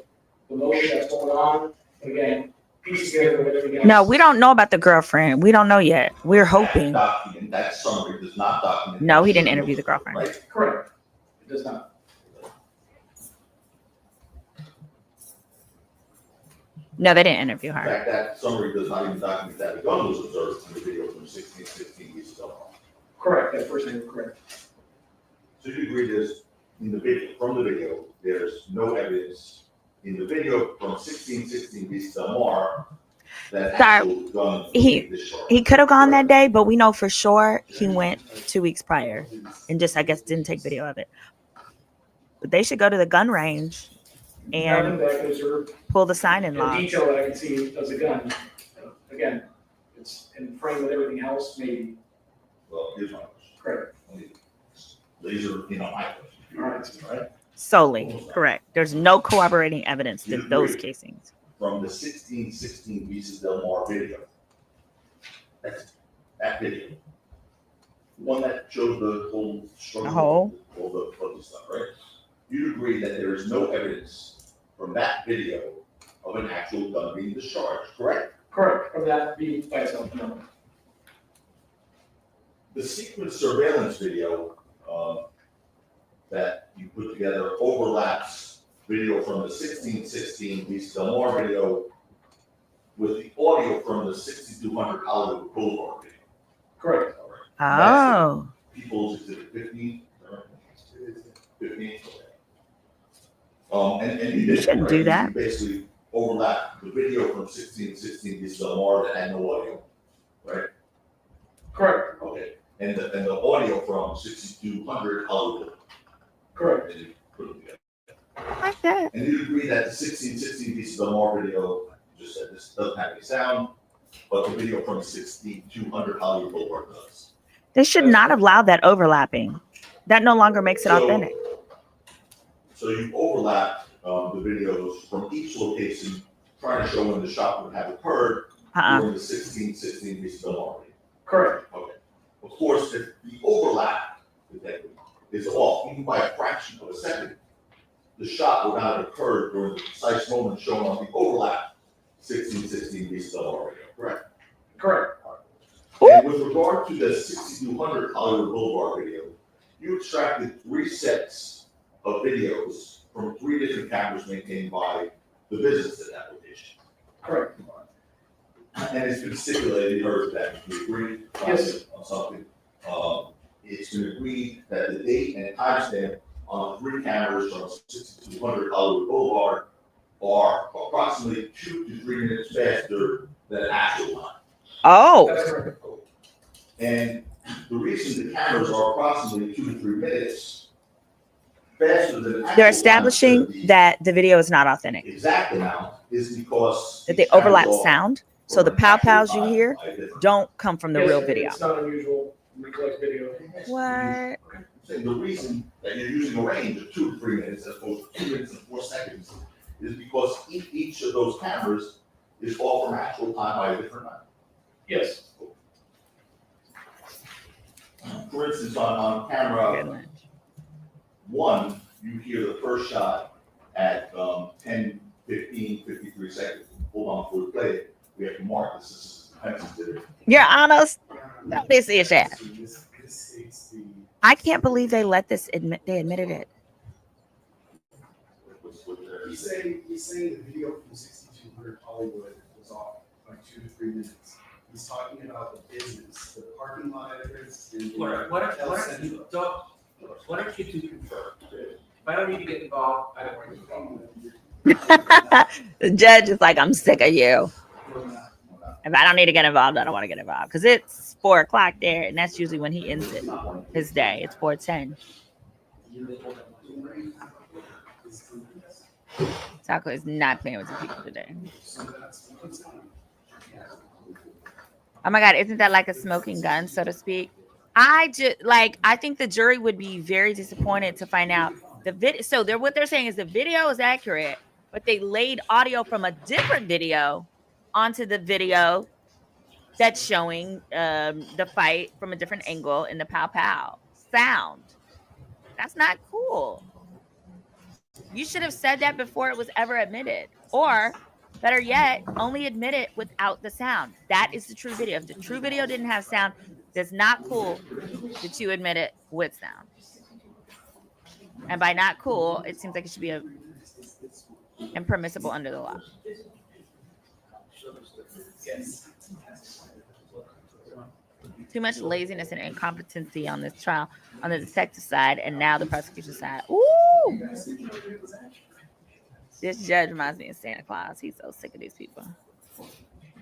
Speaker 9: the motion that's going on. Again, piece together with everything else.
Speaker 1: No, we don't know about the girlfriend. We don't know yet. We're hoping.
Speaker 2: That summary does not document.
Speaker 1: No, he didn't interview the girlfriend.
Speaker 2: Right.
Speaker 9: Correct. It does not.
Speaker 1: No, they didn't interview
Speaker 2: In
Speaker 1: her.
Speaker 2: fact, that summary does not even document that the gun was observed in the video from 16 pieces of MR.
Speaker 9: Correct, that first name is correct.
Speaker 2: So you agree there's, in the video, from the video, there's no evidence in the video from 16 pieces of MR that
Speaker 1: Sorry,
Speaker 2: actual gun was
Speaker 1: he-
Speaker 2: being discharged.
Speaker 1: He could have gone that day, but we know for sure he went 2 weeks prior and just, I guess, didn't take video of it. But they should go to the gun range
Speaker 9: Nothing
Speaker 1: and
Speaker 9: that I can observe
Speaker 1: pull the sign-in
Speaker 9: in
Speaker 1: log.
Speaker 9: detail that I can see as a gun. Again, it's in frame with everything else, maybe.
Speaker 2: Well, here's my question.
Speaker 9: Correct.
Speaker 2: Laser, my question.
Speaker 9: All right.
Speaker 1: Solely, correct. There's no corroborating evidence
Speaker 2: You
Speaker 1: that those
Speaker 2: agree.
Speaker 1: casings.
Speaker 2: From the 1616 Visas Del Mar video. That's that video. The one that shows the whole struggle,
Speaker 1: The whole?
Speaker 2: all the fuzzy stuff, right? You'd agree that there is no evidence from that video of an actual gun being discharged, correct?
Speaker 9: Correct, of that being by itself, no.
Speaker 2: The sequence surveillance video that you put together overlaps video from the 1616 Visas Del Mar video with the audio from the 6200 Hollywood Boulevard video.
Speaker 9: Correct.
Speaker 1: Oh,
Speaker 2: People's Exhibit 15. 15. And you did.
Speaker 1: shouldn't do
Speaker 2: right?
Speaker 1: that.
Speaker 2: You basically overlap the video from 1616 Visas Del Mar that had no audio, right?
Speaker 9: Correct,
Speaker 2: Okay. And the audio from 6200 Hollywood.
Speaker 9: correct.
Speaker 2: And you put them together.
Speaker 1: I like that.
Speaker 2: And you agree that the 1616 Visas Del Mar video, you just said this doesn't have any sound, but the video from 6200 Hollywood Boulevard does.
Speaker 1: They should not have allowed that overlapping. That no longer makes it authentic.
Speaker 2: So you overlap the videos from each location, trying to show when the shot would have occurred during the 1616 Visas Del Mar video.
Speaker 9: Correct.
Speaker 2: Okay. Of course, if the overlap is off, even by a fraction of a second, the shot would not have occurred during the precise moment shown on the overlap 1616 Visas Del Mar video, correct?
Speaker 9: Correct.
Speaker 2: And with regard to the 6200 Hollywood Boulevard video, you extracted 3 sets of videos from 3 different cameras maintained by the business at that location.
Speaker 9: Correct.
Speaker 2: And it's been stipulated, you heard that, we agreed
Speaker 9: Yes.
Speaker 2: on something. It's been agreed that the date and timestamp on 3 cameras from 6200 Hollywood Boulevard are approximately 2 to 3 minutes faster than actual time.
Speaker 1: Oh,
Speaker 9: That's correct.
Speaker 2: And the reason the cameras are approximately 2 to 3 minutes faster than actual
Speaker 1: they're establishing
Speaker 2: time,
Speaker 1: that the video is not authentic.
Speaker 2: the exact amount is because
Speaker 1: That they
Speaker 2: these cameras
Speaker 1: overlap
Speaker 2: are
Speaker 1: sound. So the
Speaker 2: from
Speaker 1: pow
Speaker 2: actual
Speaker 1: pows you
Speaker 2: time
Speaker 1: hear
Speaker 2: by different-
Speaker 1: don't come from the
Speaker 9: Yes,
Speaker 1: real video.
Speaker 9: It's not unusual, we collect video.
Speaker 1: What?
Speaker 2: Saying the reason that you're using a range of 2 to 3 minutes as opposed to 2 minutes and 4 seconds is because each of those cameras is off from actual time by a different time.
Speaker 9: Yes.
Speaker 2: For instance, on camera 1, you hear the first shot at 10, 15, 53 seconds. Hold on before we play it. We have to mark this. This is sensitive.
Speaker 1: You're honest. No, this is that. I can't believe they let this admit. They admitted it.
Speaker 3: He's saying the video from 6200 Hollywood was off by 2 to 3 minutes. He's talking about the business, the parking lot entrance, and
Speaker 6: Flores, why don't you two confer? If I don't need to get involved, I don't want to get involved.
Speaker 1: The judge is like, I'm sick of you. If I don't need to get involved, I don't want to get involved. Because it's 4 o'clock there, and that's usually when he ends it. His day. It's 4:10. Taco is not playing with the people today. Oh my God, isn't that like a smoking gun, so to speak? I think the jury would be very disappointed to find out the video. So what they're saying is the video is accurate, but they laid audio from a different video onto the video that's showing the fight from a different angle in the pow pow sound. That's not cool. You should have said that before it was ever admitted. Or better yet, only admit it without the sound. That is the true video. If the true video didn't have sound, that's not cool that you admit it with sound. And by not cool, it seems like it should be impermissible under the law. Too much laziness and incompetency on this trial on the detective side and now the prosecution side. Ooh! This judge reminds me of Santa Claus. He's so sick of these people.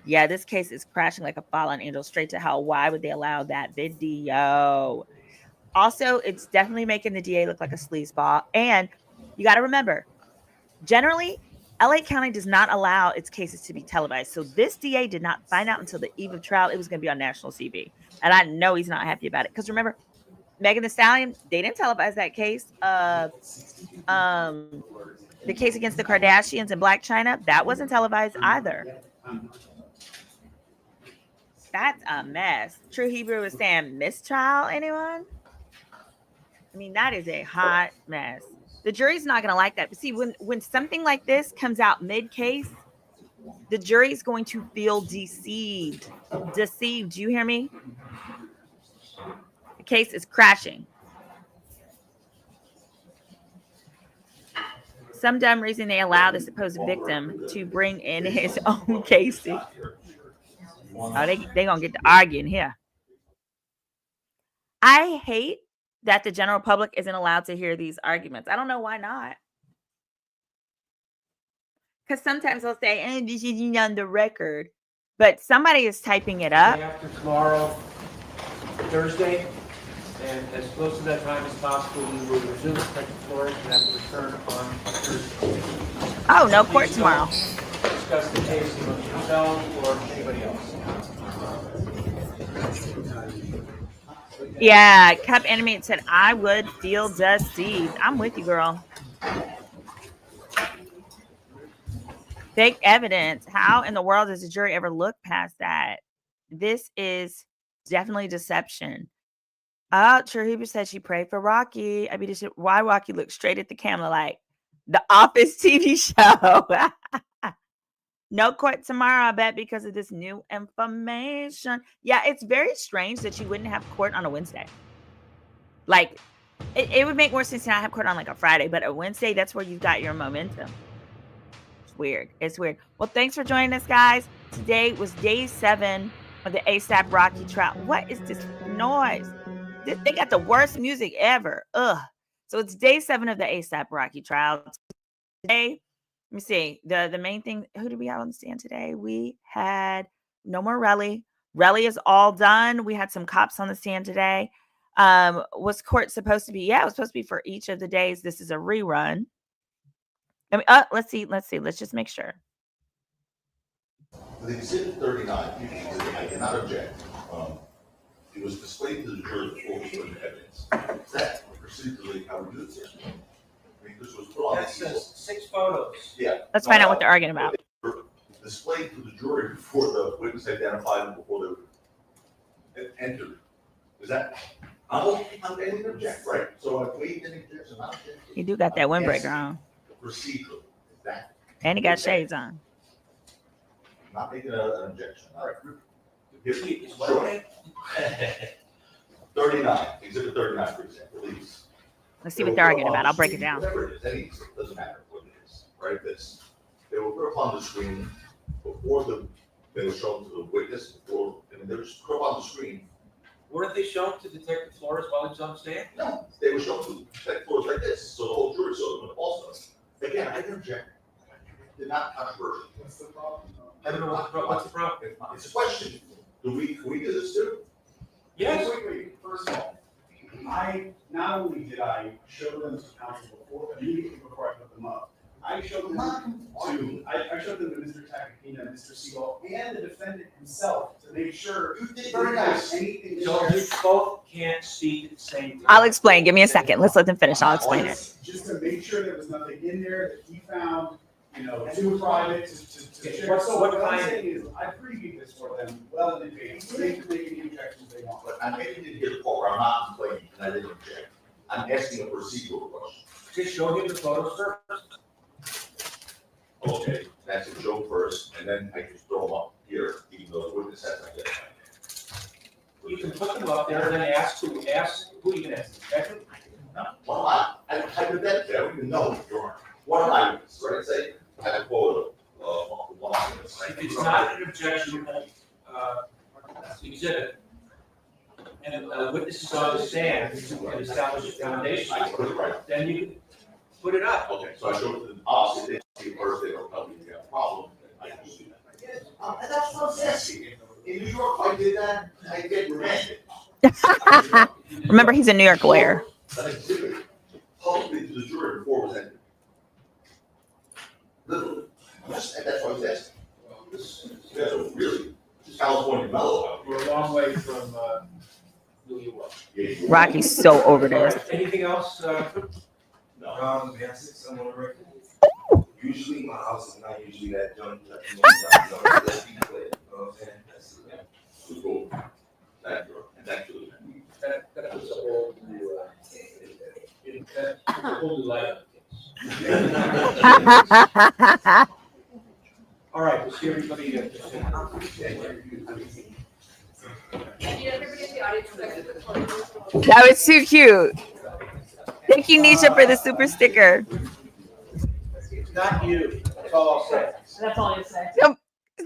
Speaker 1: Yeah, this case is crashing like a fallen angel straight to hell. Why would they allow that video? Also, it's definitely making the DA look like a sleazeball. And you got to remember, generally, LA County does not allow its cases to be televised. So this DA did not find out until the eve of trial it was going to be on national TV. And I know he's not happy about it. Because remember, Megan Thee Stallion, they didn't televise that case. The case against the Kardashians in Black China, that wasn't televised either. That's a mess. True Hebrew is saying mistrial, anyone? I mean, that is a hot mess. The jury's not going to like that. But see, when something like this comes out mid-case, the jury's going to feel deceived. Deceived, do you hear me? The case is crashing. Some dumb reason they allow the supposed victim to bring in his own casing. Oh, they gonna get to arguing here. I hate that the general public isn't allowed to hear these arguments. I don't know why not. Because sometimes they'll say, this isn't on the record. But somebody is typing it up.
Speaker 6: Day after tomorrow, Thursday, and as close to that time as possible, we will resume Inspector Flores and have a return on Thursday.
Speaker 1: Oh, no court tomorrow.
Speaker 6: Discuss the case among yourself or anybody else.
Speaker 1: Yeah, Cup Animated said, I would feel deceived. I'm with you, girl. Fake evidence. How in the world does the jury ever look past that? This is definitely deception. Oh, True Hebrew said she prayed for Rocky. I mean, why Rocky looked straight at the camera like the Office TV show? No court tomorrow, I bet, because of this new information. Yeah, it's very strange that you wouldn't have court on a Wednesday. Like, it would make more sense to not have court on like a Friday, but a Wednesday, that's where you've got your momentum. It's weird. It's weird. Well, thanks for joining us, guys. Today was day 7 of the ASAP Rocky trial. What is this noise? They got the worst music ever. Ugh. So it's day 7 of the ASAP Rocky trial. Today, let me see. The main thing, who did we have on the stand today? We had no more Relly. Relly is all done. We had some cops on the stand today. Was court supposed to be? Yeah, it was supposed to be for each of the days. This is a rerun. I mean, let's see. Let's just make sure.
Speaker 2: The exhibit 39, I cannot object. It was displayed to the jury before we put in evidence. Is that procedurally how we do this? I mean, this was put on.
Speaker 6: That says 6 photos.
Speaker 2: Yeah.
Speaker 1: Let's find out what they're arguing about.
Speaker 2: Displayed to the jury before the witness identified them, before they entered. Is that? I'm going to object, right? So if we didn't object, I'm not objecting.
Speaker 1: You do got that windbreaker on.
Speaker 2: Procedural. Is that?
Speaker 1: And he got shades on.
Speaker 2: I'm not making an objection. All right.
Speaker 6: Sure.
Speaker 2: 39, exhibit 39, for example, please.
Speaker 1: Let's see what they're arguing about. I'll break it down.
Speaker 2: Whatever it is, any exhibit, doesn't matter what it is, right? They were put up on the screen before they were shown to the witness, they were just put up on the screen.
Speaker 6: Weren't they shown to Detective Flores while he was on stand?
Speaker 2: No, they were shown to Detective Flores like this, so the whole jury saw them also. Again, I can object. They're not controversial.
Speaker 3: What's the problem?
Speaker 6: I don't know what's the problem.
Speaker 2: It's a question. Can we do this too?
Speaker 6: Yes.
Speaker 3: Wait. First of all, not only did I show them to counsel immediately before I put them up, I showed them I showed them to Mr. Takakina, Mr. Siegel, and the defendant himself to make sure
Speaker 2: You did
Speaker 3: that
Speaker 2: very
Speaker 3: if
Speaker 2: nice.
Speaker 3: there's anything in
Speaker 6: So
Speaker 3: there.
Speaker 6: you both can't speak at the same time.
Speaker 1: I'll explain. Give me a second. Let's let them finish. I'll explain it.
Speaker 3: Just to make sure there was nothing in there that he found, too private to share.
Speaker 6: What
Speaker 3: So what I'm
Speaker 6: kind-
Speaker 3: saying is, I previewed this for them well in advance, so they can make any objections they want.
Speaker 2: But I maybe didn't get the part where I'm not complaining and I didn't object. I'm asking a procedural question.
Speaker 6: Just show him the photos first.
Speaker 2: Okay, that's a joke first, and then I just throw them up here, even though the witness has identified.
Speaker 6: You can put them up there and then ask who you can ask. Detective?
Speaker 2: Well, I hypothetically, I don't even know who you are. What am I, right? Say, I have a quote of, one witness, right?
Speaker 6: If it's not an objectionable exhibit, and a witness is on the stand and establish a foundation,
Speaker 2: I put it right.
Speaker 6: then you can put it up.
Speaker 2: Okay, so I showed it to them, obviously, they see first, they don't tell me you have a problem, I can see that. And that's what I'm asking. In New York, if I did that, I get remanded.
Speaker 1: Remember, he's a New York lawyer.
Speaker 2: An exhibit publicly to the jury before it was entered. Literally. And that's what I was asking. This guys are really, this is California mellow out
Speaker 6: We're a long way from New York.
Speaker 2: here. Yeah,
Speaker 1: Rocky's so over this.
Speaker 5: Anything else?
Speaker 2: No.
Speaker 11: Usually my house is not usually that junk. Let's be clear. You know what I'm saying?
Speaker 2: It's cool. Thank you. Thank you.
Speaker 6: That was a whole new, that was a whole new light.
Speaker 5: All right, we'll see everybody.
Speaker 1: That was too cute. Thank you, Nisha, for the super sticker.
Speaker 7: Not you, that's all I'll say.
Speaker 9: That's all you say.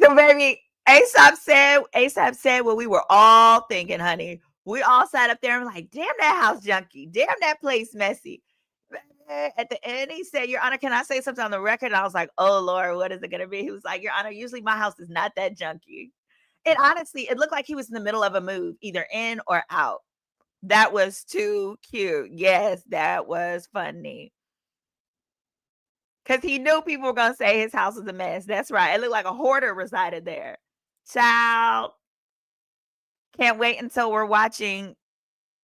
Speaker 1: So baby, ASAP said what we were all thinking, honey. We all sat up there and were like, damn that house junky. Damn that place messy. At the end, he said, Your Honor, can I say something on the record? And I was like, oh, Lord, what is it going to be? He was like, Your Honor, usually my house is not that junky. And honestly, it looked like he was in the middle of a move, either in or out. That was too cute. Yes, that was funny. Because he knew people were going to say his house was a mess. That's right. It looked like a hoarder resided there. Child. Can't wait until we're watching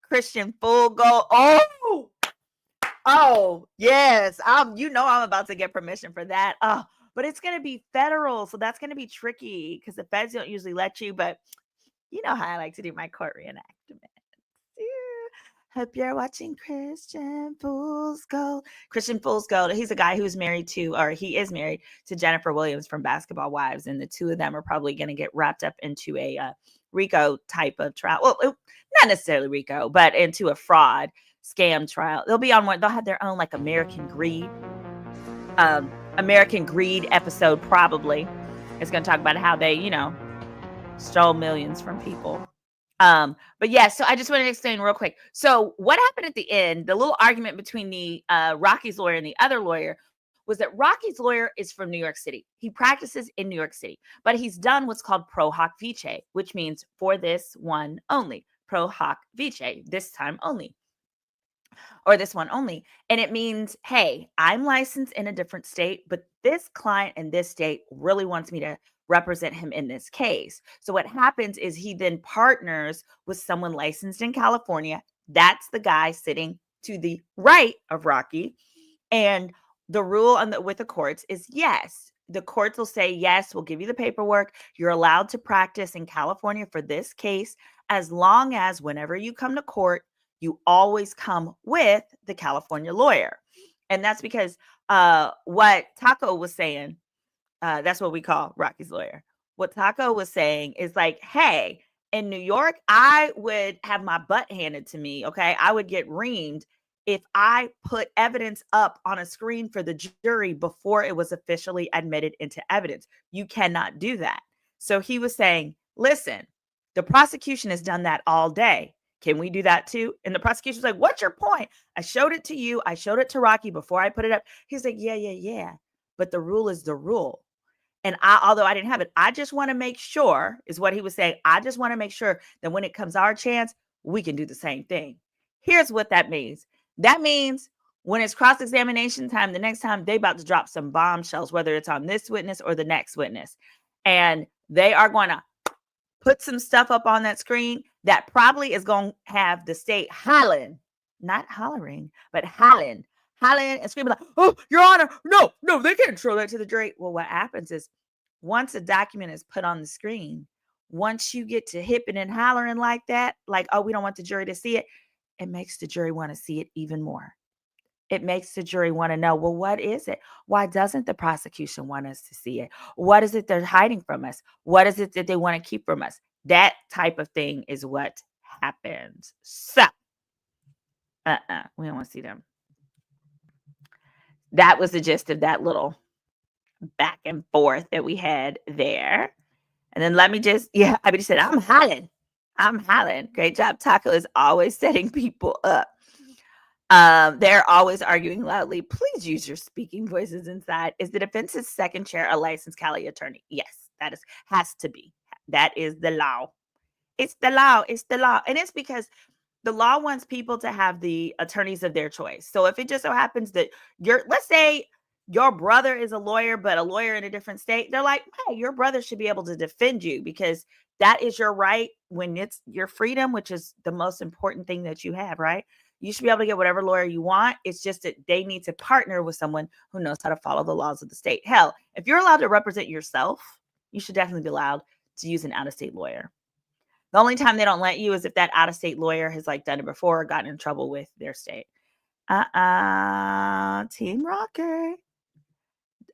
Speaker 1: Christian Full Gold. Oh, yes. I'm about to get permission for that. But it's going to be federal. So that's going to be tricky because the feds don't usually let you. But you know how I like to do my court reenactment. Hope you're watching Christian Fool's Gold. Christian Fool's Gold. He's a guy who's married to, or he is married to Jennifer Williams from Basketball Wives. And the two of them are probably going to get wrapped up into a RICO type of trial. Well, not necessarily RICO, but into a fraud scam trial. They'll be on one. They'll have their own like American Greed episode probably. It's going to talk about how they, stole millions from people. But yeah, so I just wanted to explain real quick. So what happened at the end, the little argument between the Rocky's lawyer and the other lawyer was that Rocky's lawyer is from New York City. He practices in New York City, but he's done what's called pro hoc vice, which means for this one only. Pro hoc vice, this time only. Or this one only. And it means, hey, I'm licensed in a different state, but this client in this state really wants me to represent him in this case. So what happens is he then partners with someone licensed in California. That's the guy sitting to the right of Rocky. And the rule with the courts is yes. The courts will say, yes, we'll give you the paperwork. You're allowed to practice in California for this case, as long as whenever you come to court, you always come with the California lawyer. And that's because what Taco was saying, that's what we call Rocky's lawyer. What Taco was saying is like, hey, in New York, I would have my butt handed to me, okay? I would get reamed if I put evidence up on a screen for the jury before it was officially admitted into evidence. You cannot do that. So he was saying, listen, the prosecution has done that all day. Can we do that too? And the prosecution's like, what's your point? I showed it to you. I showed it to Rocky before I put it up. He's like, yeah. But the rule is the rule. And although I didn't have it, I just want to make sure, is what he was saying. I just want to make sure that when it comes our chance, we can do the same thing. Here's what that means. That means when it's cross-examination time, the next time they about to drop some bombshells, whether it's on this witness or the next witness. And they are going to put some stuff up on that screen that probably is going to have the state hollering, not hollering, but hollering and screaming like, oh, Your Honor, no, they can't show that to the jury. Well, what happens is once a document is put on the screen, once you get to hipping and hollering like that, like, oh, we don't want the jury to see it, it makes the jury want to see it even more. It makes the jury want to know, well, what is it? Why doesn't the prosecution want us to see it? What is it they're hiding from us? What is it that they want to keep from us? That type of thing is what happens. So, we don't want to see them. That was the gist of that little back and forth that we had there. And then let me just, I said, I'm hollering. Great job. Taco is always setting people up. They're always arguing loudly. Please use your speaking voices inside. Is the defense's second chair a licensed Cali attorney? Yes, has to be. That is the law. It's the law. And it's because the law wants people to have the attorneys of their choice. So if it just so happens that let's say your brother is a lawyer, but a lawyer in a different state, they're like, hey, your brother should be able to defend you because that is your right when it's your freedom, which is the most important thing that you have, right? You should be able to get whatever lawyer you want. It's just that they need to partner with someone who knows how to follow the laws of the state. Hell, if you're allowed to represent yourself, you should definitely be allowed to use an out-of-state lawyer. The only time they don't let you is if that out-of-state lawyer has like done it before or gotten in trouble with their state. Team Rocker.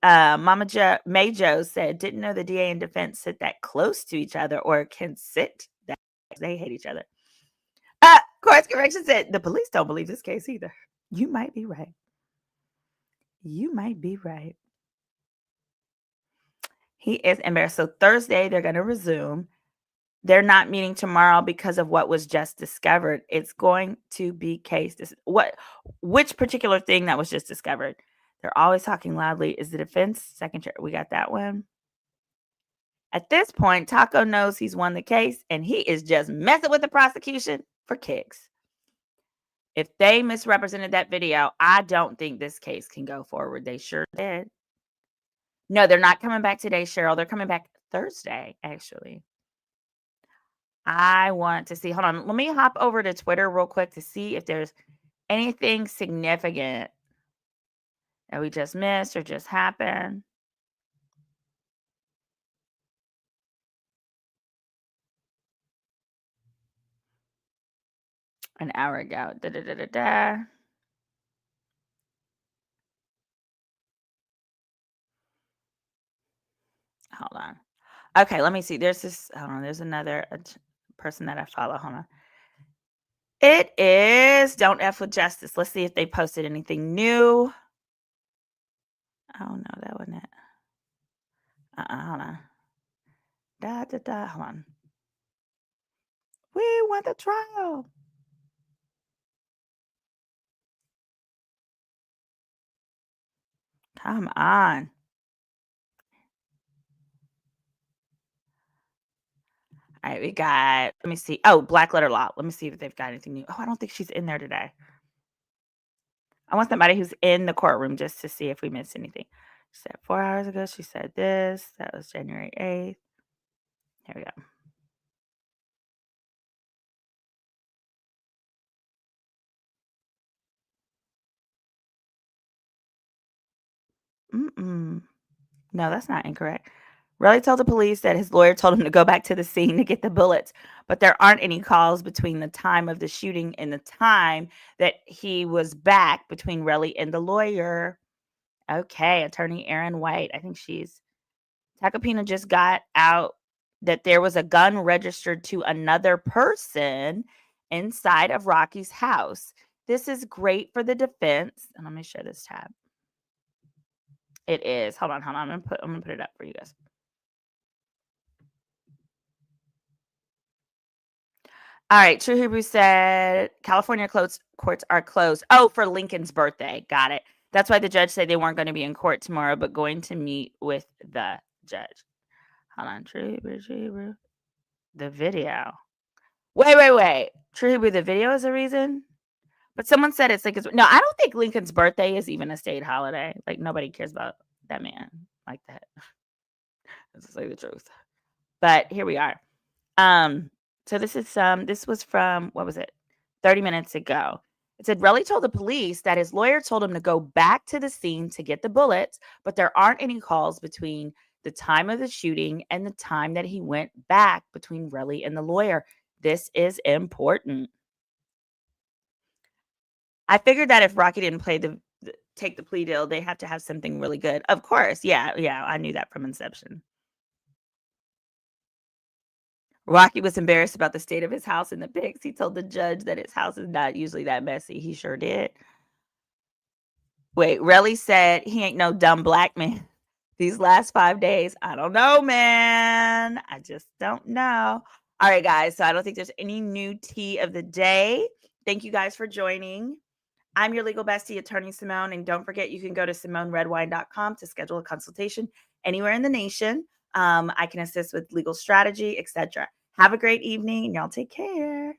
Speaker 1: Mama May Jo said, didn't know the DA and defense sit that close to each other or can sit that they hate each other. Course correction said, the police don't believe this case either. You might be right. You might be right. He is embarrassed. So Thursday, they're going to resume. They're not meeting tomorrow because of what was just discovered. It's going to be case. Which particular thing that was just discovered? They're always talking loudly. Is the defense second chair? We got that one. At this point, Taco knows he's won the case, and he is just messing with the prosecution for kicks. If they misrepresented that video, I don't think this case can go forward. They sure did. No, they're not coming back today, Cheryl. They're coming back Thursday, actually. I want to see. Hold on. Let me hop over to Twitter real quick to see if there's anything significant that we just missed or just happened. An hour ago. Hold on. Okay, let me see. There's this. Hold on. There's another person that I follow. Hold on. It is Don't F with Justice. Let's see if they posted anything new. Oh, no, that wasn't it. Hold on. Hold on. We want the trial. Come on. All right, we got, let me see. Oh, Black Letter Law. Let me see if they've got anything new. Oh, I don't think she's in there today. I want somebody who's in the courtroom just to see if we missed anything. She said 4 hours ago, she said this. That was January 8th. Here we go. No, that's not incorrect. Relly told the police that his lawyer told him to go back to the scene to get the bullets, but there aren't any calls between the time of the shooting and the time that he was back between Relly and the lawyer. Okay, attorney Erin White. I think Tacopina just got out that there was a gun registered to another person inside of Rocky's house. This is great for the defense. And let me share this tab. It is. Hold on. I'm gonna put it up for you guys. All right. True Hebrew said California courts are closed. Oh, for Lincoln's birthday. Got it. That's why the judge said they weren't going to be in court tomorrow, but going to meet with the judge. Hold on. True Hebrew. The video. Wait. True Hebrew, the video is a reason? But someone said it's like, no, I don't think Lincoln's birthday is even a state holiday. Like, nobody cares about that man like that. Let's say the truth. But here we are. So this was from, what was it? 30 minutes ago. It said Relly told the police that his lawyer told him to go back to the scene to get the bullets, but there aren't any calls between the time of the shooting and the time that he went back between Relly and the lawyer. This is important. I figured that if Rocky didn't take the plea deal, they have to have something really good. Of course. Yeah. I knew that from inception. Rocky was embarrassed about the state of his house in the pics. He told the judge that his house is not usually that messy. He sure did. Wait, Relly said he ain't no dumb black man. These last 5 days, I don't know, man. I just don't know. All right, guys. So I don't think there's any new tea of the day. Thank you guys for joining. I'm your legal bestie, Attorney Simone. And don't forget, you can go to SimoneRedwine.com to schedule a consultation anywhere in the nation. I can assist with legal strategy, etc. Have a great evening, and y'all take care.